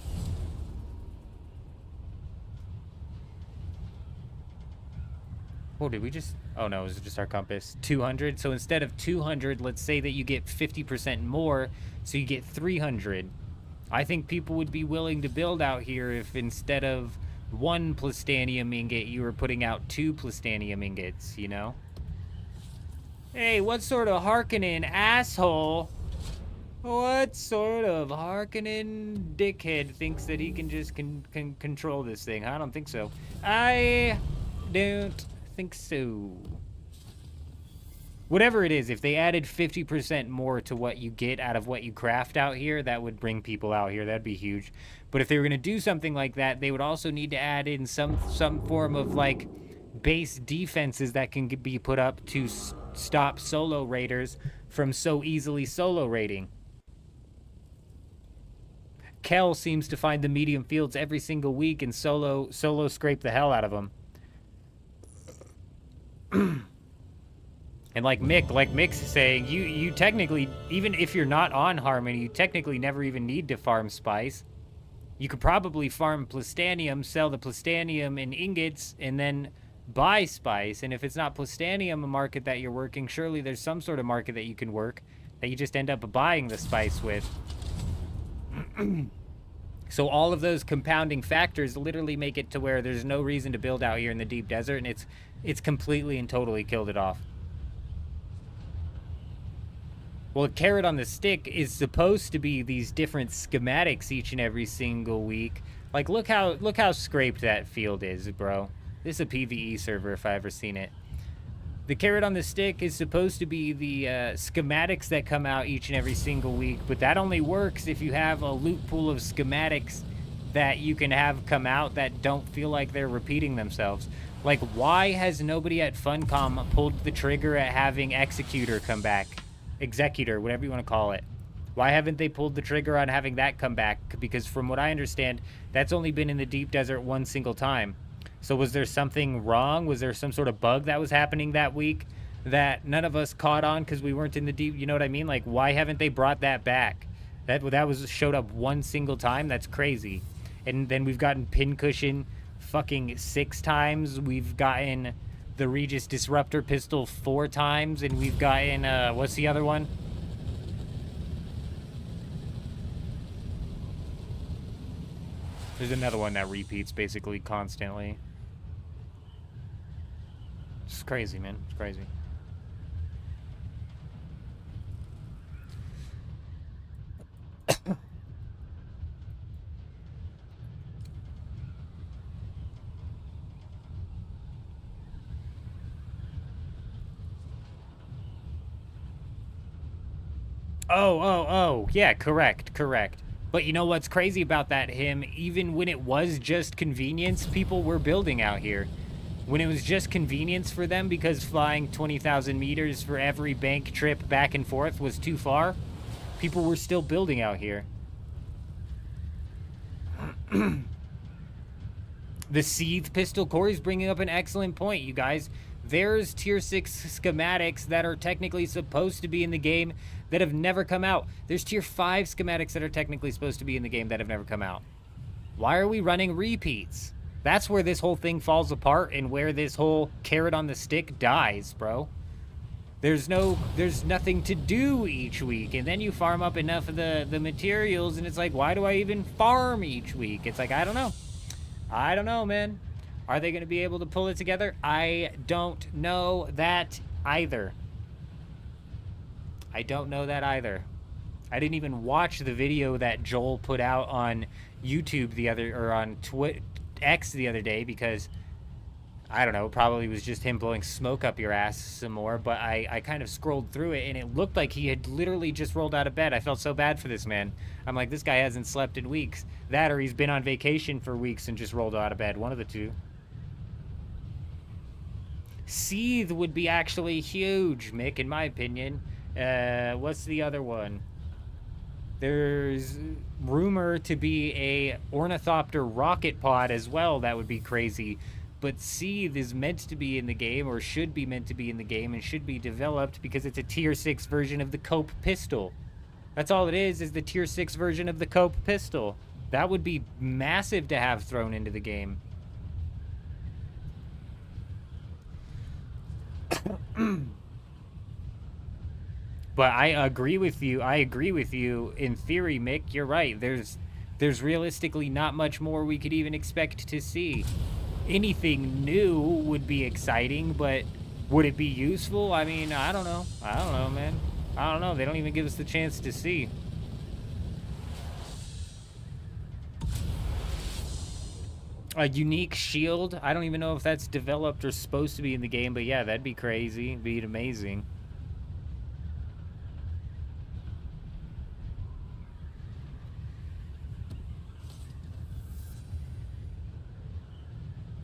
Oh, did we just... Oh, no, it was just our compass. 200. So instead of 200, let's say that you get 50% more, so you get 300. I think people would be willing to build out here if instead of 1 plastanium ingot, you were putting out 2 plastanium ingots, you know? Hey, what sort of Harkonnen asshole? What sort of Harkonnen dickhead thinks that he can just control this thing? I don't think so. I don't think so. Whatever it is, if they added 50% more to what you get out of what you craft out here, that would bring people out here. That'd be huge. But if they were going to do something like that, they would also need to add in some form of, like, base defenses that can be put up to stop solo raiders from so easily solo raiding. Kel seems to find the medium fields every single week and solo scrape the hell out of them. And like Mick's saying, you technically, even if you're not on Harmony, you technically never even need to farm spice. You could probably farm plastanium, sell the plastanium in ingots, and then buy spice. And if it's not plastanium, a market that you're working, surely there's some sort of market that you can work that you just end up buying the spice with. So all of those compounding factors literally make it to where there's no reason to build out here in the Deep Desert, and it's completely and totally killed it off. Well, a carrot on the stick is supposed to be these different schematics each and every single week. Like, look how scraped that field is, bro. This is a PvE server if I ever seen it. The carrot on the stick is supposed to be the schematics that come out each and every single week, but that only works if you have a loot pool of schematics that you can have come out that don't feel like they're repeating themselves. Like, why has nobody at Funcom pulled the trigger at having Executor come back? Executor, whatever you want to call it. Why haven't they pulled the trigger on having that come back? Because from what I understand, that's only been in the deep desert one single time. So was there something wrong? Was there some sort of bug that was happening that week that none of us caught on because we weren't in the deep? You know what I mean? Like, why haven't they brought that back? That was showed up one single time? That's crazy. And then we've gotten Pincushion fucking 6 times. We've gotten the Regis Disruptor Pistol 4 times. And we've gotten, what's the other one? There's another one that repeats basically constantly. It's crazy, man. It's crazy. Oh, yeah, correct. But you know what's crazy about that, him, even when it was just convenience, people were building out here. When it was just convenience for them because flying 20,000 meters for every bank trip back and forth was too far, people were still building out here. The Seethe pistol, Corey's bringing up an excellent point, you guys. There's tier 6 schematics that are technically supposed to be in the game that have never come out. There's tier 5 schematics that are technically supposed to be in the game that have never come out. Why are we running repeats? That's where this whole thing falls apart and where this whole carrot on the stick dies, bro. There's nothing to do each week, and then you farm up enough of the materials, and it's like, why do I even farm each week? It's like, I don't know, man. Are they going to be able to pull it together? I don't know that either. I didn't even watch the video that Joel put out on YouTube on X the other day because, I don't know, probably was just him blowing smoke up your ass some more, but I kind of scrolled through it and it looked like he had literally just rolled out of bed. I felt so bad for this man. I'm like, this guy hasn't slept in weeks. That or he's been on vacation for weeks and just rolled out of bed. One of the two. Seethe would be actually huge, Mick, in my opinion. What's the other one? There's rumor to be a Ornithopter rocket pod as well. That would be crazy. But Seethe is meant to be in the game, or should be meant to be in the game, and should be developed because it's a tier 6 version of the Cope pistol. That's all it is the tier 6 version of the Cope pistol. That would be massive to have thrown into the game. But I agree with you in theory, Mick. You're right. There's realistically not much more we could even expect to see. Anything new would be exciting, but would it be useful? I mean, I don't know, man. I don't know. They don't even give us the chance to see. A unique shield. I don't even know if that's developed or supposed to be in the game, but yeah, that'd be crazy. It'd be amazing.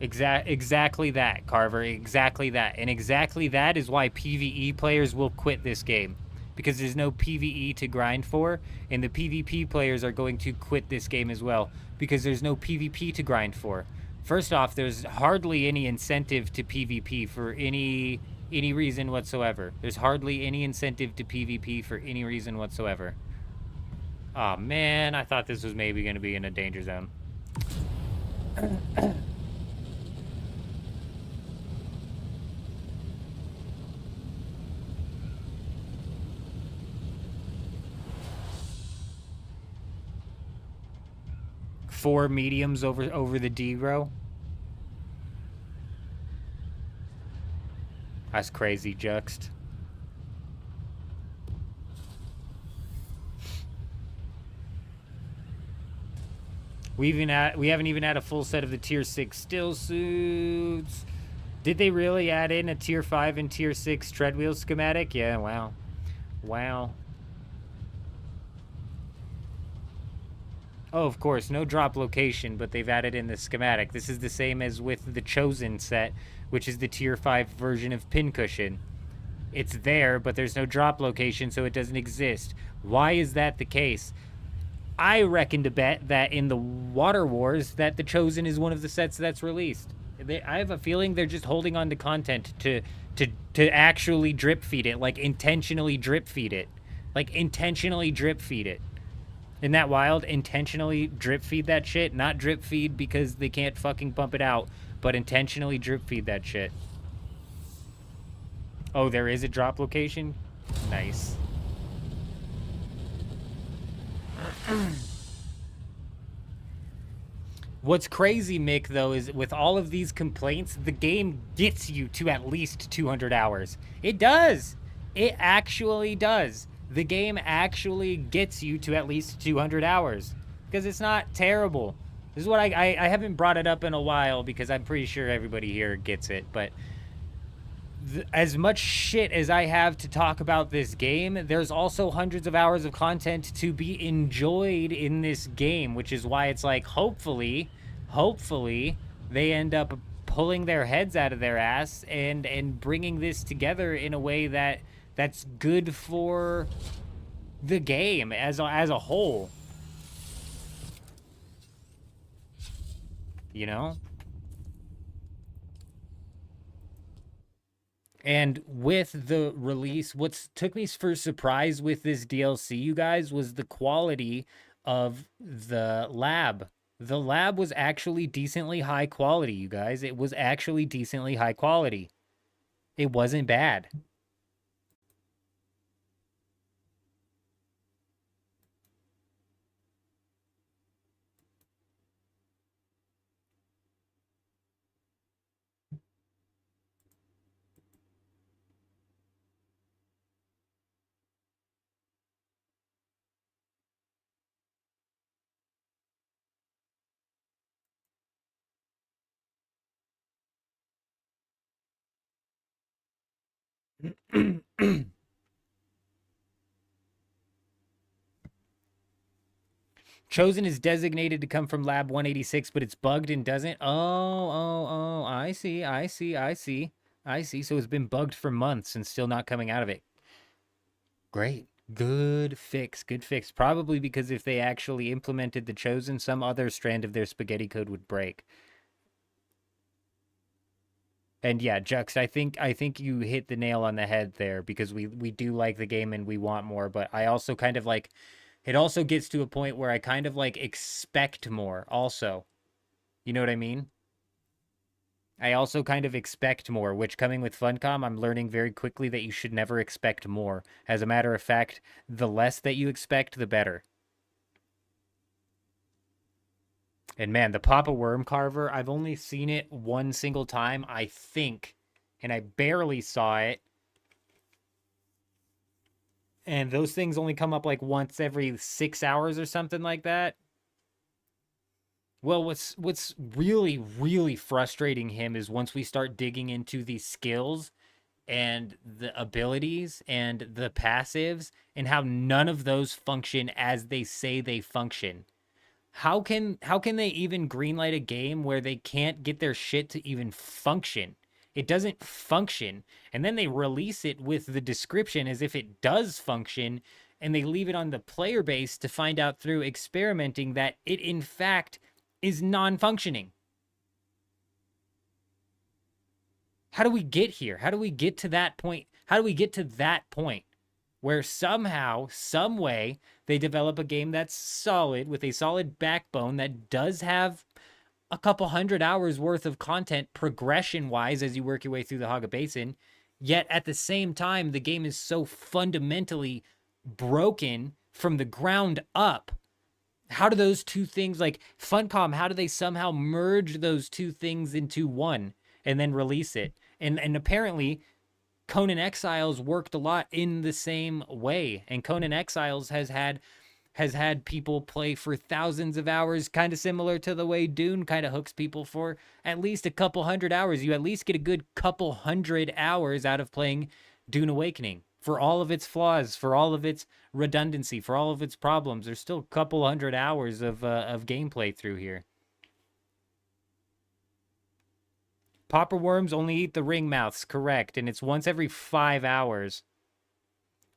Exactly that, Carver. Exactly that. And exactly that is why PvE players will quit this game. Because there's no PvE to grind for, and the PvP players are going to quit this game as well. Because there's no PvP to grind for. First off, there's hardly any incentive to PvP for any reason whatsoever. There's hardly any incentive to PvP for any reason whatsoever. Aw, man, I thought this was maybe going to be in a danger zone. 4 mediums over the D row. That's crazy, Juxt. We haven't even had a full set of the tier 6 still suits. Did they really add in a tier 5 and tier 6 treadwheel schematic? Yeah, wow. Wow. Oh, of course, no drop location, but they've added in the schematic. This is the same as with the Chosen set, which is the tier 5 version of Pincushion. It's there, but there's no drop location, so it doesn't exist. Why is that the case? I reckon to bet that in the Water Wars, that the Chosen is one of the sets that's released. I have a feeling they're just holding on to content to actually drip feed it, like intentionally drip feed it. Like intentionally drip feed it. Isn't that wild? Intentionally drip feed that shit. Not drip feed because they can't fucking pump it out, but intentionally drip feed that shit. Oh, there is a drop location? Nice. What's crazy, Mick, though, is with all of these complaints, the game gets you to at least 200 hours. It does. It actually does. The game actually gets you to at least 200 hours. Because it's not terrible. This is what I haven't brought it up in a while because I'm pretty sure everybody here gets it. But as much shit as I have to talk about this game, there's also hundreds of hours of content to be enjoyed in this game, which is why it's like, hopefully, they end up pulling their heads out of their ass and bringing this together in a way that's good for the game as a whole. You know? And with the release, what took me for surprise with this DLC, you guys, was the quality of the lab. The lab was actually decently high quality, you guys. It was actually decently high quality. It wasn't bad. Chosen is designated to come from Lab 186, but it's bugged and doesn't. Oh, I see. So it's been bugged for months and still not coming out of it. Great. Good fix. Probably because if they actually implemented the Chosen, some other strand of their spaghetti code would break. And yeah, Jux, I think you hit the nail on the head there because we do like the game and we want more, but I also kind of like, it also gets to a point where I kind of like expect more also. You know what I mean? I also kind of expect more, which coming with Funcom, I'm learning very quickly that you should never expect more. As a matter of fact, the less that you expect, the better. And man, the Papa Worm Carver, I've only seen it one single time, I think. And I barely saw it. And those things only come up like once every 6 hours or something like that. Well, what's really, really frustrating him is once we start digging into the skills and the abilities and the passives and how none of those function as they say they function. How can they even greenlight a game where they can't get their shit to even function? It doesn't function. And then they release it with the description as if it does function, and they leave it on the player base to find out through experimenting that it in fact is non-functioning. How do we get here? How do we get to that point? How do we get to that point where somehow, some way, they develop a game that's solid with a solid backbone that does have a couple hundred hours worth of content progression-wise as you work your way through the Haga Basin, yet at the same time, the game is so fundamentally broken from the ground up. How do those two things, like Funcom, how do they somehow merge those two things into one and then release it? And apparently, Conan Exiles worked a lot in the same way, and Conan Exiles has had people play for thousands of hours, kind of similar to the way Dune kind of hooks people for at least a couple hundred hours. You at least get a good couple hundred hours out of playing Dune Awakening. For all of its flaws, for all of its redundancy, for all of its problems, there's still a couple hundred hours of gameplay through here. Popper worms only eat the ring mouths, correct, and it's once every 5 hours.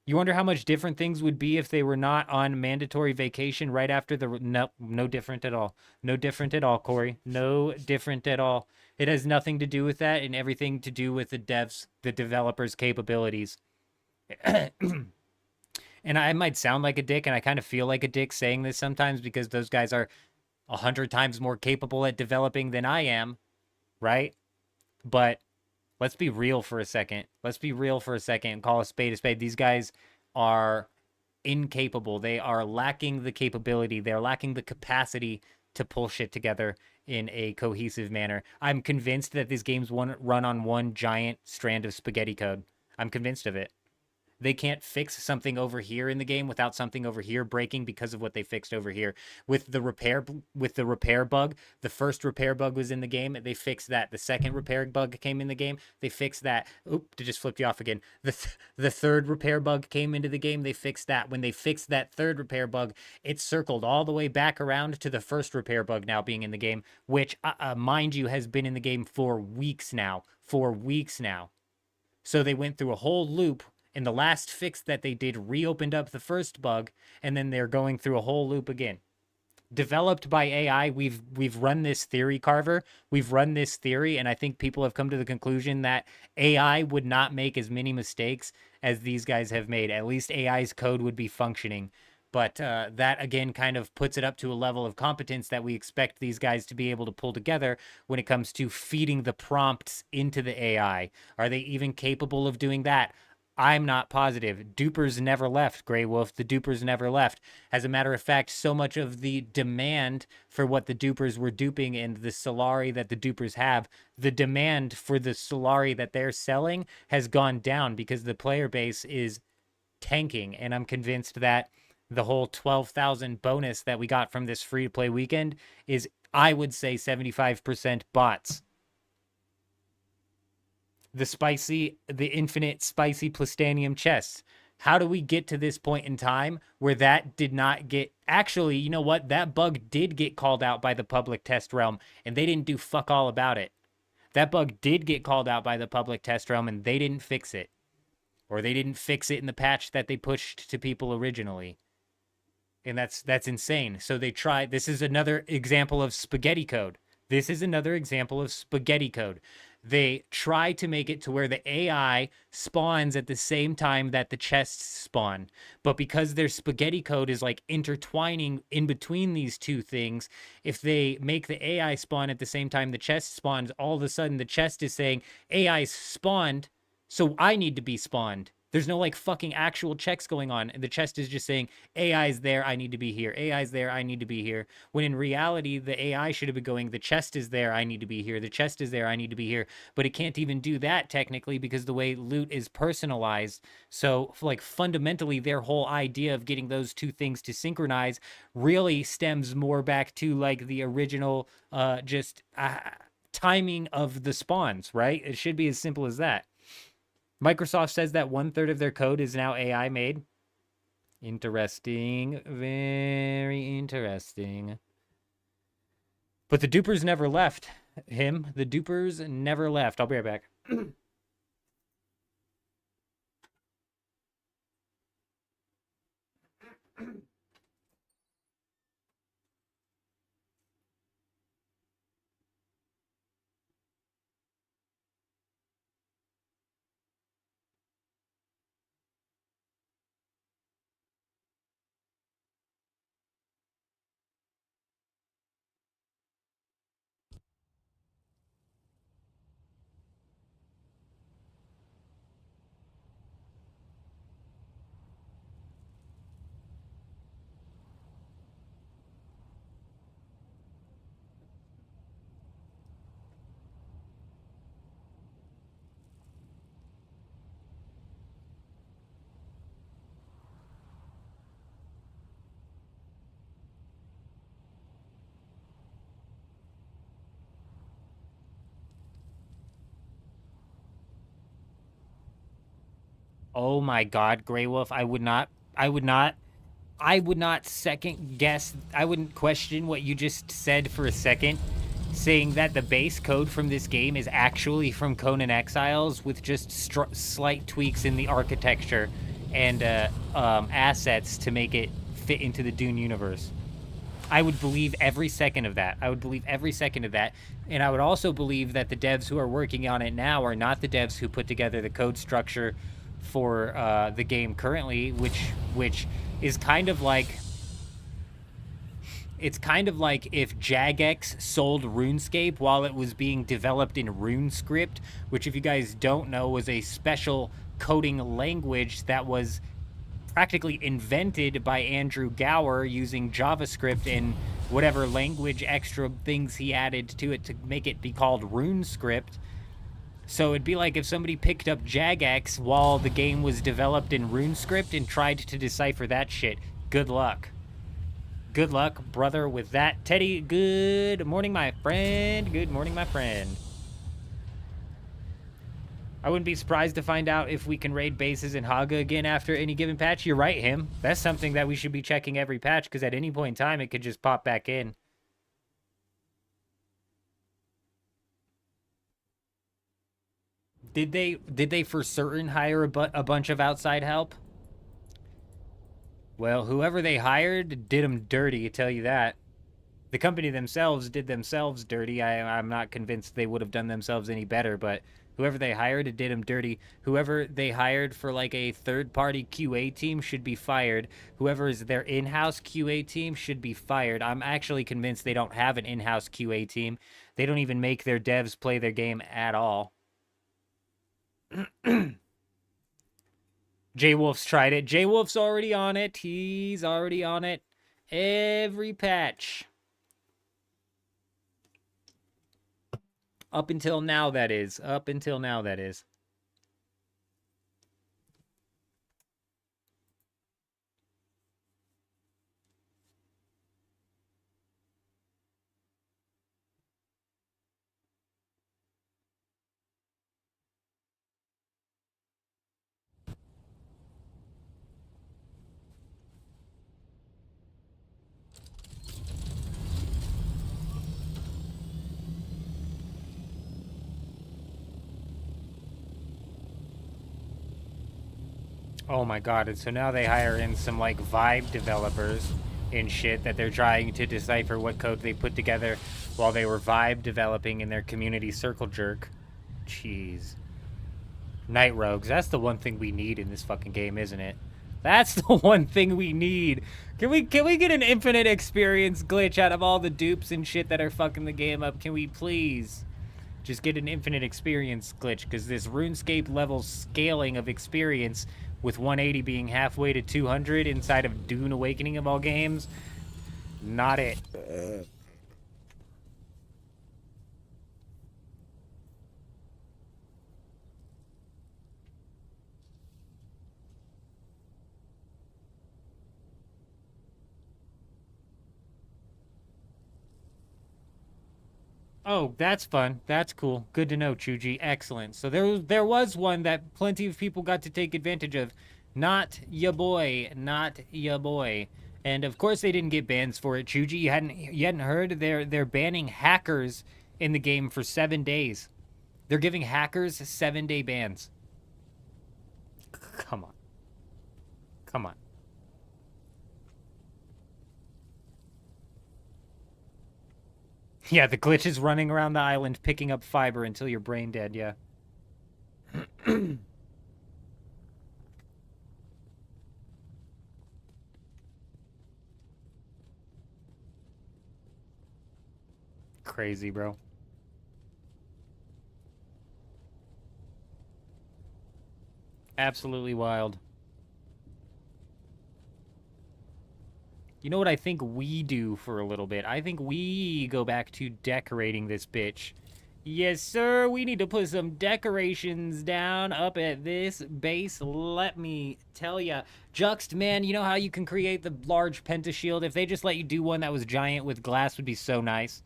You wonder how much different things would be if they were not on mandatory vacation right after the... No different at all. No different at all, Corey. No different at all. It has nothing to do with that and everything to do with the developers' capabilities. And I might sound like a dick, and I kind of feel like a dick saying this sometimes because those guys are 100 times more capable at developing than I am, right? But let's be real for a second. Let's be real for a second and call a spade a spade. These guys are incapable. They are lacking the capability. They're lacking the capacity to pull shit together in a cohesive manner. I'm convinced that these games run on one giant strand of spaghetti code. I'm convinced of it. They can't fix something over here in the game without something over here breaking because of what they fixed over here. With the repair bug, the first repair bug was in the game, they fixed that. The second repair bug came in the game, they fixed that. Oop, it just flipped you off again. The third repair bug came into the game, they fixed that. When they fixed that third repair bug, it circled all the way back around to the first repair bug now being in the game, which, mind you, has been in the game for weeks now. So they went through a whole loop. And the last fix that they did reopened up the first bug, and then they're going through a whole loop again. Developed by AI, we've run this theory, Carver. We've run this theory, and I think people have come to the conclusion that AI would not make as many mistakes as these guys have made. At least AI's code would be functioning. But that, again, kind of puts it up to a level of competence that we expect these guys to be able to pull together when it comes to feeding the prompts into the AI. Are they even capable of doing that? I'm not positive. Dupers never left, Grey Wolf. The dupers never left. As a matter of fact, so much of the demand for what the dupers were duping and the Solari that the dupers have, the demand for the Solari that they're selling has gone down because the player base is tanking. And I'm convinced that the whole 12,000 bonus that we got from this free-to-play weekend is, I would say, 75% bots. The infinite spicy plastanium chests. How do we get to this point in time where that did not get... Actually, you know what? That bug did get called out by the public test realm, and they didn't do fuck all about it. That bug did get called out by the public test realm, and they didn't fix it. Or they didn't fix it in the patch that they pushed to people originally. And that's insane. So they tried... This is another example of spaghetti code. They try to make it to where the AI spawns at the same time that the chests spawn. But because their spaghetti code is like intertwining in between these two things, if they make the AI spawn at the same time the chest spawns, all of a sudden the chest is saying, AI spawned, so I need to be spawned. There's no like fucking actual checks going on. And the chest is just saying, AI's there, I need to be here. AI's there, I need to be here. When in reality, the AI should have been going, the chest is there, I need to be here. The chest is there, I need to be here. But it can't even do that technically because the way loot is personalized. So like fundamentally, their whole idea of getting those two things to synchronize really stems more back to like the original timing of the spawns, right? It should be as simple as that. Microsoft says that 1/3 of their code is now AI made. Interesting. Very interesting. But the dupers never left him. The dupers never left. I'll be right back. Oh my God, Grey Wolf, I would not second guess, I wouldn't question what you just said for a second. saying that the base code from this game is actually from Conan Exiles with just slight tweaks in the architecture and assets to make it fit into the Dune universe. I would believe every second of that. I would believe every second of that. And I would also believe that the devs who are working on it now are not the devs who put together the code structure for the game currently, which is kind of like... It's kind of like if Jagex sold RuneScape while it was being developed in RuneScript, which, if you guys don't know, was a special coding language that was practically invented by Andrew Gower using JavaScript and whatever language extra things he added to it to make it be called RuneScript. So it'd be like if somebody picked up Jagex while the game was developed in RuneScript and tried to decipher that shit. Good luck. Good luck, brother, with that. Teddy, good morning, my friend. Good morning, my friend. I wouldn't be surprised to find out if we can raid bases in Haga again after any given patch. You're right, him. That's something that we should be checking every patch, because at any point in time, it could just pop back in. Did they for certain hire a bunch of outside help? Well, whoever they hired did them dirty, I tell you that. The company themselves did themselves dirty. I'm not convinced they would have done themselves any better, but whoever they hired did them dirty. Whoever they hired for like a third-party QA team should be fired. Whoever is their in-house QA team should be fired. I'm actually convinced they don't have an in-house QA team. They don't even make their devs play their game at all. J Wolf's tried it. J Wolf's already on it. He's already on it. Every patch. Up until now, that is. Up until now, that is. Oh my god, and so now they hire in some, like, Vibe developers and shit that they're trying to decipher what code they put together while they were Vibe developing in their community circle jerk. Jeez. Night Rogues, that's the one thing we need in this fucking game, isn't it? That's the one thing we need. Can we get an infinite experience glitch out of all the dupes and shit that are fucking the game up? Can we please just get an infinite experience glitch? Because this RuneScape level scaling of experience, with 180 being halfway to 200 inside of Dune Awakening of all games, not it. Oh, that's fun. That's cool. Good to know, Chuji. Excellent. So there was one that plenty of people got to take advantage of. Not ya boy. Not ya boy. And of course they didn't get bans for it, Chuji. You hadn't heard? They're banning hackers in the game for 7 days. They're giving hackers 7-day bans. Come on. Come on. Yeah, the glitch is running around the island picking up fiber until you're brain dead, yeah. Crazy, bro. Absolutely wild. You know what I think we do for a little bit? I think we go back to decorating this bitch. Yes, sir. We need to put some decorations down up at this base. Let me tell ya. Juxt, man, you know how you can create the large pentashield? If they just let you do one that was giant with glass would be so nice.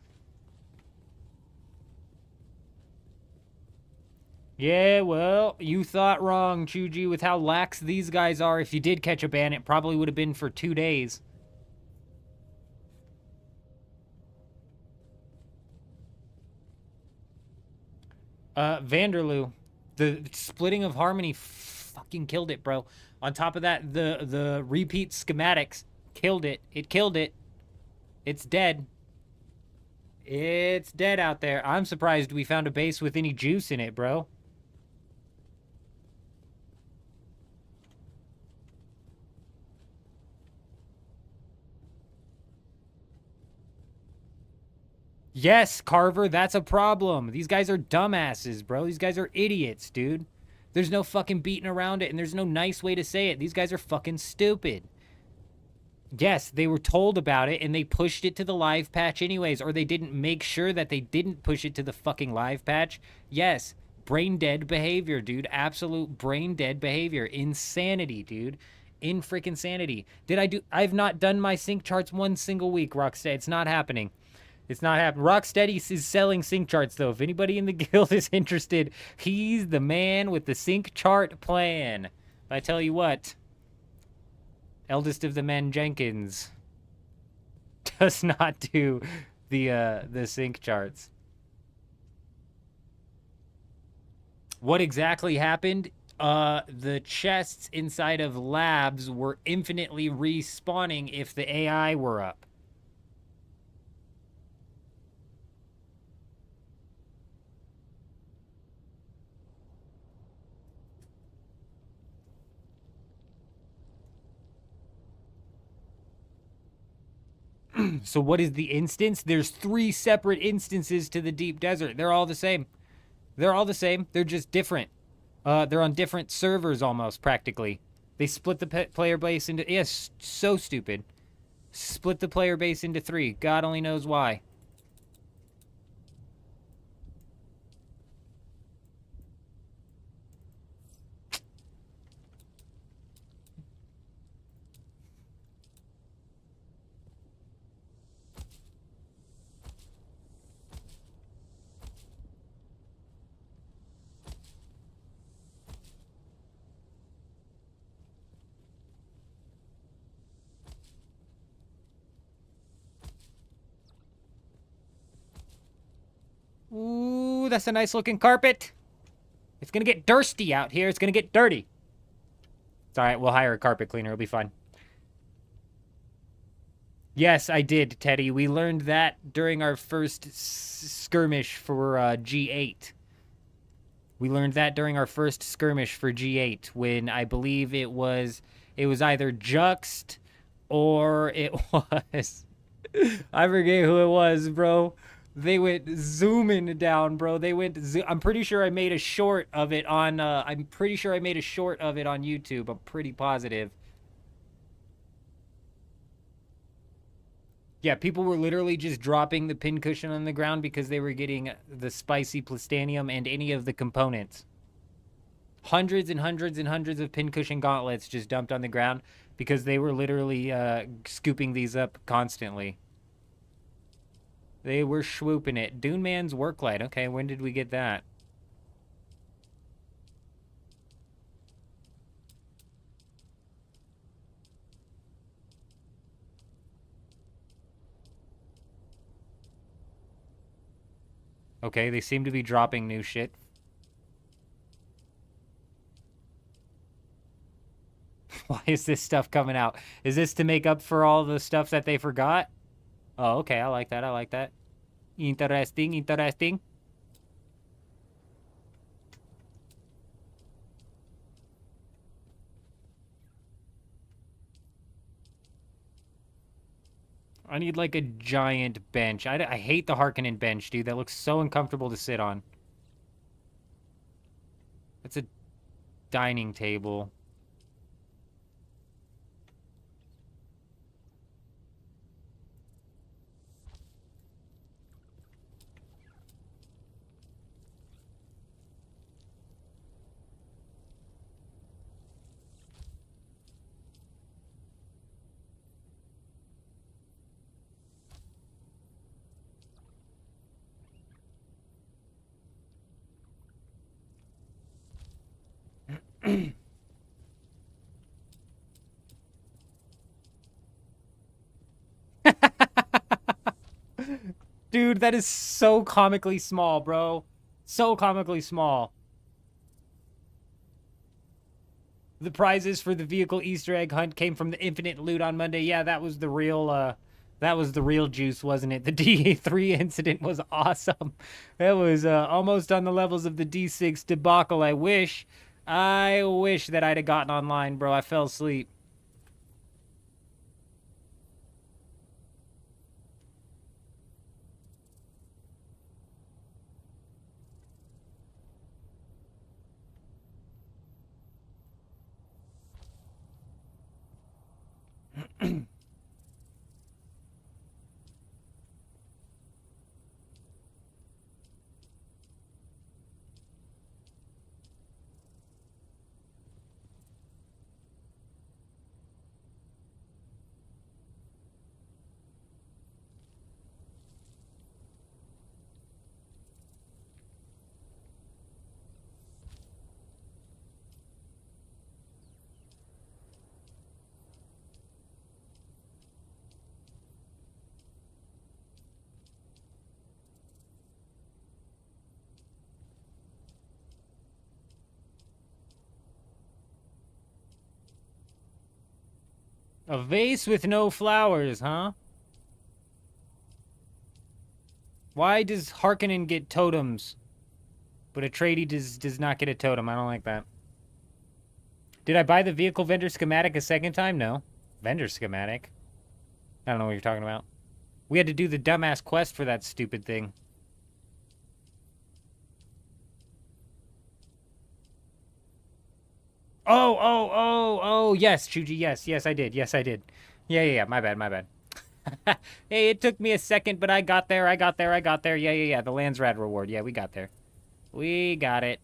Yeah, well, you thought wrong, Chuji, with how lax these guys are. If you did catch a ban, it probably would have been for 2 days. Vanderloo. The splitting of Harmony fucking killed it, bro. On top of that, the repeat schematics killed it. It killed it. It's dead. It's dead out there. I'm surprised we found a base with any juice in it, bro. Yes, Carver, that's a problem. These guys are dumbasses, bro. These guys are idiots, dude. There's no fucking beating around it, and there's no nice way to say it. These guys are fucking stupid. Yes, they were told about it, and they pushed it to the live patch anyways, or they didn't make sure that they didn't push it to the fucking live patch. Yes, brain dead behavior, dude. Absolute brain dead behavior. Insanity, dude. In freaking sanity. I've not done my sync charts one single week, Rocksteady. It's not happening. It's not happening. Rocksteady is selling sync charts, though. If anybody in the guild is interested, he's the man with the sync chart plan. I tell you what, eldest of the men Jenkins does not do the sync charts. What exactly happened? The chests inside of labs were infinitely respawning if the AI were up. So what is the instance? There's 3 separate instances to the deep desert. They're all the same. They're all the same. They're just different. They're on different servers almost, practically. They split the player base into... Yes, so stupid. Split the player base into 3. God only knows why. Ooh, that's a nice looking carpet. It's gonna get thirsty out here. It's gonna get dirty. It's alright, we'll hire a carpet cleaner. It'll be fine. Yes, I did, Teddy. We learned that during our first skirmish for G8. We learned that during our first skirmish for G8 when I believe it was either Juxt or it was... I forget who it was, bro. They went zooming down, bro. They went. I'm pretty sure I made a short of it on. I'm pretty sure I made a short of it on YouTube. I'm pretty positive. Yeah, people were literally just dropping the pincushion on the ground because they were getting the spicy plastanium and any of the components. Hundreds and hundreds and hundreds of pincushion gauntlets just dumped on the ground because they were literally scooping these up constantly. They were swooping it. Dune Man's work light. Okay, when did we get that? Okay, they seem to be dropping new shit. Why is this stuff coming out? Is this to make up for all the stuff that they forgot? Oh, okay, I like that, I like that. Interesting, interesting. I need, like, a giant bench. I hate the Harkonnen bench, dude. That looks so uncomfortable to sit on. It's a dining table. Dude, that is so comically small, bro. So comically small. The prizes for the vehicle Easter egg hunt came from the infinite loot on Monday. Yeah, that was the real juice, wasn't it? The DA3 incident was awesome. That was almost on the levels of the D6 debacle. I wish that I'd have gotten online, bro. I fell asleep. A vase with no flowers, huh? Why does Harkonnen get totems, but Atreides does not get a totem? I don't like that. Did I buy the vehicle vendor schematic a second time? No. Vendor schematic? I don't know what you're talking about. We had to do the dumbass quest for that stupid thing. Oh, yes, Chuji, yes, I did. Yeah, my bad. Hey, it took me a second, but I got there. Yeah, the Landsrad reward. Yeah, we got there. We got it.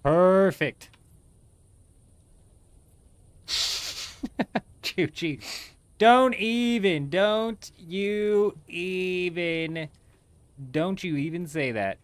Perfect. Chuchi. Don't you even say that.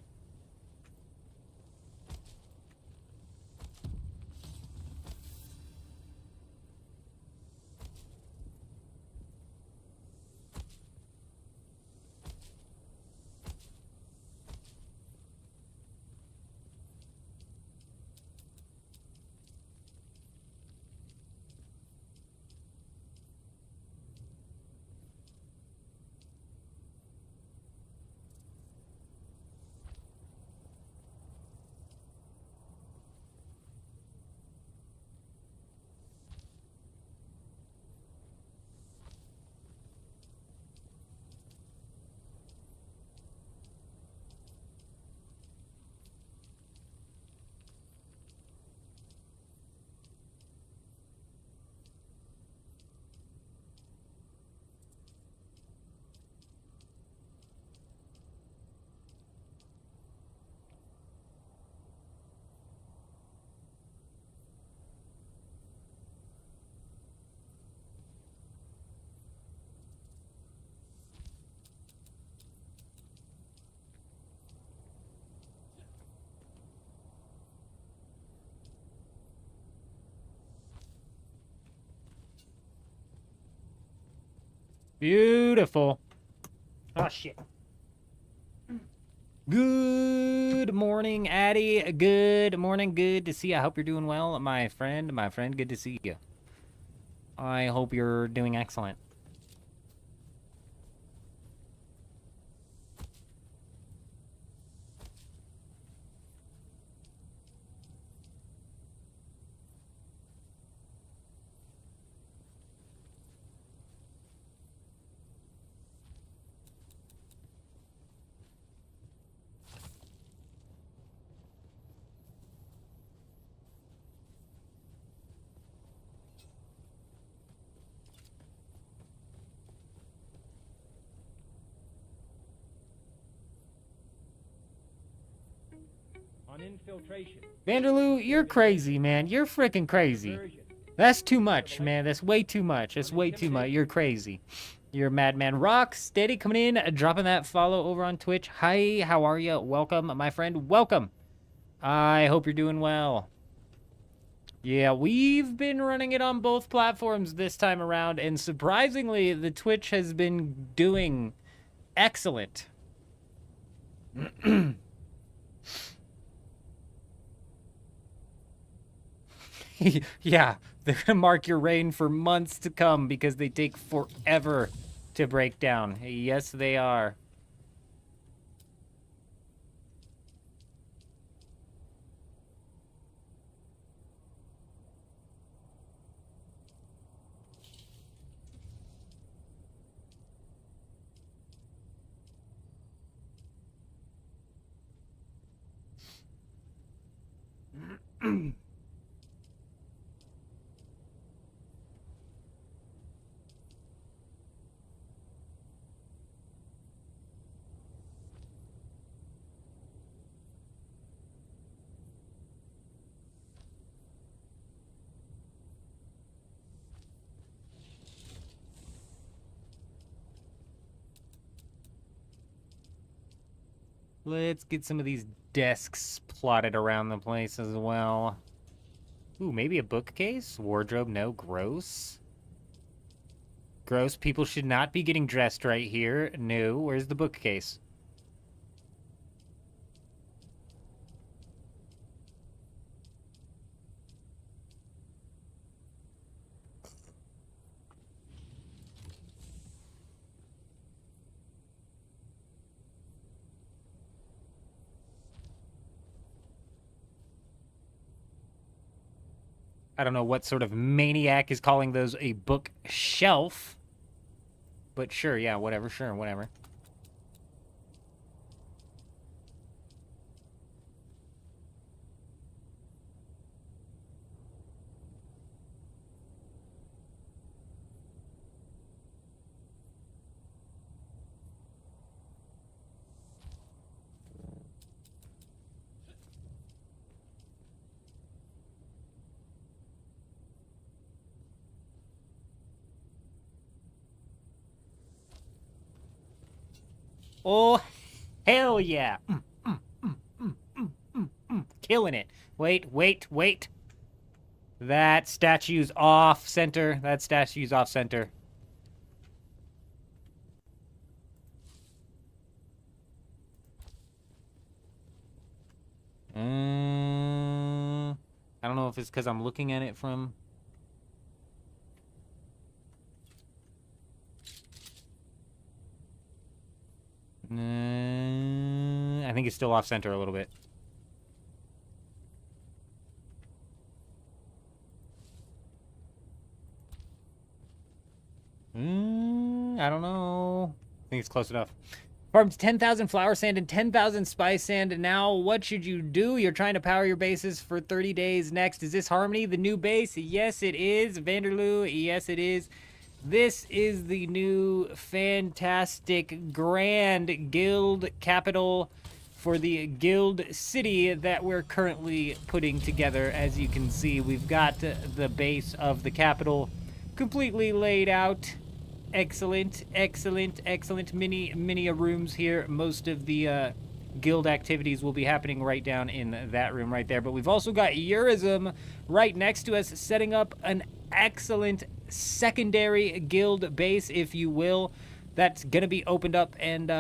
Beautiful. Oh, shit. Good morning, Addie. Good morning. Good to see you. I hope you're doing well, my friend. Good to see you. I hope you're doing excellent. On infiltration. Vanderloo, you're crazy, man. You're freaking crazy. That's too much, man. That's way too much. That's way too much. You're crazy. You're a madman. Rock Steady coming in, dropping that follow over on Twitch. Hi, how are you? Welcome, my friend. Welcome. I hope you're doing well. Yeah, we've been running it on both platforms this time around, and surprisingly, the Twitch has been doing excellent. Yeah, they're gonna mark your reign for months to come because they take forever to break down. Yes, they are. Let's get some of these desks plotted around the place as well. Ooh, maybe a bookcase? Wardrobe? No. Gross. Gross. People should not be getting dressed right here. No. Where's the bookcase? I don't know what sort of maniac is calling those a bookshelf. But sure, yeah, whatever, sure, whatever. Oh, hell yeah. Killing it. Wait. That statue's off center. That statue's off center. I don't know if it's because I'm looking at it from... I think it's still off center a little bit. I don't know. I think it's close enough. Farmed 10,000 flower sand and 10,000 spice sand. Now, what should you do? You're trying to power your bases for 30 days next. Is this Harmony, the new base? Yes, it is. Vanderloo, yes, it is. This is the new fantastic grand guild capital for the guild city that we're currently putting together. As you can see, we've got the base of the capital completely laid out. Excellent. Many rooms here. Most of the guild activities will be happening right down in that room right there. But we've also got Eurism right next to us, setting up an excellent secondary guild base, if you will, that's gonna be opened up and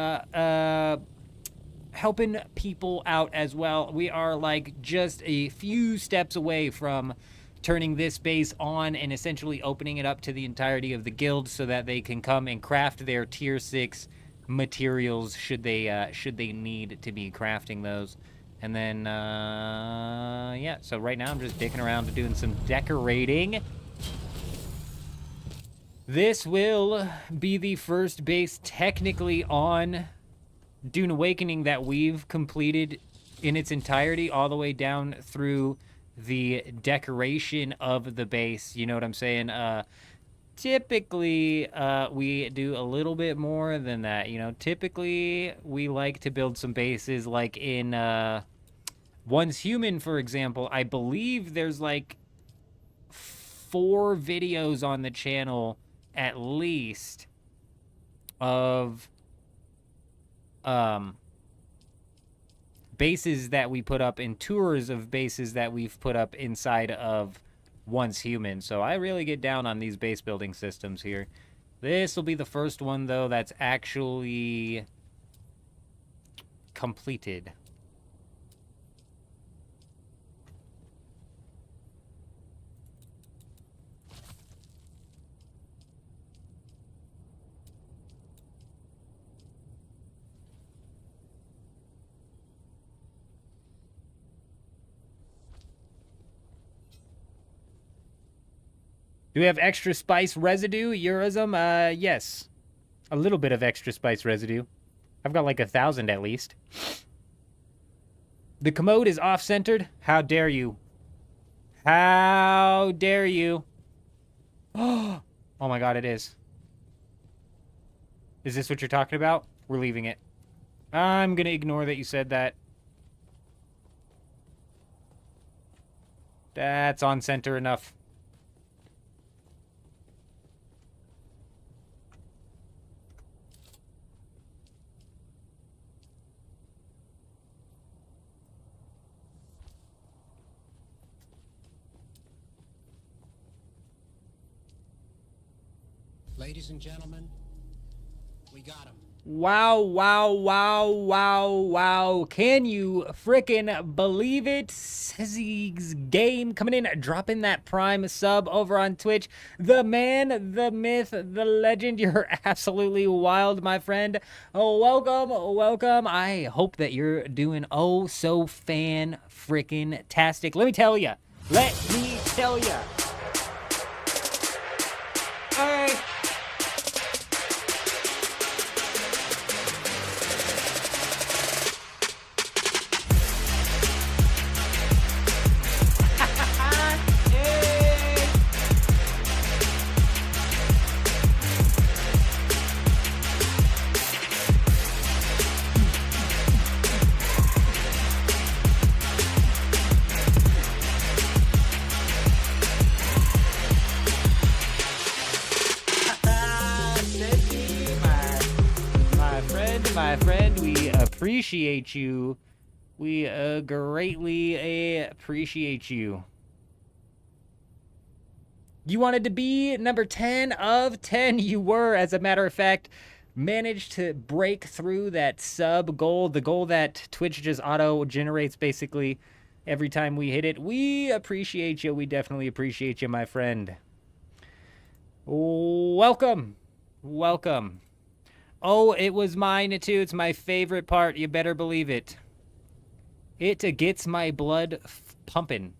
helping people out as well. We are like just a few steps away from turning this base on and essentially opening it up to the entirety of the guild so that they can come and craft their tier 6 materials should they need to be crafting those. And then yeah, so right now I'm just dicking around doing some decorating. This will be the first base technically on Dune Awakening that we've completed in its entirety, all the way down through the decoration of the base. You know what I'm saying? Typically, we do a little bit more than that. You know, typically we like to build some bases like in Once Human, for example, I believe there's like 4 videos on the channel at least of bases that we put up and tours of bases that we've put up inside of Once Human. So I really get down on these base building systems here. This will be the first one, though, that's actually completed. Do we have extra spice residue, Eurism? Yes. A little bit of extra spice residue. I've got like 1,000 at least. The commode is off-centered? How dare you? How dare you? Oh my god, it is. Is this what you're talking about? We're leaving it. I'm gonna ignore that you said that. That's on center enough. Ladies and gentlemen, we got him. Wow, wow, wow, wow, wow. Can you frickin' believe it? Sezzy's Game coming in, dropping that Prime sub over on Twitch. The man, the myth, the legend. You're absolutely wild, my friend. Oh, welcome, welcome. I hope that you're doing oh so fan-frickin-tastic. Let me tell ya. Hey. My friend, we appreciate you. We greatly appreciate you. You wanted to be number 10 of 10. You were, as a matter of fact, managed to break through that sub goal, the goal that Twitch just auto-generates basically every time we hit it. We appreciate you. We definitely appreciate you, my friend. Welcome. Welcome. Oh, it was mine too. It's my favorite part. You better believe it. It gets my blood pumping.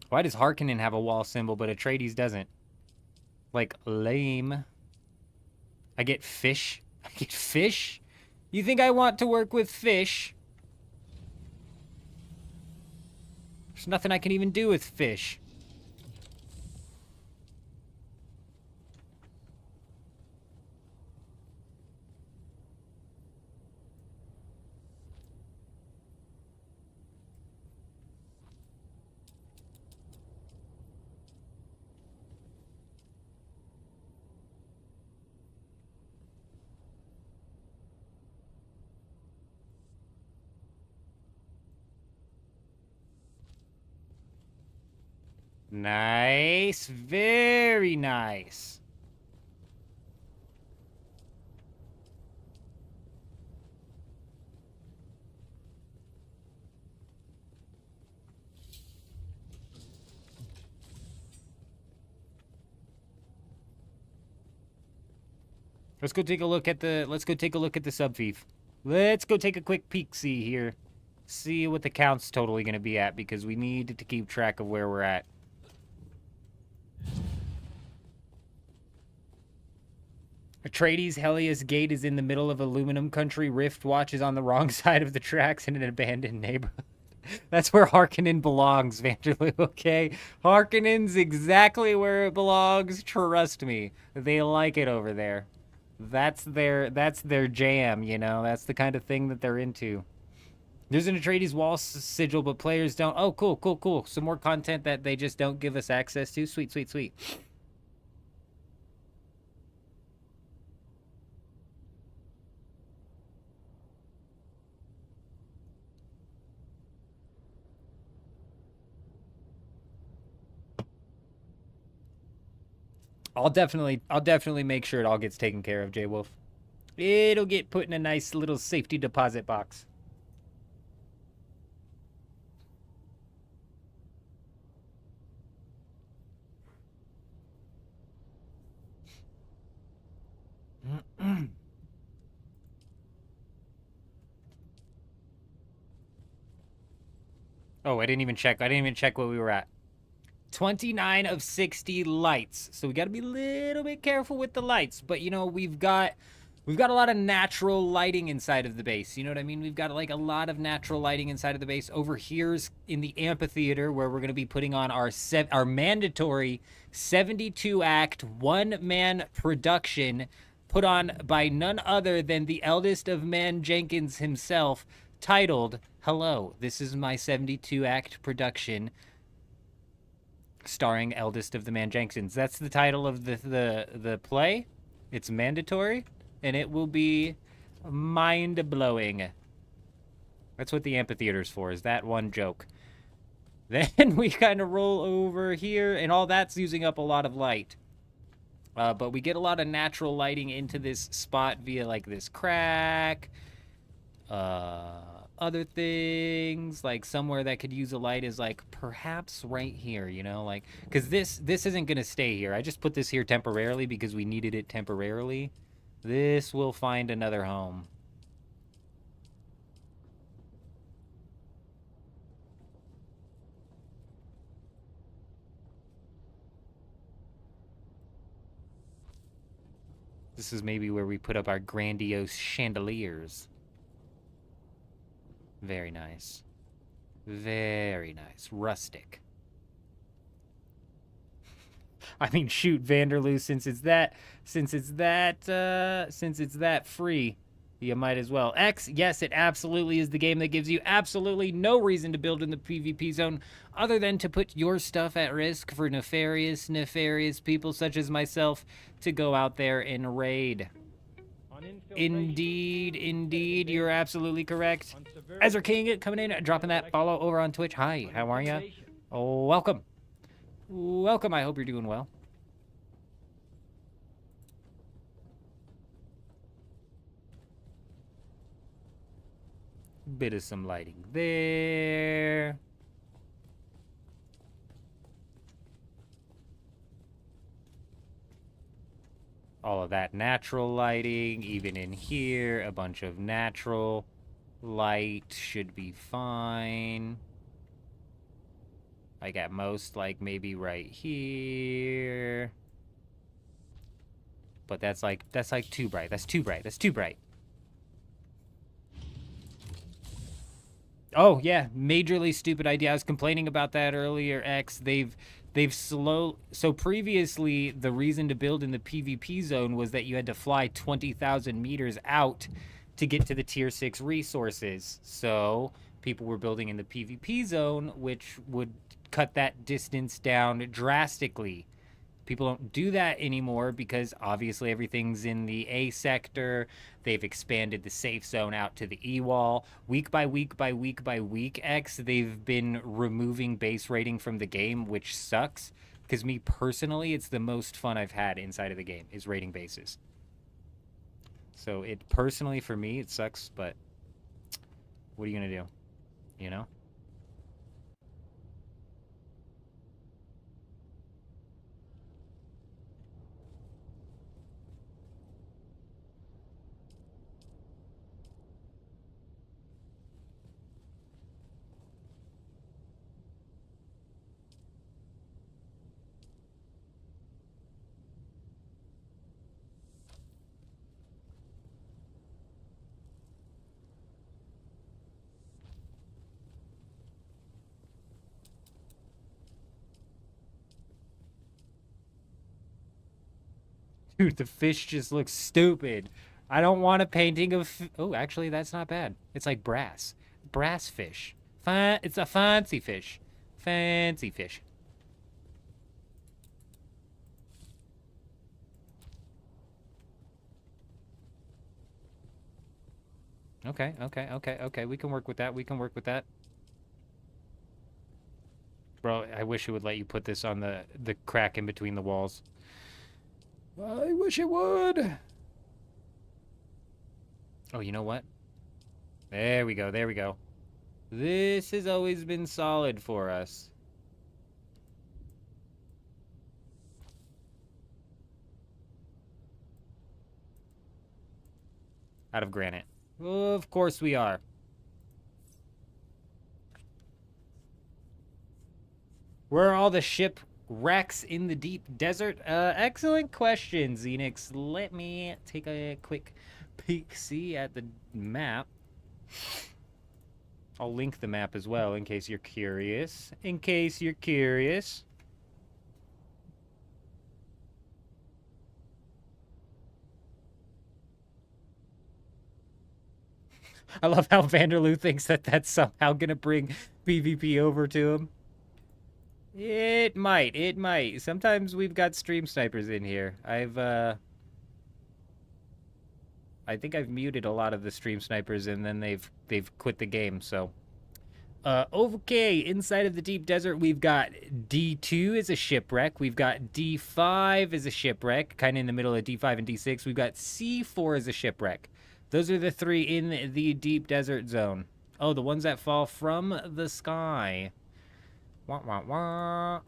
Why does Harkonnen have a wall symbol, but Atreides doesn't? Like, lame. I get fish? I get fish? You think I want to work with fish? There's nothing I can even do with fish. Nice. Very nice. Let's go take a look at the sub thief. Let's go take a quick peek-see here. See what the count's totally going to be at, because we need to keep track of where we're at. Atreides Helios Gate is in the middle of aluminum country. Rift Watch is on the wrong side of the tracks in an abandoned neighborhood. That's where Harkonnen belongs, Vanderloo, okay? Harkonnen's exactly where it belongs. Trust me. They like it over there. That's their jam, you know? That's the kind of thing that they're into. There's an Atreides wall sigil, but players don't. Oh, cool, cool, cool. Some more content that they just don't give us access to. Sweet, sweet, sweet. I'll definitely make sure it all gets taken care of, J Wolf. It'll get put in a nice little safety deposit box. Oh, I didn't even check. I didn't even check what we were at. 29 of 60 lights. So we got to be a little bit careful with the lights. But, you know, we've got a lot of natural lighting inside of the base. You know what I mean? We've got, like, a lot of natural lighting inside of the base. Over here's in the amphitheater where we're going to be putting on our mandatory 72-act, one-man production put on by none other than the eldest of Man Jenkins himself, titled, Hello, this is my 72-act production starring Eldest of the Man Jenkins. That's the title of the play. It's mandatory, and it will be mind-blowing. That's what the amphitheater's for, is that one joke. Then we kind of roll over here, and all that's using up a lot of light. But we get a lot of natural lighting into this spot via, like, this crack. Other things, like somewhere that could use a light is, like, perhaps right here, you know? Like, because this isn't going to stay here. I just put this here temporarily because we needed it temporarily. This will find another home. This is maybe where we put up our grandiose chandeliers. Very nice. Very nice. Rustic. I mean, shoot, Vanderloo, since it's that free, you might as well. X, yes, it absolutely is the game that gives you absolutely no reason to build in the PvP zone other than to put your stuff at risk for nefarious people such as myself to go out there and raid. Indeed, you're absolutely correct. Ezra King coming in, dropping that follow over on Twitch. Hi, how are ya? Oh, welcome. Welcome, I hope you're doing well. Bit of some lighting there. All of that natural lighting, even in here, a bunch of natural light should be fine. I got most, like, maybe right here. But that's like too bright. That's too bright. Oh, yeah, majorly stupid idea. I was complaining about that earlier, X. They've so previously the reason to build in the PvP zone was that you had to fly 20,000 meters out to get to the tier 6 resources. So people were building in the PvP zone, which would cut that distance down drastically. People don't do that anymore because obviously everything's in the A sector. They've expanded the safe zone out to the E wall. Week by week, X, they've been removing base rating from the game, which sucks. Because me personally, it's the most fun I've had inside of the game, is raiding bases. So it personally, for me, it sucks, but what are you going to do? You know? Dude, the fish just looks stupid. I don't want a painting of... Oh, actually, that's not bad. It's like brass. Brass fish. It's a fancy fish. Fancy fish. Okay, okay, okay, okay. We can work with that. We can work with that. Bro, I wish it would let you put this on the crack in between the walls. I wish it would. Oh, you know what? There we go. There we go. This has always been solid for us. Out of granite. Of course we are. Where are all the shipwrecks in the deep desert? Excellent question, Xenix. Let me take a quick peek-see at the map. I'll link the map as well in case you're curious. In case you're curious. I love how Vanderloo thinks that that's somehow gonna bring PvP over to him. It might. It might. Sometimes we've got stream snipers in here. I think I've muted a lot of the stream snipers and then they've quit the game, so. Okay, inside of the deep desert, we've got D2 as a shipwreck. We've got D5 as a shipwreck, kind of in the middle of D5 and D6. We've got C4 as a shipwreck. Those are the three in the deep desert zone. Oh, the ones that fall from the sky. Wah, wah, wah.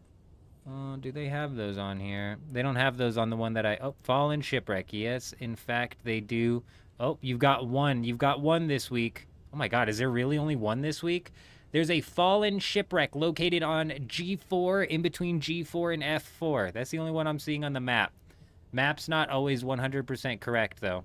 Do they have those on here? They don't have those on the one that Oh, fallen shipwreck. Yes, in fact, they do. Oh, you've got one. You've got one this week. Oh my god, is there really only one this week? There's a fallen shipwreck located on G4, in between G4 and F4. That's the only one I'm seeing on the map. Map's not always 100% correct, though.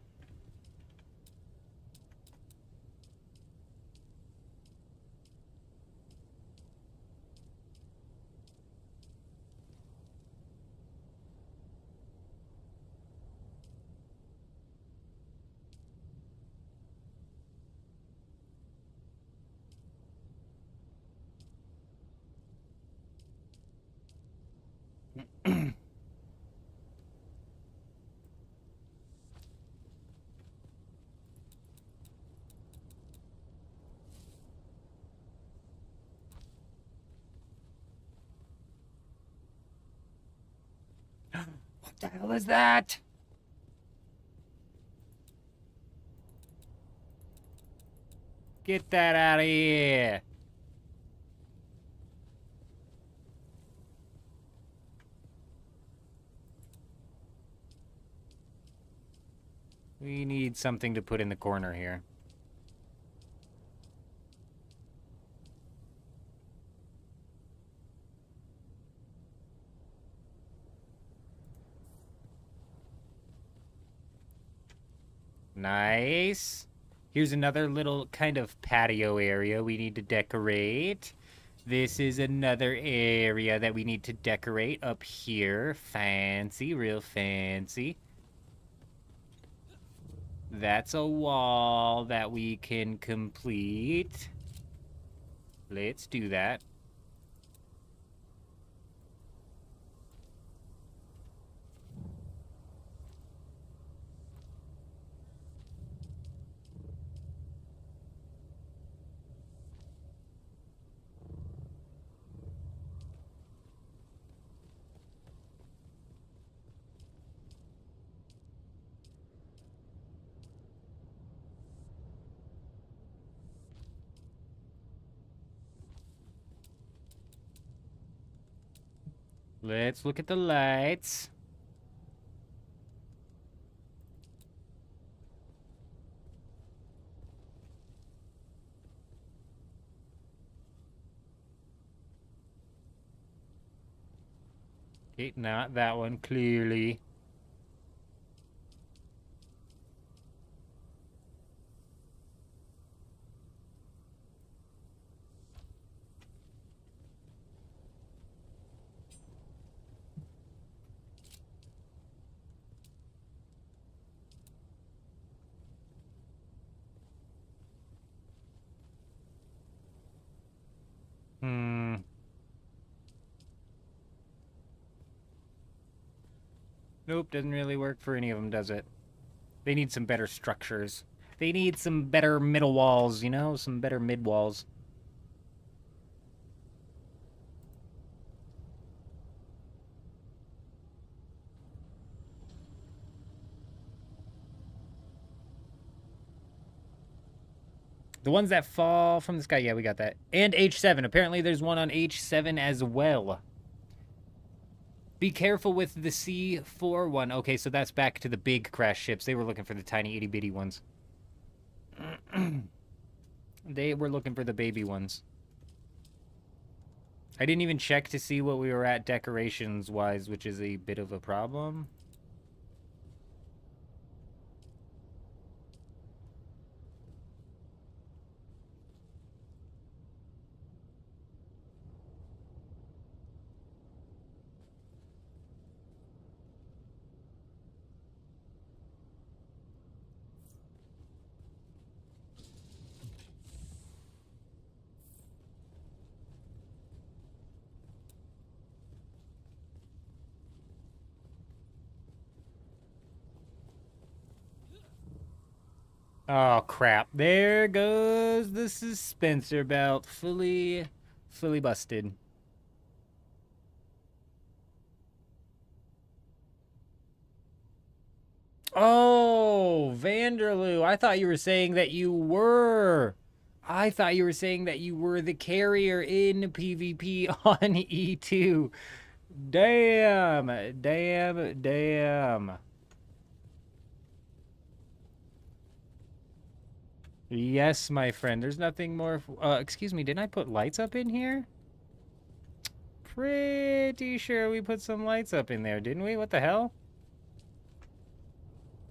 What the hell is that? Get that out of here. We need something to put in the corner here. Nice. Here's another little kind of patio area we need to decorate. This is another area that we need to decorate up here. Fancy, real fancy. That's a wall that we can complete. Let's do that. Let's look at the lights. Okay, not that one, clearly. Nope, doesn't really work for any of them, does it? They need some better structures. They need some better middle walls, you know? Some better mid walls. The ones that fall from the sky, yeah, we got that. And H7. Apparently there's one on H7 as well. Be careful with the C4 one. Okay, so that's back to the big crash ships. They were looking for the tiny itty-bitty ones. They were looking for the baby ones. I didn't even check to see what we were at decorations-wise, which is a bit of a problem. Oh, crap. There goes the suspensor belt. Fully busted. Oh, Vanderloo. I thought you were saying that you were. I thought you were saying that you were the carrier in PvP on E2. Damn. Damn. Yes, my friend. There's nothing more. Excuse me. Didn't I put lights up in here? Pretty sure we put some lights up in there, didn't we? What the hell?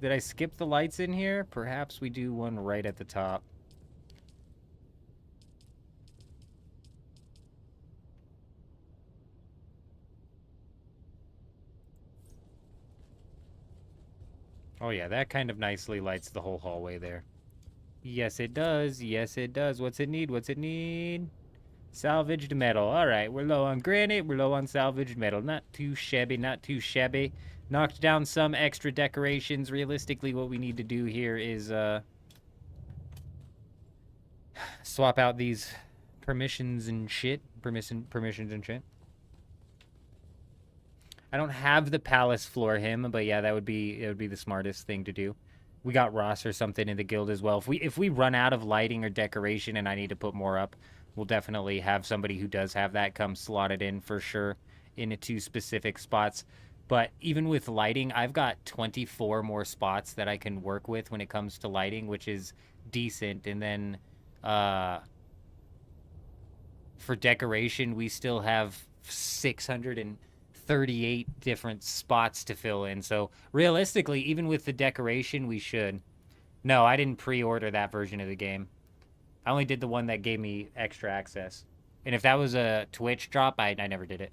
Did I skip the lights in here? Perhaps we do one right at the top. Oh yeah, that kind of nicely lights the whole hallway there. Yes, it does. Yes, it does. What's it need? What's it need? Salvaged metal. All right, we're low on granite. We're low on salvaged metal. Not too shabby, not too shabby. Knocked down some extra decorations. Realistically, what we need to do here is swap out these permissions and shit. Permissions and shit. I don't have the palace floor him, but yeah, that would be the smartest thing to do. We got Ross or something in the guild as well. If we run out of lighting or decoration and I need to put more up, we'll definitely have somebody who does have that come slot it in for sure into specific spots. But even with lighting, I've got 24 more spots that I can work with when it comes to lighting, which is decent. And then for decoration, we still have 638 different spots to fill in. So realistically, even with the decoration, we should. No, I didn't pre-order that version of the game. I only did the one that gave me extra access. And if that was a Twitch drop, I never did it.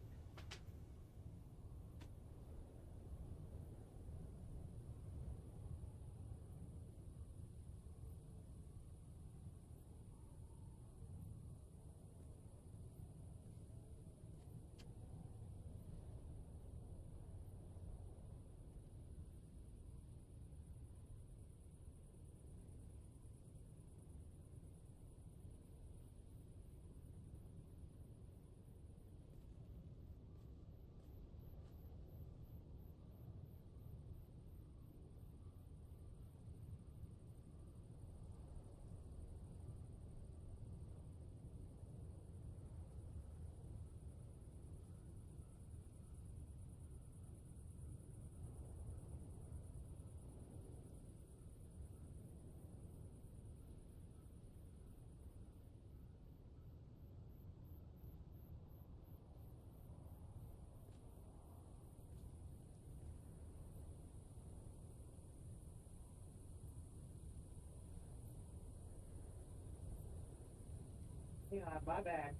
Yeah, my bad.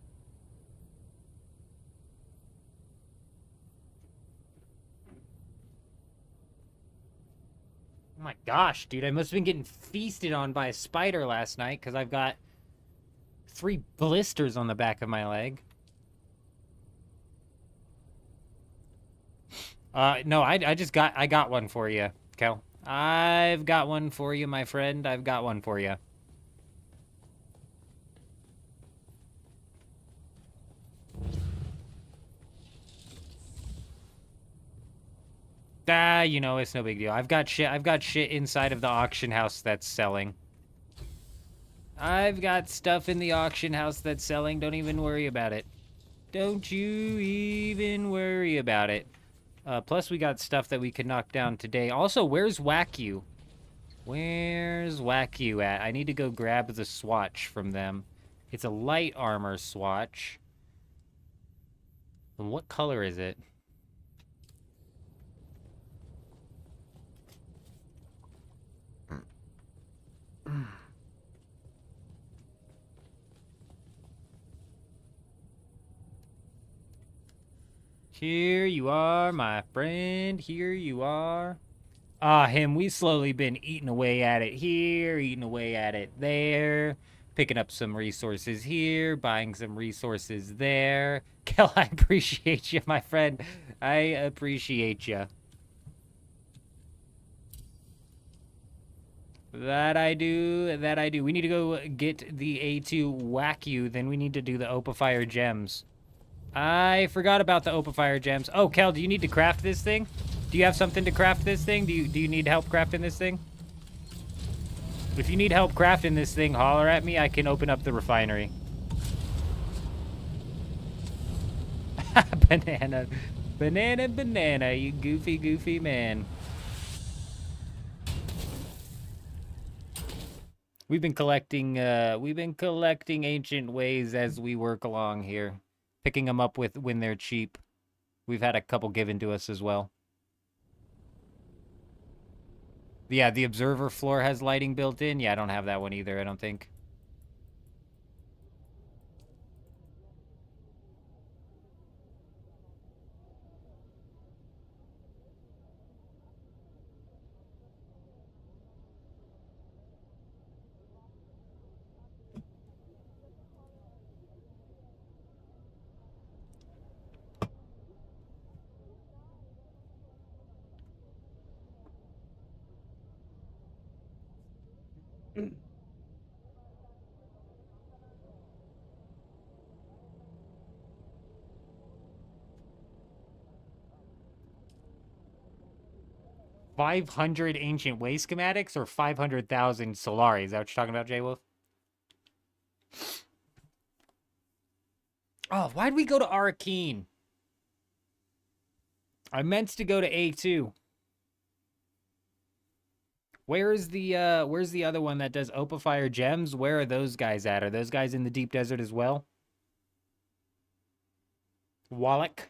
Oh my gosh, dude, I must have been getting feasted on by a spider last night because I've got 3 blisters on the back of my leg. No, I got one for you, Kel. I've got one for you, my friend. I've got one for you. Ah, you know, it's no big deal. I've got shit inside of the auction house that's selling. I've got stuff in the auction house that's selling. Don't even worry about it. Don't you even worry about it. Plus, we got stuff that we can knock down today. Also, where's Whack You? Where's Whack You at? I need to go grab the swatch from them. It's a light armor swatch. And what color is it? Here you are, my friend. Here you are. Ah, him. We've slowly been eating away at it here, eating away at it there, picking up some resources here, buying some resources there. Kel, I appreciate you, my friend. I appreciate you. That I do, that I do. We need to go get the A2 Whack You, then we need to do the Opifire gems. I forgot about the Opifire gems. Oh, Kel, do you need to craft this thing? Do you have something to craft this thing? Do you need help crafting this thing? If you need help crafting this thing, holler at me. I can open up the refinery. Banana. Banana, banana, you goofy, goofy man. We've been collecting ancient ways as we work along here. Picking them up when they're cheap. We've had a couple given to us as well. Yeah, the observer floor has lighting built in. Yeah, I don't have that one either, I don't think. $500 ancient way schematics or 500,000 Solari? Is that what you're talking about, J-Wolf? Oh, why'd we go to Arcane? I meant to go to A2. Where's the other one that does Opifire gems? Where are those guys at? Are those guys in the deep desert as well? Wallach?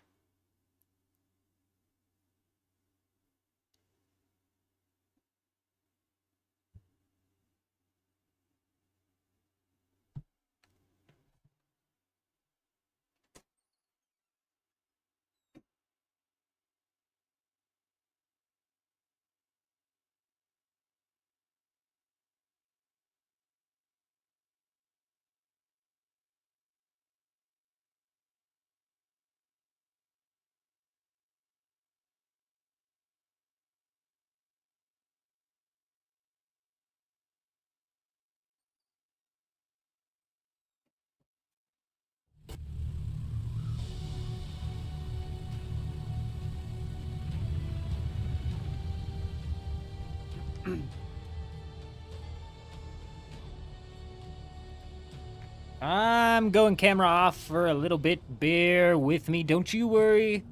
I'm going camera off for a little bit. Bear with me. Don't you worry.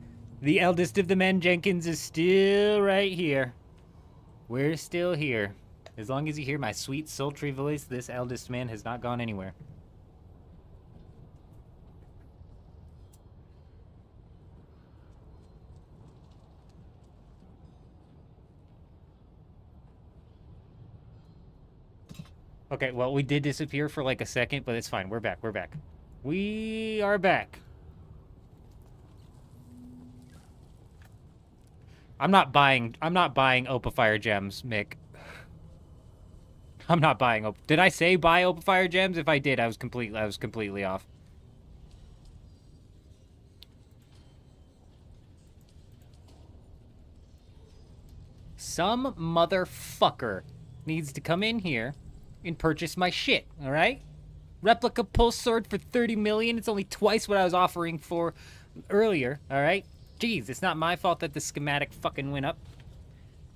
The eldest of the men, Jenkins, is still right here. We're still here. As long as you hear my sweet, sultry voice, this eldest man has not gone anywhere. Okay, well, we did disappear for like a second, but it's fine. We're back. We're back. We are back. I'm not buying Opifire gems, Mick. I'm not buying Did I say buy Opifire gems? If I did, I was completely off. some motherfucker needs to come in here and purchase my shit, all right? Replica pulse sword for 30 million. It's only twice what I was offering for earlier, all right? Jeez, it's not my fault that the schematic fucking went up.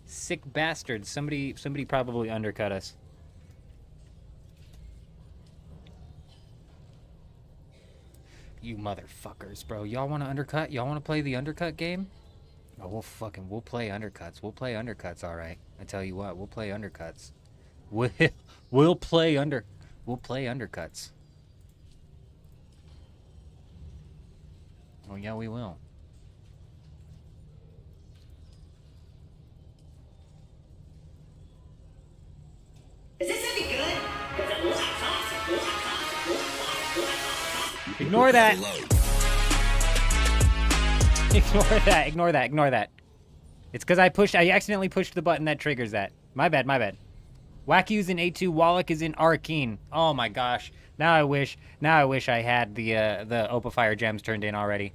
Sick bastards. Somebody probably undercut us. You motherfuckers, bro. Y'all want to undercut? Y'all want to play the undercut game? Oh, we'll play undercuts. We'll play undercuts, all right. I tell you what, we'll play undercuts. We'll play undercuts. Oh yeah, we will. Is this gonna be good? Because it looks awesome. Ignore that. Ignore that. It's because I accidentally pushed the button that triggers that. My bad. Wacky's in A2, Wallach is in Arcane. Oh my gosh. Now I wish I had the Opifire gems turned in already.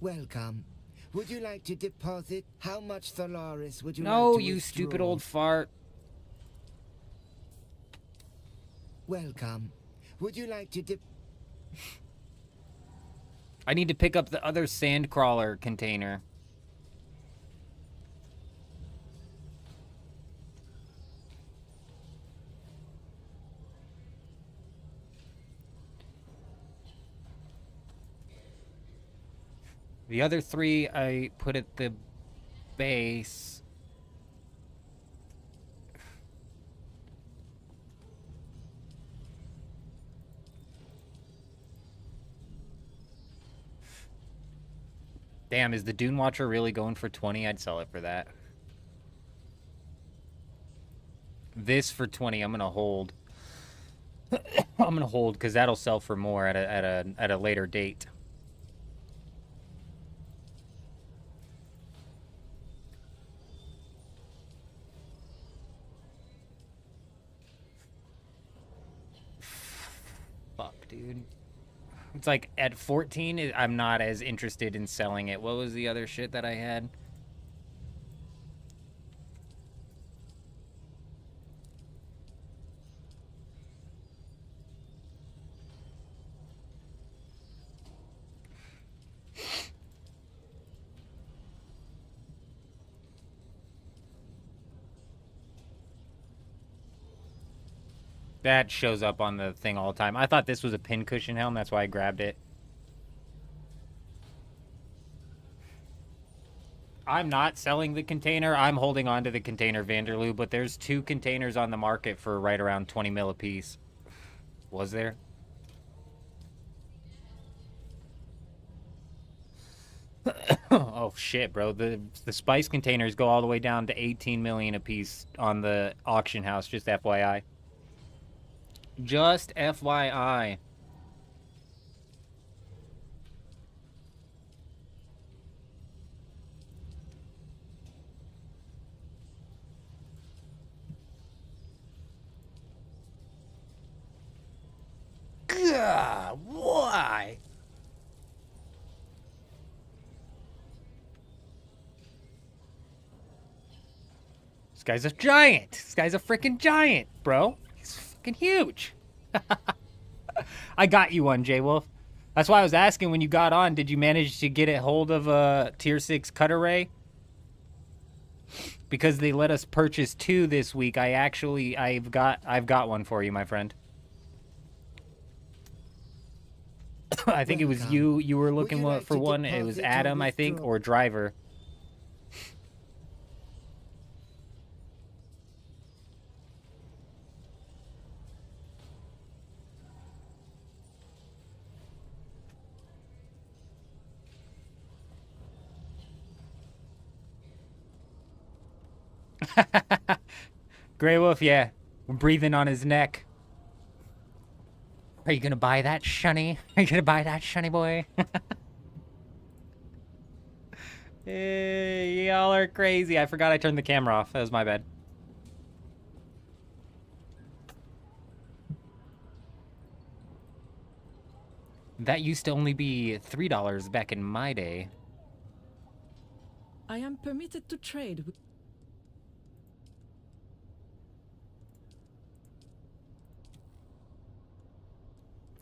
Welcome. Would you like to deposit? How much Solaris would you like No, to you withdraw? stupid old fart. Welcome. Would you like to I need to pick up the other sandcrawler container. The other 3 I put at the base. Damn, is the Dune Watcher really going for 20? I'd sell it for that. This for 20, I'm gonna hold. I'm gonna hold because that'll sell for more at a later date. Fuck, dude. It's like at 14, I'm not as interested in selling it. What was the other shit that I had? That shows up on the thing all the time. I thought this was a pincushion helm. That's why I grabbed it. I'm not selling the container. I'm holding on to the container, Vanderloo. But there's 2 containers on the market for right around 20 mil a piece. Was there? Oh, shit, bro. The spice containers go all the way down to 18 million a piece on the auction house. Just FYI. Just FYI. God, why? This guy's a giant. This guy's a freaking giant, bro. He's fucking huge. I got you one, J-Wolf. That's why I was asking when you got on, did you manage to get a hold of a tier 6 cutter ray? Because they let us purchase 2 this week. I've got one for you, my friend. I think it was you were looking for one. It was Adam, I think, or Driver. Grey Wolf, yeah. We're breathing on his neck. Are you gonna buy that, Shunny? Are you gonna buy that, Shunny boy? Hey, y'all are crazy. I forgot I turned the camera off. That was my bad. That used to only be $3 back in my day. I am permitted to trade with...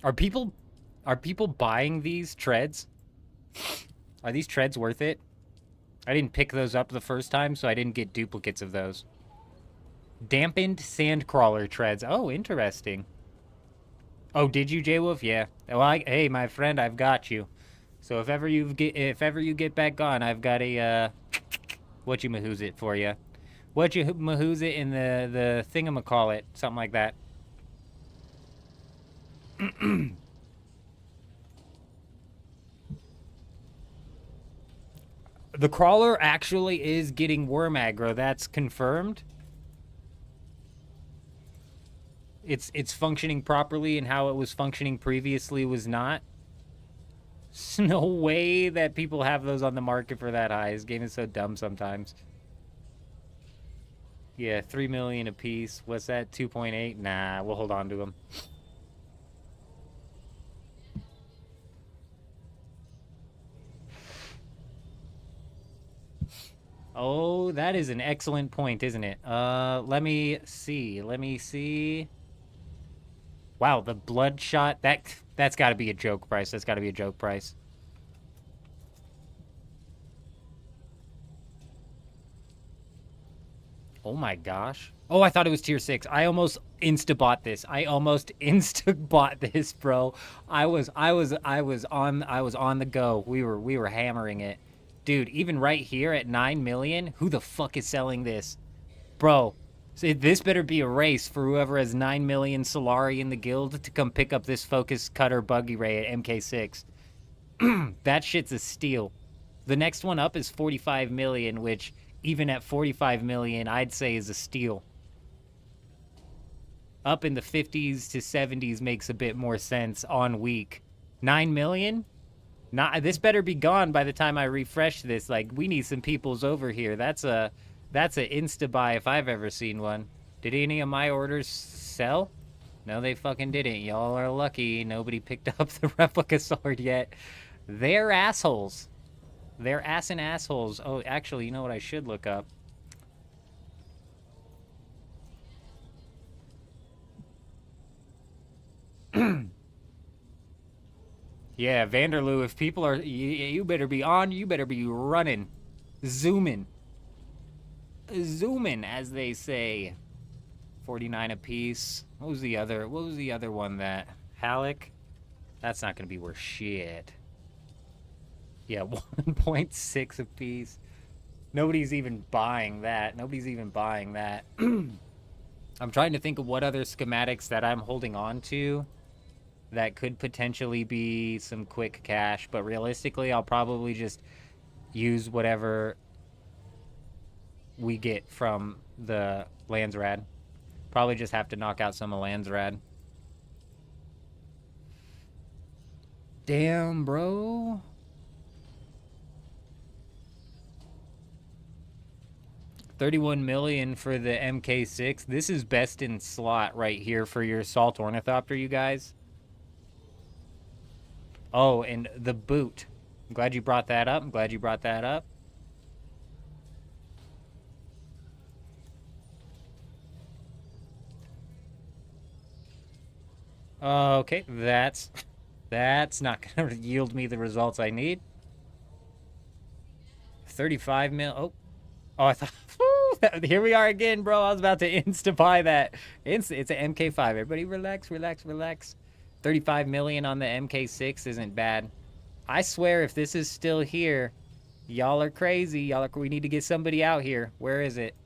Are people buying these treads? Are these treads worth it? I didn't pick those up the first time, so I didn't get duplicates of those. Dampened sandcrawler treads. Oh, interesting. Oh, did you, J-Wolf? Yeah. Well, hey, my friend, I've got you. So if ever you get back on, I've got a whatchamahooz it for you. Whatchamahooz it in the thingamacallit, something like that. The crawler actually is getting worm aggro. That's confirmed. It's functioning properly, and how it was functioning previously was not. There's no way that people have those on the market for that high. This game is so dumb sometimes. Yeah, 3 million a piece. What's that? 2.8? Nah, we'll hold on to them. Oh, that is an excellent point, isn't it? Let me see. Wow, the bloodshot, that's got to be a joke price. That's got to be a joke price. Oh my gosh. Oh, I thought it was tier 6. I almost insta-bought this. Bro. I was on the go. We were hammering it. Dude, even right here at 9 million, who the fuck is selling this? Bro, so this better be a race for whoever has 9 million Solari in the guild to come pick up this Focus Cutter Buggy Ray at MK6. That shit's a steal. The next one up is 45 million, which even at 45 million, I'd say is a steal. Up in the 50s to 70s makes a bit more sense on week. 9 million? This better be gone by the time I refresh this. Like, we need some peoples over here. That's a insta-buy if I've ever seen one. Did any of my orders sell? No, they fucking didn't. Y'all are lucky. Nobody picked up the replica sword yet. They're assholes. They're assin' assholes. Oh, actually, you know what I should look up? Yeah, Vanderloo, if people are... You better be on. You better be running. Zooming. Zooming, as they say. 49 apiece. What was the other one that... Halleck? That's not going to be worth shit. Yeah, 1.6 apiece. Nobody's even buying that. I'm trying to think of what other schematics that I'm holding on to that could potentially be some quick cash, but realistically, I'll probably just use whatever we get from the Landsrad. Probably just have to knock out some of Landsrad. Damn, bro. $31 million for the MK6. This is best in slot right here for your Assault Ornithopter, you guys. Oh, and the boot. I'm glad you brought that up. Okay, that's not going to yield me the results I need. 35 mil. Oh, I thought... Here we are again, bro. I was about to insta-buy that. It's an MK5. Everybody relax. 35 million on the MK6 isn't bad. I swear, if this is still here, y'all are crazy. We need to get somebody out here. Where is it?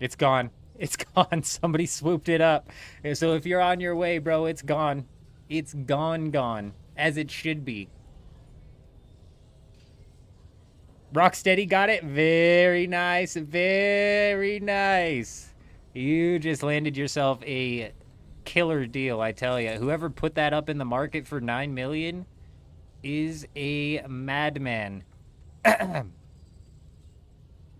It's gone. Somebody swooped it up. So if you're on your way, bro, it's gone. It's gone. As it should be. Rocksteady got it. Very nice. You just landed yourself a killer deal, I tell you. Whoever put that up in the market for 9 million is a madman.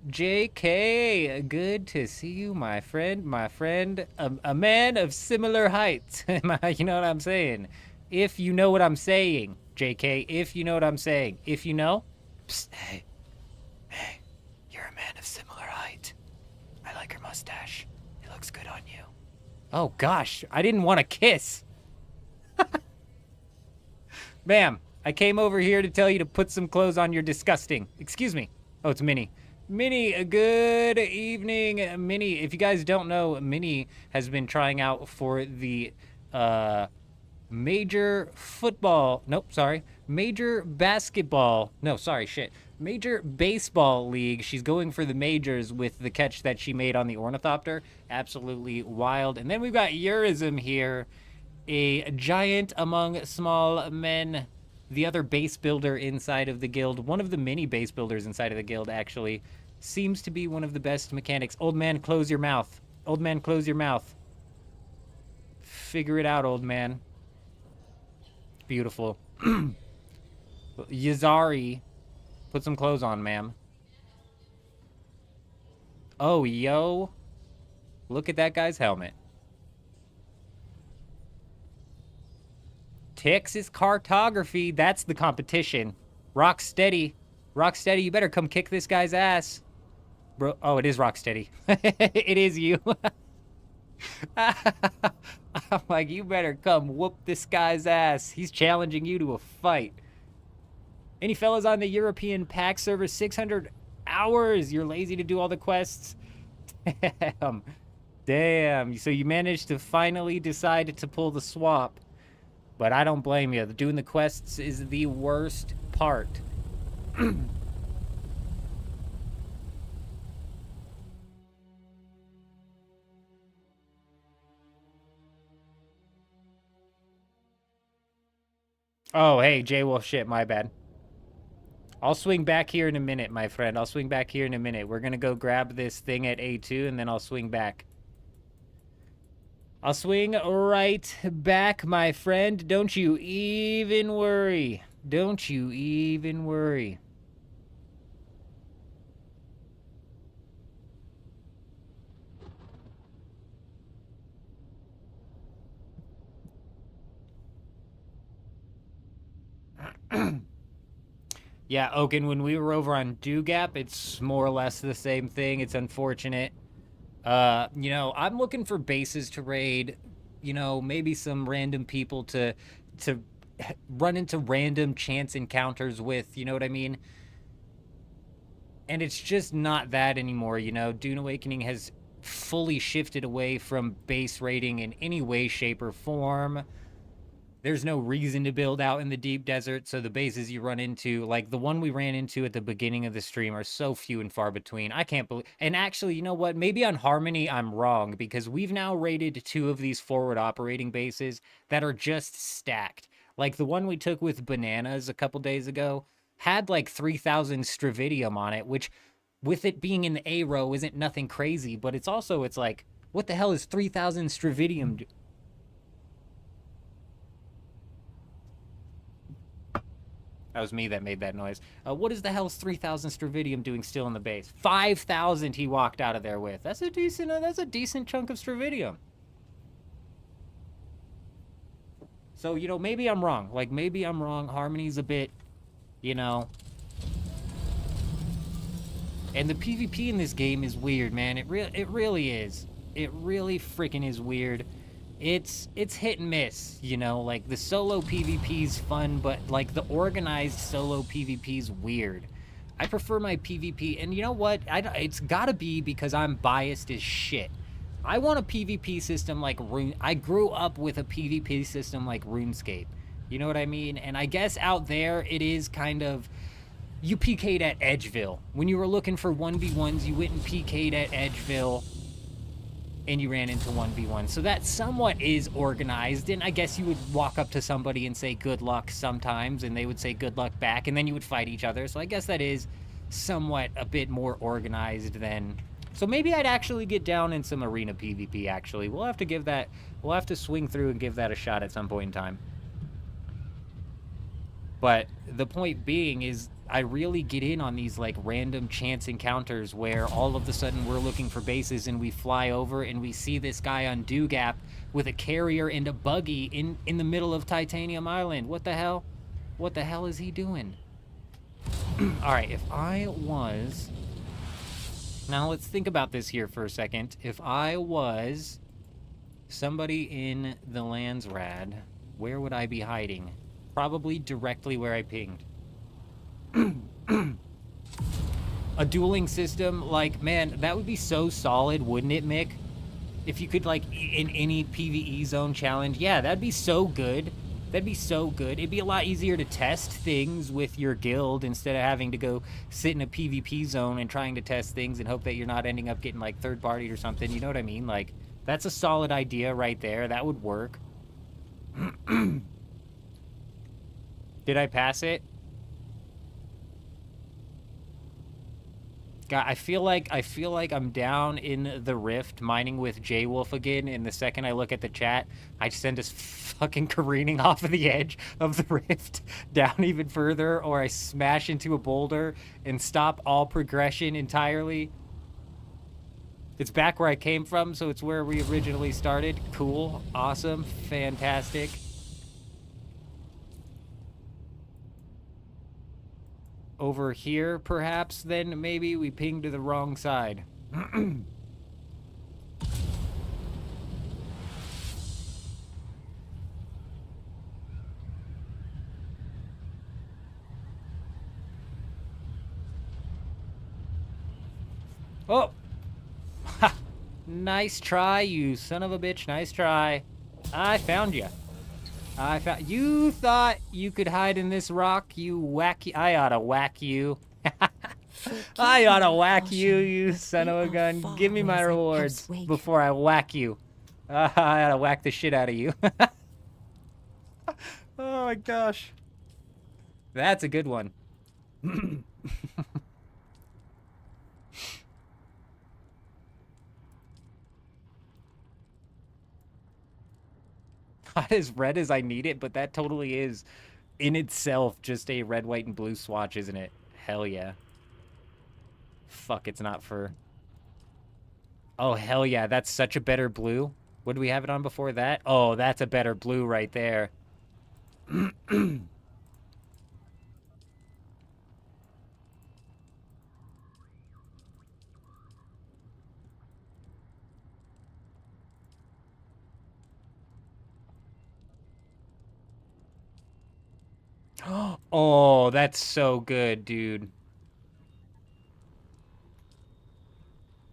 JK, good to see you, my friend. A man of similar height. You know what I'm saying? If you know what I'm saying, JK, if you know what I'm saying. If you know, psst, hey, you're a man of similar height. I like your mustache. It looks good on you. Oh, gosh, I didn't want to kiss. Ma'am, I came over here to tell you to put some clothes on. You're disgusting. Excuse me. Oh, it's Minnie. Minnie, good evening. Minnie, if you guys don't know, Minnie has been trying out for the major baseball league. She's going for the majors with the catch that she made on the ornithopter. Absolutely wild. And then we've got Urism here, a giant among small men, the other base builder inside of the guild. One of the many base builders inside of the guild, actually. Seems to be one of the best mechanics. Old man, close your mouth. Old man, close your mouth. Figure it out, old man. Beautiful. Yazari, put some clothes on, ma'am. Oh, yo. Look at that guy's helmet. Texas cartography, that's the competition. Rocksteady. Rocksteady, you better come kick this guy's ass. Bro, oh, it is Rocksteady. It is you. I'm like, you better come whoop this guy's ass. He's challenging you to a fight. Any fellas on the European PAX server? 600 hours. You're lazy to do all the quests. Damn. Damn. So you managed to finally decide to pull the swap. But I don't blame you. Doing the quests is the worst part. Oh, hey, J-Wolf, shit, my bad. I'll swing back here in a minute, my friend. I'll swing back here in a minute. We're gonna go grab this thing at A2, and then I'll swing back. I'll swing right back, my friend. Don't you even worry. Don't you even worry. Yeah, Oaken, when we were over on Dewgap, it's more or less the same thing. It's unfortunate. You know, I'm looking for bases to raid, you know, maybe some random people to run into random chance encounters with, you know what I mean? And it's just not that anymore, you know? Dune Awakening has fully shifted away from base raiding in any way, shape, or form. There's no reason to build out in the deep desert, so the bases you run into, like the one we ran into at the beginning of the stream, are so few and far between. I can't believe... And actually, you know what? Maybe on Harmony, I'm wrong, because we've now raided 2 of these forward operating bases that are just stacked. Like the one we took with Bananas a couple days ago had like 3,000 Stravidium on it, which, with it being in the A row, isn't nothing crazy, but it's also, it's like, what the hell is 3,000 Stravidium? That was me that made that noise. What is the hell's 3,000 Stravidium doing still in the base? 5,000 he walked out of there with. That's a decent chunk of Stravidium. So, you know, maybe I'm wrong. Like, maybe I'm wrong. Harmony's a bit, you know. And the PvP in this game is weird, man. It really is. It really freaking is weird. It's hit and miss, you know, like the solo PvP's fun, but like the organized solo PvP's weird. I prefer my PvP, and you know what? It's gotta be because I'm biased as shit. I want a PvP system like I grew up with a PvP system like RuneScape. You know what I mean? And I guess out there it is kind of, you PK'd at Edgeville. When you were looking for 1v1s, you went and PK'd at Edgeville, and you ran into 1v1. So that somewhat is organized, and I guess you would walk up to somebody and say good luck sometimes, and they would say good luck back, and then you would fight each other. So I guess that is somewhat a bit more organized than... So maybe I'd actually get down in some arena PvP, actually. We'll have to swing through and give that a shot at some point in time. But the point being is I really get in on these like random chance encounters where all of a sudden we're looking for bases and we fly over and we see this guy on Dew Gap with a carrier and a buggy in the middle of Titanium Island. What the hell? What the hell is he doing? All right, if I was... Now let's think about this here for a second. If I was somebody in the Landsrad, where would I be hiding? Probably directly where I pinged. A dueling system, like, man, that would be so solid, wouldn't it, Mick? If you could, like, in any PvE zone challenge, yeah, that'd be so good. That'd be so good. It'd be a lot easier to test things with your guild instead of having to go sit in a PvP zone and trying to test things and hope that you're not ending up getting, like, third party or something. You know what I mean? Like, that's a solid idea right there. That would work. Did I pass it? God, I feel like I'm down in the rift mining with J-Wolf again, and the second I look at the chat, I send us fucking careening off of the edge of the rift down even further, or I smash into a boulder and stop all progression entirely. It's back where I came from, so it's where we originally started. Cool, awesome, fantastic. Over here, perhaps, then maybe we pinged to the wrong side. Oh! Ha! Nice try, you son of a bitch. Nice try. I found you. You thought you could hide in this rock, you wacky. I oughta whack you. I oughta whack you, you son of a gun. Give me my rewards before I whack you. I oughta whack the shit out of you. Oh my gosh. That's a good one. Not as red as I need it, but that totally is in itself just a red, white, and blue swatch, isn't it? Hell yeah. Fuck, it's not fur. Oh, hell yeah, that's such a better blue. What did we have it on before that? Oh, that's a better blue right there. Oh, that's so good, dude.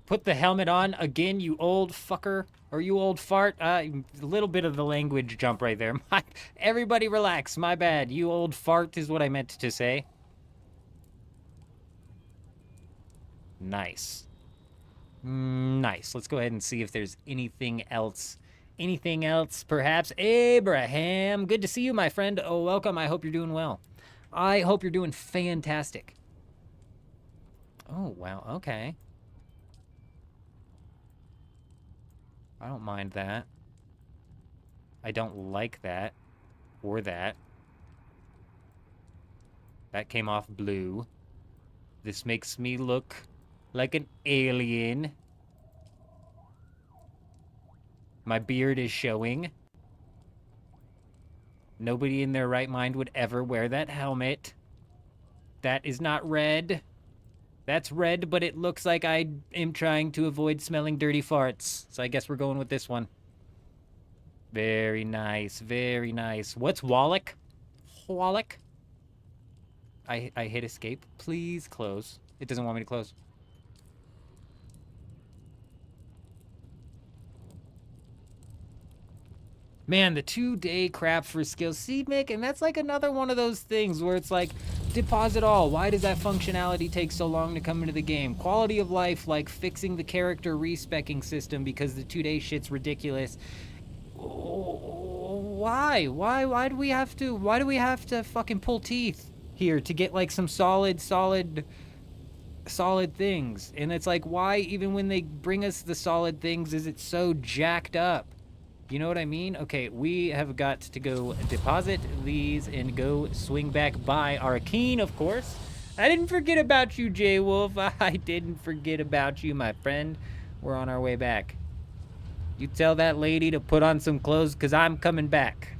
Put the helmet on again, you old fucker. Or you old fart. A little bit of the language jump right there. Everybody relax. My bad. You old fart is what I meant to say. Nice. Nice. Let's go ahead and see if there's anything else. Anything else, perhaps? Abraham, good to see you, my friend. Oh, welcome. I hope you're doing well. I hope you're doing fantastic. Oh, wow. Okay. I don't mind that. I don't like that. Or that. That came off blue. This makes me look like an alien. My beard is showing. Nobody in their right mind would ever wear that helmet. That is not red. That's red, but it looks like I am trying to avoid smelling dirty farts. So I guess we're going with this one. Very nice, very nice. What's Wallach? Wallach? I hit escape. Please close. It doesn't want me to close. Man, the 2-day crap for skill seed mick, and that's like another one of those things where it's like, deposit all. Why does that functionality take so long to come into the game? Quality of life, like fixing the character respecking system because the 2-day shit's ridiculous. Why? Why do we have to fucking pull teeth here to get like some solid things? And it's like, why even when they bring us the solid things is it so jacked up? You know what I mean? Okay, we have got to go deposit these and go swing back by our Keen, of course. I didn't forget about you, J-Wolf. I didn't forget about you, my friend. We're on our way back. You tell that lady to put on some clothes, because I'm coming back.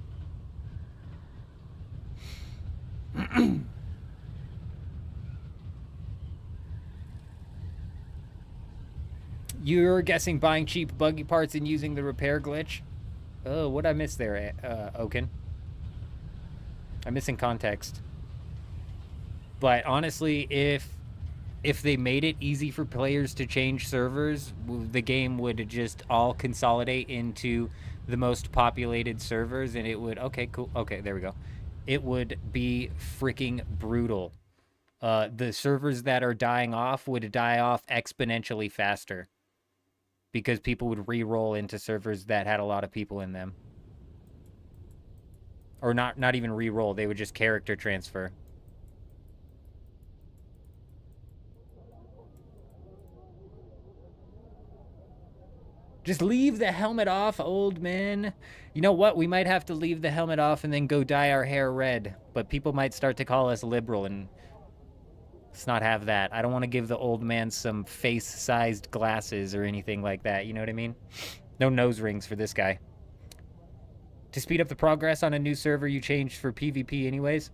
You're guessing buying cheap buggy parts and using the repair glitch? Oh, what'd I miss there, Oaken? I'm missing context. But honestly, if they made it easy for players to change servers, the game would just all consolidate into the most populated servers, and it would... Okay, cool. Okay, there we go. It would be freaking brutal. The servers that are dying off would die off exponentially faster, because people would re-roll into servers that had a lot of people in them. Or not even re-roll, they would just character transfer. Just leave the helmet off, old man. You know what? We might have to leave the helmet off and then go dye our hair red. But people might start to call us liberal, and let's not have that. I don't want to give the old man some face-sized glasses or anything like that. You know what I mean? No nose rings for this guy. To speed up the progress on a new server you changed for PvP anyways.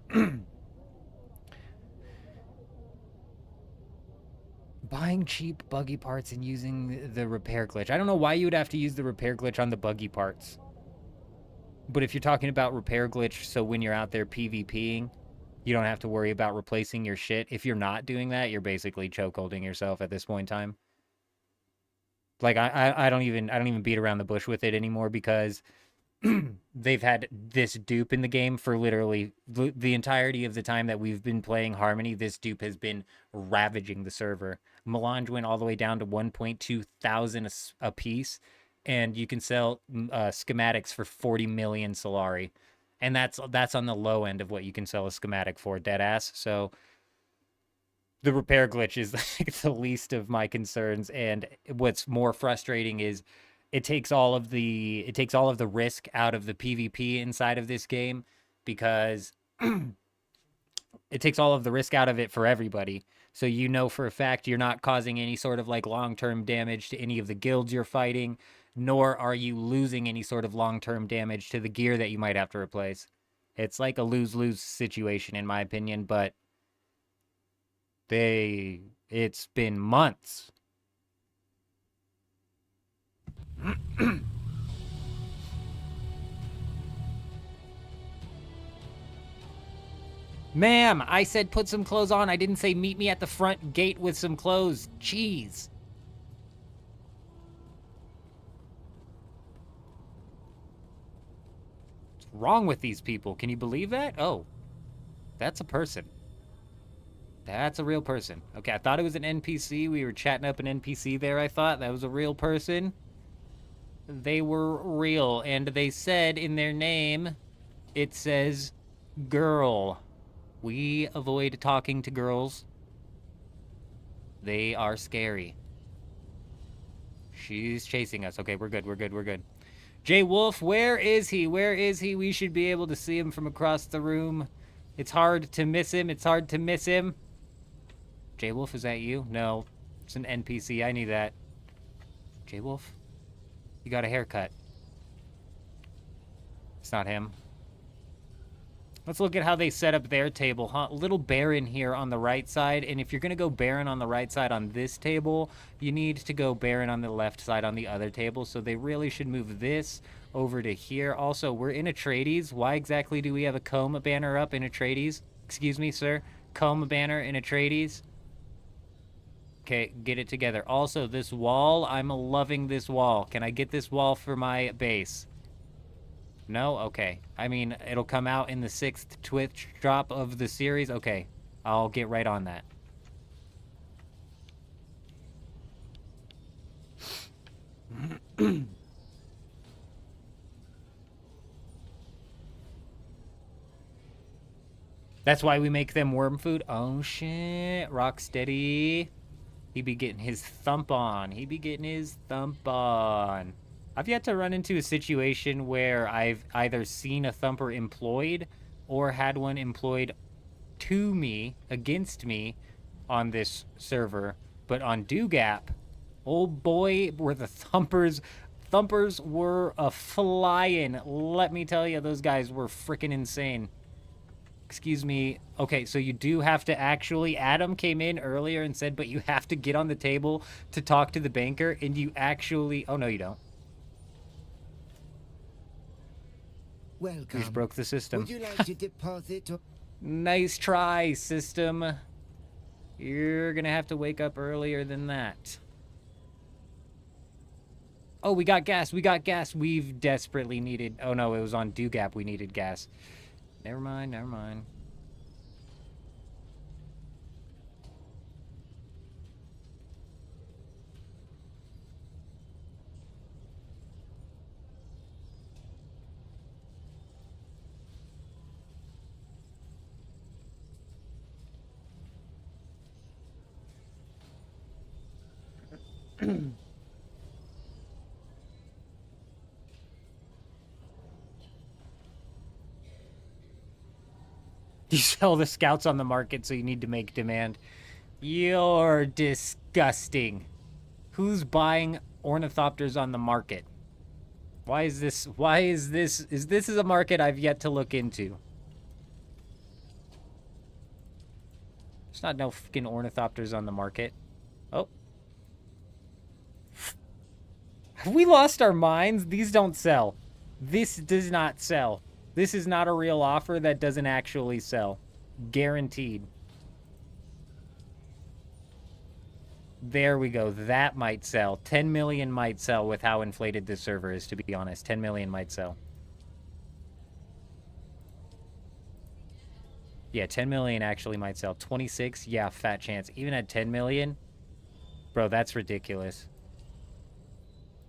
Buying cheap buggy parts and using the repair glitch. I don't know why you would have to use the repair glitch on the buggy parts. But if you're talking about repair glitch, so when you're out there PvPing, you don't have to worry about replacing your shit. If you're not doing that, you're basically chokeholding yourself at this point in time. Like, I don't even beat around the bush with it anymore, because they've had this dupe in the game for literally the entirety of the time that we've been playing Harmony. This dupe has been ravaging the server. Melange went all the way down to 1.2 thousand a piece, and you can sell schematics for 40 million Solari. And that's on the low end of what you can sell a schematic for, deadass. So the repair glitch is like the least of my concerns, and what's more frustrating is it takes all of the risk out of the PvP inside of this game, because it takes all of the risk out of it for everybody. So you know for a fact you're not causing any sort of like long-term damage to any of the guilds you're fighting, nor are you losing any sort of long-term damage to the gear that you might have to replace. It's like a lose-lose situation in my opinion, but it's been months. Ma'am, I said put some clothes on. I didn't say meet me at the front gate with some clothes. Jeez. What's wrong with these people? Can you believe that? Oh, that's a person. That's a real person. Okay, I thought it was an NPC. We were chatting up an NPC there, I thought. That was a real person. They were real, and they said in their name, it says girl. We avoid talking to girls. They are scary. She's chasing us. Okay, we're good, we're good, we're good. Jay Wolf, where is he? Where is he? We should be able to see him from across the room. It's hard to miss him. It's hard to miss him. Jay Wolf, is that you? No, it's an NPC. I knew that. Jay Wolf? You got a haircut. It's not him. Let's look at how they set up their table, huh? A little Baron here on the right side, and if you're going to go Baron on the right side on this table, you need to go Baron on the left side on the other table, so they really should move this over to here. Also, we're in Atreides. Why exactly do we have a comb banner up in Atreides? Excuse me, sir. Comb banner in Atreides. Okay, get it together. Also, this wall, I'm loving this wall. Can I get this wall for my base? No? Okay. I mean, it'll come out in the 6th Twitch drop of the series. Okay, I'll get right on that. That's why we make them worm food? Oh, shit. Rocksteady. He be getting his thump on. He be getting his thump on. I've yet to run into a situation where I've either seen a thumper employed or had one employed to me, against me, on this server. But on DoGap, oh boy, were the thumpers were a flying. Let me tell you, those guys were freaking insane. Excuse me. Okay, so you do have to actually, Adam came in earlier and said, but you have to get on the table to talk to the banker, and you actually, oh no you don't. Welcome. You just broke the system. Would you like to deposit or... Nice try, system. You're gonna have to wake up earlier than that. Oh, we got gas. We got gas. We've desperately needed... Oh, no, it was on DoGap we needed gas. Never mind, never mind. You sell the scouts on the market, so you need to make demand. You're disgusting. Who's buying ornithopters on the market? Is this a market I've yet to look into? There's not no fucking ornithopters on the market. Oh. Have we lost our minds? These don't sell. This does not sell. This is not a real offer that doesn't actually sell. Guaranteed. There we go. That might sell. 10 million might sell with how inflated this server is, to be honest. 10 million might sell. Yeah, 10 million actually might sell. 26? Yeah, fat chance. Even at 10 million? Bro, that's ridiculous.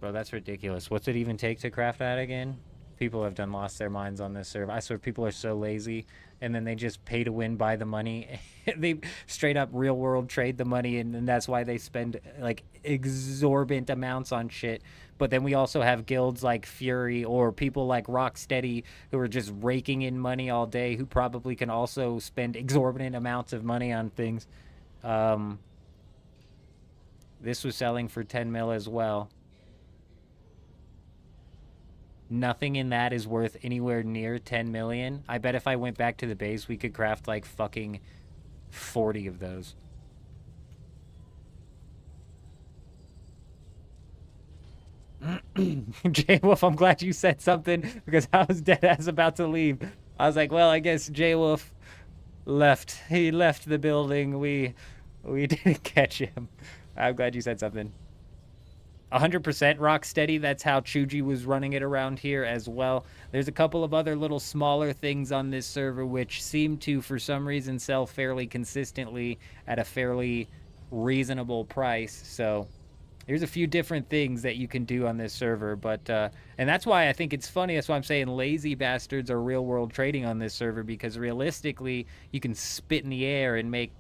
Bro, that's ridiculous. What's it even take to craft that again? People have done lost their minds on this server. I swear people are so lazy, and then they just pay to win, buy the money. They straight up real world trade the money, and that's why they spend like exorbitant amounts on shit. But then we also have guilds like Fury or people like Rocksteady who are just raking in money all day, who probably can also spend exorbitant amounts of money on things. This was selling for 10 mil as well. Nothing in that is worth anywhere near 10 million. I bet if I went back to the base, we could craft like fucking 40 of those. J-Wolf, I'm glad you said something because I was dead ass about to leave. I was like, well, I guess J-Wolf left. He left the building. We didn't catch him. I'm glad you said something. 100% Rocksteady, that's how Chuji was running it around here as well. There's a couple of other little smaller things on this server which seem to, for some reason, sell fairly consistently at a fairly reasonable price. So there's a few different things that you can do on this server, but and that's why I think it's funny. That's why I'm saying lazy bastards are real world trading on this server, because realistically you can spit in the air and make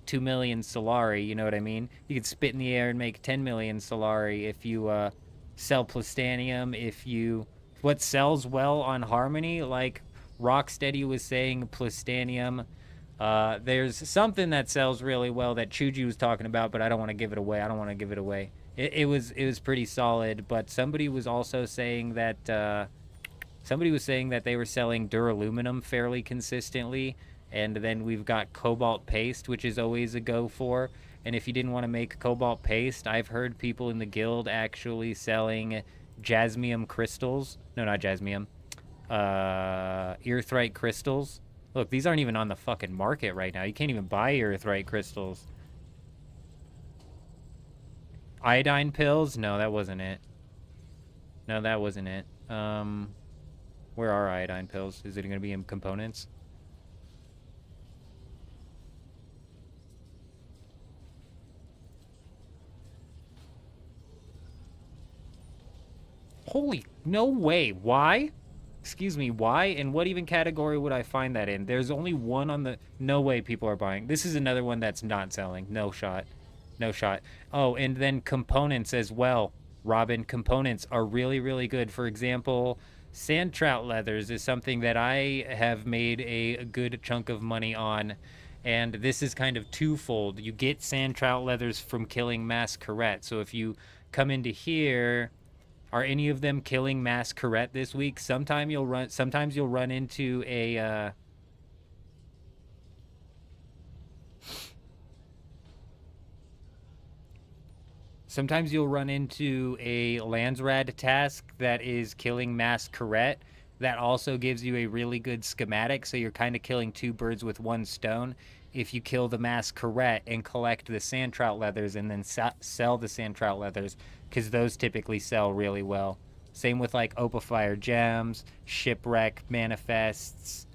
2 million Solari, you know what I mean? You can spit in the air and make 10 million Solari if you sell Plastanium. If you, what sells well on Harmony, like Rocksteady was saying, Plastanium. There's something that sells really well that Chuji was talking about, but I don't want to give it away. It was pretty solid, but somebody was also saying that they were selling duraluminum fairly consistently, and then we've got cobalt paste, which is always a go for. And if you didn't want to make cobalt paste, I've heard people in the guild actually selling jasmium crystals. No, not jasmium. Earthrite crystals. Look, these aren't even on the fucking market right now. You can't even buy earthrite crystals. Iodine pills? No, that wasn't it. No, that wasn't it. Where are iodine pills? Is it going to be in components? Holy, no way. Why? Excuse me, why? And what even category would I find that in? There's only one on the... No way people are buying. This is another one that's not selling. No shot. No shot. Oh, and then components as well. Robin, components are really, really good. For example, sand trout leathers is something that I have made a good chunk of money on. And this is kind of twofold. You get sand trout leathers from killing Masquerette. So if you come into here, are any of them killing Masquerette this week? Sometimes you'll run into a sometimes you'll run into a Landsrad task that is killing Masquerette. That also gives you a really good schematic, so you're kind of killing two birds with one stone. If you kill the Masquerette and collect the sand trout leathers and then sell the sand trout leathers, because those typically sell really well. Same with like Opifire gems, shipwreck manifests.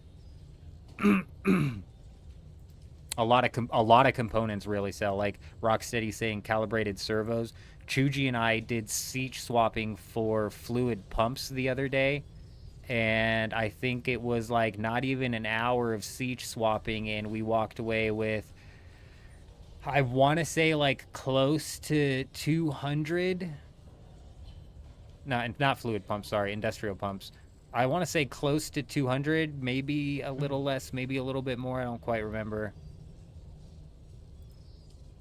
A lot of components really sell. Like Rocksteady saying calibrated servos. Chuji and I did siege swapping for fluid pumps the other day, and I think it was like not even an hour of siege swapping, and we walked away with, I want to say, like close to 200. Not fluid pumps, sorry, industrial pumps. I want to say close to 200, maybe a little less, maybe a little bit more. I don't quite remember.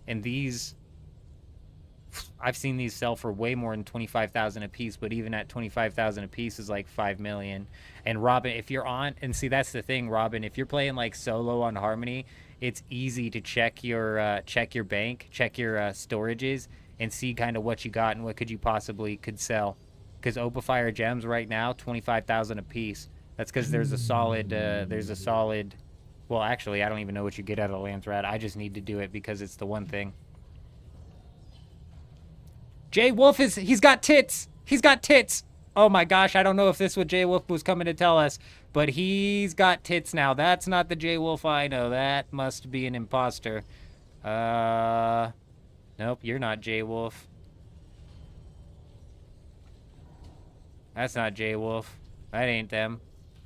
And these, I've seen these sell for way more than 25,000 a piece, but even at 25,000 a piece is like 5 million. And Robin, if you're on, and see, that's the thing, Robin, if you're playing like solo on Harmony, it's easy to check your bank, check your storages, and see kind of what you got and what could you possibly could sell. Because Opifire gems right now, 25,000 a piece. That's because there's a solid, well, actually, I don't even know what you get out of Landsrad. I just need to do it because it's the one thing. Jay Wolf he's got tits. He's got tits. Oh my gosh, I don't know if this is what Jay Wolf was coming to tell us, but he's got tits now. That's not the Jay Wolf I know. That must be an imposter. Nope, you're not Jay Wolf. That's not Jay Wolf. That ain't them.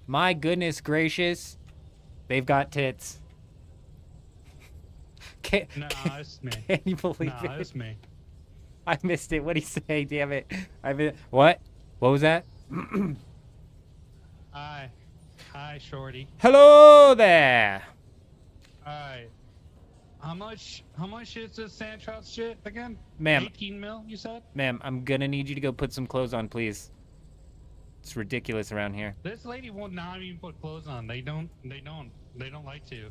My goodness gracious. They've got tits. No, it's me. Can you believe it? No, it's me. I missed it. What'd he say? Damn it. What? What was that? Hi. Hi, Shorty. Hello there. Alright. How much is this sand trout shit again? Ma'am. 18 mil, you said? Ma'am, I'm gonna need you to go put some clothes on, please. It's ridiculous around here. This lady will not even put clothes on. They don't like to.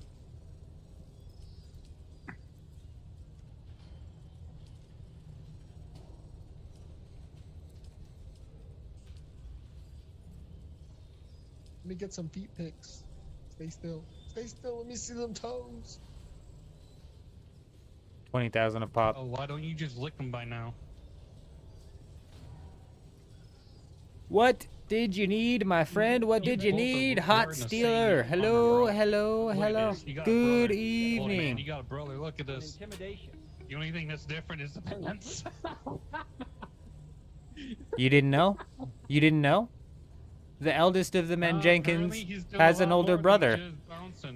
Let me get some feet pics. Stay still. Stay still. Let me see them toes. 20,000 a pop. Oh, why don't you just lick them by now? What did you need, my friend? What did you need? Hot Stealer. Hello, hello, hello. Good evening. You got a brother. Look at this. Intimidation. The only thing that's different is the pants. You didn't know? You didn't know? The eldest of the men Jenkins has an older brother.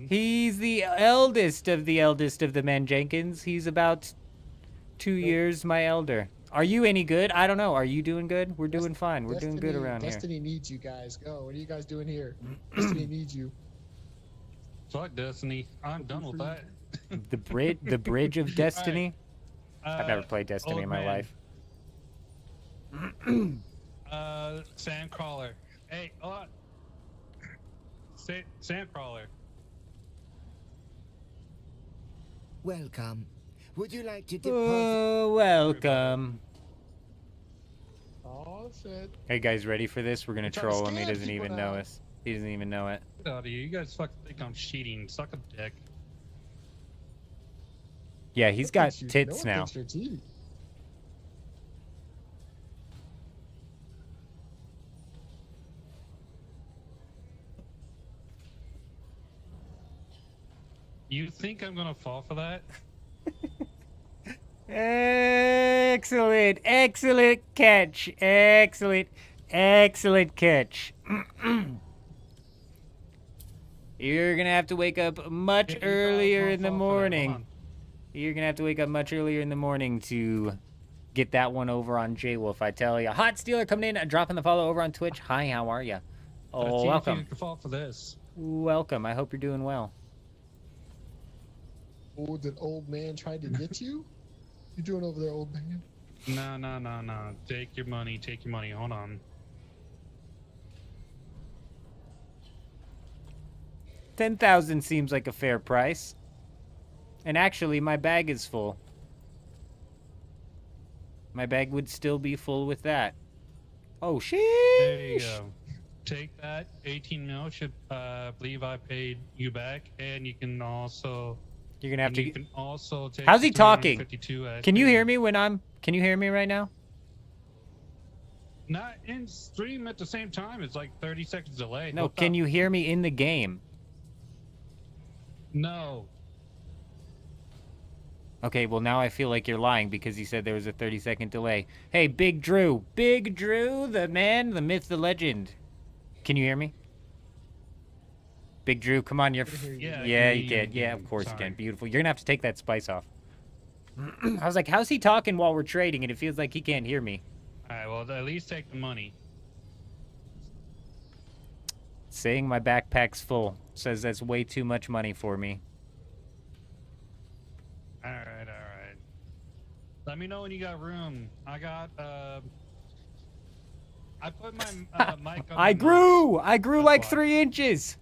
He's the eldest of the men Jenkins. He's about 2 years my elder. Are you any good? I don't know. Are you doing good? We're doing fine. We're doing good around here. Destiny needs you guys. Go. What are you guys doing here? Destiny needs you. Fuck Destiny. I'm done with that. The bridge of Destiny? Right. I've never played Destiny in my life. Sandcrawler. Hey, Sandcrawler. Welcome. Would you like to deposit? Oh, welcome. Oh, shit. Hey guys, ready for this? We're gonna trying to troll him. He scam doesn't people even now. know us. He doesn't even know it. Get out of here. You guys fucking think I'm cheating. Suck a dick. Yeah, he's got tits now. You think I'm gonna fall for that? Excellent, excellent catch, excellent, excellent catch. You're gonna have to wake up much earlier in the morning. You're gonna have to wake up much earlier in the morning to get that one over on J-Wolf, I tell ya. Hot Stealer coming in, dropping the follow over on Twitch. Hi, how are ya? Oh, welcome. You can fall for this. Welcome. I hope you're doing well. Oh, did old man try to get you? You doing over there, old man? No. Take your money. Take your money. Hold on. 10,000 seems like a fair price. And actually, my bag is full. My bag would still be full with that. Oh, sheesh. There you go. Take that. 18 mil should believe I paid you back, and you can also. You're gonna have to. You can also take. How's he talking? 252 Can you hear me when I'm? Can you hear me right now? Not in stream at the same time. It's like 30 seconds delay. No. Can you hear me in the game? No. Okay, well now I feel like you're lying because you said there was a 30-second delay. Hey, Big Drew, the man, the myth, the legend. Can you hear me? Big Drew, come on, you're... Yeah, you can. Yeah, of course you can. Beautiful. You're gonna have to take that spice off. I was like, how's he talking while we're trading? And it feels like he can't hear me. Alright, well, at least take the money. Saying my backpack's full. Says that's way too much money for me. Alright. Let me know when you got room. I got, I put my mic on. I grew like 3 inches.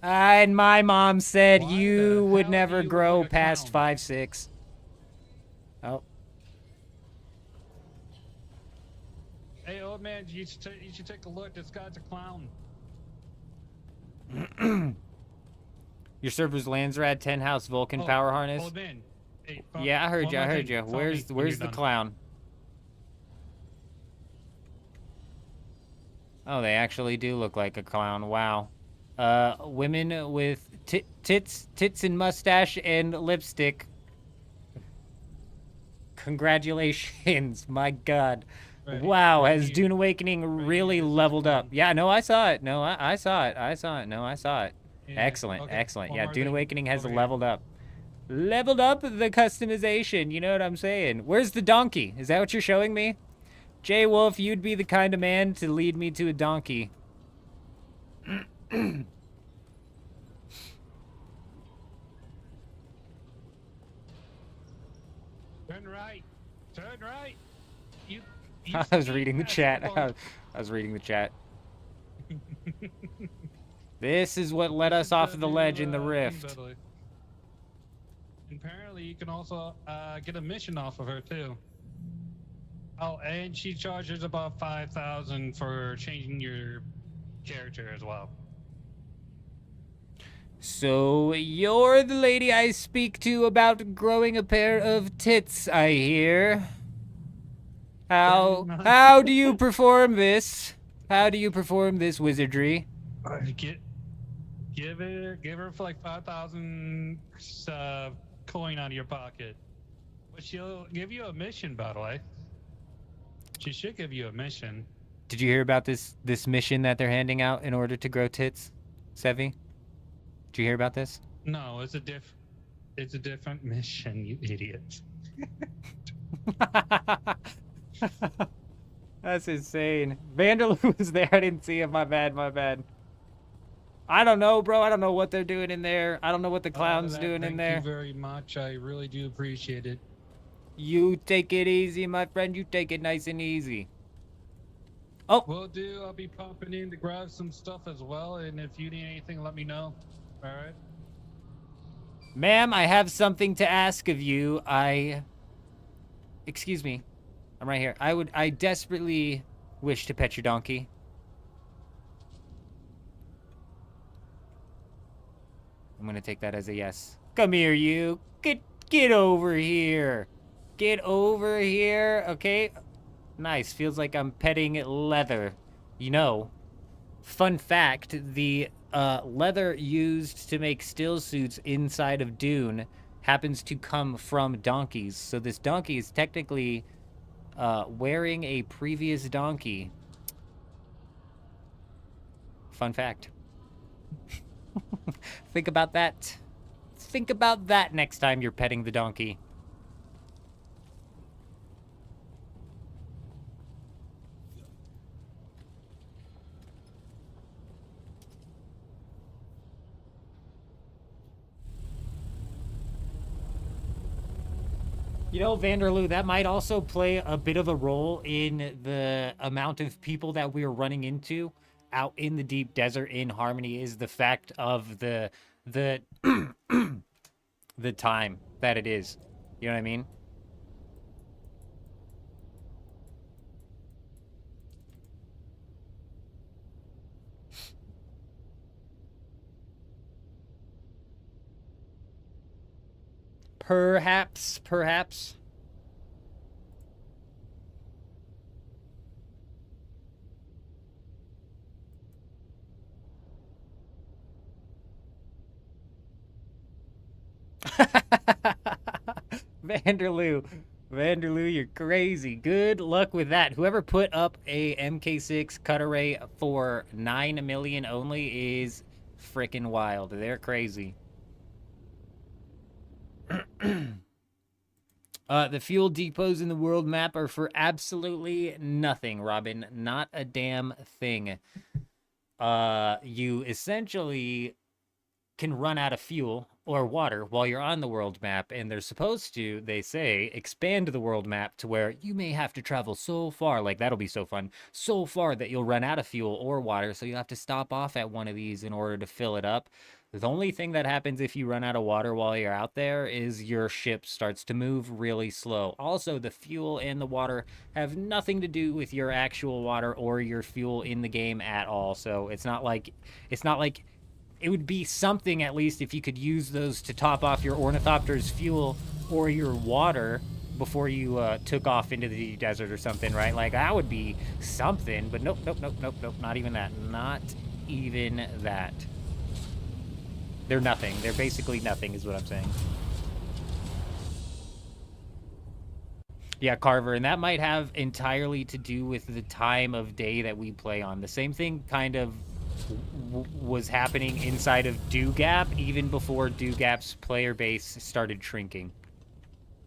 And my mom said you would never grow past 5, 6. Oh. Hey, old man, you should take a look. This guy's a clown. Your server's Landsrad 10 house Vulcan power harness. Old man. Hey, yeah, I heard you. Where's the clown? Oh, they actually do look like a clown. Wow. Women with tits and mustache and lipstick. Congratulations. My God. Right. Wow, has Dune Awakening really leveled up? Yeah, no, I saw it. No, I saw it. No, I saw it. Yeah. Excellent, okay. Excellent. Yeah, Dune Awakening has leveled up. Leveled up the customization, you know what I'm saying? Where's the donkey? Is that what you're showing me? J-Wolf, you'd be the kind of man to lead me to a donkey. Turn right. Turn right. You I was reading the chat. I was reading the chat. This is what led us off of the ledge in the rift. Apparently, you can also get a mission off of her too. Oh, and she charges about 5,000 for changing your character as well. So you're the lady I speak to about growing a pair of tits, I hear. How do you perform this? How do you perform this wizardry? Give her for like 5,000 coin out of your pocket. But she'll give you a mission, by the way. She should give you a mission. Did you hear about this mission that they're handing out in order to grow tits, Sevi? Did you hear about this? No, it's a different mission, you idiot. That's insane. Vanderloo was there. I didn't see him. My bad. I don't know, bro. I don't know what they're doing in there. I don't know what the clown's doing in there. Thank you very much. I really do appreciate it. You take it easy, my friend. You take it nice and easy. Oh. Will do. I'll be popping in to grab some stuff as well. And if you need anything, let me know. All right. Ma'am, I have something to ask of you. Excuse me. I'm right here. I desperately wish to pet your donkey. I'm gonna take that as a yes. Come here, you. Get over here. Get over here, okay? Nice. Feels like I'm petting leather. You know, fun fact, the leather used to make still suits inside of Dune happens to come from donkeys. So this donkey is technically wearing a previous donkey. Fun fact. Think about that. Think about that next time you're petting the donkey. You know, Vanderloo, that might also play a bit of a role in the amount of people that we're running into out in the deep desert in Harmony, is the fact of the the time that it is. You know what I mean? Perhaps. Vanderloo. Vanderloo, you're crazy. Good luck with that. Whoever put up a MK6 cut array for 9 million only is freaking wild. They're crazy. The fuel depots in the world map are for absolutely nothing, Robin. Not a damn thing. You essentially can run out of fuel or water while you're on the world map, and they're supposed to, they say, expand the world map to where you may have to travel so far, like that'll be so fun, so far that you'll run out of fuel or water, so you have to stop off at one of these in order to fill it up. The only thing that happens if you run out of water while you're out there is your ship starts to move really slow. Also, the fuel and the water have nothing to do with your actual water or your fuel in the game at all. So it's not like it would be something, at least, if you could use those to top off your ornithopter's fuel or your water before you took off into the desert or something, right? Like, that would be something, but nope, not even that. Not even that. They're nothing. They're basically nothing is what I'm saying. Yeah, Carver, and that might have entirely to do with the time of day that we play on. The same thing kind of was happening inside of Dewgap even before Dewgap's player base started shrinking.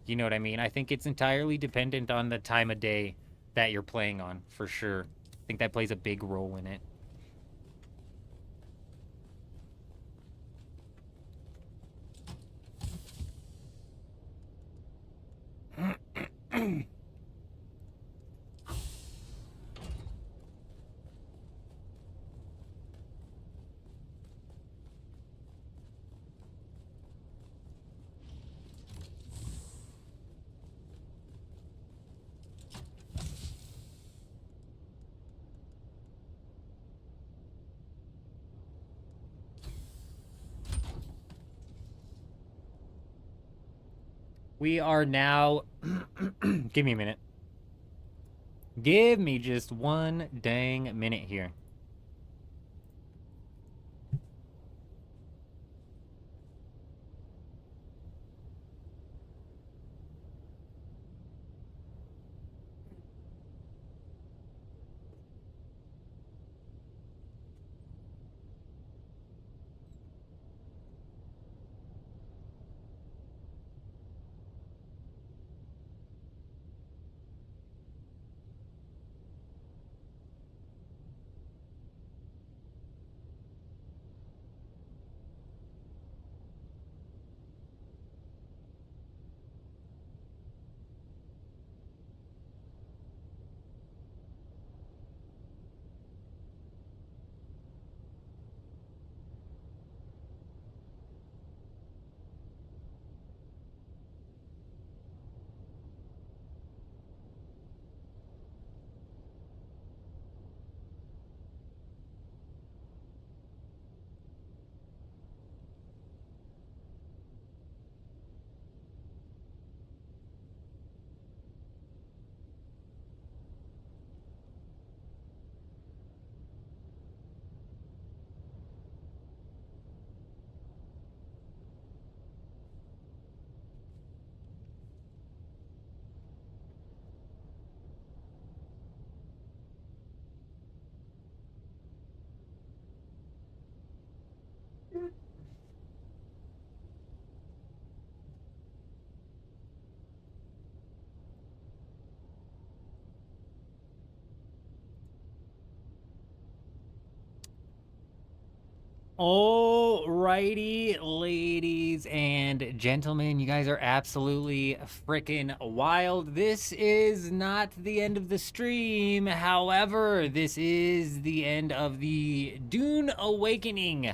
You know what I mean? I think it's entirely dependent on the time of day that you're playing on, for sure. I think that plays a big role in it. We are now... Give me a minute. Give me just one dang minute here. Alrighty, ladies ladies and gentlemen, you guys are absolutely freaking wild. This is not the end of the stream. However, this is the end of the Dune Awakening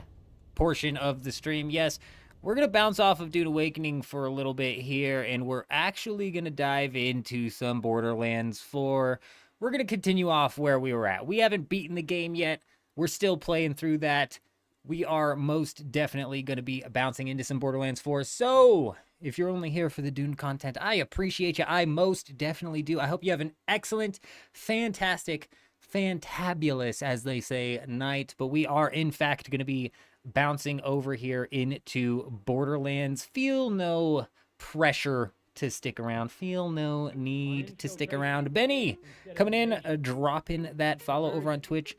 portion of the stream. Yes, we're going to bounce off of Dune Awakening for a little bit here, and we're actually going to dive into some Borderlands 4. We're going to continue off where we were at. We haven't beaten the game yet. We're still playing through that. We are most definitely going to be bouncing into some Borderlands 4. So, if you're only here for the Dune content, I appreciate you. I most definitely do. I hope you have an excellent, fantastic, fantabulous, as they say, night. But we are, in fact, going to be bouncing over here into Borderlands. Feel no pressure to stick around. Feel no need to stick around. Benny, coming in, dropping that follow over on Twitch.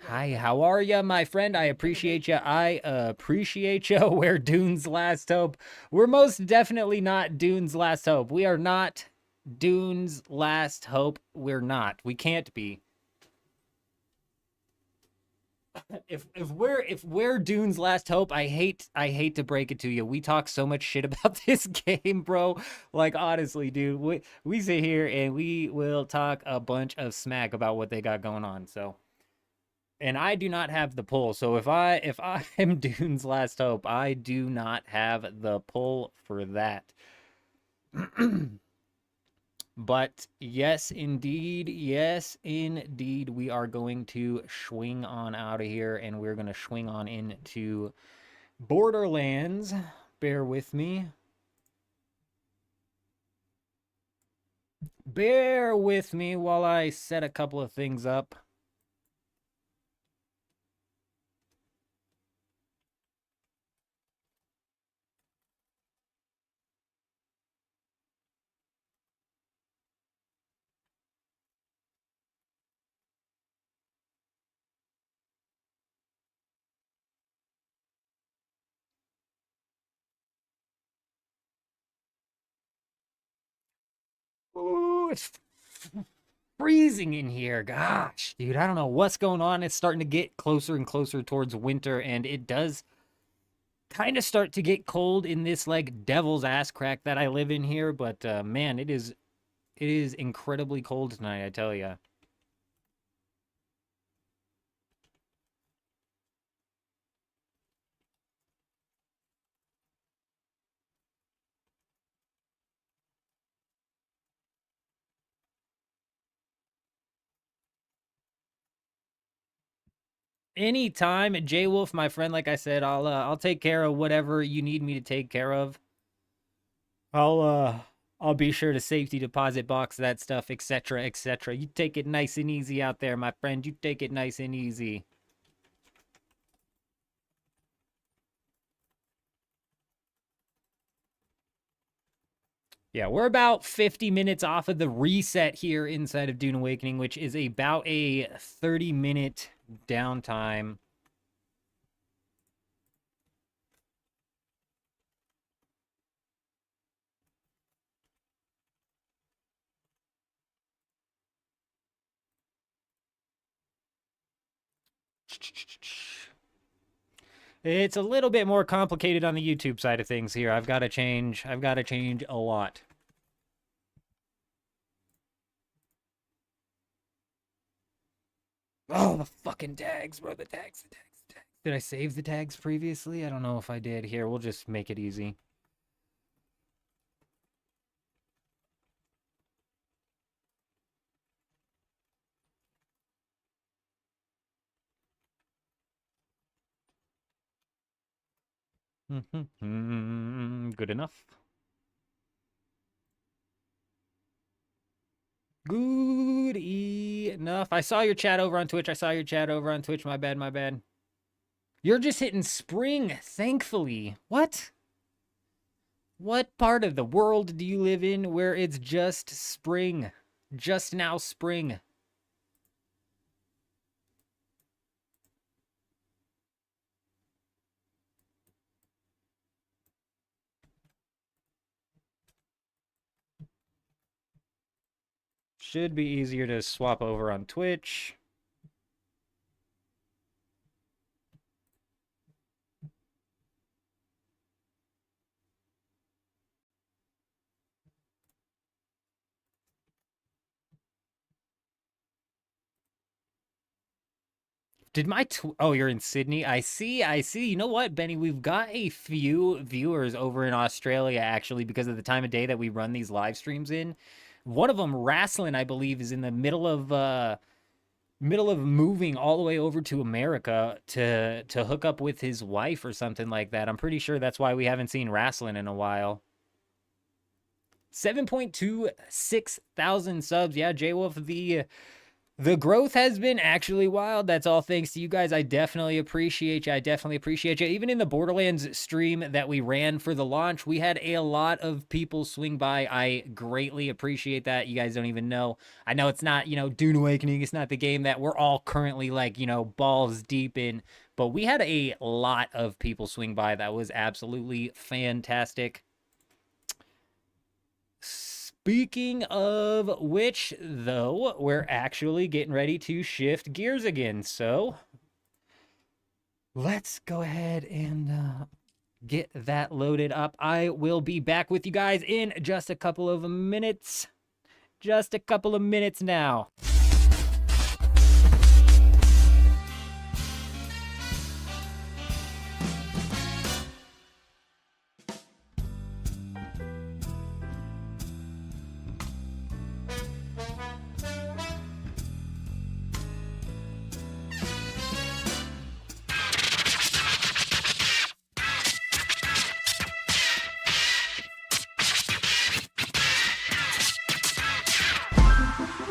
Hi, how are ya, my friend? I appreciate ya. I appreciate ya. We're Dune's last hope. We're most definitely not Dune's last hope. We are not Dune's last hope. We're not. We can't be. If we're Dune's last hope, I hate to break it to you. We talk so much shit about this game, bro. Like, honestly, dude, we sit here and we will talk a bunch of smack about what they got going on. So, and I do not have the pull. So if I am Dune's last hope, I do not have the pull for that. But yes, indeed, we are going to swing on out of here, and we're going to swing on into Borderlands. Bear with me. Bear with me while I set a couple of things up. Ooh, it's freezing in here. Gosh, dude, I don't know what's going on. It's starting to get closer and closer towards winter, and it does kind of start to get cold in this, like, devil's ass crack that I live in here. But, man, it is incredibly cold tonight, I tell ya. Anytime, J Wolf, my friend, like I said, I'll take care of whatever you need me to take care of. I'll be sure to safety deposit box that stuff, etc., etc. You take it nice and easy out there, my friend. You take it nice and easy. Yeah, we're about 50 minutes off of the reset here inside of Dune Awakening, which is about a 30-minute downtime. It's a little bit more complicated on the YouTube side of things here. I've got to change a lot. Oh, the fucking tags, bro. The tags. Did I save the tags previously? I don't know if I did. Here, we'll just make it easy. Good enough. Good enough. I saw your chat over on Twitch. My bad. You're just hitting spring, thankfully. What? What part of the world do you live in where it's just spring? Just now spring. Should be easier to swap over on Twitch. Did my oh, you're in Sydney? I see. You know what, Benny? We've got a few viewers over in Australia, actually, because of the time of day that we run these live streams in. One of them, Wrestling, I believe, is in the middle of moving all the way over to America to hook up with his wife or something like that. I'm pretty sure that's why we haven't seen Wrestling in a while. 7.26 thousand subs. Yeah, J-Wolf, the growth has been actually wild. That's all thanks to you guys. I definitely appreciate you. Even in the Borderlands stream that we ran for the launch, we had a lot of people swing by. I greatly appreciate that. You guys don't even know. I know it's not, Dune Awakening. It's not the game that we're all currently balls deep in. But we had a lot of people swing by. That was absolutely fantastic. Speaking of which, though, we're actually getting ready to shift gears again. So let's go ahead and get that loaded up. I will be back with you guys in just a couple of minutes. Just a couple of minutes now.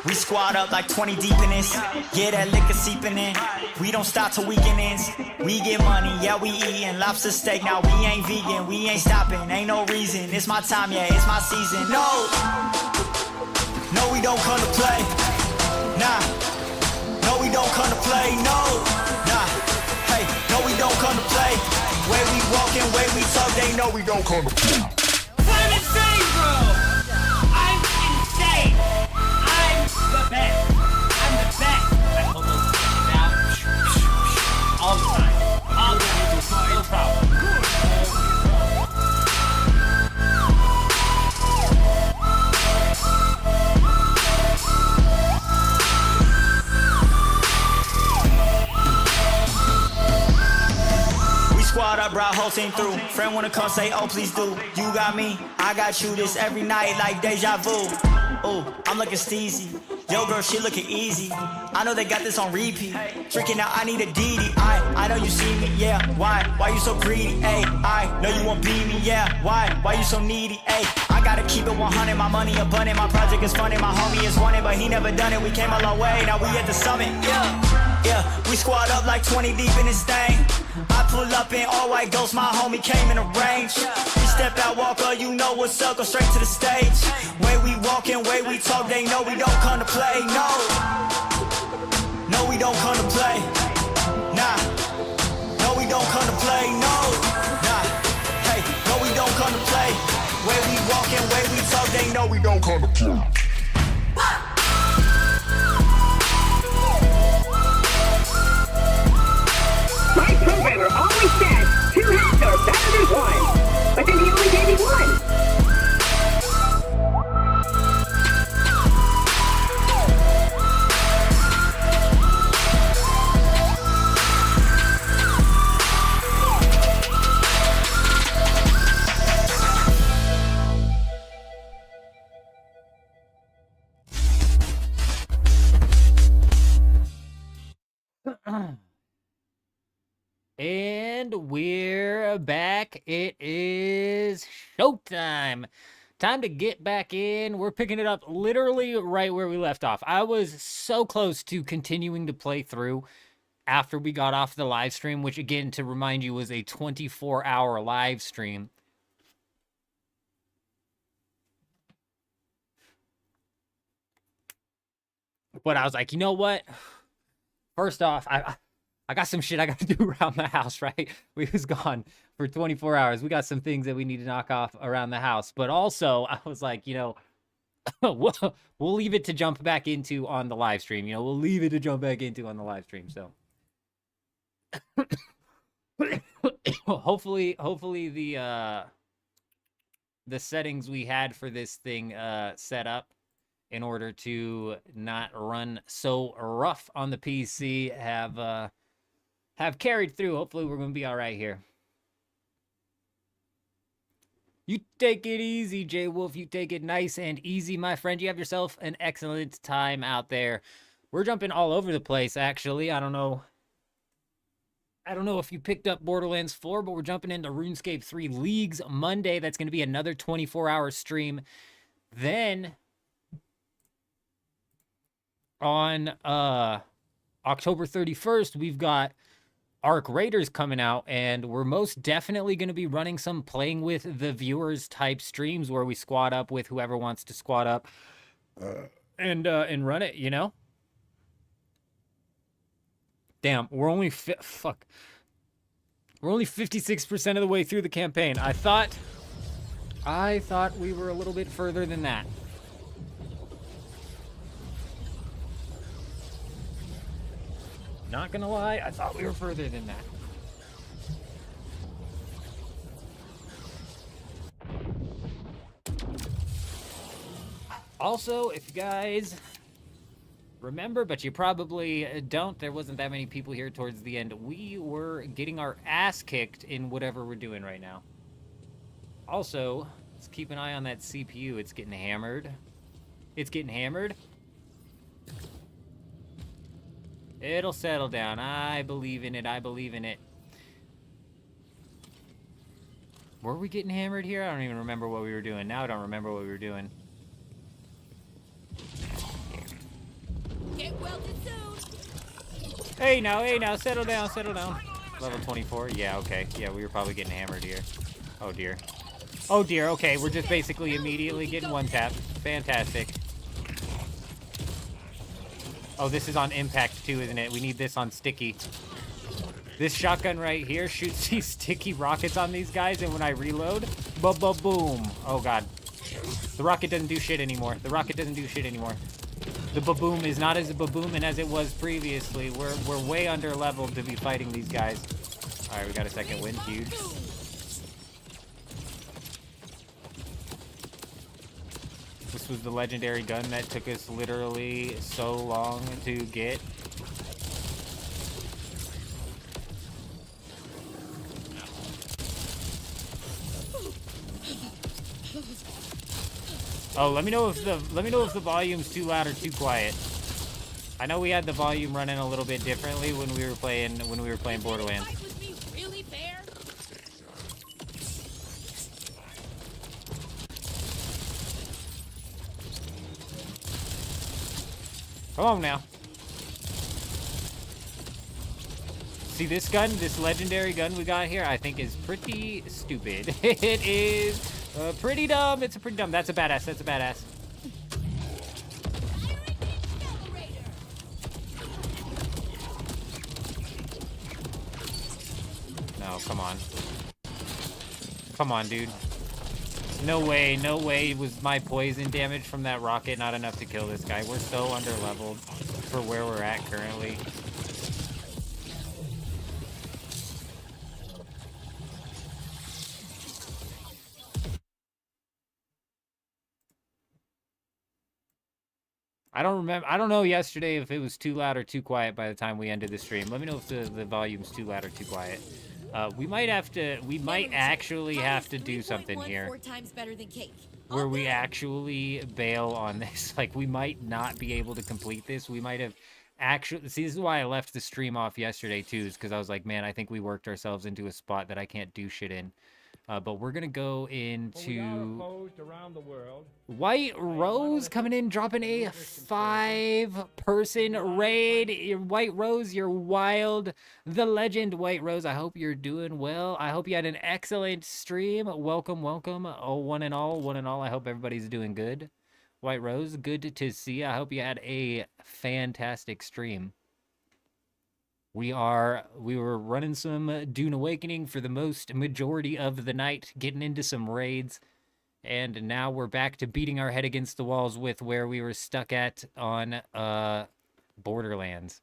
We squad up like 20 deep in this. Yeah, that liquor seeping in. We don't stop till weekend ends. We get money, yeah, we eatin' lobster steak. Now we ain't vegan, we ain't stopping. Ain't no reason. It's my time, yeah, it's my season. No, we don't come to play. Nah, no, we don't come to play. No, nah, hey, no, we don't come to play. Way we walkin', way we talk, they know we don't come to play. I'm insane, bro! I'm insane! The best. I'm the best. I pull those things out all the time. All the time. No problem. We squad up, brought whole team through. Friend wanna come say, oh please do. You got me, I got you. This every night like deja vu. Ooh, I'm looking steezy. Yo, girl, she looking easy. I know they got this on repeat. Drinking out, I need a DD. I know you see me, yeah. Why you so greedy? Ayy, I know you won't beat me, yeah. Why you so needy? Ayy, I gotta keep it 100. My money abundant, my project is funded. My homie is wanted, but he never done it. We came a long way, now we at the summit, yeah. We squad up like 20 deep in this thing. I pull up in all white ghost, my homie came in a range. We step out, walker, you know what's up, go straight to the stage. Way we walkin', way we talk, they know we don't come to play, no, we don't come to play, nah, no, we don't come to play, no, nah, hey, no, we don't come to play. Way we walkin', way we talk, they know we don't come to play. My programmer always says 2 heads are better than 1, but then he only gave me 1. And we're back. It is showtime. Time to get back in. We're picking it up literally right where we left off. I was so close to continuing to play through after we got off the live stream, which again, to remind you, was a 24-hour live stream. But I was like, you know what? First off, I got some shit I got to do around the house, right? We was gone for 24 hours. We got some things that we need to knock off around the house. But also, I was like, we'll leave it to jump back into on the live stream. We'll leave it to jump back into on the live stream. So hopefully the settings we had for this thing set up in order to not run so rough on the PC have have carried through. Hopefully we're going to be all right here. You take it easy, J Wolf. You take it nice and easy, my friend. You have yourself an excellent time out there. We're jumping all over the place, actually. I don't know if you picked up Borderlands 4, but we're jumping into RuneScape 3 Leagues Monday. That's going to be another 24-hour stream. Then on October 31st, we've got Arc Raiders coming out, and we're most definitely going to be running some playing with the viewers type streams where we squad up with whoever wants to squad up and run it, you know? Damn, we're only 56% of the way through the campaign. I thought we were a little bit further than that. Not gonna lie, I thought we were further than that. Also, if you guys remember, but you probably don't, there wasn't that many people here towards the end. We were getting our ass kicked in whatever we're doing right now. Also, let's keep an eye on that CPU. It's getting hammered. It's getting hammered. It'll settle down. I believe in it. I believe in it. Were we getting hammered here? I don't even remember what we were doing. Now I don't remember what we were doing. Get welded soon. Hey now, settle down, settle down. Level 24? Yeah, okay. Yeah, we were probably getting hammered here. Oh dear. Oh dear, okay, we're just basically immediately getting one tap. Fantastic. Oh, this is on impact too, isn't it? We need this on sticky. This shotgun right here shoots these sticky rockets on these guys, and when I reload, ba-ba-boom. Oh god. The rocket doesn't do shit anymore. The rocket doesn't do shit anymore. The ba-boom is not as ba-booming as it was previously. We're way under leveled to be fighting these guys. Alright, we got a second win. Huge. This was the legendary gun that took us literally so long to get. Oh, let me know if the volume's too loud or too quiet. I know we had the volume running a little bit differently when we were playing Borderlands. Really fair? Come on now. See this gun, this legendary gun we got here, I think is pretty stupid. It is pretty dumb. It's pretty dumb. That's a badass. That's a badass. No, come on. Come on, dude. No way was my poison damage from that rocket not enough to kill this guy. We're so under-leveled for where we're at currently. I don't know yesterday if it was too loud or too quiet by the time we ended the stream. Let me know if the volume's too loud or too quiet. We might actually have to do something here. 4 times better than cake. Where we actually bail on this. Like, we might not be able to complete this. We might have actually... See, this is why I left the stream off yesterday, too, is because I was like, man, I think we worked ourselves into a spot that I can't do shit in. But we're going to go into... White Rose coming in, dropping a 5-person raid. White Rose, you're wild. The legend, White Rose. I hope you're doing well. I hope you had an excellent stream. Welcome, welcome. Oh, one and all. I hope everybody's doing good. White Rose, good to see you. I hope you had a fantastic stream. We were running some Dune Awakening for the majority of the night, getting into some raids, and now we're back to beating our head against the walls with where we were stuck at on Borderlands.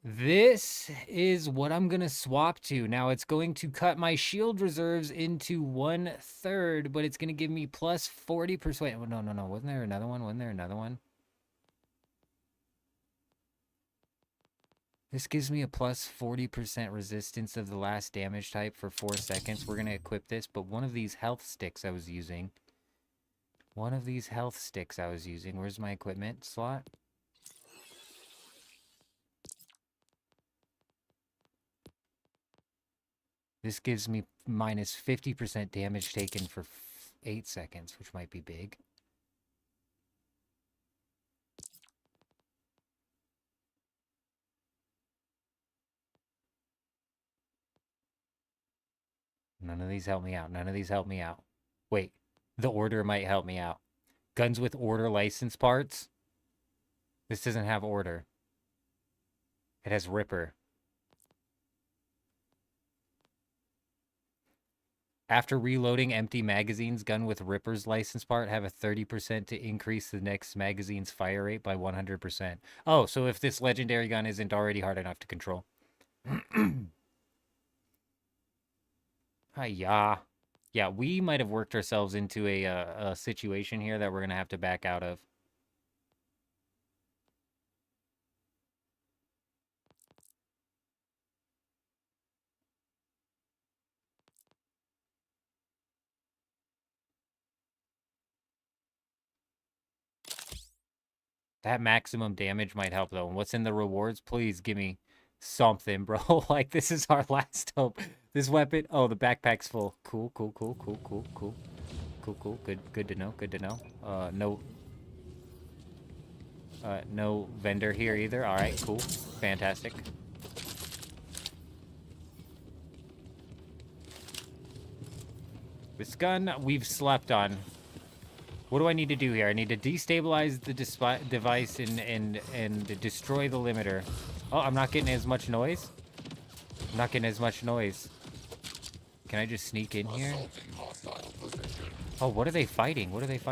This is what I'm gonna swap to. Now it's going to cut my shield reserves into 1/3, but it's gonna give me plus 40%. No, wasn't there another one? This gives me a plus 40% resistance of the last damage type for 4 seconds. We're going to equip this, but one of these health sticks I was using. Where's my equipment slot? This gives me minus 50% damage taken for 8 seconds, which might be big. None of these help me out. Wait, the order might help me out. Guns with order license parts. This doesn't have order. It has Ripper. After reloading empty magazines, gun with Ripper's license part have a 30% to increase the next magazine's fire rate by 100%. Oh, so if this legendary gun isn't already hard enough to control. Hiya. Yeah, we might have worked ourselves into a situation here that we're going to have to back out of. That maximum damage might help, though. And what's in the rewards? Please give me something, bro. Like, this is our last hope. This weapon... Oh, the backpack's full. Cool. Good to know. No vendor here either. All right, cool. Fantastic. This gun we've slept on. What do I need to do here? I need to destabilize the device and destroy the limiter. Oh, I'm not getting as much noise. Can I just sneak in here? Oh, what are they fighting? This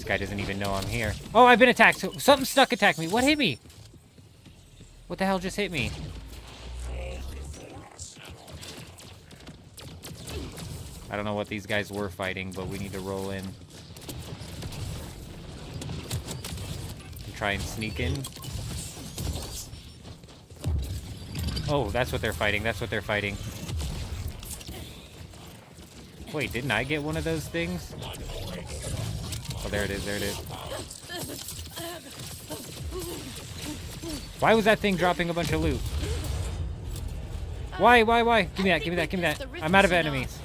guy doesn't even know I'm here. Oh, I've been attacked. Something stuck attacked me. What hit me? What the hell just hit me? I don't know what these guys were fighting, but we need to roll in. And try and sneak in. Oh, that's what they're fighting. Wait, didn't I get one of those things? Oh, there it is. Why was that thing dropping a bunch of loot? Why? Give me that. I'm out of enemies.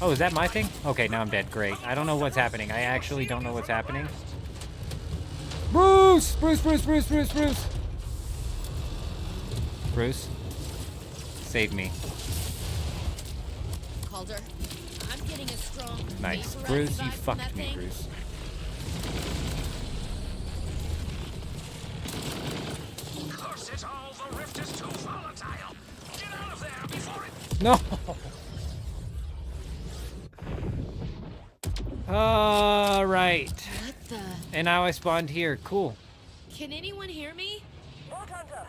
Oh, is that my thing? Okay, now I'm dead. Great. I don't know what's happening. I actually don't know what's happening. Bruce! Bruce? Save me. Calder, I'm getting a strong... Nice. Bruce, you fucked me, Bruce. Curse it all, the rift is too volatile. Get out of there before it... No! Alright. What the... And now I spawned here. Cool. Can anyone hear me? Whatever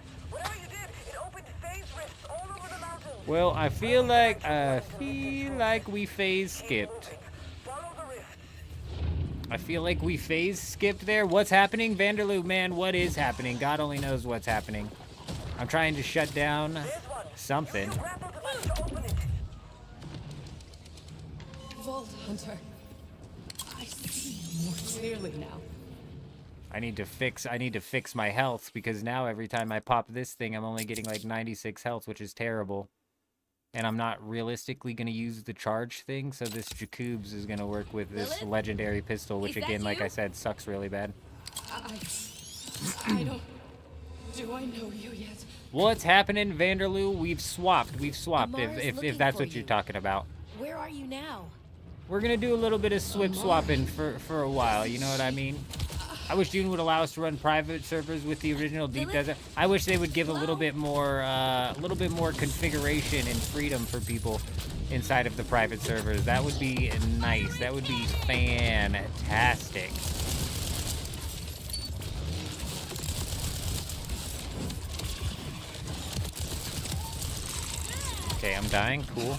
you did, it opened phase rifts all over the mountain. Well, I feel like we phase skipped. There. What's happening? Vanderloo, man, what is happening? God only knows what's happening. I'm trying to shut down something. Vault Hunter. I see more clearly now. I need to fix my health, because now every time I pop this thing, I'm only getting like 96 health, which is terrible. And I'm not realistically going to use the charge thing, so this Jacobs is going to work with this legendary pistol, which again, like I said, sucks really bad. I don't... Do I know you yet? What's happening, Vanderloo? We've swapped, if that's what you're talking about. Where are you now? We're going to do a little bit of swapping for a while, you know what I mean? I wish Dune would allow us to run private servers with the original Deep Desert. I wish they would give a little bit more configuration and freedom for people inside of the private servers. That would be nice. That would be fantastic. Okay, I'm dying. Cool.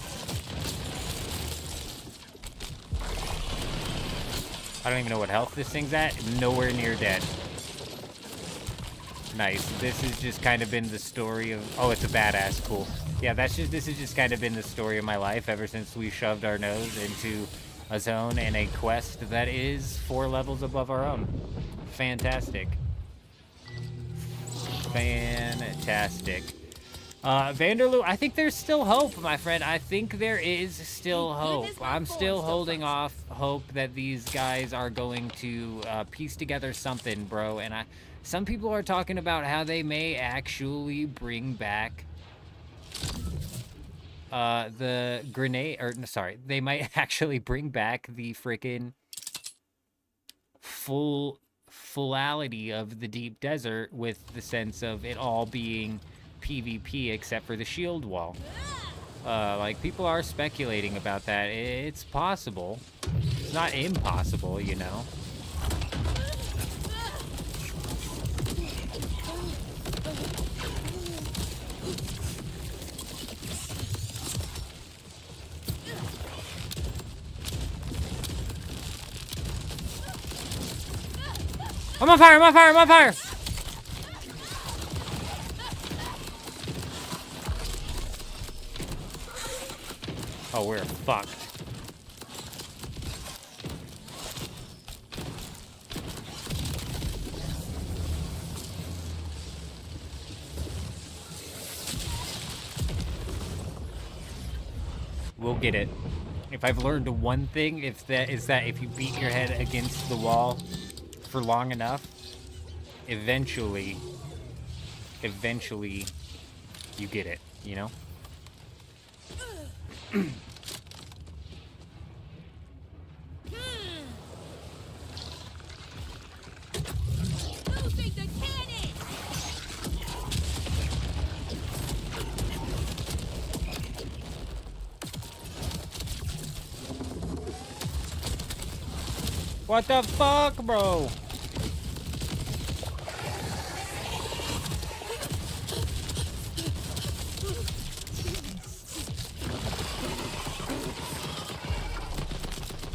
I don't even know what health this thing's at. Nowhere near dead. Nice. This has just kind of been the story of... Oh, it's a badass. Cool. Yeah, this has just kind of been the story of my life ever since we shoved our nose into a zone and a quest that is 4 levels above our own. Fantastic. Fantastic. Vanderloo, I think there's still hope, my friend. I think there is still hope. I'm still holding off hope that these guys are going to piece together something, bro. And some people are talking about how they may actually bring back the grenade, or sorry, they might actually bring back the freaking fullality of the deep desert, with the sense of it all being PvP except for the shield wall. Like, people are speculating about that. It's possible. It's not impossible, you know. I'm on fire! I'm on fire! I'm on fire! Oh, we're fucked. We'll get it. If I've learned one thing, is that if you beat your head against the wall for long enough, eventually you get it, you know? What the fuck, bro?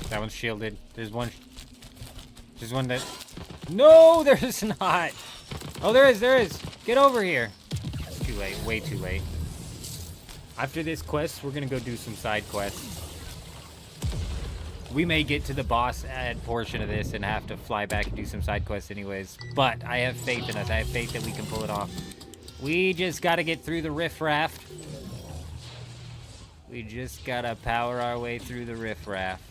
That one's shielded. There's one that... No, there's not. Oh, there is. Get over here. It's too late. Way too late. After this quest, we're gonna go do some side quests. We may get to the boss portion of this and have to fly back and do some side quests anyways. But I have faith in us. I have faith that we can pull it off. We just gotta get through the riffraff. We just gotta power our way through the riffraff.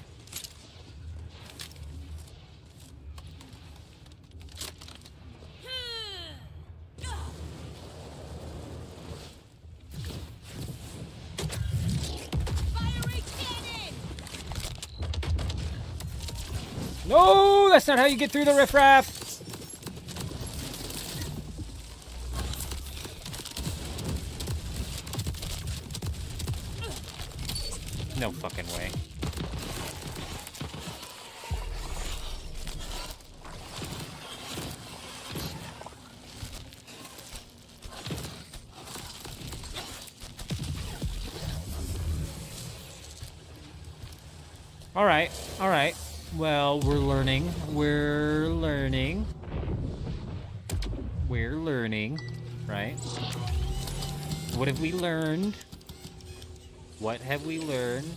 No, that's not how you get through the riffraff. No fucking way. All right, all right. Well, we're learning, right? What have we learned? What have we learned?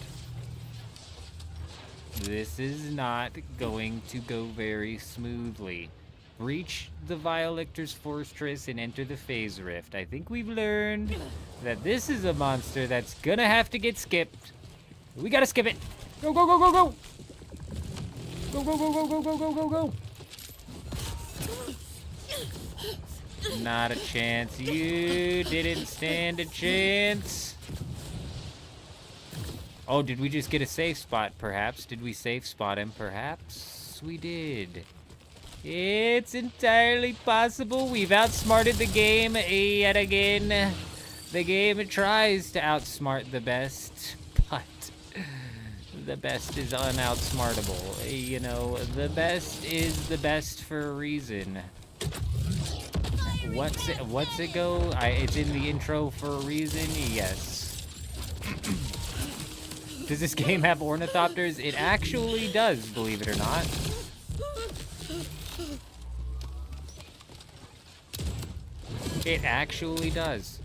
This is not going to go very smoothly. Reach the Violictor's Fortress and enter the Phase Rift. I think we've learned that this is a monster that's gonna have to get skipped. We gotta skip it. Go, go, go, go, go! Go, go, go, go, go, go, go, go, go! Not a chance. You didn't stand a chance. Oh, did we just get a safe spot, perhaps? Did we safe spot him, perhaps? We did. It's entirely possible. We've outsmarted the game yet again. The game tries to outsmart the best, but the best is unoutsmartable. You know, the best is the best for a reason. What's it go? It's in the intro for a reason? Yes. Does this game have ornithopters? It actually does, believe it or not. It actually does.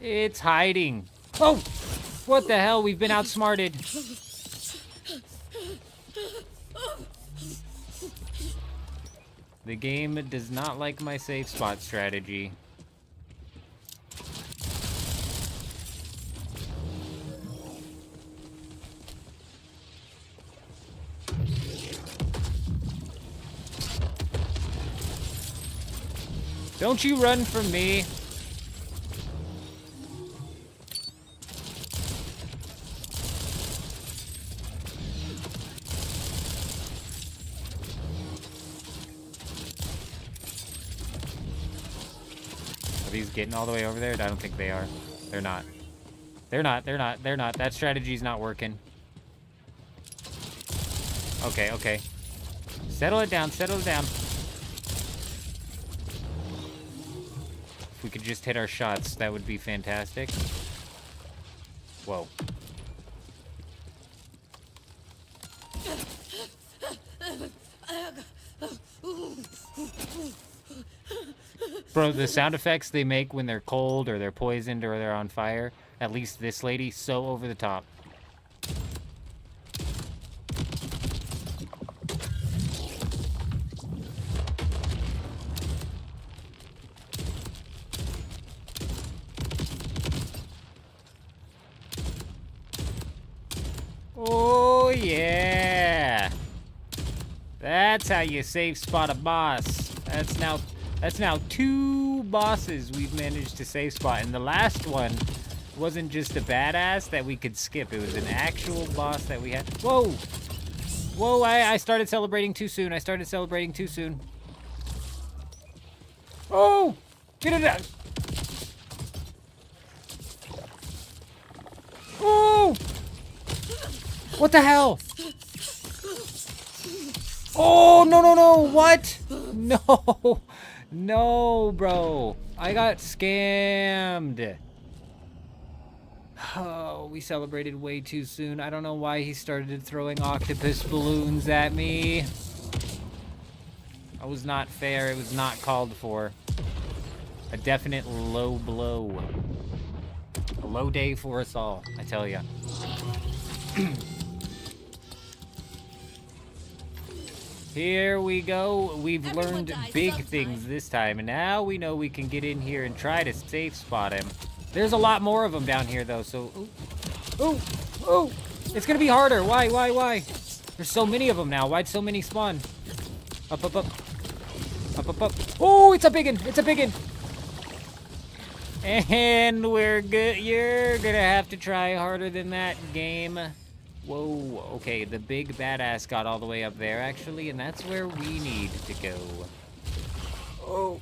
It's hiding. Oh! What the hell? We've been outsmarted. The game does not like my safe spot strategy. Don't you run from me. Are these getting all the way over there? I don't think they are. They're not. They're not. That strategy's not working. Okay, okay. Settle it down, settle it down. If we could just hit our shots, that would be fantastic. Whoa. Bro, the sound effects they make when they're cold or they're poisoned or they're on fire, at least this lady, so over the top. Oh, yeah. That's how you safe spot a boss. That's now 2 bosses we've managed to safe spot. And the last one wasn't just a badass that we could skip. It was an actual boss that we had. Whoa. Whoa, I started celebrating too soon. I started celebrating too soon. Oh, get it out. Oh. What the hell? Oh, no, no, no. What? No. No, bro. I got scammed. Oh, we celebrated way too soon. I don't know why he started throwing octopus balloons at me. That was not fair. It was not called for. A definite low blow. A low day for us all, I tell ya. Here we go. We've learned big things this time, and now we know we can get in here and try to safe spot him. There's a lot more of them down here, though, so... Ooh! Ooh! It's gonna be harder! Why? There's so many of them now. Why'd so many spawn? Up, up, up. Up, up, up. Oh, it's a biggin! It's a biggin! And we're good. You're gonna have to try harder than that, game. Whoa, okay, the big badass got all the way up there, actually, and that's where we need to go. Oh.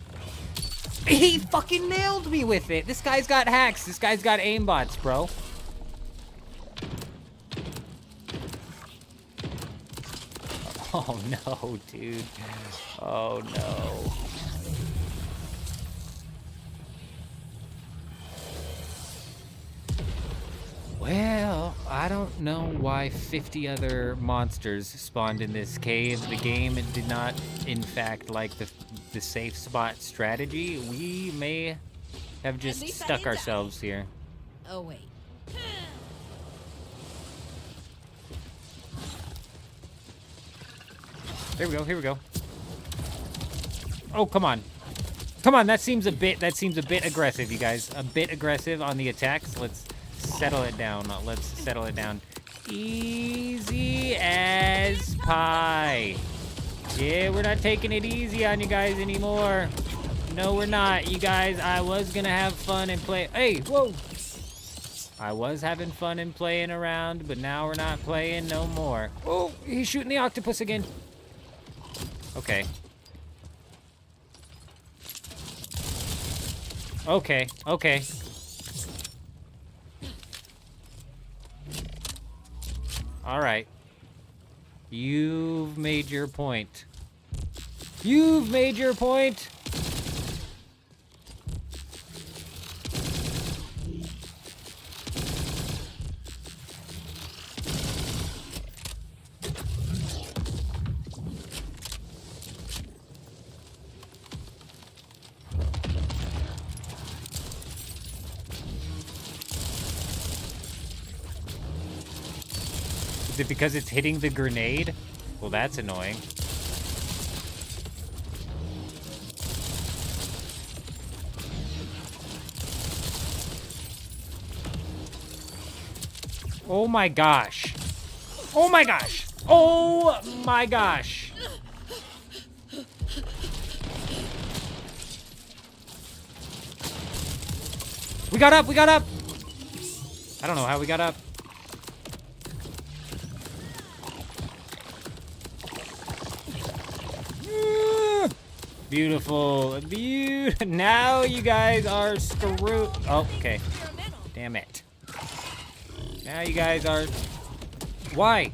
He fucking nailed me with it! This guy's got hacks. This guy's got aimbots, bro. Oh, no, dude. Oh, no. Well, I don't know why 50 other monsters spawned in this cave. The game did not, in fact, like the safe spot strategy. We may have just stuck ourselves here. Oh, wait. There we go, here we go. Oh, come on. Come on, that seems a bit aggressive, you guys. A bit aggressive on the attacks. Let's settle it down. Let's settle it down. Easy as pie. Yeah, we're not taking it easy on you guys anymore. No, we're not. You guys, I was gonna have fun and play. Hey, whoa. I was having fun and playing around, but now we're not playing no more. Oh, he's shooting the octopus again. Okay. Okay, okay. All right. You've made your point. You've made your point. Is it because it's hitting the grenade? Well, that's annoying. Oh my gosh. Oh my gosh. Oh my gosh. We got up, we got up. I don't know how we got up. Beautiful. Now you guys are screwed. Oh, okay. Damn it. Now you guys are... Why?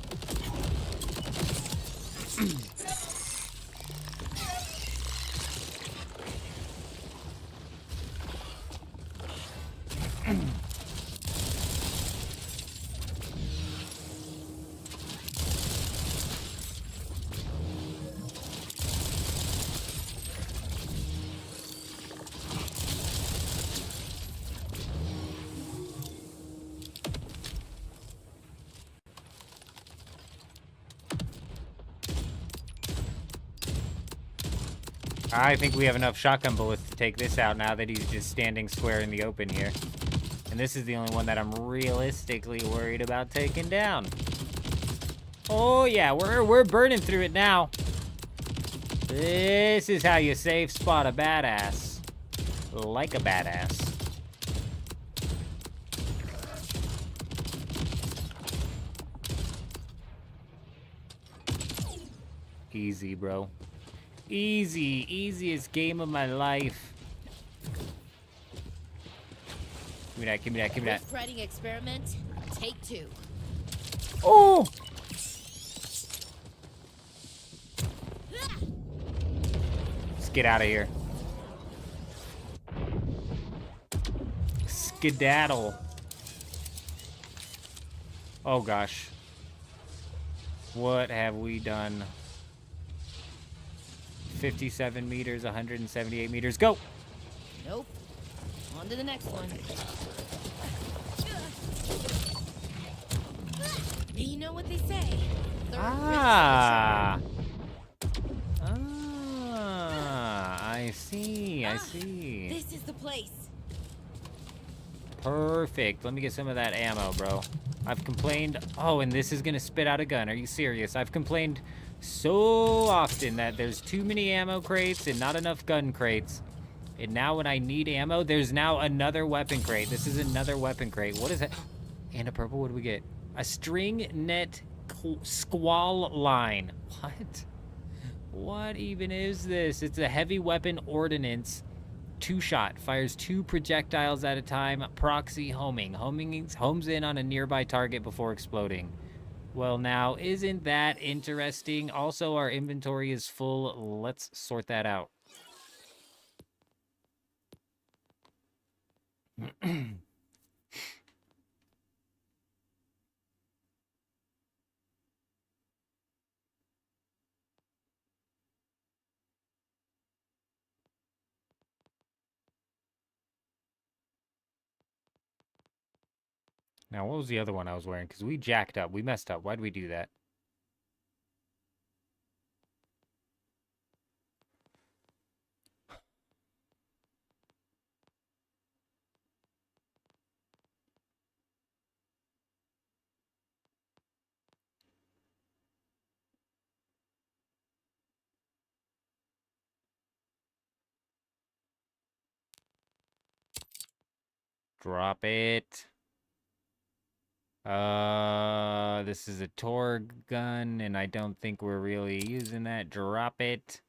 I think we have enough shotgun bullets to take this out now that he's just standing square in the open here. And this is the only one that I'm realistically worried about taking down. Oh yeah, we're burning through it now. This is how you safe spot a badass. Like a badass. Easy, bro. Easy. Easiest game of my life. Give me that, give me that, give me that. Writing experiment, take 2. Oh! Let's get out of here. Skedaddle. Oh gosh. What have we done? 57 meters, 178 meters. Go! Nope. On to the next one. You know what they say. Ah, I see, I see. This is the place. Perfect. Let me get some of that ammo, bro. I've complained. Oh, and this is gonna spit out a gun. Are you serious? I've complained so often that there's too many ammo crates and not enough gun crates. And now when I need ammo, there's now another weapon crate. This is another weapon crate. What is that? And a purple, what do we get? A string net squall line. What? What even is this? It's a heavy weapon ordnance. 2-shot. Fires 2 projectiles at a time. Proxy homing. Homes in on a nearby target before exploding. Well, now, isn't that interesting? Also, our inventory is full. Let's sort that out. Now, what was the other one I was wearing? Because we jacked up. We messed up. Why'd we do that? Drop it. This is a Torg gun, and I don't think we're really using that. Drop it.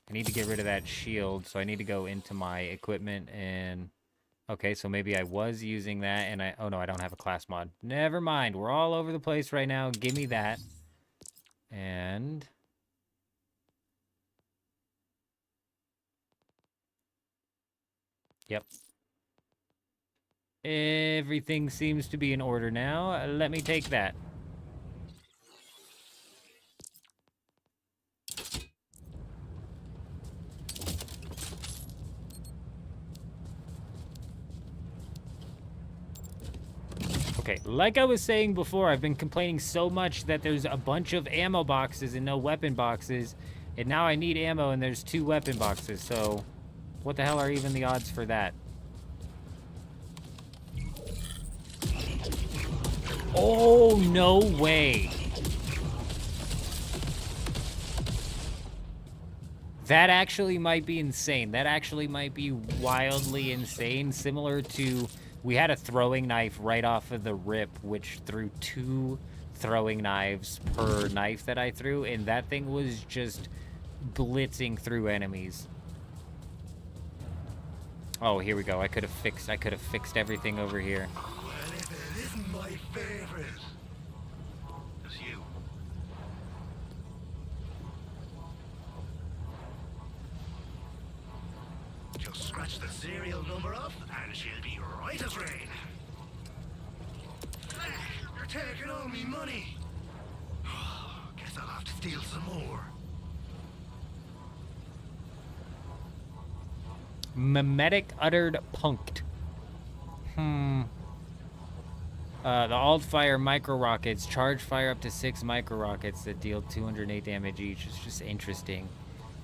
I need to get rid of that shield, so I need to go into my equipment and... Okay, so maybe I was using that, and I... Oh, no, I don't have a class mod. Never mind. We're all over the place right now. Give me that. And... Yep. Everything seems to be in order now. Let me take that. Okay, like I was saying before, I've been complaining so much that there's a bunch of ammo boxes and no weapon boxes. And now I need ammo and there's 2 weapon boxes. So what the hell are even the odds for that? Oh, no way. That actually might be insane. That actually might be wildly insane. Similar to, we had a throwing knife right off of the rip, which threw 2 throwing knives per knife that I threw. And that thing was just blitzing through enemies. Oh, here we go. I could have fixed everything over here. Well, if it isn't my favorite, it's you. Just scratch the serial number off, and she'll be right as rain. You're taking all me money. Guess I'll have to steal some more. Mimetic uttered punked. The alt-fire micro-rockets. Charge fire up to 6 micro-rockets that deal 208 damage each. It's just interesting.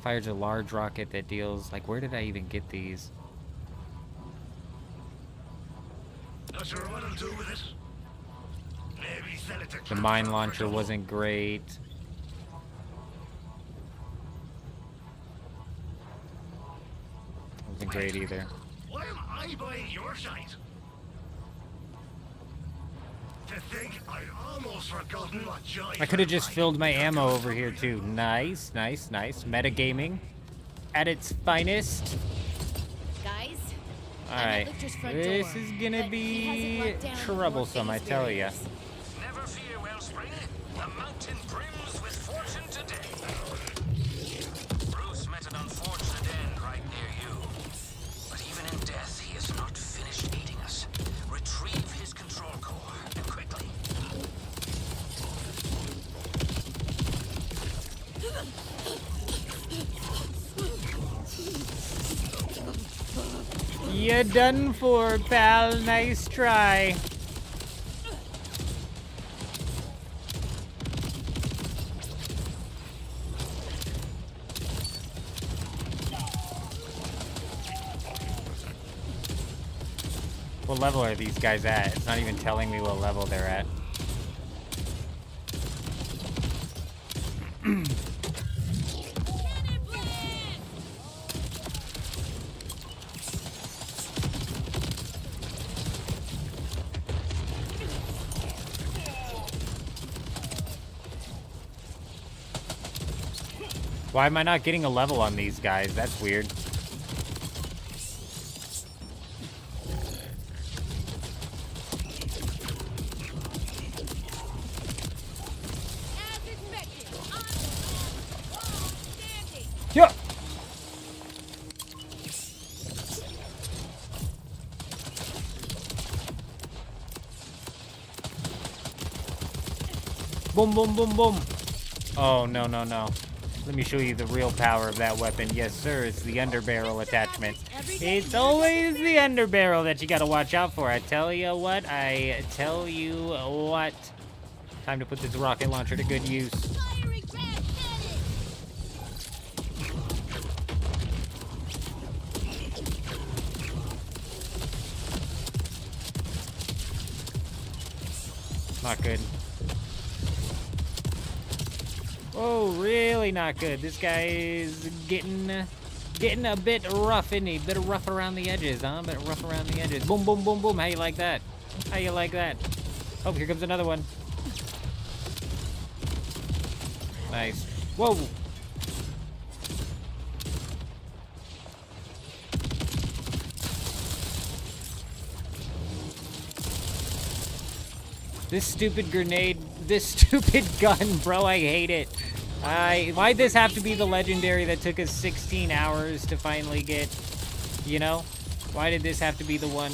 Fires a large rocket that deals... Like, where did I even get these? Not sure what I'll do with it. Maybe sell it to The mine launcher wasn't great. Wasn't great either. Why am I buying your shite? To think I'd almost forgotten what joy. I could have just filled my ammo over here too. Nice, nice, nice. Metagaming at its finest. Guys, Alright, this is gonna be troublesome, I tell ya. Never fear, Wellspring. The mountain brims with fortune today. Bruce met an unfortunate end right near you. But even in death, he is not finished eating us. Retrieve his control core, and quickly. You done for, pal. Nice try. What level are these guys at? It's not even telling me what level they're at. Why am I not getting a level on these guys? That's weird. Yeah. Boom, boom, boom, boom. Oh, no, no, no. Let me show you the real power of that weapon. Yes, sir, it's the underbarrel attachment. It's always the underbarrel that you gotta watch out for. I tell you what, Time to put this rocket launcher to good use. Not good. Oh, really not good. This guy is getting a bit rough, isn't he? Bit rough around the edges, huh? Bit rough around the edges. Boom, boom, boom, boom. How you like that? How you like that? Oh, here comes another one. Nice. Whoa. This stupid grenade, this stupid gun, bro, I hate it. Why'd this have to be the legendary that took us 16 hours to finally get, you know? Why did this have to be the one?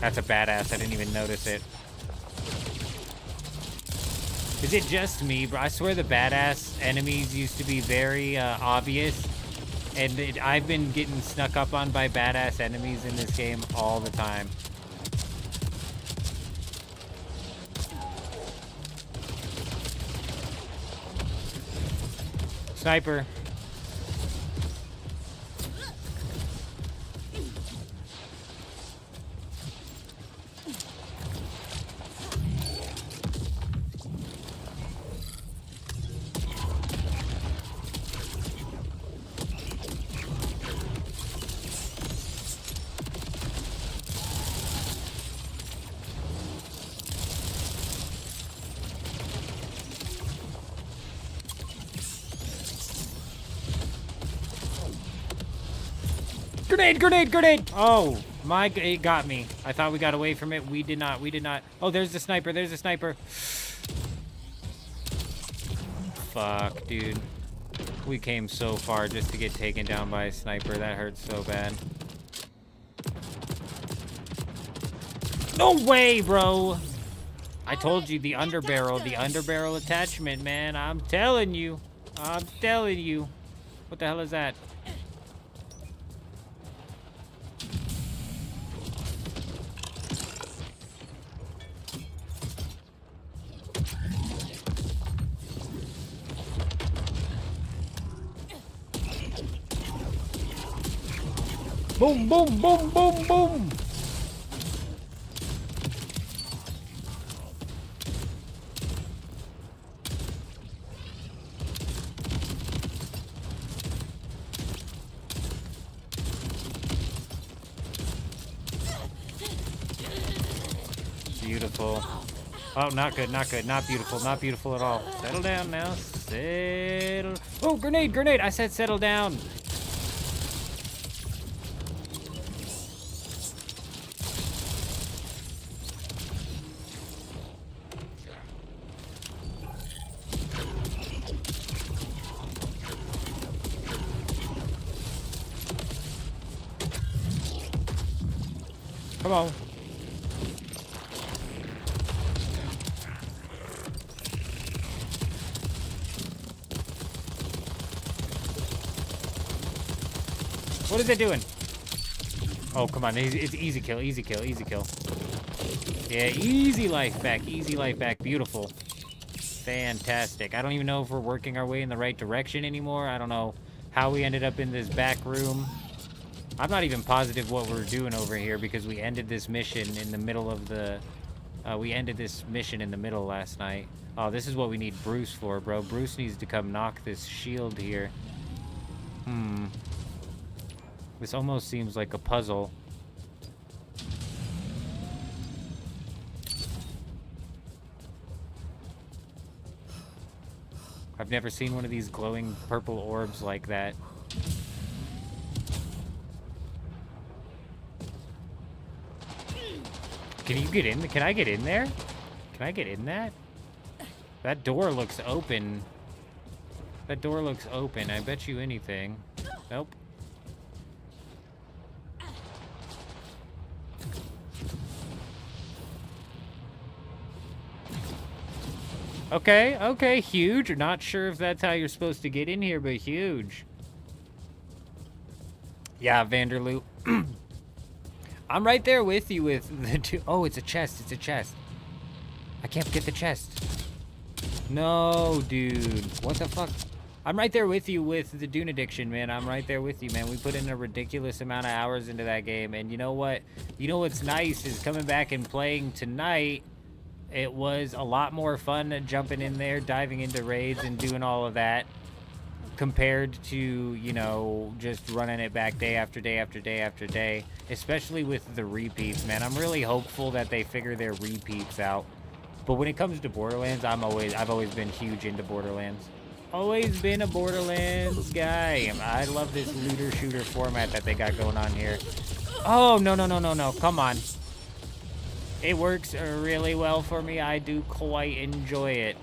That's a badass. I didn't even notice it. Is it just me, bro? I swear the badass enemies used to be very obvious. And I've been getting snuck up on by badass enemies in this game all the time. Sniper. Grenade, grenade, grenade! Oh, it got me. I thought we got away from it. We did not, we did not. Oh, there's the sniper, there's the sniper. Fuck, dude. We came so far just to get taken down by a sniper. That hurts so bad. No way, bro! I told you, the underbarrel attachment, man. I'm telling you. I'm telling you. What the hell is that? Boom, boom, boom, boom, boom. Beautiful. Oh, not good, not good, not beautiful, not beautiful at all. Settle down now. Settle. Oh, grenade, grenade. I said settle down. Come on. What is it doing? Oh, come on. It's easy kill, easy kill, easy kill. Yeah, easy life back, easy life back. Beautiful. Fantastic. I don't even know if we're working our way in the right direction anymore. I don't know how we ended up in this back room. I'm not even positive what we're doing over here because we ended this mission in the middle of the... last night. Oh, this is what we need Bruce for, bro. Bruce needs to come knock this shield here. This almost seems like a puzzle. I've never seen one of these glowing purple orbs like that. Can you get in? Can I get in there? Can I get in that? That door looks open. That door looks open. I bet you anything. Nope. Okay, okay, huge. Not sure if that's how you're supposed to get in here, but huge. Yeah, Vanderloop. I'm right there with you with the two. Oh, it's a chest. It's a chest. I can't get the chest. No, dude. What the fuck? I'm right there with you with the Dune addiction, man. I'm right there with you, man. We put in a ridiculous amount of hours into that game. And you know what? You know what's nice is coming back and playing tonight. It was a lot more fun jumping in there, diving into raids and doing all of that compared to, you know, just running it back day after day after day after day, especially with the repeats, man. I'm really hopeful that they figure their repeats out. But when it comes to Borderlands, I've always been huge into Borderlands. Always been a Borderlands guy. I love this looter shooter format that they got going on here. Oh, no, no, no, no, no. Come on. It works really well for me. I do quite enjoy it.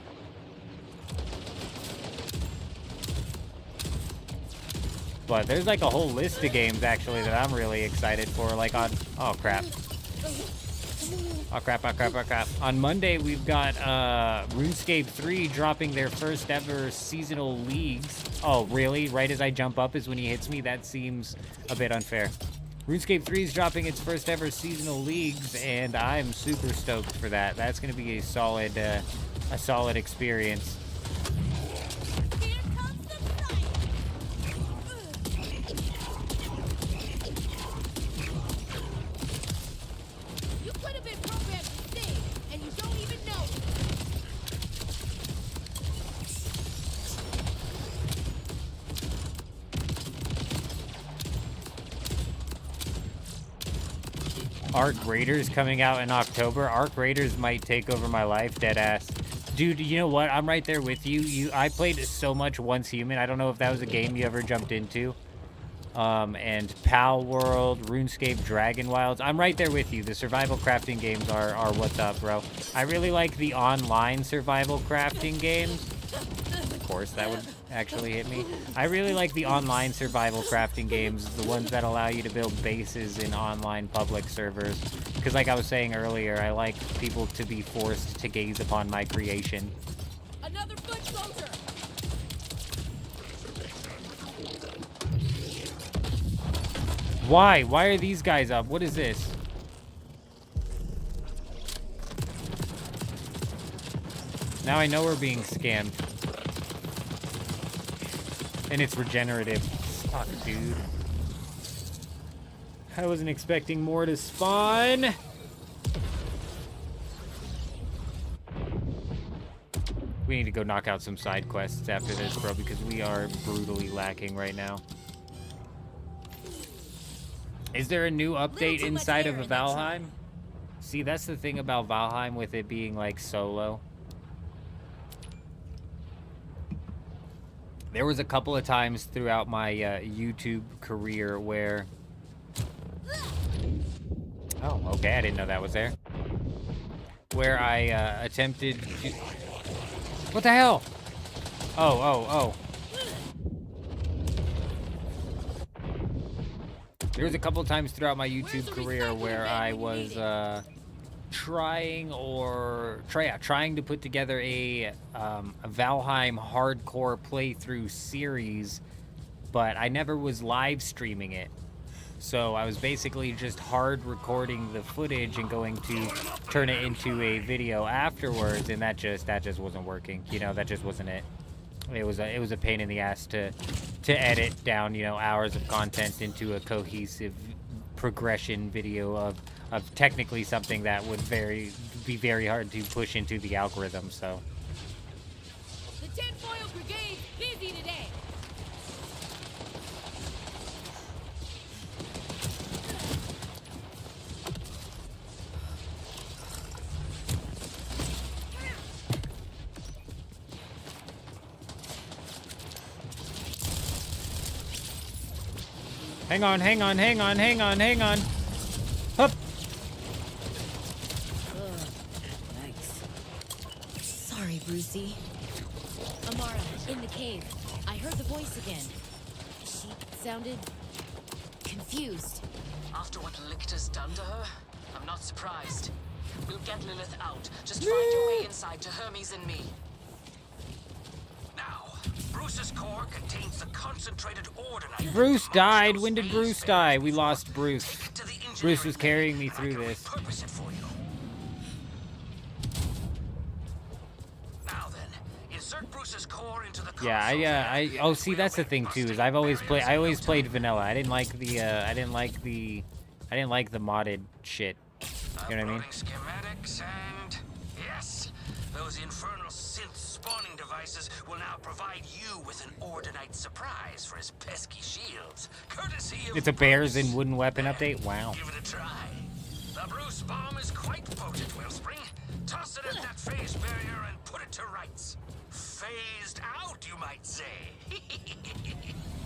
But there's like a whole list of games actually that I'm really excited for. Like on... Oh, crap. Oh crap, oh crap, oh crap. On Monday, we've got RuneScape 3 dropping their first ever seasonal leagues. Oh, really? Right as I jump up is when he hits me? That seems a bit unfair. RuneScape 3 is dropping its first ever seasonal leagues, and I'm super stoked for that. That's going to be a solid experience. You could have been programmed to sing, and you don't even know it. Arc Raiders coming out in October. Arc Raiders might take over my life, deadass. Dude, you know what? I'm right there with you. I played so much Once Human. I don't know if that was a game you ever jumped into. And Pal World, RuneScape, Dragon Wilds. I'm right there with you. The survival crafting games are what's up, bro. I really like the online survival crafting games. Of course, that would actually hit me. I really like the online survival crafting games, the ones that allow you to build bases in online public servers. Because like I was saying earlier, I like people to be forced to gaze upon my creation. Another foot soldier. Why? Why are these guys up? What is this? Now I know we're being scammed. And it's regenerative. Fuck, dude. I wasn't expecting more to spawn. We need to go knock out some side quests after this, bro, because we are brutally lacking right now. Is there a new update inside of Valheim? See, that's the thing about Valheim with it being like solo. There was a couple of times throughout my YouTube career where... Oh, okay, I didn't know that was there. Where I attempted to... What the hell? Oh. There was a couple of times throughout my YouTube career where I was trying to put together a Valheim hardcore playthrough series, but I never was live streaming it. So I was basically just hard recording the footage and going to turn it into a video afterwards, and that just wasn't working. You know, that just wasn't it. It was a pain in the ass to edit down, you know, hours of content into a cohesive progression video of technically something that would be very hard to push into the algorithm. So The tinfoil brigade busy today. hang on. Hup. Nice. Sorry, Brucey. Amara, in the cave. I heard the voice again. She sounded confused. After what Lictor's done to her, I'm not surprised. We'll get Lilith out. Just find your way inside to Hermes and me. Now, Bruce's core contains the concentrated ordinite. Bruce died. When did Bruce die? We lost Bruce. Bruce was carrying me through this. Now then, insert Bruce's core into the Yeah, oh, see, that's the thing too, is I always played vanilla. I didn't like the modded shit. You know what I mean? Schematics and yes, those infernal synth spawning devices will now provide you with an ordinite surprise for his pesky shields, courtesy of It's a bears and wooden weapon update. Wow. Give it a try. The Bruce bomb is quite potent, Wellspring. Toss it at that phase barrier and put it to rights. Phased out, you might say.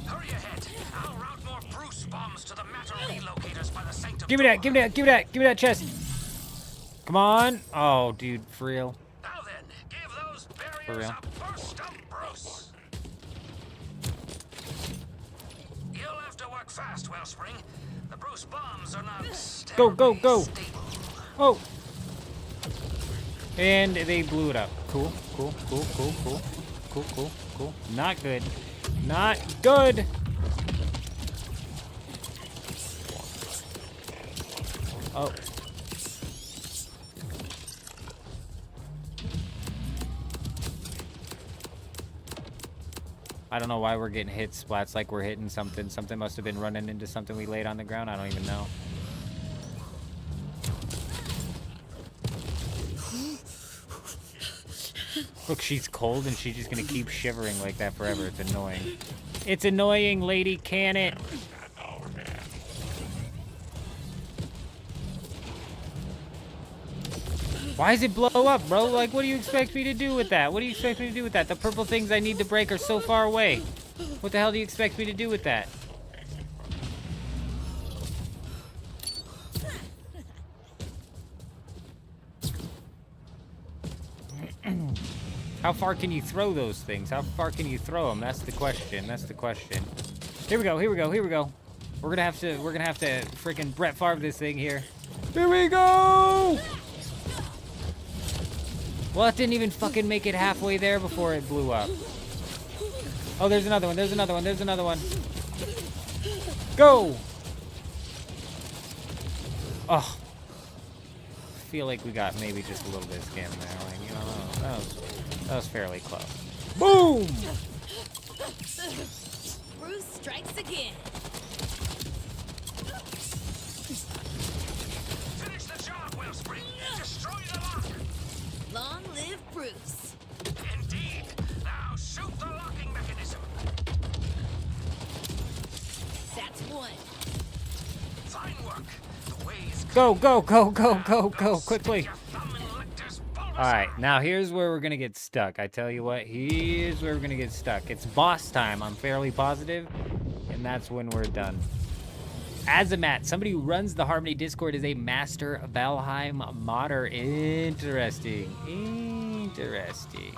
Hurry ahead. I'll route more Bruce bombs to the matter relocators by the sanctum. Give me that chest. Come on. Oh, dude, for real. Now then, give those barriers For real. a burst of Bruce. You'll have to work fast, Wellspring. The Bruce bombs are not Go. Oh. And they blew it up. Cool, cool, cool, cool, cool. Cool, cool, cool. Not good. Not good! Oh. I don't know why we're getting hit splats like we're hitting something. Something must have been running into something we laid on the ground. I don't even know. Look, she's cold and she's just gonna keep shivering like that forever. It's annoying. It's annoying, lady. Can it? Why does it blow up, bro? Like, what do you expect me to do with that? What do you expect me to do with that? The purple things I need to break are so far away. What the hell do you expect me to do with that? How far can you throw those things? How far can you throw them? That's the question. That's the question. Here we go. Here we go. Here we go. We're gonna have to freaking Brett Favre this thing here. Here we go! Well, it didn't even fucking make it halfway there before it blew up. Oh, there's another one. There's another one. There's another one. Go! Oh. I feel like we got maybe just a little bit of scam there. Like, you know, that was fairly close. Boom! Bruce strikes again. Finish the job, Wellspring. Destroy the lock. Long live Bruce. Indeed. Now shoot the locking mechanism. That's one. Fine work. The ways. Go, go, go, go, go, go, quickly. Alright, now here's where we're gonna get stuck. I tell you what, here's where we're gonna get stuck. It's boss time, I'm fairly positive, and that's when we're done. Azamat, somebody who runs the Harmony Discord, is a master Valheim modder. Interesting. Interesting.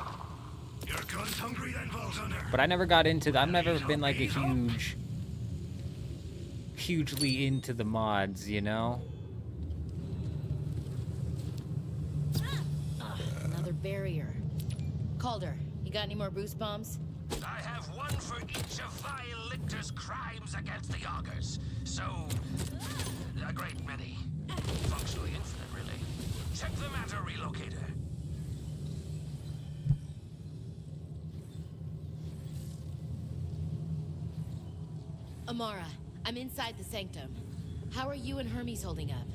But I never got into I've never been like a hugely into the mods, you know? Another barrier. Calder, you got any more Bruce bombs? I have one for each of Vile Lictor's crimes against the Augurs. So, a great many. Functionally infinite, really. Check the matter, relocator. Amara, I'm inside the sanctum. How are you and Hermes holding up?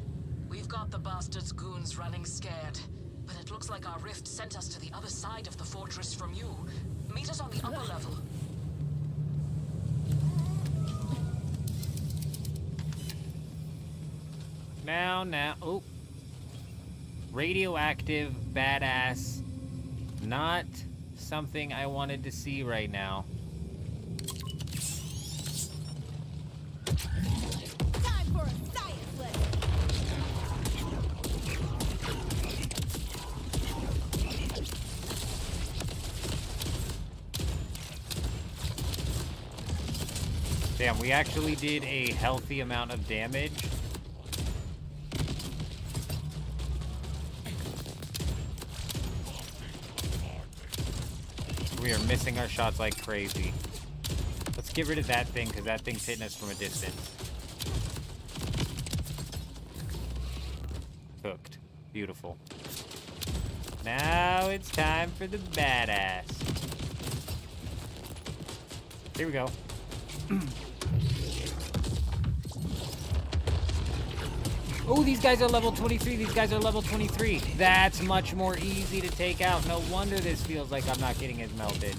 We've got the bastards' goons running scared. But it looks like our rift sent us to the other side of the fortress from you. Meet us on the upper level. Now, oh. Radioactive, badass. Not something I wanted to see right now. Time for a science lesson. Damn, we actually did a healthy amount of damage. We are missing our shots like crazy. Let's get rid of that thing, because that thing's hitting us from a distance. Cooked. Beautiful. Now it's time for the badass. Here we go. Oh, these guys are level 23. These guys are level 23. That's much more easy to take out. No wonder this feels like I'm not getting as melted.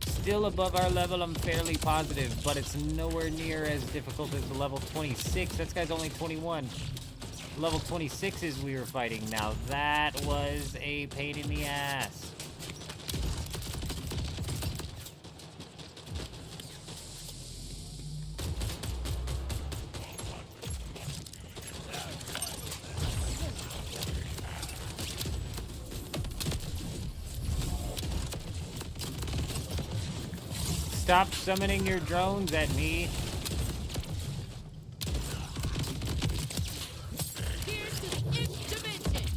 Still above our level, I'm fairly positive, but it's nowhere near as difficult as the level 26. This guy's only 21. Level 26s we were fighting. Now that was a pain in the ass. Stop summoning your drones at me. Here's to the nth dimension.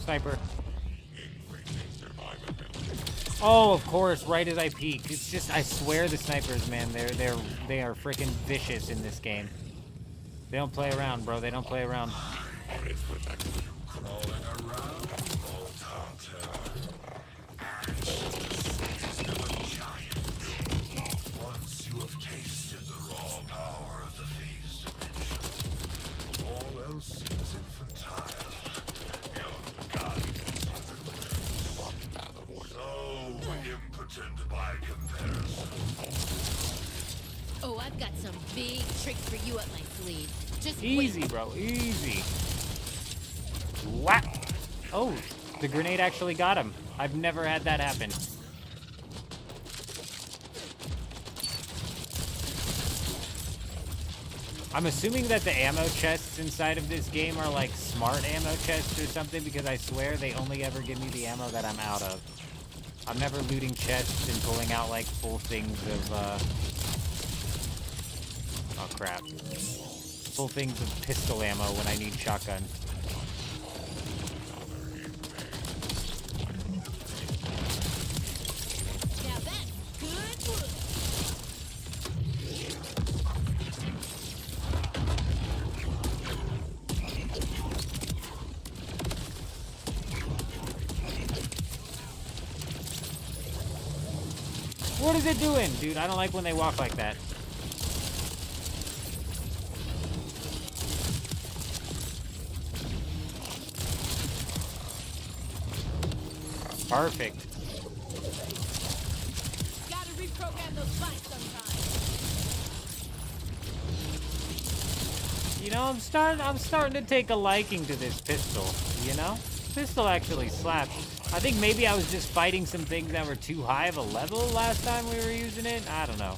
Sniper. Oh, of course, right as I peek. It's just, I swear the snipers, man, they are freaking vicious in this game. They don't play around, bro. They don't play around. Once you have tasted the raw power of the phase dimension, all else seems infantile. Your guidance so impotent by comparison. Oh, I've got some big tricks for you up my sleeve. Just Easy, wait. bro. Easy. Whack. Oh, the grenade actually got him. I've never had that happen. I'm assuming that the ammo chests inside of this game are like smart ammo chests or something, because I swear they only ever give me the ammo that I'm out of. I'm never looting chests and pulling out like full things of, oh crap. Full things of pistol ammo when I need shotgun. Now that's good work. What is it doing? Dude, I don't like when they walk like that. Perfect. Gotta reprogram those bikes sometime. You know, I'm starting to take a liking to this pistol, you know? Pistol actually slaps. I think maybe I was just fighting some things that were too high of a level last time we were using it. I don't know.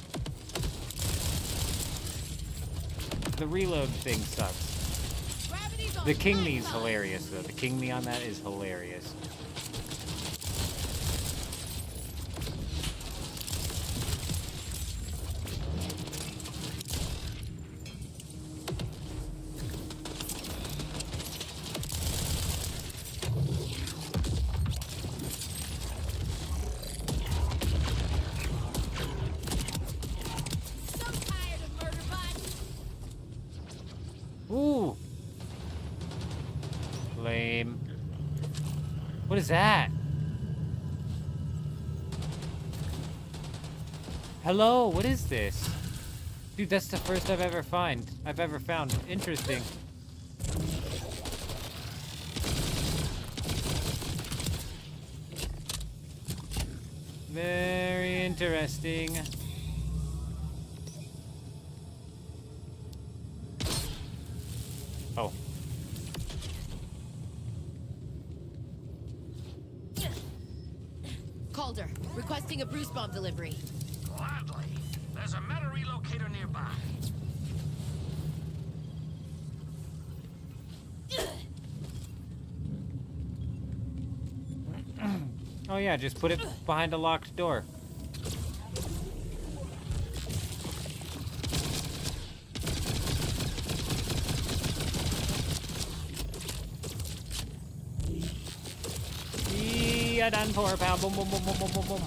The reload thing sucks. The King Me's hilarious, though. The King Me on that is hilarious. Ooh. Lame. What is that? Hello, what is this? Dude, that's the first I've ever found. Interesting. Very interesting. Oh. Calder, requesting a Bruce bomb delivery. Gladly. There's a meta relocator nearby. Oh yeah, just put it behind a locked door. Yeah, done for a pound. Boom, boom, boom, boom, boom, boom, boom.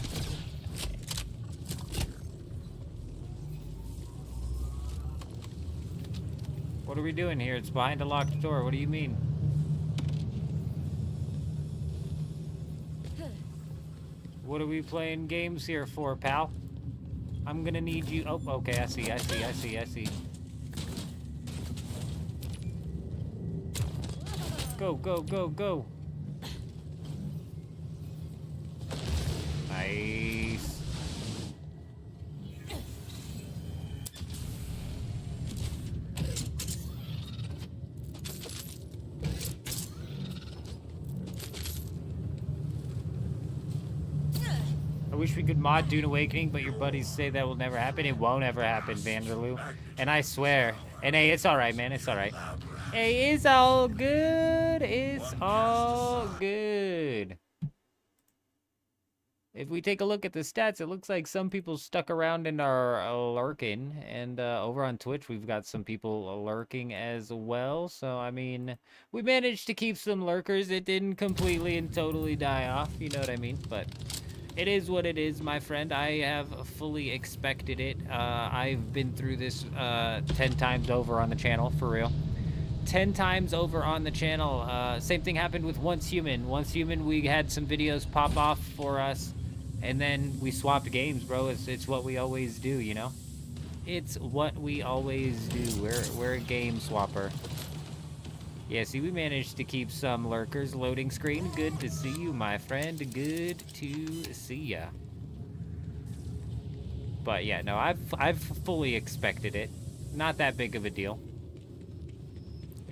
What are we doing here? It's behind a locked door. What do you mean? What are we playing games here for, pal? I'm gonna need you. Oh, okay, I see. Go, go, go, go. Nice. I wish we could mod Dune Awakening, but your buddies say that will never happen. It won't ever happen, Vanderloo. And I swear. And hey, it's alright, man. It's alright. Hey, it's all good. It's all good. if we take a look at the stats, it looks like some people stuck around and are lurking. And over on Twitch, we've got some people lurking as well. So, I mean, we managed to keep some lurkers. It didn't completely and totally die off, you know what I mean? But it is what it is, my friend. I have fully expected it. I've been through this 10 times over on the channel, for real. 10 times over on the channel. Same thing happened with Once Human. Once Human, we had some videos pop off for us. And then we swapped games, bro. It's what we always do, you know? It's what we always do. We're a game swapper. Yeah, see, we managed to keep some lurkers. Loading screen. Good to see you, my friend. Good to see ya. But yeah, no, I've fully expected it. Not that big of a deal.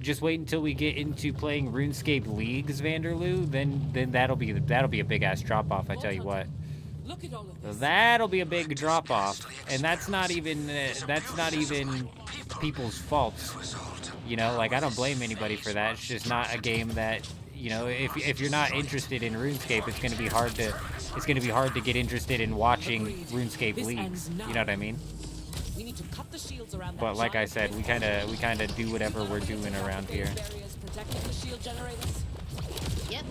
Just wait until we get into playing RuneScape Leagues, Vanderloo. Then that'll be a big ass drop off. I tell you what. That'll be a big drop off, and that's not even people's faults. You know, like I don't blame anybody for that. It's just not a game that, you know, if you're not interested in RuneScape, it's gonna be hard to get interested in watching RuneScape Leagues. You know what I mean? But like I said, we kind of do whatever we're doing around here. Yep,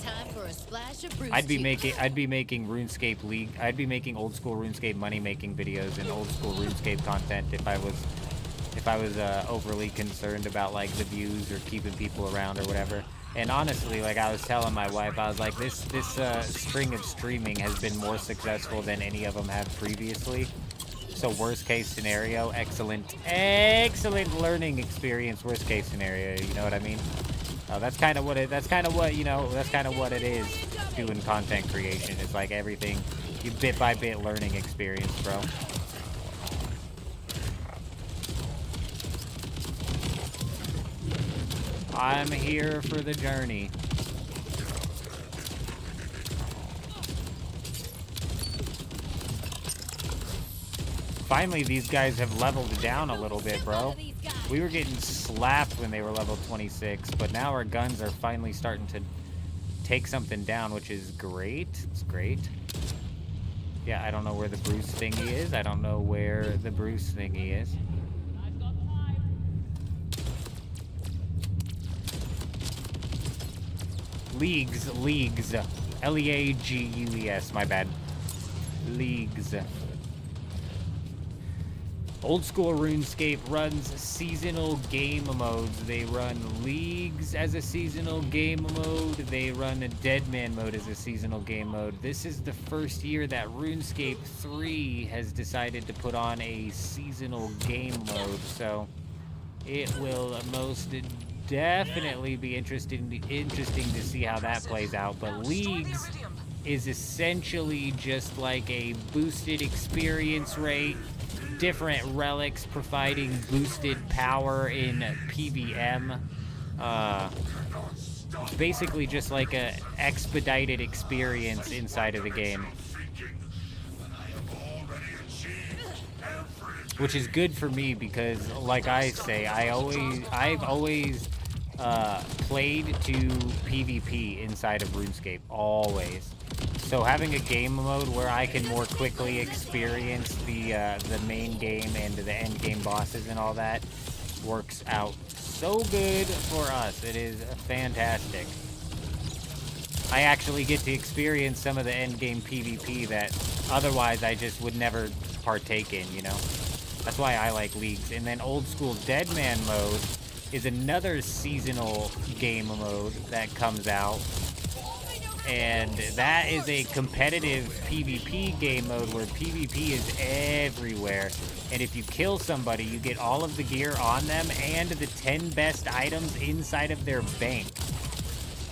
time for a splash of Bruce I'd be making RuneScape League. I'd be making old school RuneScape money making videos and old school RuneScape content if I was overly concerned about like the views or keeping people around or whatever. And honestly, like I was telling my wife, I was like, this string of streaming has been more successful than any of them have previously. So worst case scenario, excellent learning experience. Worst case scenario, you know what I mean? That's kind of what it is doing content creation. It's like everything, you bit by bit learning experience, bro. I'm here for the journey. Finally, these guys have leveled down a little bit, bro. We were getting slapped when they were level 26, but now our guns are finally starting to take something down, which is great. It's great. Yeah, I don't know where the Bruce thingy is. I don't know where the Bruce thingy is. Leagues. L-E-A-G-U-E-S, my bad. Leagues. Old school RuneScape runs seasonal game modes. They run Leagues as a seasonal game mode. They run a Deadman mode as a seasonal game mode. This is the first year that RuneScape 3 has decided to put on a seasonal game mode. So it will most definitely be interesting to see how that plays out. But Leagues is essentially just like a boosted experience rate, different relics providing boosted power in PVM. Basically just like a expedited experience inside of the game, which is good for me because, like I say, I've always played to PvP inside of RuneScape, always. So having a game mode where I can more quickly experience the main game and the end game bosses and all that works out so good for us. It is fantastic. I actually get to experience some of the end game PvP that otherwise I just would never partake in, you know? That's why I like Leagues. And then old school Deadman mode is another seasonal game mode that comes out. And that is a competitive PvP game mode where PvP is everywhere. And if you kill somebody, you get all of the gear on them and the 10 best items inside of their bank.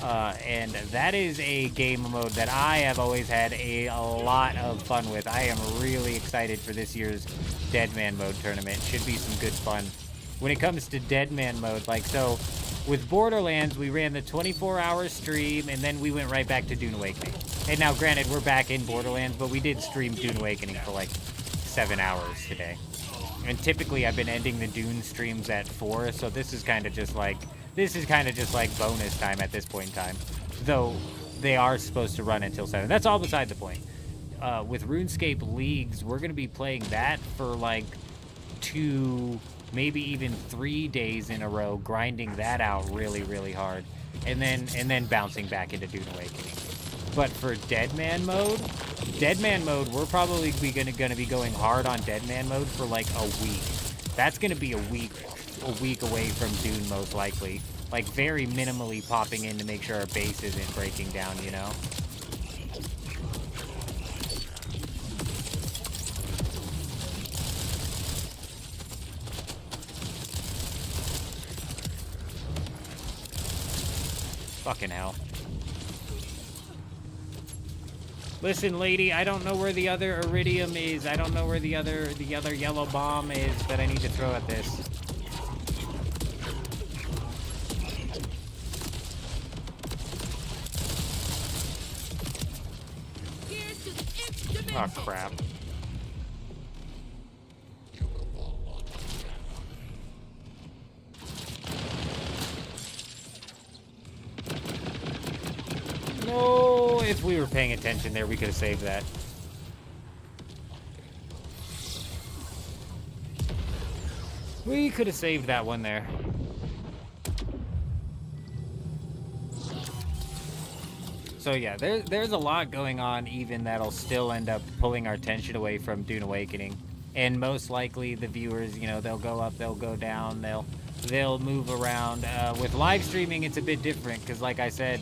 And that is a game mode that I have always had a lot of fun with. I am really excited for this year's Deadman mode tournament. Should be some good fun. When it comes to Deadman mode, like so, with Borderlands, we ran the 24-hour stream, and then we went right back to Dune Awakening. And now, granted, we're back in Borderlands, but we did stream Dune Awakening for like 7 hours today. And typically, I've been ending the Dune streams at 4, so this is kind of just like bonus time at this point in time. Though they are supposed to run until 7. That's all beside the point. with RuneScape Leagues, we're gonna be playing that for like 2, maybe even 3 days in a row, grinding that out really, really hard, and then bouncing back into Dune Awakening. But for Deadman mode, we're probably gonna be going hard on Deadman mode for like a week. That's gonna be a week away from Dune most likely. Like very minimally popping in to make sure our base isn't breaking down, you know? Fucking hell. Listen, lady, I don't know where the other iridium is. I don't know where the other yellow bomb is that I need to throw at this. Oh, crap. No, if we were paying attention there, we could have saved that. We could have saved that one there. So yeah, there's a lot going on even that'll still end up pulling our attention away from Dune Awakening. And most likely the viewers, you know, they'll go up, they'll go down, they'll move around. With live streaming, it's a bit different because like I said,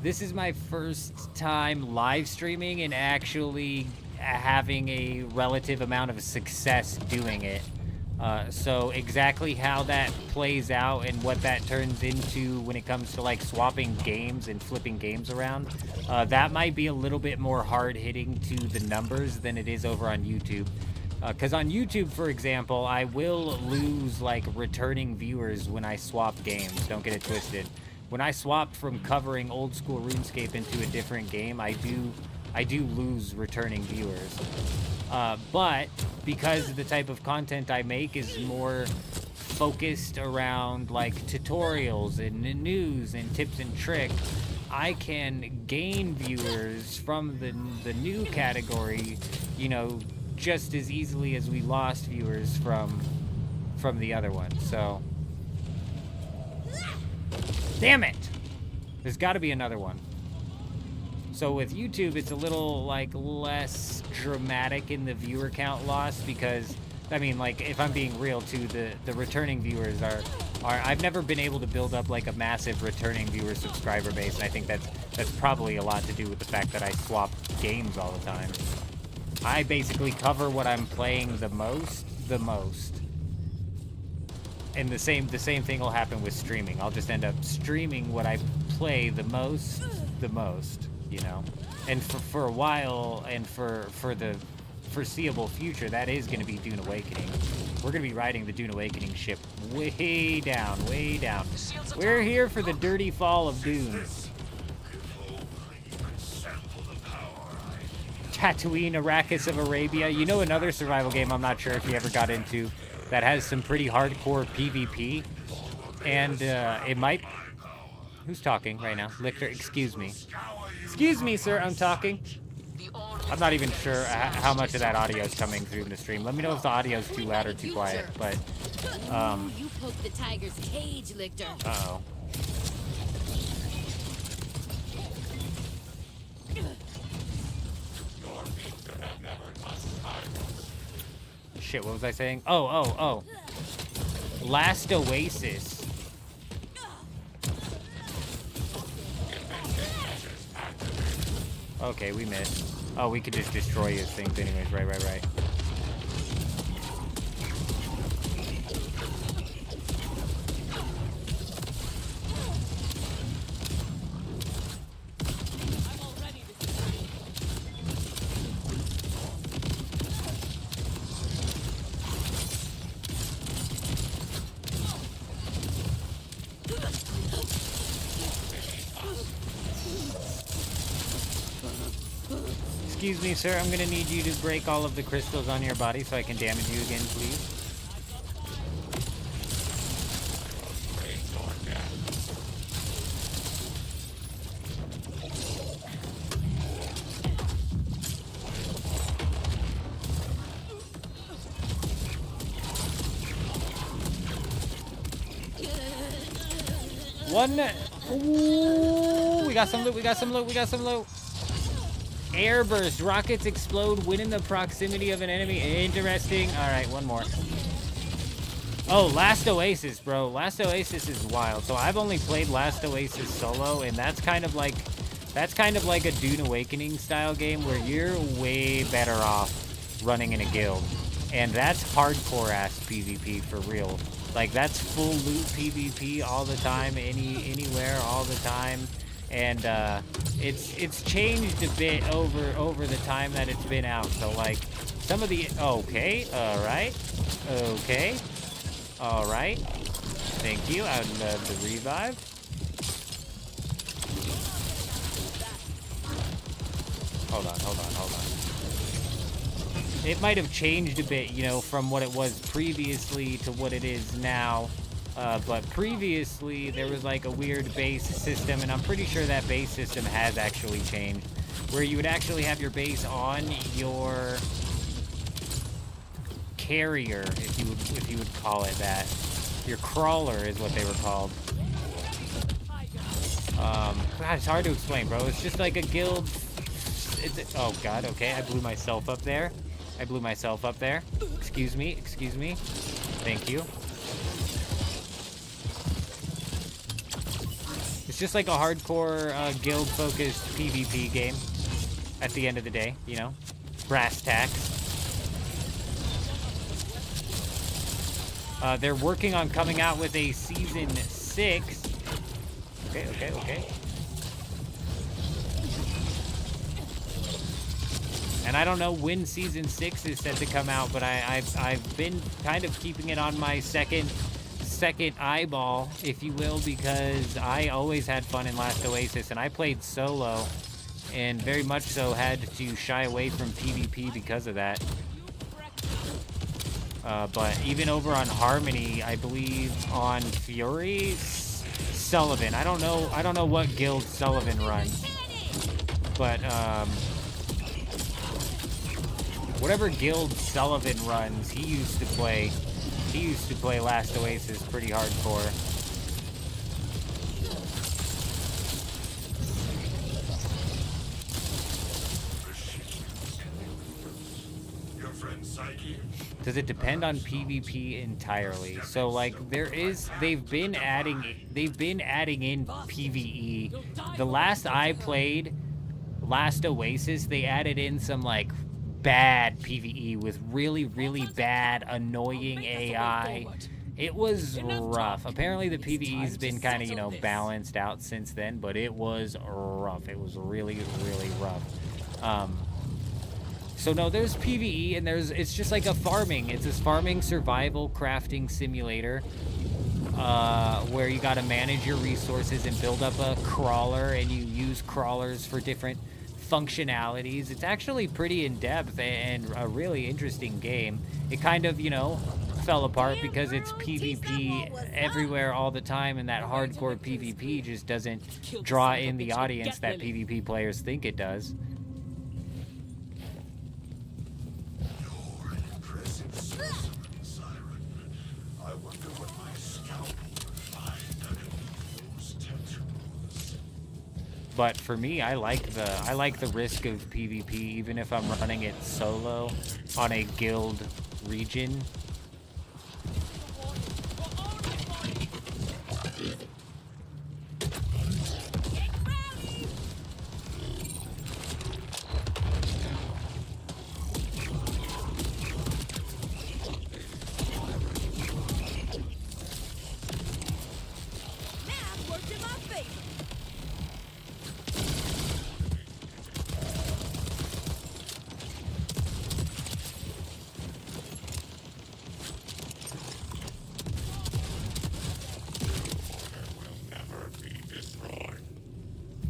this is my first time live streaming and actually having a relative amount of success doing it. So exactly how that plays out and what that turns into when it comes to like swapping games and flipping games around, that might be a little bit more hard-hitting to the numbers than it is over on YouTube. Because on YouTube, for example, I will lose like returning viewers when I swap games. Don't get it twisted. When I swap from covering old school RuneScape into a different game, I do lose returning viewers. But because the type of content I make is more focused around like tutorials and news and tips and tricks, I can gain viewers from the new category, you know, just as easily as we lost viewers from the other one. So, damn it! There's got to be another one. So with YouTube, it's a little like less dramatic in the viewer count loss because, I mean, like if I'm being real too, the returning viewers are I've never been able to build up like a massive returning viewer subscriber base, and I think that's probably a lot to do with the fact that I swap games all the time. I basically cover what I'm playing the most. And the same thing will happen with streaming. I'll just end up streaming what I play the most, you know? And for a while, and for the foreseeable future, that is going to be Dune Awakening. We're going to be riding the Dune Awakening ship way down, way down. We're here for the dirty fall of Dune. Tatooine, Arrakis of Arabia. You know another survival game I'm not sure if you ever got into that has some pretty hardcore PvP, and it might... Who's talking right now? Lichter, excuse me. Excuse me, sir, I'm talking. I'm not even sure how much of that audio is coming through the stream. Let me know if the audio is too loud or too quiet, but... You poked the tiger's cage, Lichter. Uh-oh. Shit, what was I saying? Oh. Last Oasis. Okay, we missed. Oh, we could just destroy his things anyways. Right. Excuse me, sir, I'm gonna need you to break all of the crystals on your body so I can damage you again, please. One. Ooh, we got some loot. We got some loot. We got some loot. Airburst. Rockets explode when in the proximity of an enemy. Interesting. All right, one more. Oh, Last Oasis, bro. Last Oasis is wild. So I've only played Last Oasis solo, and that's kind of like a Dune Awakening style game where you're way better off running in a guild. And that's hardcore ass PvP for real. Like that's full loot PvP all the time, anywhere all the time. And it's changed a bit over the time that it's been out. So like some of the okay, alright. Okay. Alright. Thank you. I would love the revive. Hold on. It might have changed a bit, you know, from what it was previously to what it is now. But previously, there was like a weird base system, and I'm pretty sure that base system has actually changed, where you would actually have your base on your carrier, if you would call it that. Your crawler is what they were called. God, it's hard to explain, bro. It's just like a guild. Oh God, okay, I blew myself up there. Excuse me. Thank you. It's just like a hardcore guild-focused PvP game at the end of the day, you know? Brass tacks. They're working on coming out with a Season 6. Okay. And I don't know when Season 6 is set to come out, but I've been kind of keeping it on my second eyeball, if you will, because I always had fun in Last Oasis, and I played solo, and very much so had to shy away from PvP because of that. But even over on Harmony, I believe on Fury, Sullivan. I don't know what guild Sullivan runs, but whatever guild Sullivan runs, he used to play Last Oasis pretty hardcore. Your friend Psyche? Does it depend on PvP entirely? So like they've been adding in PvE. The last I played Last Oasis, they added in some like bad PvE with really bad annoying AI. It was rough. Apparently the PvE's been kind of, you know, balanced out since then, but it was rough. It was really rough. So no, there's PvE, and it's just like it's this farming survival crafting simulator, where you got to manage your resources and build up a crawler, and you use crawlers for different functionalities. It's actually pretty in-depth and a really interesting game. It kind of, you know, fell apart because it's PvP everywhere all the time, and that hardcore PvP just doesn't draw in the audience that PvP players think it does. But for me, I like the risk of PvP, even if I'm running it solo on a guild region.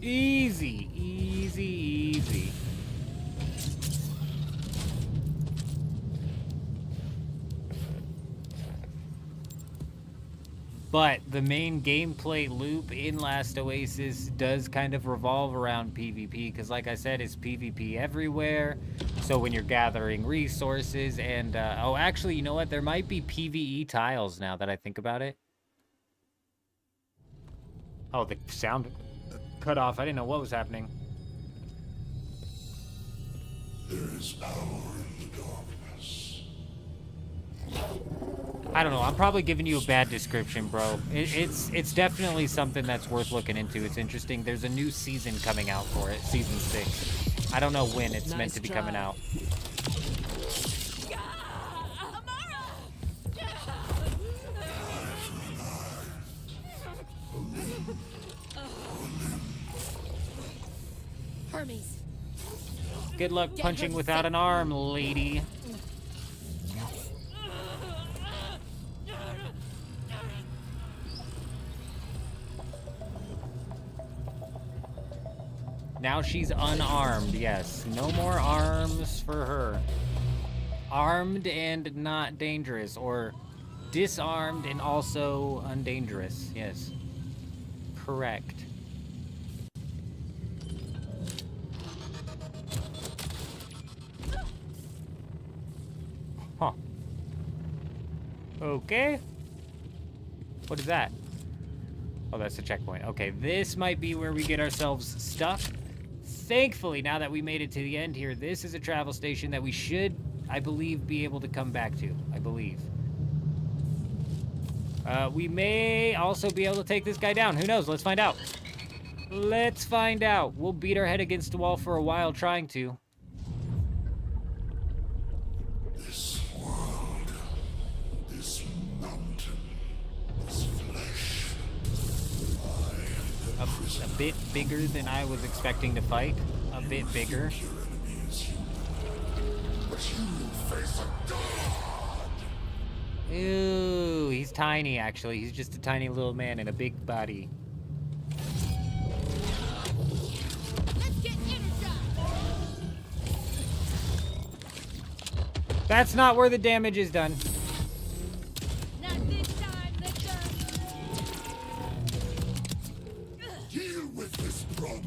Easy. But the main gameplay loop in Last Oasis does kind of revolve around PvP, because like I said, it's PvP everywhere. So when you're gathering resources and, oh, actually, you know what? There might be PvE tiles now that I think about it. Oh, the sound cut off. I didn't know what was happening. There is power in the darkness. I don't know. I'm probably giving you a bad description, bro. It's definitely something that's worth looking into. It's interesting. There's a new season coming out for it, season 6. I don't know when it's meant to be coming out. Hermes. Good luck punching without an arm, lady. Now she's unarmed, yes. No more arms for her. Armed and not dangerous, or disarmed and also undangerous, yes. Correct. Huh. Okay. What is that? Oh, that's the checkpoint. Okay, this might be where we get ourselves stuck. Thankfully, now that we made it to the end here, this is a travel station that we should, I believe, be able to come back to. I believe. We may also be able to take this guy down. Who knows? Let's find out. Let's find out. We'll beat our head against the wall for a while trying to. This world, this mountain, this flesh. A bit bigger than I was expecting to fight. A bit bigger. Ooh, he's tiny actually. He's just a tiny little man in a big body. That's not where the damage is done. Deal with this problem.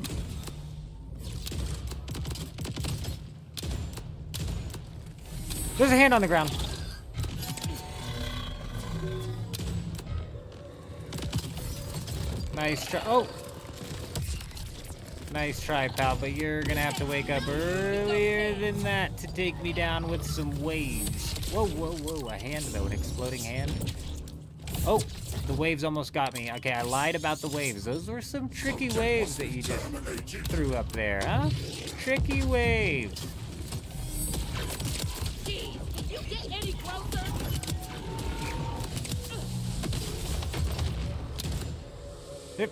There's a hand on the ground. Nice try. Oh! Nice try, pal, but you're gonna have to wake up earlier than that to take me down with some waves. Whoa, whoa, whoa. A hand, though. An exploding hand. Oh! The waves almost got me. Okay, I lied about the waves. Those were some tricky waves that you just threw up there, huh? Tricky waves. Jeez, can you get any closer? Yep.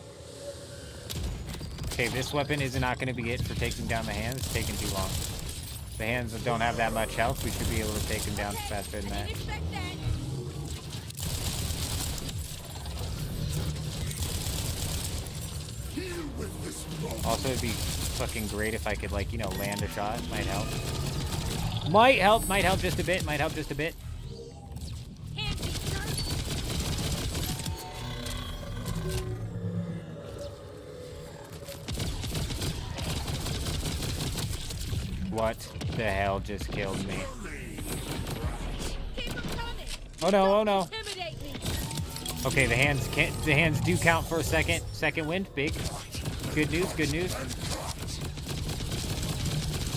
Okay, this weapon is not going to be it for taking down the hands. It's taking too long. The hands don't have that much health. We should be able to take them down faster than that. Also, it'd be fucking great if I could, like, you know, land a shot. Might help. Might help. Might help just a bit. Might help just a bit. What the hell just killed me? Oh no, oh no. Okay, the hands do count for a second. Second wind, big. Good news, good news.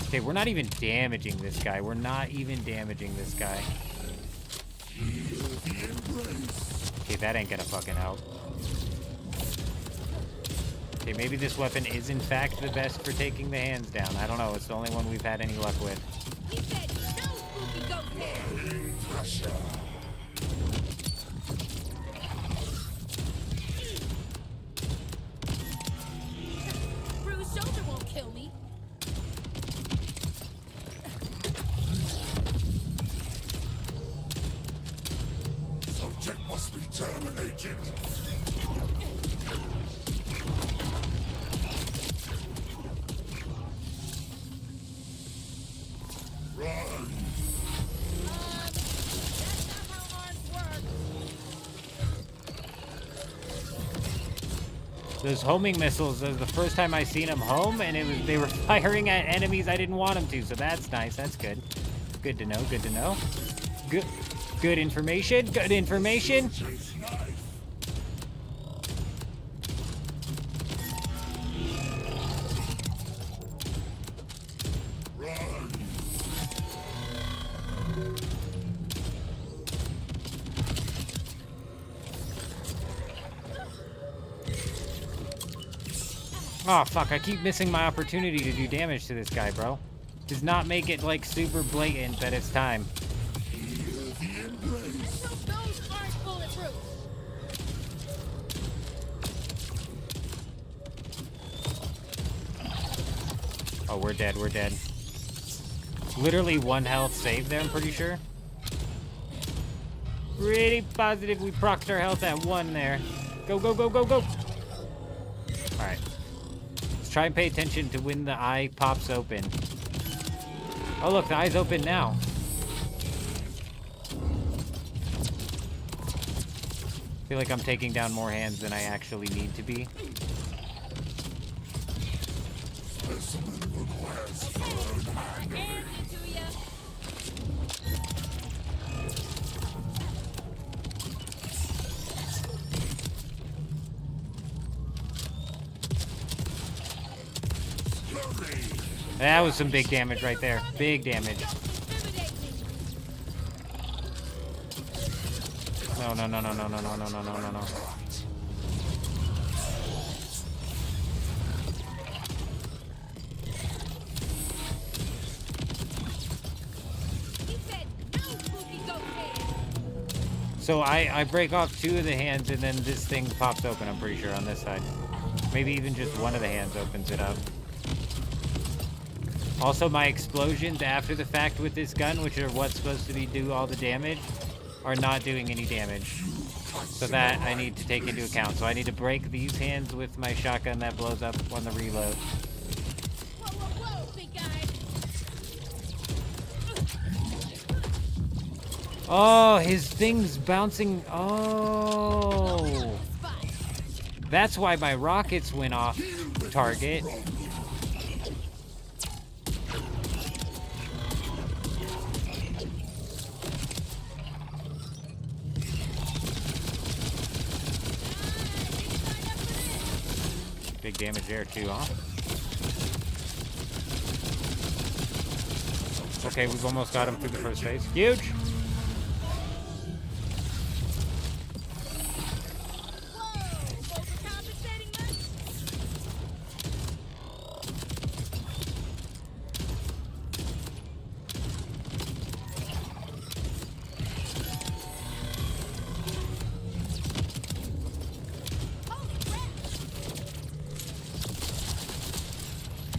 Okay, we're not even damaging this guy. We're not even damaging this guy. Okay, that ain't gonna fucking help. Okay, maybe this weapon is in fact the best for taking the hands down. I don't know. It's the only one we've had any luck with. Bruised shoulder won't kill me. Subject must be terminated. Run! That's not how arms work. Those homing missiles, that was the first time I seen them home, and they were firing at enemies I didn't want them to, so that's nice. That's good. Good to know, good to know. Good information, good information. Oh, fuck. I keep missing my opportunity to do damage to this guy, bro. Does not make it, like, super blatant that it's time. Those aren't bulletproof. Oh, we're dead. We're dead. Literally 1 health save there, I'm pretty sure. Pretty positive we procced our health at 1 there. Go, go, go, go, go. Alright. Let's try and pay attention to when the eye pops open. Oh, look, the eye's open now. I feel like I'm taking down more hands than I actually need to be. That was some big damage right there. Big damage. No, no, no, no, no, no, no, no, no, no, no, no. So I break off 2 of the hands and then this thing pops open, I'm pretty sure, on this side. Maybe even just 1 of the hands opens it up. Also, my explosions after the fact with this gun, which are what's supposed to be do all the damage, are not doing any damage. So that I need to take into account. So I need to break these hands with my shotgun that blows up on the reload. Oh, his thing's bouncing. Oh. That's why my rockets went off target. Big damage there too, huh? Okay, we've almost got him through the first phase. Huge!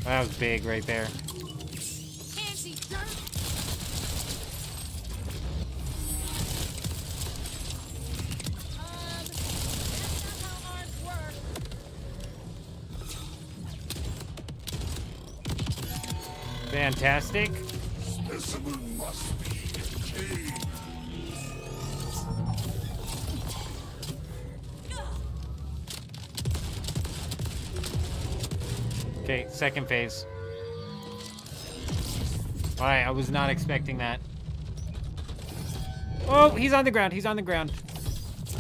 That was big right there. Fantastic. Specimen must be contained. Okay, second phase. Alright, I was not expecting that. Oh, he's on the ground. He's on the ground.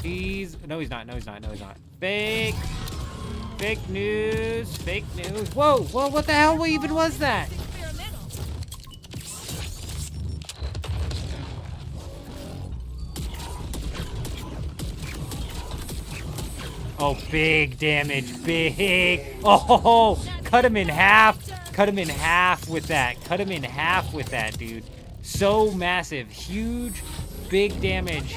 No, he's not. No, he's not. No, he's not. Fake. Fake news. Fake news. Whoa, whoa, what the hell even was that? Oh, big damage. Big. Oh, cut him in half. Cut him in half with that. Cut him in half with that, dude. So massive. Huge, big damage.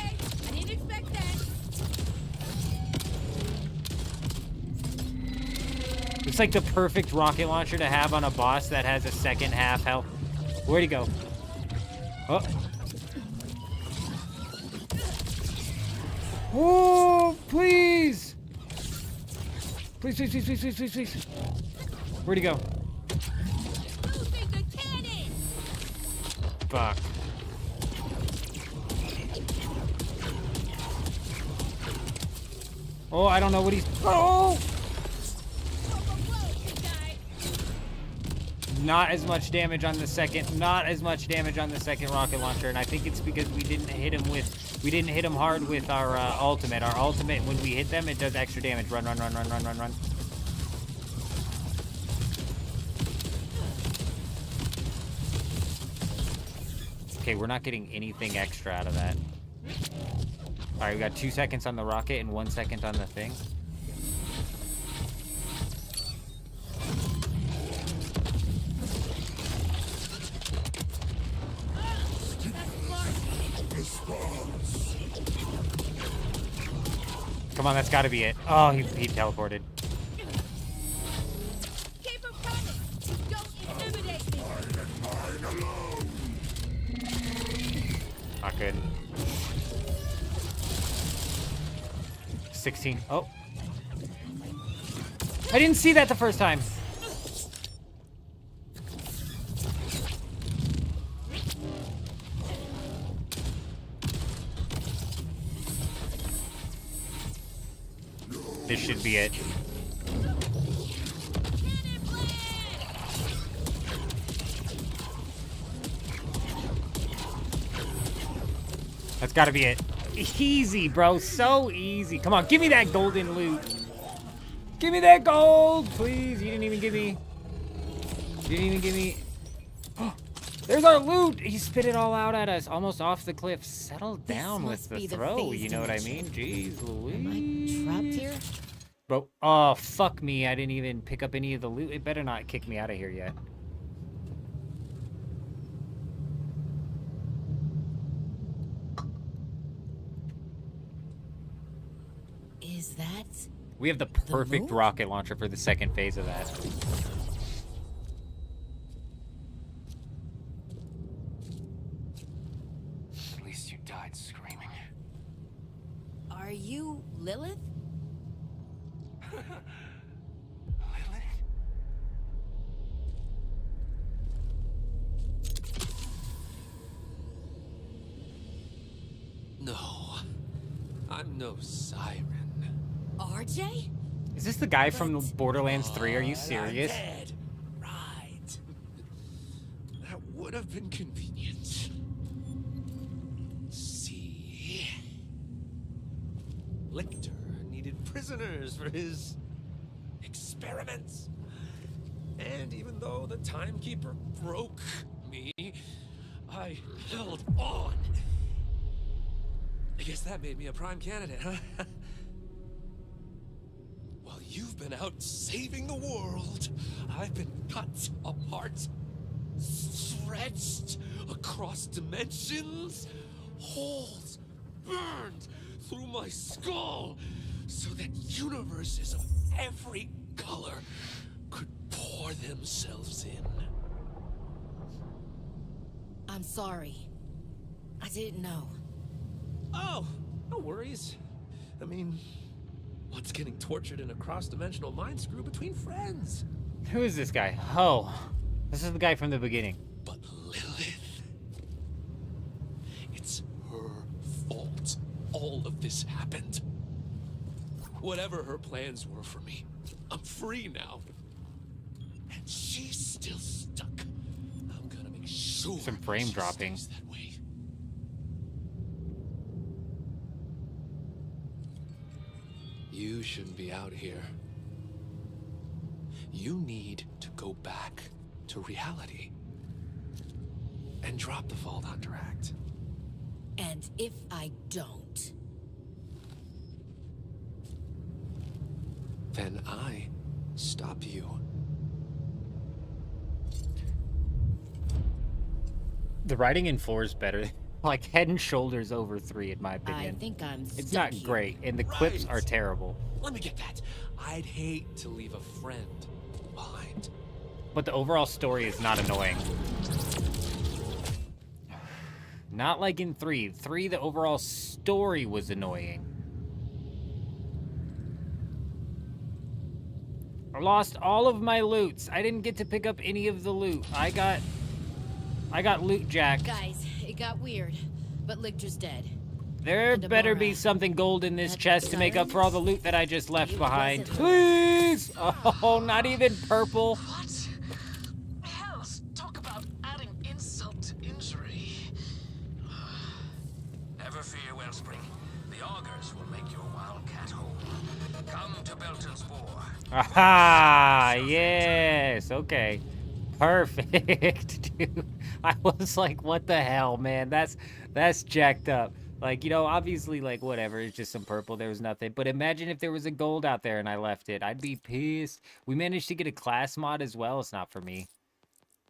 It's like the perfect rocket launcher to have on a boss that has a second half health. Where'd he go? Oh. Oh, please. Please, please, please, please, please, please, please. Where'd he go? Fuck. Oh, I don't know what he's... Oh! Not as much damage on the second... Not as much damage on the second rocket launcher, and I think it's because we didn't hit him with... We didn't hit him hard with our ultimate. Our ultimate, when we hit them, it does extra damage. Run, run, run, run, run, run, run. Okay, we're not getting anything extra out of that. Alright, we got 2 seconds on the rocket and 1 second on the thing. Come on, that's gotta be it. Oh, he teleported. Keep him coming. Don't intimidate me. Not good. 16. Oh. I didn't see that the first time. This should be it. That's gotta be it. Easy, bro. So easy. Come on, give me that golden loot. Give me that gold, please. You didn't even give me... You didn't even give me... There's our loot! He spit it all out at us, almost off the cliff. Settle down with the throw, you know what I mean? Jeez Louise. Am I trapped here? Bro, oh, fuck me. I didn't even pick up any of the loot. It better not kick me out of here yet. Is that... We have the perfect rocket launcher for the second phase of that. At least you died screaming. Are you Lilith? No, I'm no siren. RJ? Is this the guy from Borderlands 3? Are you serious? I'm dead. Right. That would have been convenient. See? Lictor needed prisoners for his experiments. And even though the timekeeper broke me, I held on. I guess that made me a prime candidate, huh? While you've been out saving the world, I've been cut apart, stretched across dimensions, holes burned through my skull, so that universes of every color could pour themselves in. I'm sorry. I didn't know. Oh, no worries. I mean, what's getting tortured in a cross-dimensional mind screw between friends? Who is this guy? Oh, this is the guy from the beginning. But Lilith, it's her fault all of this happened. Whatever her plans were for me, I'm free now. And she's still stuck. I'm gonna make sure Some frame dropping. stays that way. You shouldn't be out here. You need to go back to reality and drop the Vault Hunter Act. And if I don't? Then I stop you. The writing in 4 is better. Like head and shoulders over 3, in my opinion. I think I'm It's stuck not here. great, and the clips are terrible. Let me get that. I'd hate to leave a friend behind. But the overall story is not annoying. Not like in 3. 3, the overall story was annoying. I lost all of my loots. I didn't get to pick up any of the loot. I got loot jacked. Guys, it got weird, but Lictor's dead. There better be something gold in this chest to make up for all the loot that I just left behind. Please! Oh, not even purple. What? Hell, talk about adding insult to injury. Never fear, Wellspring. The augurs will make your wildcat whole. Come to Belton Spore. Aha! Yes. Okay. Perfect, dude. I was like, what the hell, man? That's jacked up. Like, you know, obviously, like, whatever, it's just some purple, there was nothing. But imagine if there was a gold out there and I left it. I'd be pissed. We managed to get a class mod as well. It's not for me.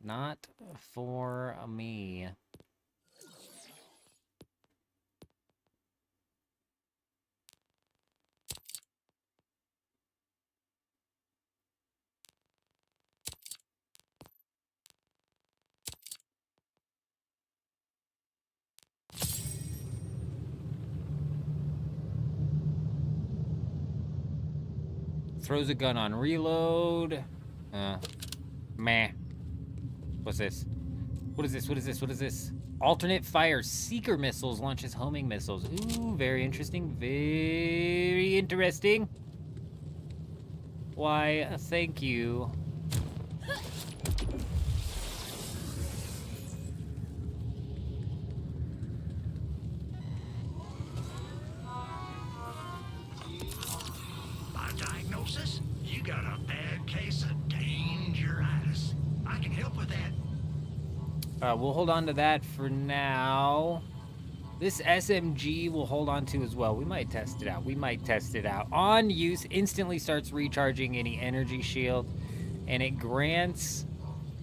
Not for me. Throws a gun on reload. Meh. What's this? What is this? What is this? What is this? Alternate fire seeker missiles launches homing missiles. Ooh, very interesting. Very interesting. Why, thank you. By diagnosis, you got a bad case of dangeritis. I can help with that. We'll hold on to that for now. This SMG we'll hold on to as well. We might test it out. We might test it out. On use, instantly starts recharging any energy shield, and it grants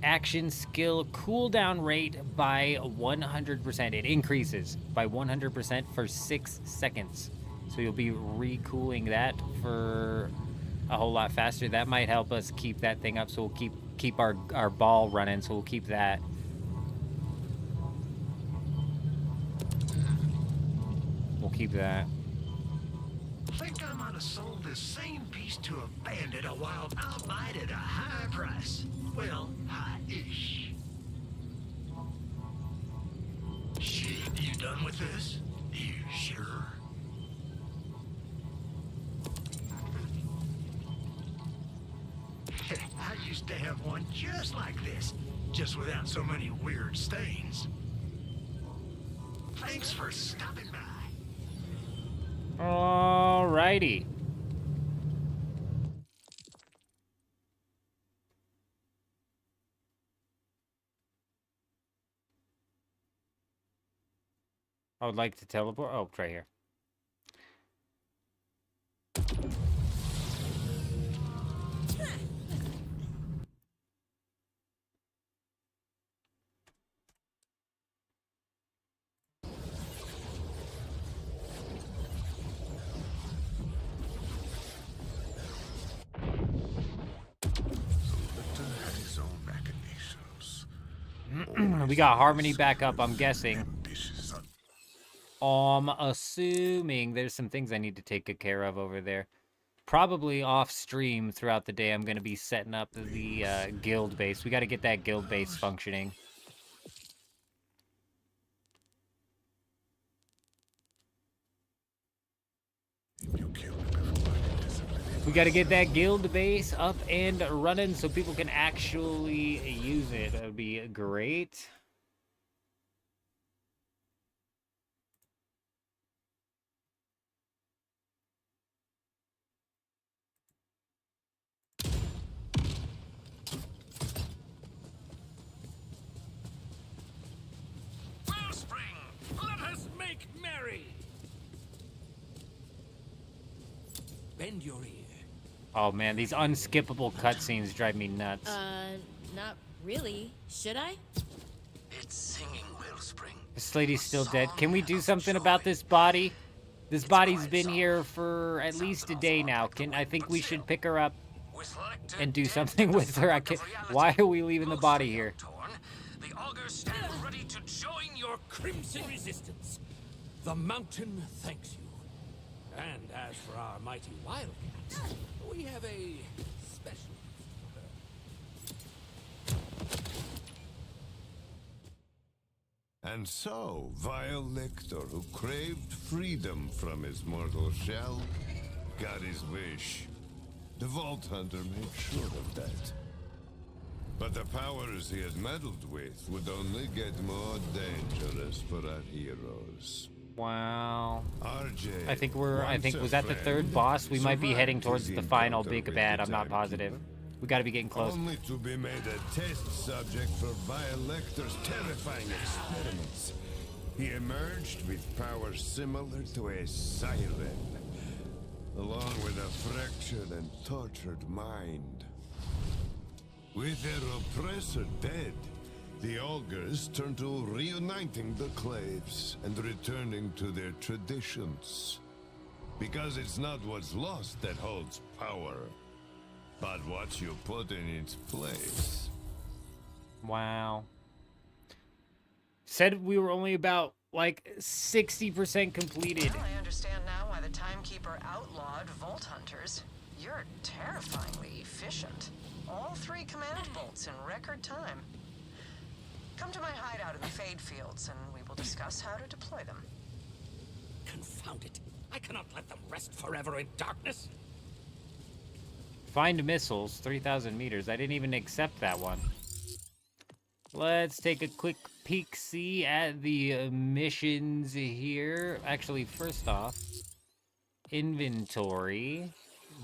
action skill cooldown rate by 100%. It increases by 100% for 6 seconds. So you'll be recooling that for a whole lot faster. That might help us keep that thing up, so we'll keep our ball running, so we'll keep that. We'll keep that. Think I might have sold this same piece to a bandit a while. I'll buy it at a high price. Well, high-ish. Shit, you done with this? You sure? I used to have one just like this, just without so many weird stains. Thanks for stopping by. Alrighty. I would like to teleport. Oh, it's right here. We got Harmony back up, I'm guessing. I'm assuming there's some things I need to take good care of over there. Probably off stream throughout the day, I'm going to be setting up the guild base. We got to get that guild base functioning. We got to get that guild base up and running so people can actually use it. That would be great. Wellspring, let us make merry. Bend your ear. Oh man, these unskippable cutscenes drive me nuts. Not really. Should I? It's singing Wellspring. This lady's still dead. Can we do something about this body? This body's been here for at least a day now. I think we should pick her up and do something with her. I can't. Why are we leaving the body here? The augurs stand ready to join your Crimson Resistance. The mountain thanks you. And as for our mighty wildcat, we have a special for her. And so, vile lictor who craved freedom from his mortal shell, got his wish. The Vault Hunter made sure of that. But the powers he had meddled with would only get more dangerous for our heroes. Wow. RJ, I think was that the third boss? We might be heading towards the final big bad. I'm not positive. We gotta be getting close. Only to be made a test subject for Biolector's terrifying experiments. He emerged with powers similar to a siren, along with a fractured and tortured mind. With their oppressor dead, the Augurs turned to reuniting the Claves and returning to their traditions. Because it's not what's lost that holds power, but what you put in its place. Wow. Said we were only about, like, 60% completed. Well, I understand now why the Timekeeper outlawed Vault Hunters. You're terrifyingly efficient. All 3 command bolts in record time. Come to my hideout in the Fade Fields, and we will discuss how to deploy them. Confound it. I cannot let them rest forever in darkness. Find missiles, 3,000 meters. I didn't even accept that one. Let's take a quick peek-see at the missions here. Actually, first off, inventory.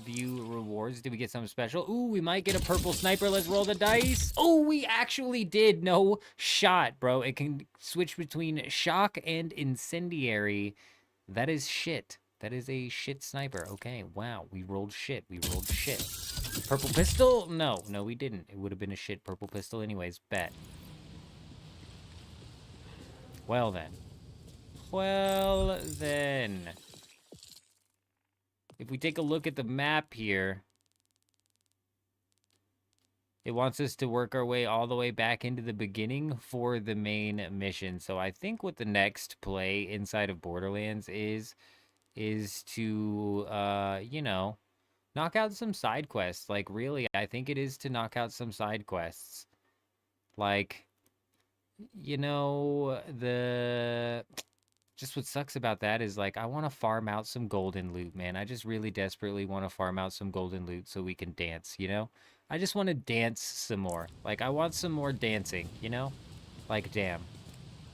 View rewards. Did we get something special? Ooh, we might get a purple sniper. Let's roll the dice. Oh, we actually did. No shot, bro. It can switch between shock and incendiary. That is shit. That is a shit sniper. Okay, wow. We rolled shit. We rolled shit. Purple pistol? No. No, we didn't. It would have been a shit purple pistol anyways. Bet. Well then. Well then. If we take a look at the map here, it wants us to work our way all the way back into the beginning for the main mission. So I think what the next play inside of Borderlands is to, you know, knock out some side quests. Like, really, I think it is to knock out some side quests. Like, you know, just what sucks about that is, like, I want to farm out some golden loot, man. I just really desperately want to farm out some golden loot so we can dance, you know? I just want to dance some more. Like, I want some more dancing, you know? Like, damn.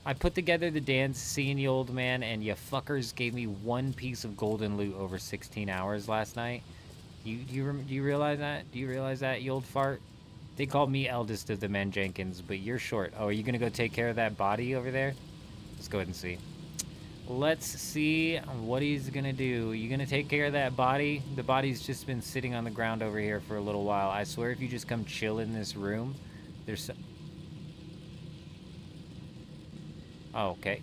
I put together the dance, seeing the old man, and you fuckers gave me 1 piece of golden loot over 16 hours last night. Do you realize that? Do you realize that, you old fart? They called me eldest of the men Jenkins, but you're short. Oh, are you gonna go take care of that body over there? Let's go ahead and see. Let's see what he's gonna do. You gonna take care of that body? The body's just been sitting on the ground over here for a little while. I swear if you just come chill in this room, there's oh, okay.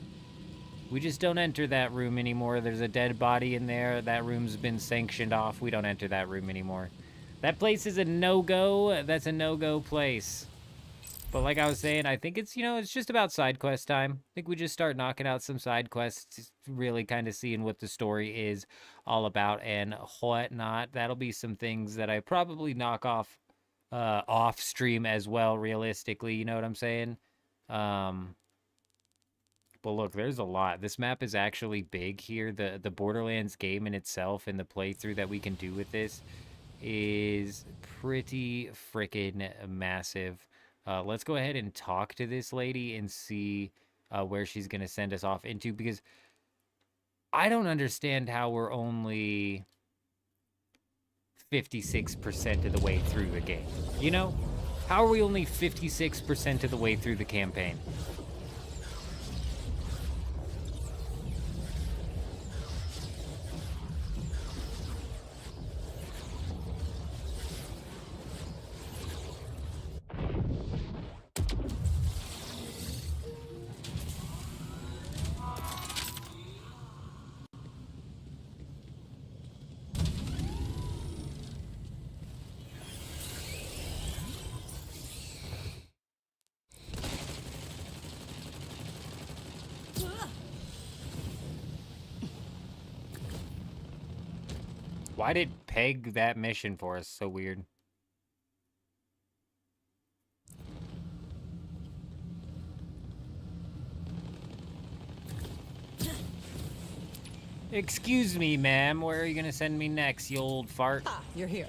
We just don't enter that room anymore. There's a dead body in there. That room's been sanctioned off. We don't enter that room anymore. That place is a no-go. That's a no-go place. But like I was saying, I think it's, you know, it's just about side quest time. I think we just start knocking out some side quests, really kind of seeing what the story is all about and whatnot. That'll be some things that I probably knock off off stream as well, realistically. You know what I'm saying? But look, there's a lot. This map is actually big here. The Borderlands game in itself and the playthrough that we can do with this is pretty freaking massive. Let's go ahead and talk to this lady and see where she's going to send us off into, because I don't understand how we're only 56% of the way through the game. You know? How are we only 56% of the way through the campaign? Why did Peg that mission for us? So weird. Excuse me, ma'am. Where are you gonna send me next, you old fart? Ah, you're here.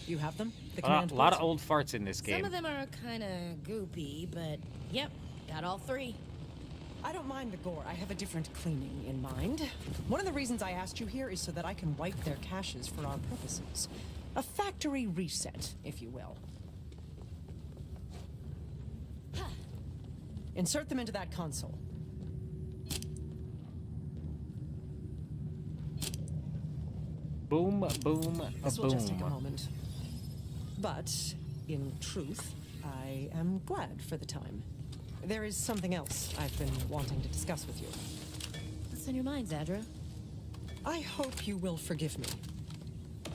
You have them? The A command lot of post? old farts in this game. Some of them are kind of goopy, but yep, got all 3. I don't mind the gore. I have a different cleaning in mind. One of the reasons I asked you here is so that I can wipe their caches for our purposes. A factory reset, if you will. Insert them into that console. Boom, boom, This will just take a boom. moment. But, in truth, I am glad for the time. There is something else I've been wanting to discuss with you. What's on your mind, Zadra? I hope you will forgive me.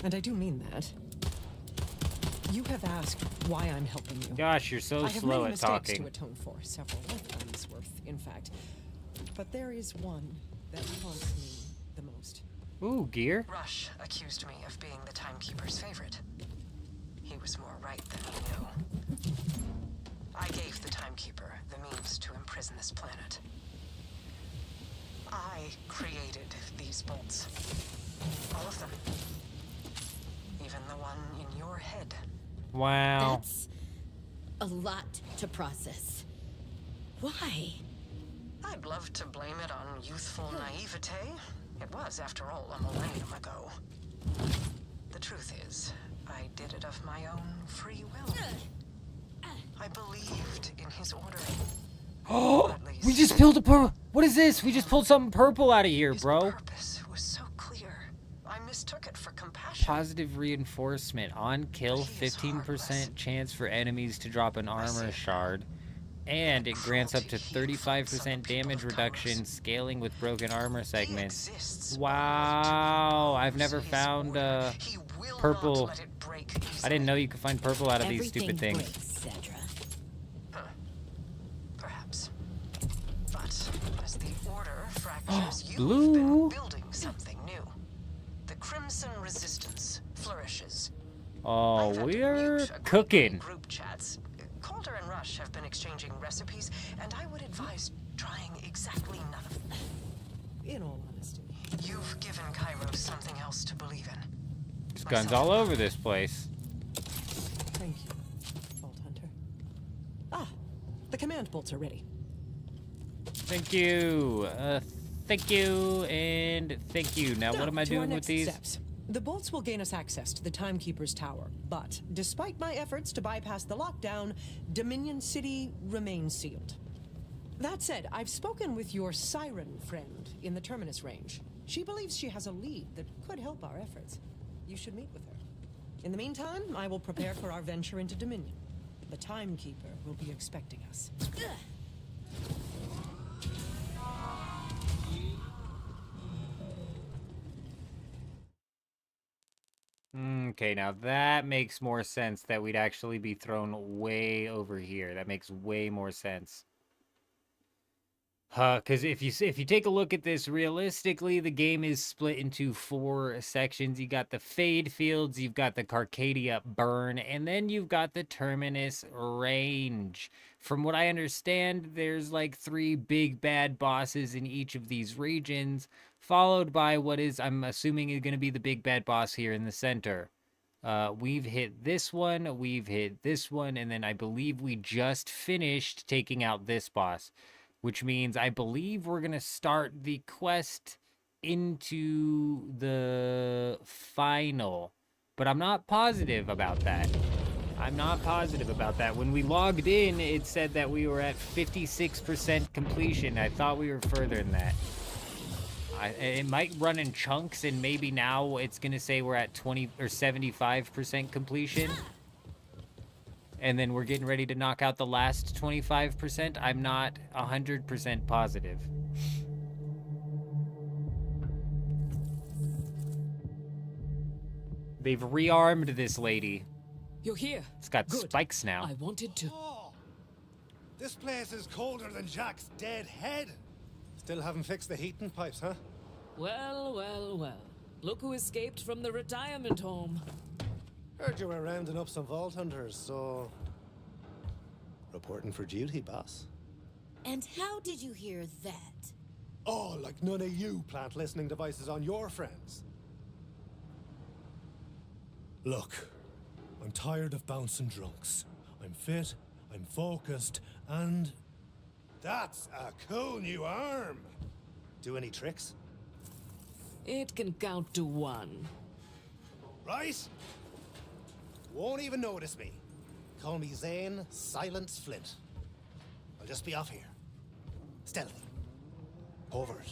And I do mean that. You have asked why I'm helping you. Gosh, you're so I have slow many at mistakes talking. to atone for, several lifetimes worth, in fact. But there is one that haunts me the most. Ooh, gear. Rush accused me of being the Timekeeper's favorite. He was more right than he knew. I gave the Timekeeper the means to imprison this planet. I created these bolts. All of them. Even the one in your head. Wow. That's a lot to process. Why? I'd love to blame it on youthful naivete. It was, after all, a millennium ago. The truth is, I did it of my own free will. I believed in his order. Oh, we just pulled a purple. What is this? We just pulled something purple out of here, bro. Purpose was so clear. I mistook it for compassion. Positive reinforcement. On kill, 15% chance for enemies to drop an armor shard. And it grants up to 35% damage reduction, scaling with broken armor segments. Wow, I've never found purple. I didn't know you could find purple out of these stupid things. Perhaps. But as the Order fractures, you've Blue. been building something new. The Crimson Resistance flourishes. Oh, we're cooking. Group chats. Calder and Rush have been exchanging recipes, and I would advise trying exactly none of them. In all honesty. You've given Kairos something else to believe in. There's guns all over this place. Thank you, Vault Hunter. Ah, the command bolts are ready. Thank you. Thank you, and thank you. Now, what am I to our doing with next these? steps. The bolts will gain us access to the Timekeeper's tower, but despite my efforts to bypass the lockdown, Dominion City remains sealed. That said, I've spoken with your siren friend in the Terminus range. She believes she has a lead that could help our efforts. You should meet with her. In the meantime, I will prepare for our venture into Dominion. The Timekeeper will be expecting us. Okay, now that makes more sense that we'd actually be thrown way over here. That makes way more sense. Because if you take a look at this realistically, the game is split into 4 sections. You got the Fade Fields, you've got the Carcadia Burn, and then you've got the Terminus Range. From what I understand, there's like 3 big bad bosses in each of these regions, followed by what is, I'm assuming, is going to be the big bad boss here in the center. We've hit this one, we've hit this one, and then I believe we just finished taking out this boss. Which means I believe we're going to start the quest into the final. But I'm not positive about that. I'm not positive about that. When we logged in, it said that we were at 56% completion. I thought we were further than that. It might run in chunks, and maybe now it's going to say we're at 20 or 75% completion. And then we're getting ready to knock out the last 25%. I'm not 100% positive. They've rearmed this lady. You're here. It's got spikes now. I wanted to. Oh, this place is colder than Jack's dead head. Still haven't fixed the heating pipes, huh? Well, well, well. Look who escaped from the retirement home. Heard you were rounding up some Vault Hunters, so... Reporting for duty, boss. And how did you hear that? Oh, like none of you plant listening devices on your friends. Look, I'm tired of bouncing drunks. I'm fit, I'm focused, and... That's a cool new arm! Do any tricks? It can count to 1. Right? Won't even notice me. Call me Zane Silence Flint. I'll just be off here. Stealth. Covert.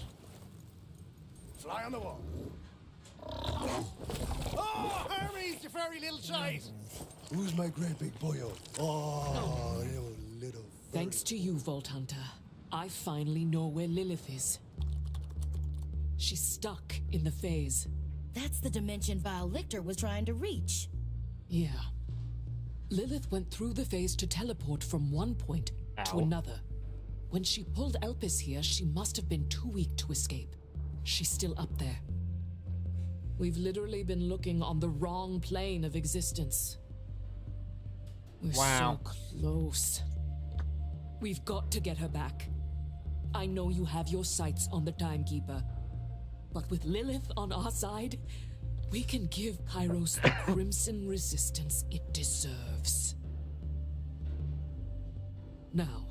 Fly on the wall. Oh, Hermes, you furry little shite! Who's my great big boyo? Oh, you little... Thanks to you, Vault Hunter, I finally know where Lilith is. She's stuck in the phase. That's the dimension Vile Lictor was trying to reach. Yeah. Lilith went through the phase to teleport from one point to another. When she pulled Elpis here, she must have been too weak to escape. She's still up there. We've literally been looking on the wrong plane of existence. We're so close. We've got to get her back. I know you have your sights on the Timekeeper, but with Lilith on our side, we can give Kairos the crimson resistance it deserves. Now,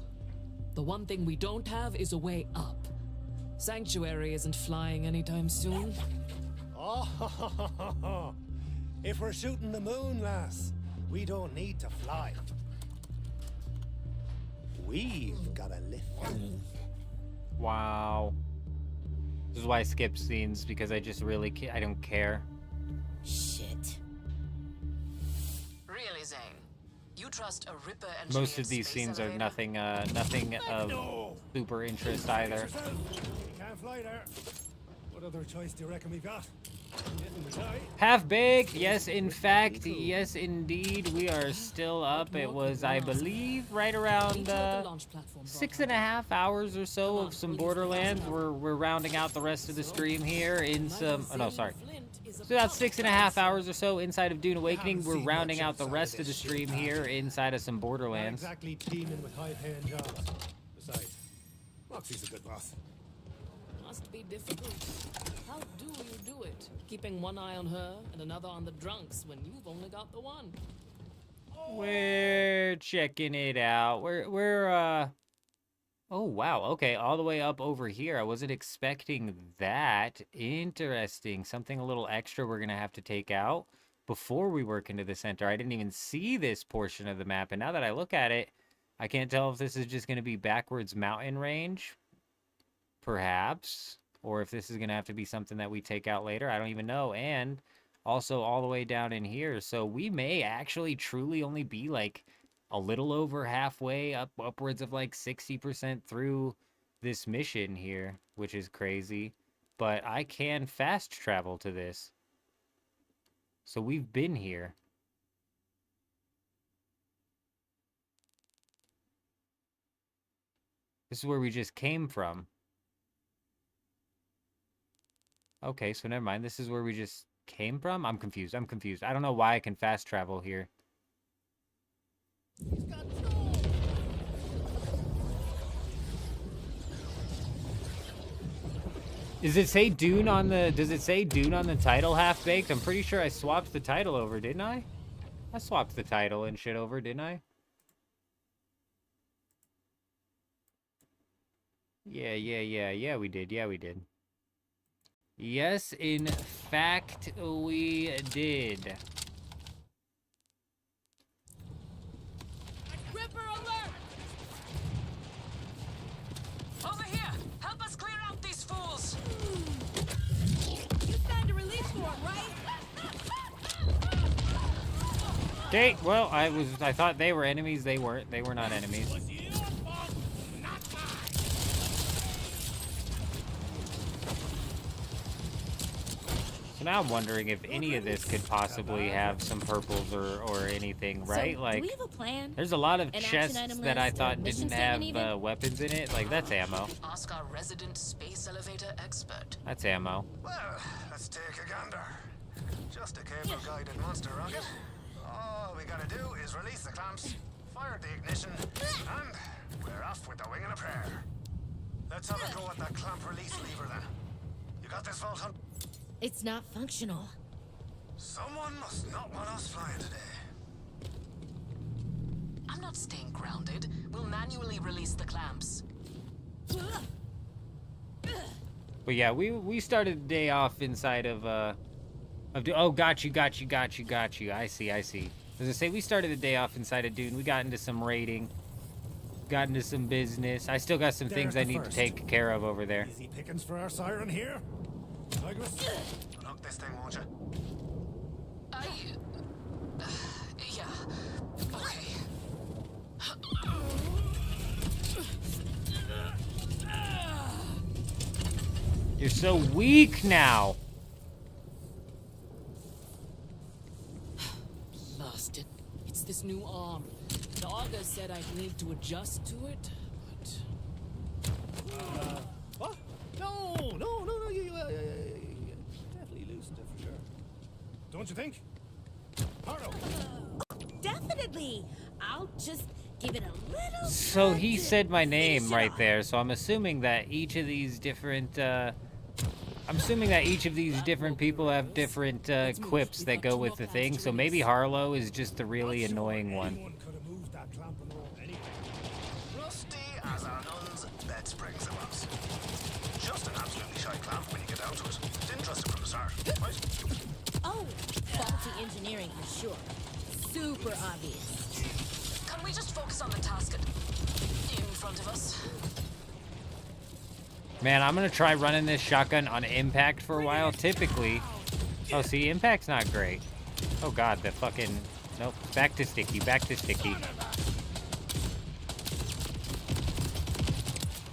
the one thing we don't have is a way up. Sanctuary isn't flying anytime soon. Oh, if we're shooting the moon, lass, we don't need to fly. We've got a lift. Wow. This is why I skip scenes, because I just really I don't care. Shit. Really, Zane? You trust a Ripper and Most of these scenes are nothing of super interest either. Can't fly there. What other choice do you reckon we've got? Half-baked, yes, in fact, yes, indeed, we are still up. It was, I believe, right around 6.5 hours or so of some Borderlands. We're rounding out the rest of the stream here in some, oh no, sorry. So about 6.5 hours or so inside of Dune Awakening. We're rounding out the rest of the stream here inside of some Borderlands. Not exactly teeming with high-paying jobs. Besides, Roxy's a good boss. Must be difficult. How do you do it? Keeping one eye on her and another on the drunks when you've only got the one. We're checking it out. We're oh wow, okay, all the way up over here. I wasn't expecting that. Interesting. Something a little extra we're gonna have to take out before we work into the center. I didn't even see this portion of the map, and now that I look at it, I can't tell if this is just gonna be backwards mountain range. Perhaps, or if this is gonna have to be something that we take out later. I don't even know. And also all the way down in here, so we may actually truly only be like a little over halfway upwards of like 60% through this mission here, which is crazy. But I can fast travel to this, so we've been here. This is where we just came from. Okay, so never mind. This is where we just came from? I'm confused. I'm confused. I don't know why I can fast travel here. Does it say Dune on the title, Half-Baked? I'm pretty sure I swapped the title over, didn't I? I swapped the title and shit over, didn't I? Yeah, we did. Yeah, we did. Yes, in fact, we did. Ripper alert! Over here! Help us clear out these fools! You signed a release form, right? Okay, well, I thought they were enemies. They weren't. They were not enemies. So now I'm wondering if any of this could possibly have some purples or anything, right? So, like, do we have a plan? there's a lot of An chests action item that I list or thought mission didn't statement have even? weapons in it. Like, that's ammo. Ask our resident space elevator expert. That's ammo. Well, let's take a gander. Just a cable-guided monster rocket. All we gotta do is release the clamps, fire the ignition, and we're off with the wing and a prayer. Let's have a go at that clamp release lever then. You got this, Vault Hunter? It's not functional. Someone must not want us flying today. I'm not staying grounded. We'll manually release the clamps. But yeah, we started the day off inside of oh, got you. I see. As I say, we started the day off inside of Dune. We got into some raiding. got into some business. I still got some things I need to take care of over there. Easy pickings for our siren here. Tigress? Unhook this thing, won't you? Yeah. Okay. You're so weak now. Lost it. It's this new arm. The auger said I'd need to adjust to it, but... What? No, you definitely loosened it for sure. Don't you think? Hardo! Definitely. I'll just give it a little. So he said my name right there, so I'm assuming that each of these different, people have different, quips that go with the thing, so maybe Harlow is just the really annoying one. Rusty as our nuns, bed springs of us. Just an absolutely shy clamp when you get down to it. Didn't trust it from the start, right? Oh, faulty engineering for sure. Super obvious. Can we just focus on the task in front of us? Man, I'm gonna try running this shotgun on impact for a while. Typically, oh, see, impact's not great. Oh god, the fucking, nope, back to sticky, back to sticky.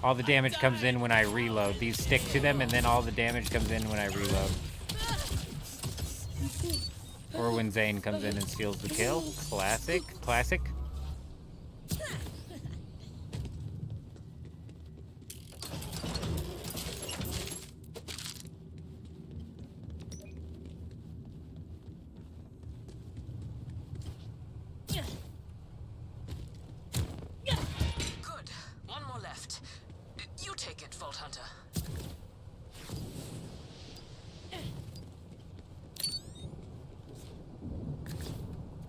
All the damage comes in when I reload. These stick to them, and then all the damage comes in when I reload. Or when Zane comes in and steals the kill. Classic, classic. Good. One more left. You take it, Vault Hunter.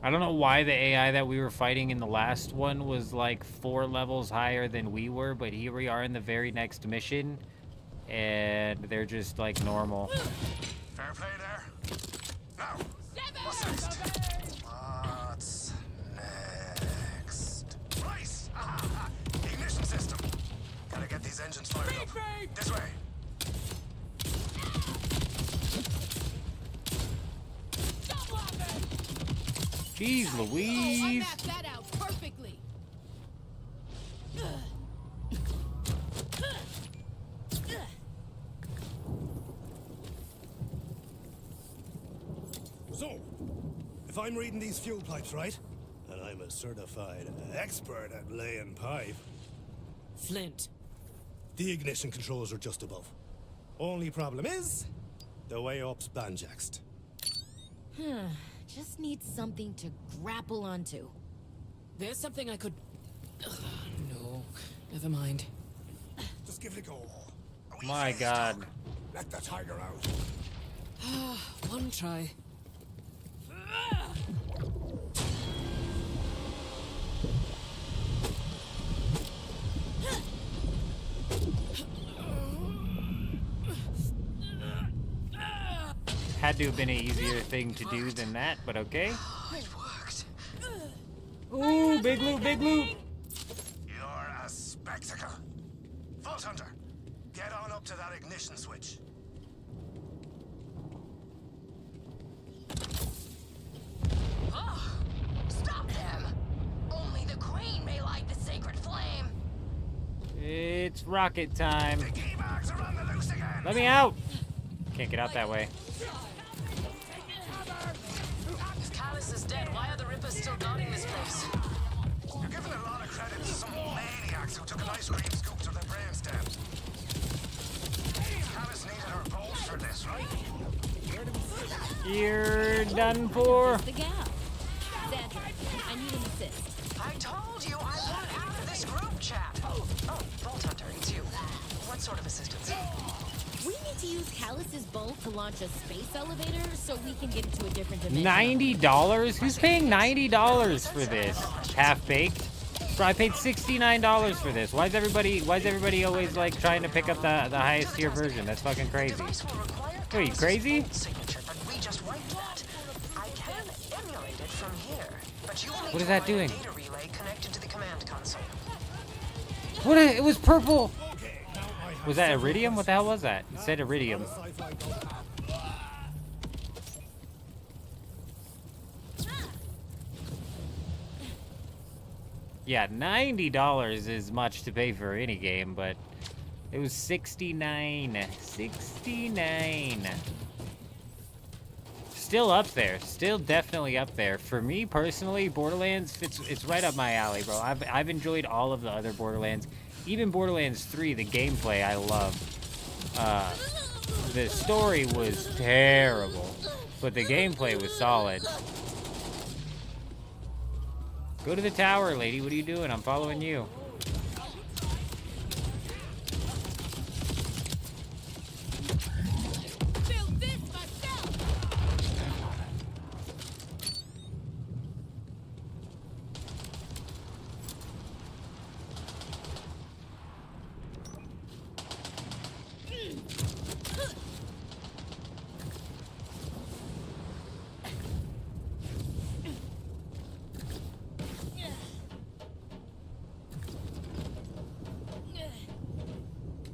I don't know why the AI that we were fighting in the last one was like 4 levels higher than we were, but here we are in the very next mission, and they're just like normal. Fair play there. Now, what's next? What's next? Right! Ignition system. Gotta get these engines fired up. This way. Jeez Louise. I mapped that out perfectly. So, if I'm reading these fuel pipes right, and I'm a certified expert at laying pipe... Flint. The ignition controls are just above. Only problem is, the way up's banjaxed. Just need something to grapple onto. There's something I could... Ugh, no, never mind. Just give it a go. My god. Let the tiger out. One try. Had to have been an easier thing to do than that, but okay. It worked. Ooh, big loot, big loot. You're a spectacle. Vault Hunter, get on up to that ignition switch. Oh, stop them! Only the Queen may light the sacred flame. It's rocket time. The key bags are on the loose again. Let me out. Can't get out that way. If Callus is dead, why are the Rippers still guarding this place? You're giving a lot of credit to some maniacs who took an ice cream scoop to their brainstems. Callus needed her bolts for this, right? You're done for. The gal. Sandra, I need an assist. I told you I want out of this group chat. Oh, Vault Hunter, it's you. What sort of assistance? We need to use Callus's bolt to launch a space elevator so we can get into a different dimension. $90? Who's paying $90 for this? Half-baked? Bro, I paid $69 for this. Why is everybody always like trying to pick up the highest tier version? That's fucking crazy. What, are you crazy? What is that doing? Data relay connected to the command console. What? It was purple. Was that iridium? What the hell was that? It said iridium. Yeah, $90 is much to pay for any game, but it was $69. $69. Still up there. Still definitely up there. For me personally, Borderlands it's right up my alley, bro. I've enjoyed all of the other Borderlands. Even Borderlands 3, the gameplay I love. The story was terrible, but the gameplay was solid. Go to the tower, lady. What are you doing? I'm following you.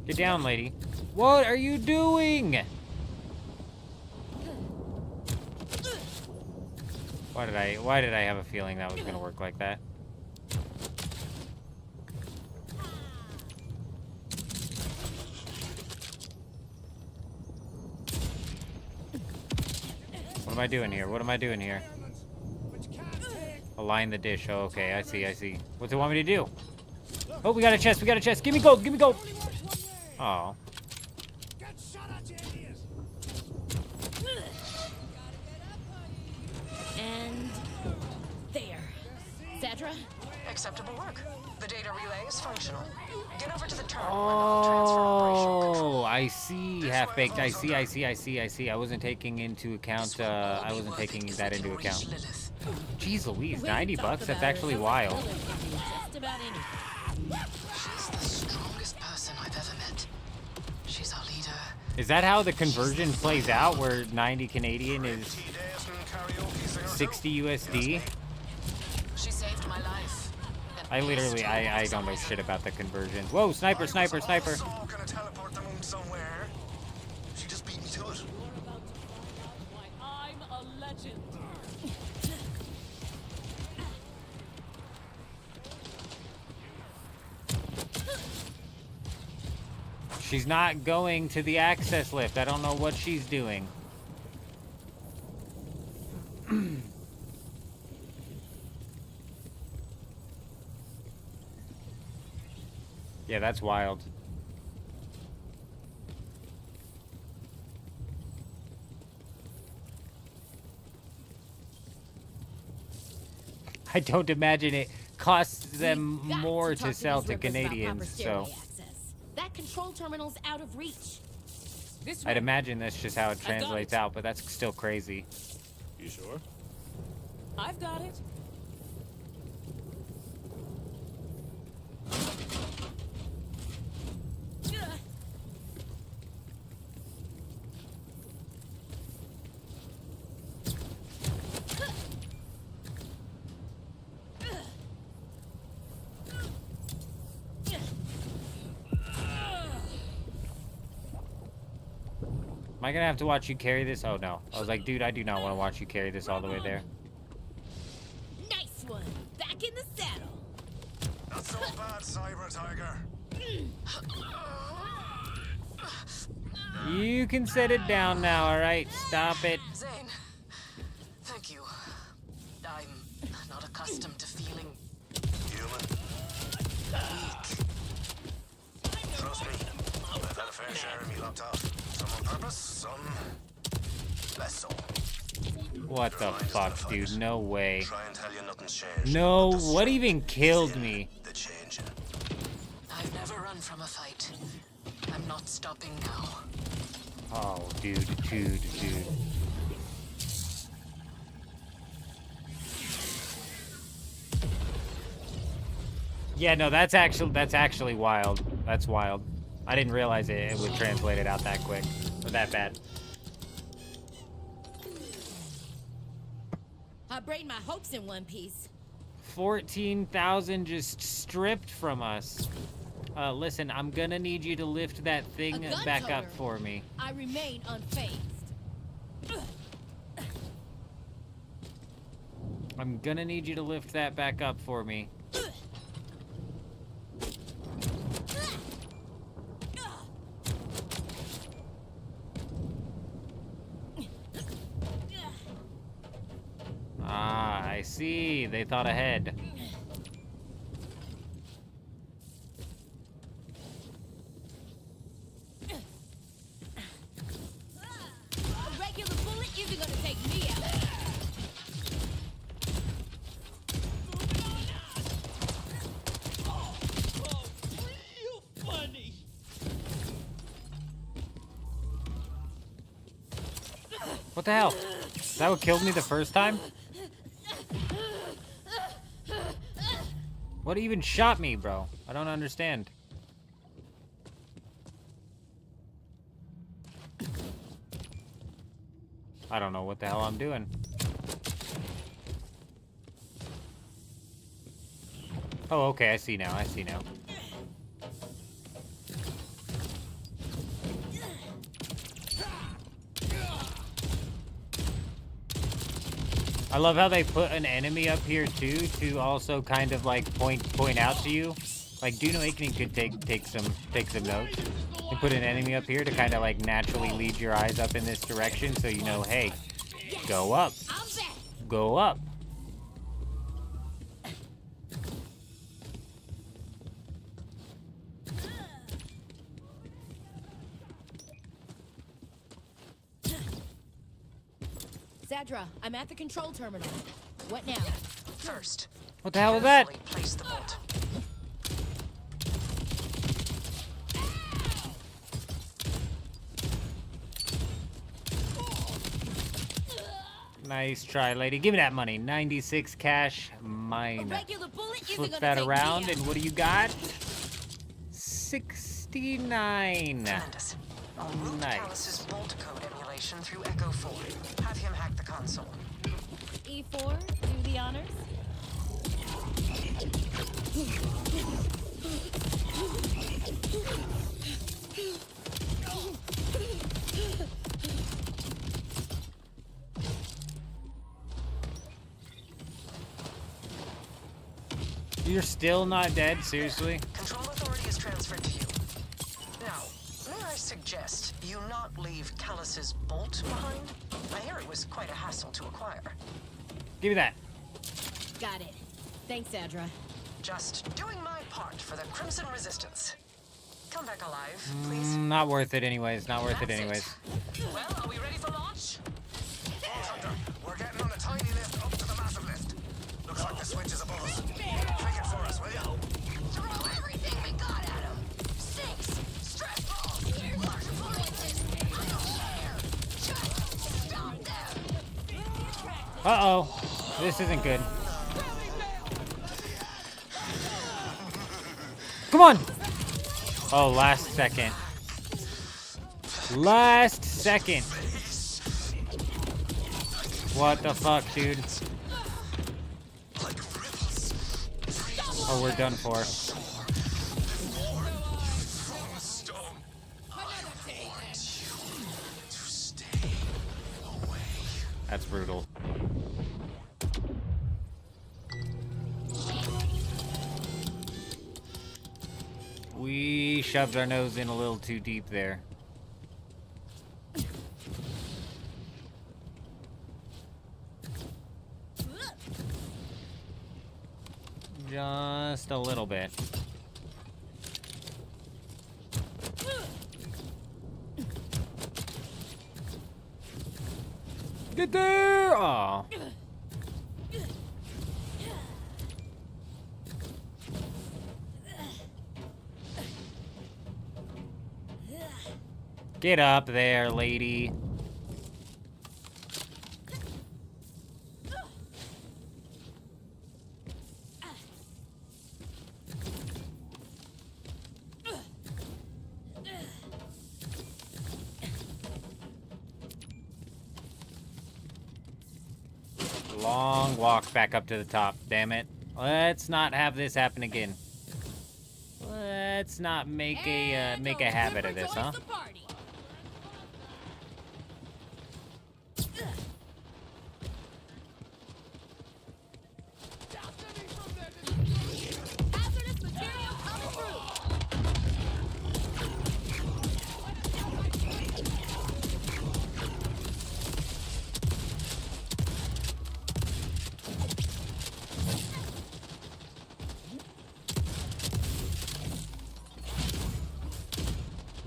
Get down, lady. What are you doing? Why did I have a feeling that was gonna work like that? What am I doing here? What am I doing here? Align the dish. Oh, okay, I see, I see. What's it want me to do? Oh, we got a chest, we got a chest. Give me gold, give me gold. Oh. And there. Cedra? Acceptable work. The data relay is functional. Get over to the terminal and transfer operation. Oh, I see, half-baked. I see. I wasn't taking into account, I wasn't taking that into account. Jeez Louise, $90? That's actually wild. Just about anything. She's the strongest person I've ever met. She's our leader. Is that how the conversion plays out, where 90 Canadian is 60 USD? She saved my life. I literally, I don't know shit about the conversions. Whoa, sniper, sniper, sniper. Gonna teleport the moon somewhere. She just beat me to it. I'm a legend. She's not going to the access lift. I don't know what she's doing. Yeah, that's wild. I don't imagine it costs them more to sell to Canadians, so That control terminal's out of reach. I'd imagine that's just how it translates out, but that's still crazy. You sure? I've got it. Am I gonna have to watch you carry this? Oh no. I was like, dude, I do not want to watch you carry this all the way there. Nice one. Back in the saddle. Not so bad, Cyber Tiger. You can set it down now, alright? Stop it. Zane, thank you. I'm not accustomed to feeling human. Weak. Trust me, I've had a fair share of me locked off. Some on purpose, some less so. What the fuck, dude? No way. Try and tell you nothing's changed. No, what even killed me? The changing. I've never run from a fight. I'm not stopping now. Oh, dude. Yeah, no, that's actually wild. That's wild. I didn't realize it would translate it out that quick or that bad. I braid my hopes in one piece. 14,000 just stripped from us. Listen, I'm gonna need you to lift that thing back up for me. I remain unfazed. I'm gonna need you to lift that back up for me. Ah, I see. They thought ahead. A regular bullet isn't gonna take me out. Funny. What the hell? Is that what killed me the first time? What even shot me, bro? I don't understand. I don't know what the hell I'm doing. Oh, okay, I see now, I see now. I love how they put an enemy up here too to also kind of like point out to you. Like Dune Awakening could take some notes. And put an enemy up here to kind of like naturally lead your eyes up in this direction so you know, hey, go up. Go up. Zadra, I'm at the control terminal. What now? First, what the hell was that? place the bolt. Nice try, lady. Give me that money. 96 cash, mine. Flip that around, and what do you got? 69. Tremendous. I'll route Callus's bolt code emulation through Echo 4. Have him hack the console. E4, do the honors. You're still not dead? Seriously? Control authority is transferred to you. Now, may I suggest you not leave Callus's bolt behind? I hear it was quite a hassle to acquire. Give me that. Got it. Thanks, Zadra. Just doing my part for the Crimson Resistance. Come back alive, please. Not worth it anyways. Not worth it anyways. Well, are we ready for launch? Hunter, we're getting on the tiny lift up to the massive lift. Looks like the switch is above us. Click it for us, will you? Throw everything we got at him. 6 stress balls. Large appliances. I don't care. Just stop them. Uh-oh. This isn't good. Come on! Oh, last second. Last second. What the fuck, dude? Oh, we're done for. That's brutal. We shoved our nose in a little too deep there. Just a little bit. Get there! Aw. Get up there, lady. Long walk back up to the top, damn it. Let's not have this happen again. let's not make a habit of this, huh?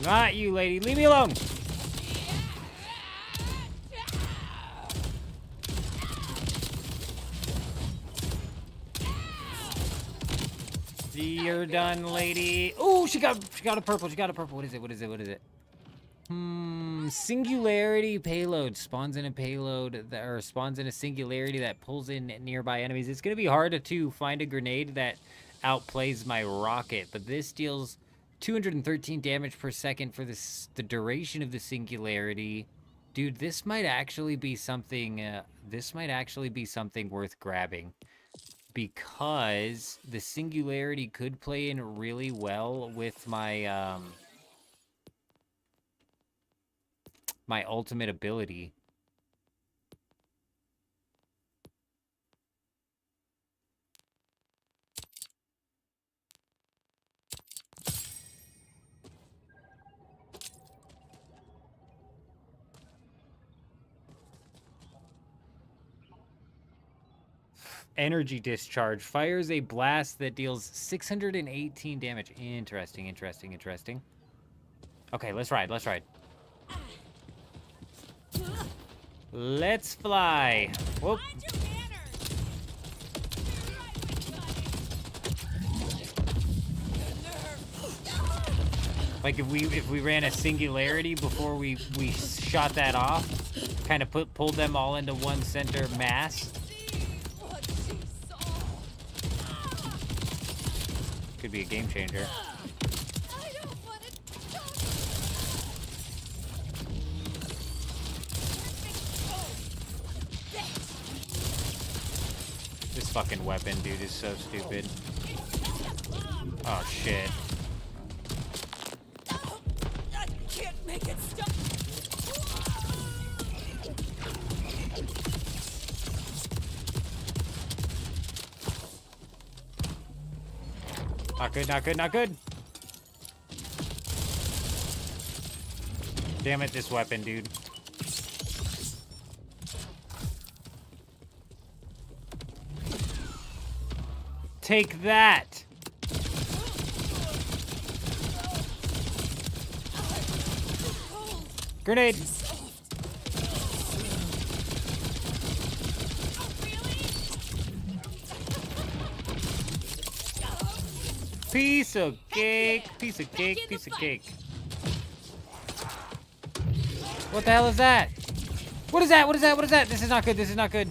Not you, lady. Leave me alone. You're done, lady. Oh, she got a purple. She got a purple. What is it? What is it? What is it? Singularity payload spawns in a payload that, or spawns in a singularity that pulls in nearby enemies. It's gonna be hard to find a grenade that outplays my rocket, but this deals 213 damage per second for the duration of the singularity. Dude, this might actually be something. This might actually be something worth grabbing, because the singularity could play in really well with my my ultimate ability. Energy discharge fires a blast that deals 618 damage. Interesting, interesting, interesting. Okay, let's ride, let's ride. Let's fly. Whoop. Like if we ran a singularity before we shot that off, kind of pulled them all into one center mass. Could be a game changer. This fucking weapon, dude, is so stupid. Oh shit. I can't make it stop. Not good, not good, not good. Damn it, this weapon, dude. Take that. Grenade. Piece of cake, piece of cake, piece of cake. What the hell is that? What is that? What is that? What is that? This is not good. This is not good.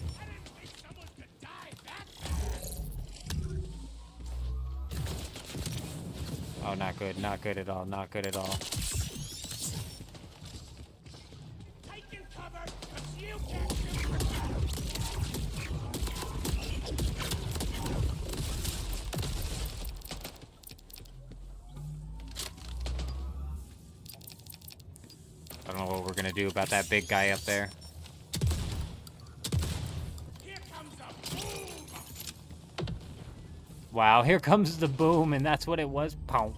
Oh, not good. Not good at all. Not good at all. I don't know what we're gonna do about that big guy up there. Wow, here comes the boom, and that's what it was. Pow.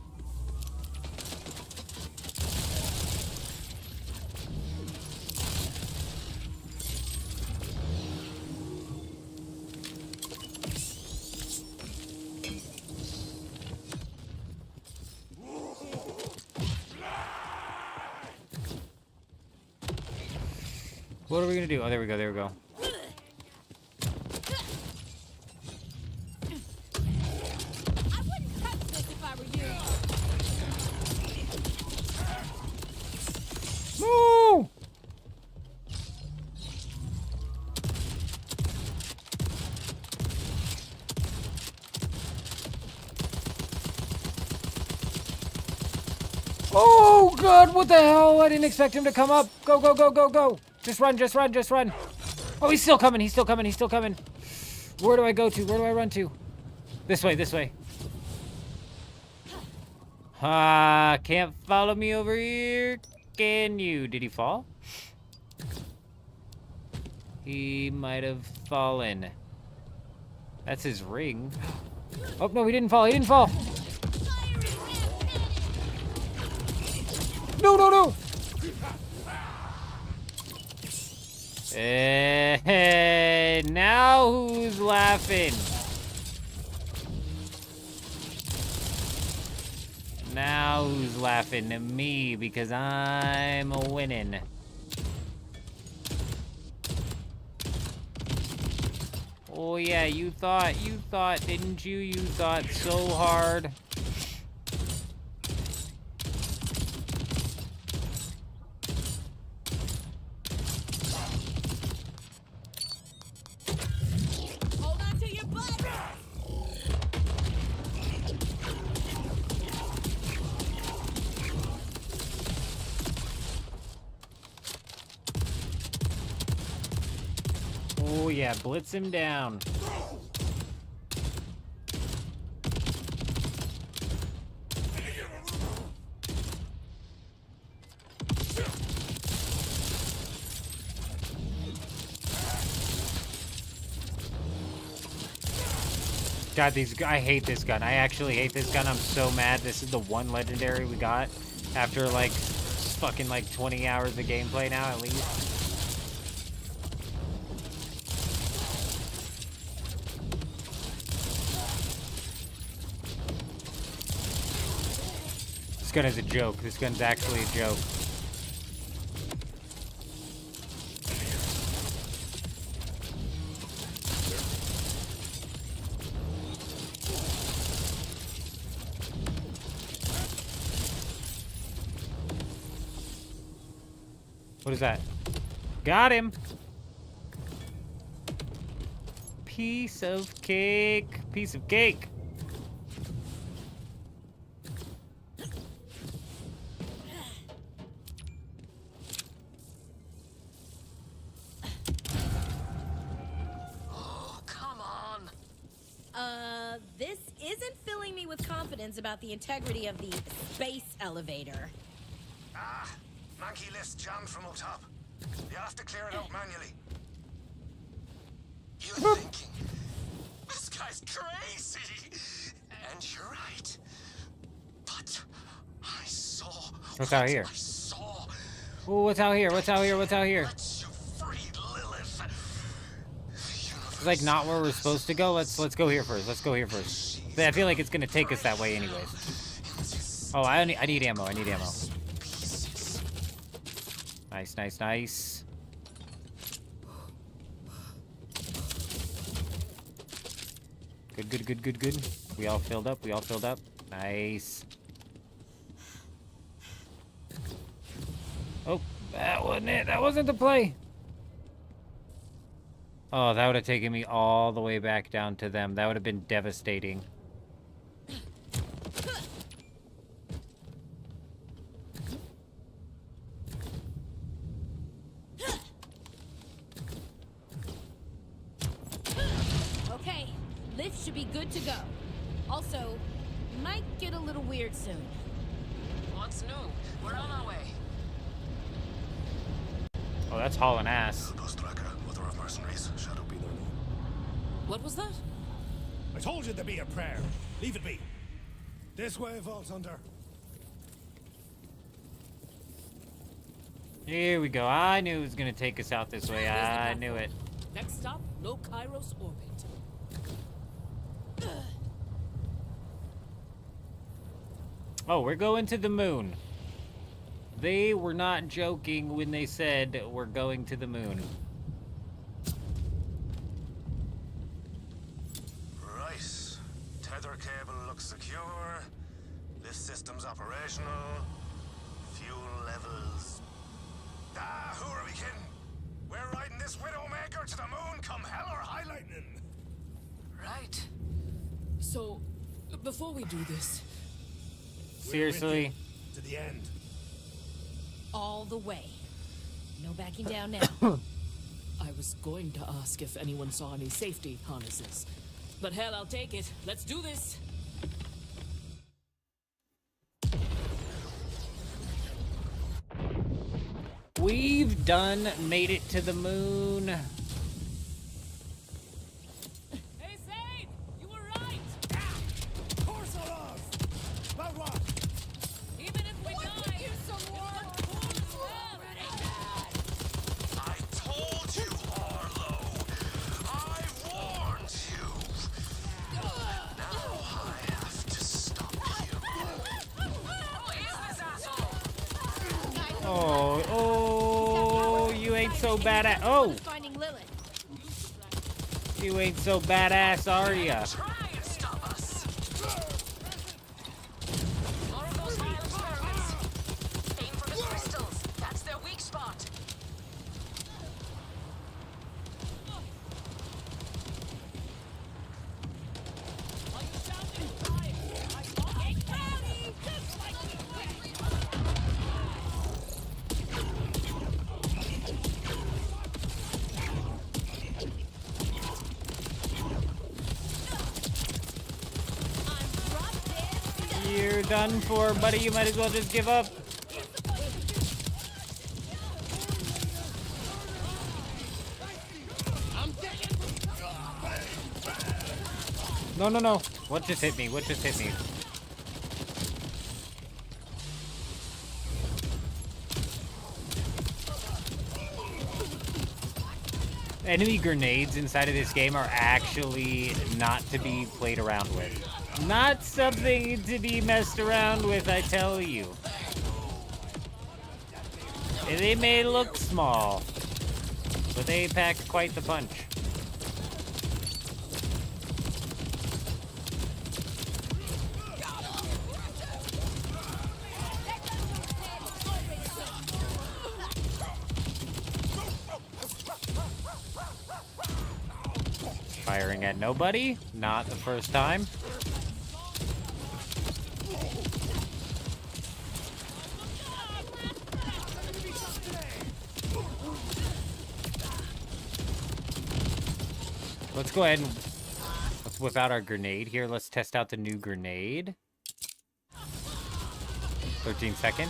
What are we gonna do? Oh, there we go, there we go. Move! Oh, God, what the hell? I didn't expect him to come up. Go, go, go, go, go. Just run, just run, just run. Oh, he's still coming, he's still coming, he's still coming. Where do I go to? Where do I run to? This way, this way. Can't follow me over here. Can you? Did he fall? He might have fallen. That's his ring. Oh, no, he didn't fall. He didn't fall. No, no, no. Now who's laughing? Now who's laughing at me because I'm winning? Oh yeah, you thought, didn't you? You thought so hard. Hold on to your butt. Oh yeah, blitz him down. God, I hate this gun. I actually hate this gun. I'm so mad. This is the one legendary we got after like fucking like 20 hours of gameplay now at least. This gun is a joke. This gun's actually a joke. What is that? Got him! Piece of cake. Piece of cake. Oh, come on. This isn't filling me with confidence about the integrity of the space elevator. Ah, monkey list jammed from up top. You have to clear it out manually. You're thinking, this guy's crazy. And you're right. But I saw. What's out here? I saw. Ooh, what's out here? What's out here? What's out here? It's like not where we're supposed to go. Let's go here first. Let's go here first. I feel like it's gonna take us that way anyways. Oh, I need ammo. I need ammo. Nice, nice, nice. Good, good, good, good, good. We all filled up. We all filled up. Nice. Oh, that wasn't it. That wasn't the play. Oh, that would have taken me all the way back down to them. That would have been devastating. Okay, lift should be good to go. Also, might get a little weird soon. What's new? We're on our way. Oh, that's hauling ass. What was that? I told you there'd be a prayer. Leave it be. This way, Vault Hunter. Here we go. I knew it was going to take us out this way. I knew it. Next stop, low Kairos orbit. Oh, we're going to the moon. They were not joking when they said we're going to the moon. Right. Tether cable looks secure. Lift system's operational. Fuel levels. Ah, who are we kidding? We're riding this Widowmaker to the moon come hell or high lightning. Right. So, before we do this... Seriously? To the end. All the way. No backing down now. I was going to ask if anyone saw any safety harnesses. But hell, I'll take it. Let's do this. We've made it to the moon. Hey, Zane! You were right! But what? Even if we die, you someone! I told you, Harlow. I warned you. Now I have to stop you. Who is this asshole? Oh, you ain't so badass. Oh, Finding Lilith. you ain't so badass, are ya? Try and stop us. More of those vile experiments. Aim for the crystals. That's their weak spot. You're done for, buddy. You might as well just give up. No, no, no. What just hit me? What just hit me? Enemy grenades inside of this game are actually not to be played around with. Not something to be messed around with, I tell you. They may look small, but they pack quite the punch. Firing at nobody, not the first time. Let's go ahead and let's whip out our grenade here. Let's test out the new grenade. 13 seconds.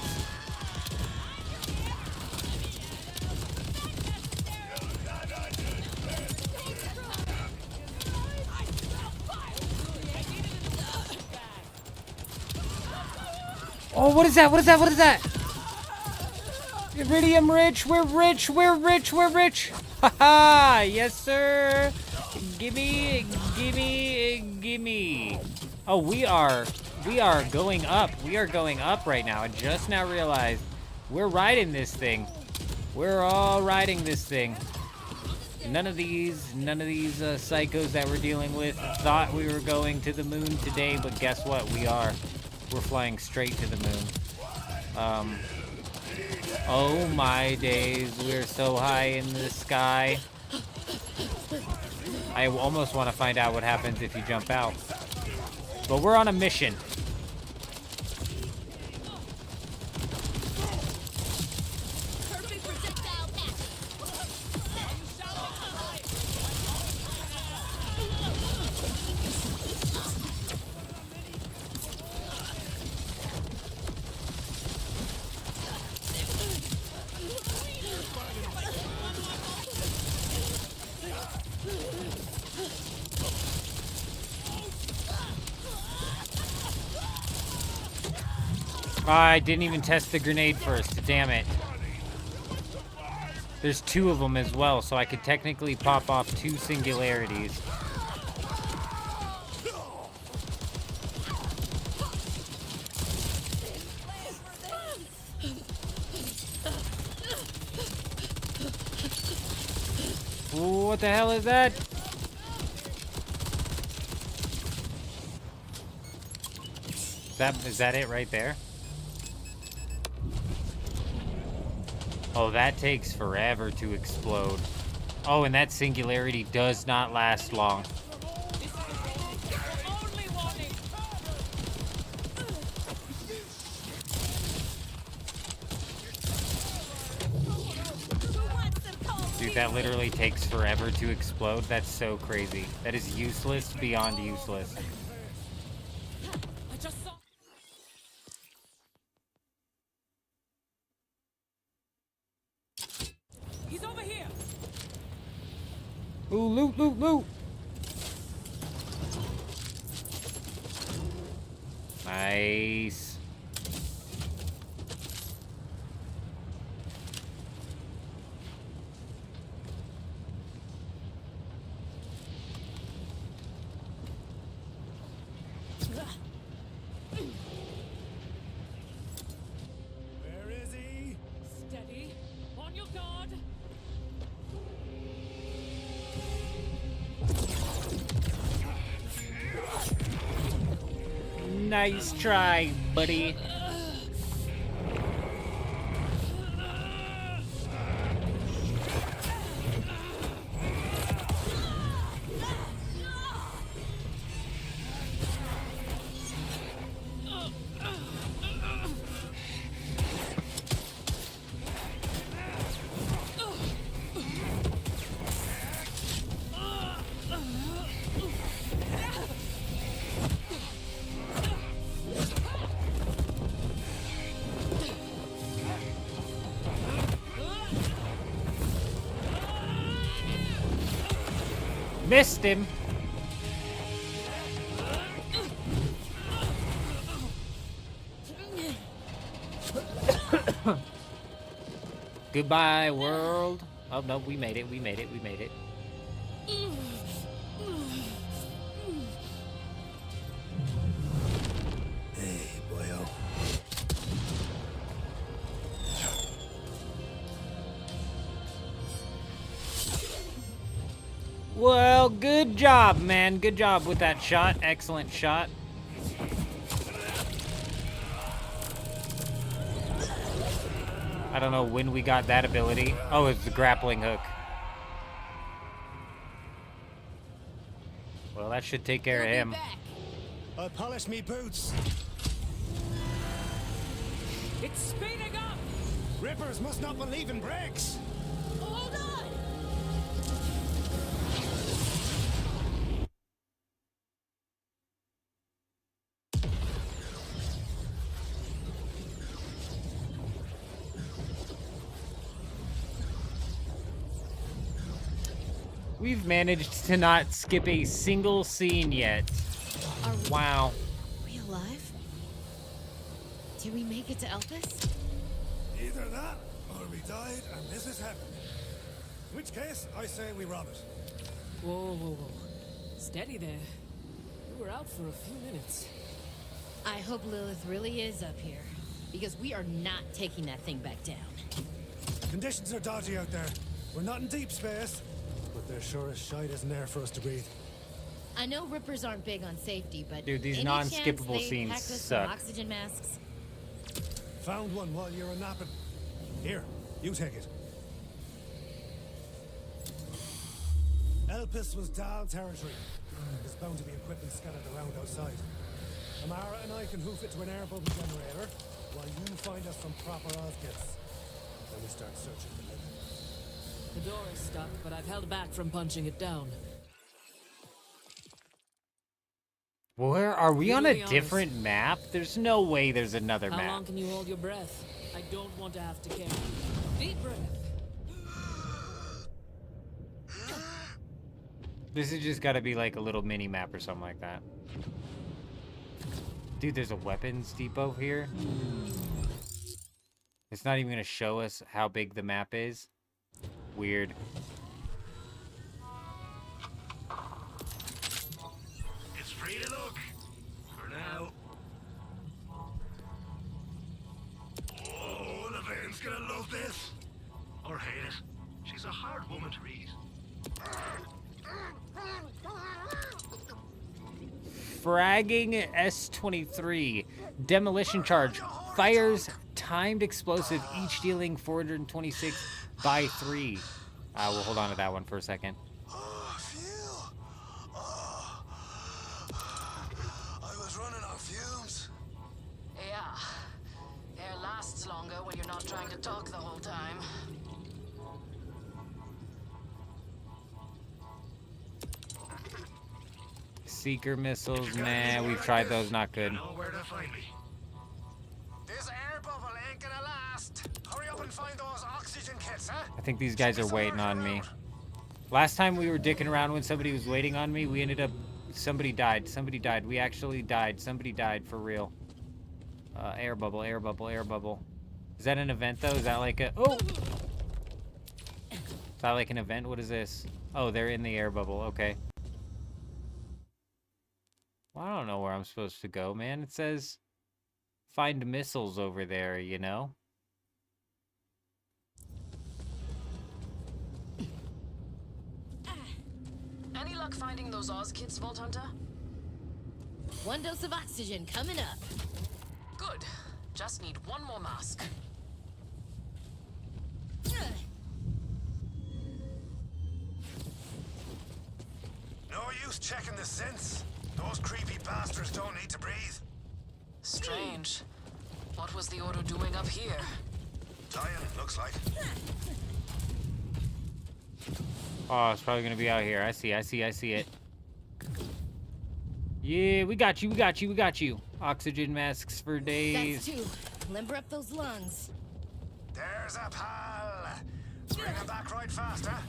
Oh, what is that? What is that? What is that? Iridium rich. We're rich. We're rich. We're rich. Haha. Yes, sir. Gimme. Gimme. Gimme. Oh, we are going up. We are going up right now. I just now realized we're riding this thing. We're all riding this thing. None of these psychos that we're dealing with thought we were going to the moon today, but guess what? We are. We're flying straight to the moon. Oh my days, we're so high in the sky. I almost want to find out what happens if you jump out. But we're on a mission. I didn't even test the grenade first. Damn it. There's two of them as well, so I could technically pop off two singularities. Ooh, what the hell is that? Is that it right there? Oh, that takes forever to explode. Oh, and that singularity does not last long. Dude, that literally takes forever to explode. That's so crazy. That is useless beyond useless. He's over here. Ooh, loot, loot, loot. Nice. Where is he? Steady. On your guard. Nice try, buddy. Missed him. Goodbye, world. Oh, no, we made it. We made it. We made it. Hey, boyo. Well, good job, man. Good job with that shot. Excellent shot. I don't know when we got that ability. Oh, it's the grappling hook. Well, that should take care of him. I polish me boots. It's speeding up. Rippers must not believe in brakes. Hold on. We've managed to not skip a single scene yet. Wow. Are we alive? Did we make it to Elpis? Either that, or we died and this is heaven. In which case, I say we rob it. Whoa, whoa, whoa. Steady there. We were out for a few minutes. I hope Lilith really is up here, because we are not taking that thing back down. Conditions are dodgy out there. We're not in deep space, but there sure as shite isn't air for us to breathe. I know Rippers aren't big on safety, but Dude, these any non-skippable chance they scenes packed us suck. some oxygen masks? Found one while you were napping. Here, you take it. Elpis was down territory. There's bound to be equipment scattered around outside. Amara and I can hoof it to an air bubble generator, while you find us some proper Oz kits. Then we start searching for Lilith. The door is stuck, but I've held back from punching it down. Where are we on a Brutally honest. different map? There's no way there's another How map. long can you hold your breath? I don't want to have to carry. Deep breath. This has just got to be like a little mini map or something like that. Dude, there's a weapons depot here. It's not even going to show us how big the map is. Weird. It's free to look. For now. Oh, Levain's gonna love this. Or hate it. She's a hard woman to read. Fragging S-23. Demolition charge. Fires timed explosive, each dealing 426 by 3. We'll hold on to that one for a second. I was running on fumes. Yeah. Air lasts longer when you're not trying to talk the whole time. Seeker missiles, man, we've tried those, not good. Know where to find me. This air bubble ain't gonna last. Hurry up and find those oxygen kits, huh? I think these guys are waiting on me. Last time we were dicking around when somebody was waiting on me, we ended up... Somebody died. Somebody died. We actually died. Somebody died for real. Air bubble, air bubble, air bubble. Is that an event, though? Is that like a... Oh! Is that like an event? What is this? Oh, they're in the air bubble. Okay. Well, I don't know where I'm supposed to go, man. It says... Find missiles over there, you know? Any luck finding those Oz kids, Vault Hunter? One dose of oxygen coming up. Good. Just need one more mask. No use checking the synths. Those creepy bastards don't need to breathe. Strange. What was the Order doing up here? Dying, looks like. Oh, it's probably gonna be out here. I see it. Yeah, we got you, we got you, we got you. Oxygen masks for days. That's two. Limber up those lungs. There's a pal. Bring him back right fast, huh?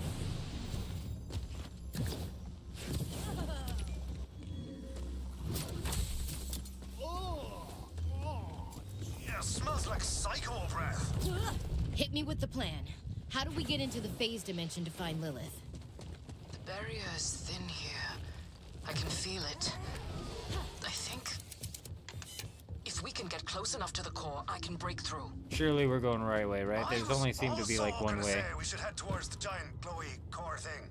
Yeah, smells like psycho breath. Hit me with the plan. How do we get into the phase dimension to find Lilith? The barrier is thin here. I can feel it. I think if we can get close enough to the core, I can break through. Surely we're going the right way, right? There's only seemed to be like one way. We should head towards the giant glowy core thing.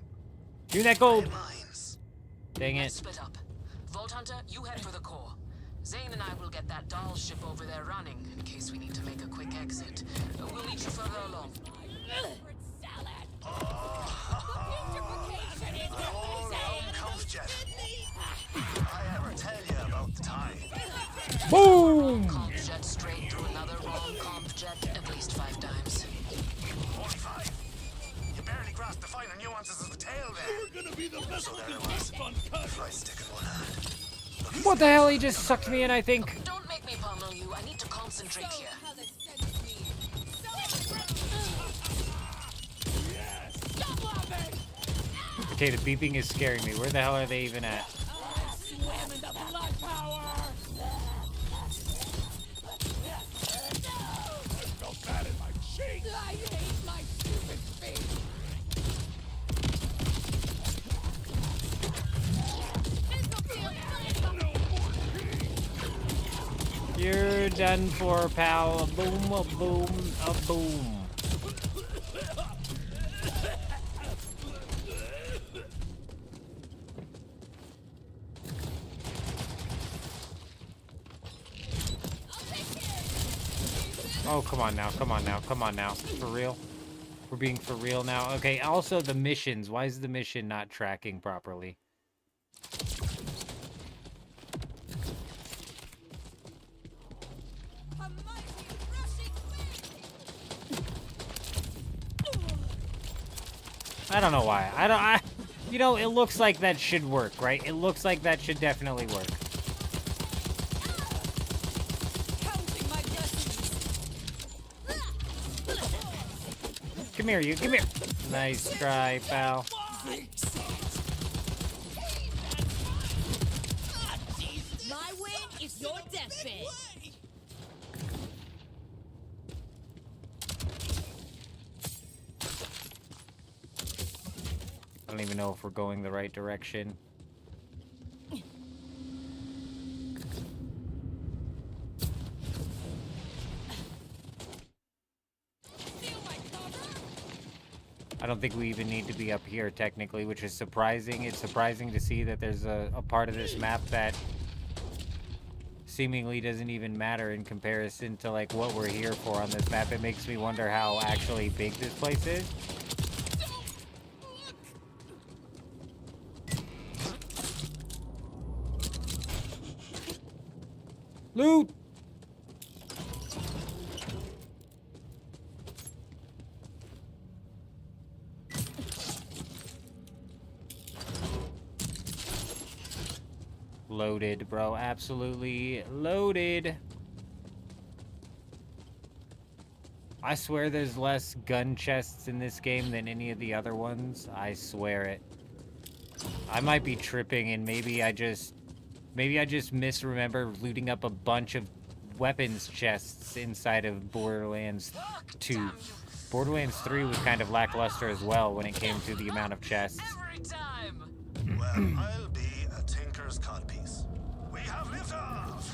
Do that gold. Dang Let's it. split up. Vault Hunter, you head for the core. Zane and I will get that doll ship over there running in case we need to make a quick exit. We'll meet you further along. I ever tell you about the time? Boom! Comp jet straight through another wrong comp jet at least 5 times. Only 5? You barely grasped the finer nuances of the tale there. We're gonna be the best looking fun cut. Try sticking one hand. What the hell? He just sucked me in, I think. Don't make me pummel you. I need to concentrate here. Okay, the beeping is scaring me. Where the hell are they even at? You're done for, pal. A boom, a boom, a boom. Oh, come on now, come on now, come on now. For real? We're being for real now? Okay, also the missions. Why is the mission not tracking properly? I don't know why. You know, it looks like that should work, right? It looks like that should definitely work. Come here, you. Come here. Nice try, pal. My win is your deathbed. I don't even know if we're going the right direction. I don't think we even need to be up here, technically, which is surprising. It's surprising to see that there's a part of this map that seemingly doesn't even matter in comparison to, like, what we're here for on this map. It makes me wonder how actually big this place is. Loot! Loaded, bro. Absolutely loaded. I swear there's less gun chests in this game than any of the other ones. I swear it. I might be tripping, and maybe I just misremember looting up a bunch of weapons chests inside of Borderlands 2. Borderlands 3 was kind of lackluster as well when it came to the amount of chests. Well, I'll be a tinker's codpiece. We have lived off!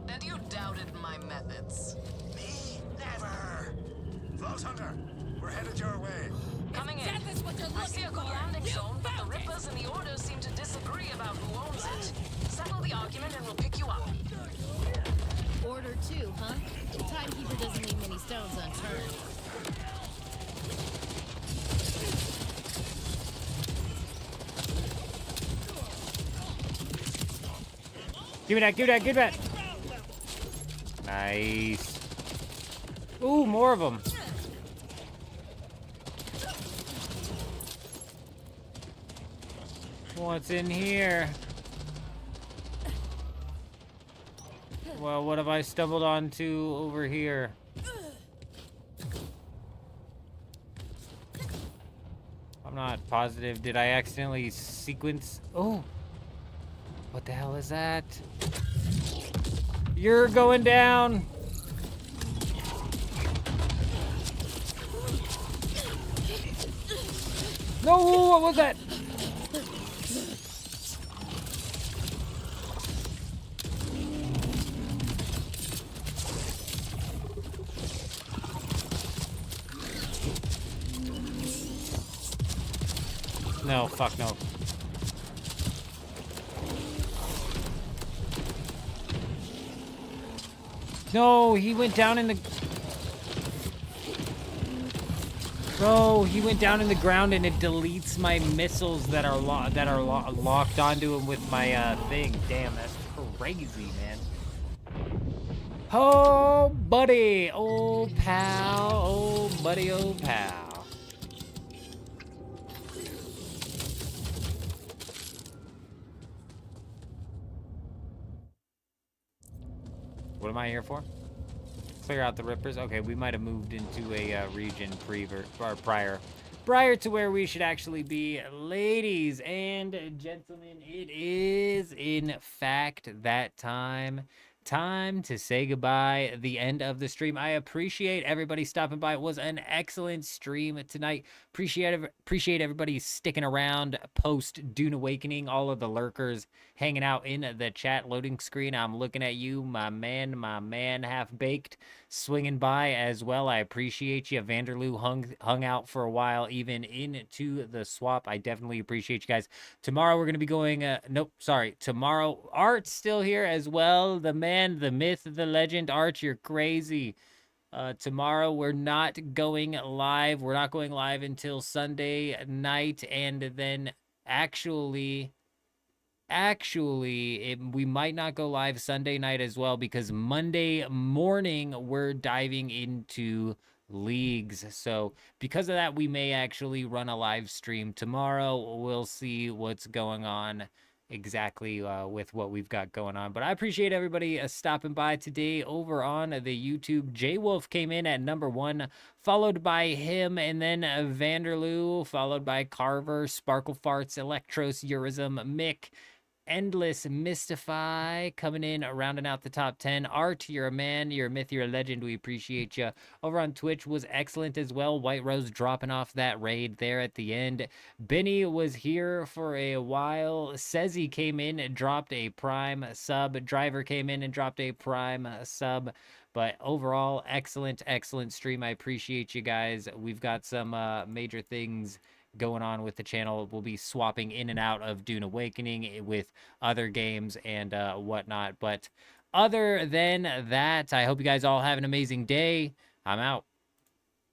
And you doubted my methods. Me? Never! Vault Hunter, we're headed your way. Coming in. I see a good landing zone, but the Rippers and the Order seem to disagree about who owns it. Settle the argument and we'll pick you up. Order 2, huh? The timekeeper doesn't leave many stones unturned. Give me that, give me that, give me that! Nice. Ooh, more of them. What's in here? Well, what have I stumbled onto over here? I'm not positive. Did I accidentally sequence? Oh! What the hell is that? You're going down! No! What was that? No, fuck no. No, he went down in the... Bro, he went down in the ground and it deletes my missiles that are locked onto him with my thing. Damn, that's crazy, man. Oh, buddy. Oh, pal. Oh, buddy. Oh, pal. What am I here for? Clear out the Rippers. Okay, we might have moved into a region prior to where we should actually be. Ladies and gentlemen, it is in fact that time to say goodbye. The end of the stream. I appreciate everybody stopping by. It was an excellent stream tonight. Appreciate everybody sticking around post Dune Awakening. All of the lurkers hanging out in the chat loading screen. I'm looking at you, my man, half baked, swinging by as well. I appreciate you. Vanderloo hung out for a while, even into the swap. I definitely appreciate you guys. Tomorrow we're gonna be going. Tomorrow Art's still here as well. The man, the myth, the legend. Art, you're crazy. Tomorrow we're not going live. We're not going live until Sunday night, and then actually, we might not go live Sunday night as well, because Monday morning we're diving into leagues. So because of that, we may actually run a live stream tomorrow. We'll see what's going on exactly with what we've got going on. But I appreciate everybody stopping by today over on the YouTube. J Wolf came in at number 1, followed by him, and then Vanderloo, followed by Carver, Sparkle Farts, Electros, Eurism, Mick, Endless, Mystify, coming in, rounding out the top 10. Art, you're a man, you're a myth, you're a legend. We appreciate you. Over on Twitch was excellent as well. White Rose dropping off that raid there at the end. Benny was here for a while. Sezzy came in and dropped a Prime sub. Driver came in and dropped a Prime sub. But overall, excellent stream. I appreciate you guys. We've got some major things going on with the channel. We'll be swapping in and out of Dune Awakening with other games and whatnot. But other than that, I hope you guys all have an amazing day. I'm out.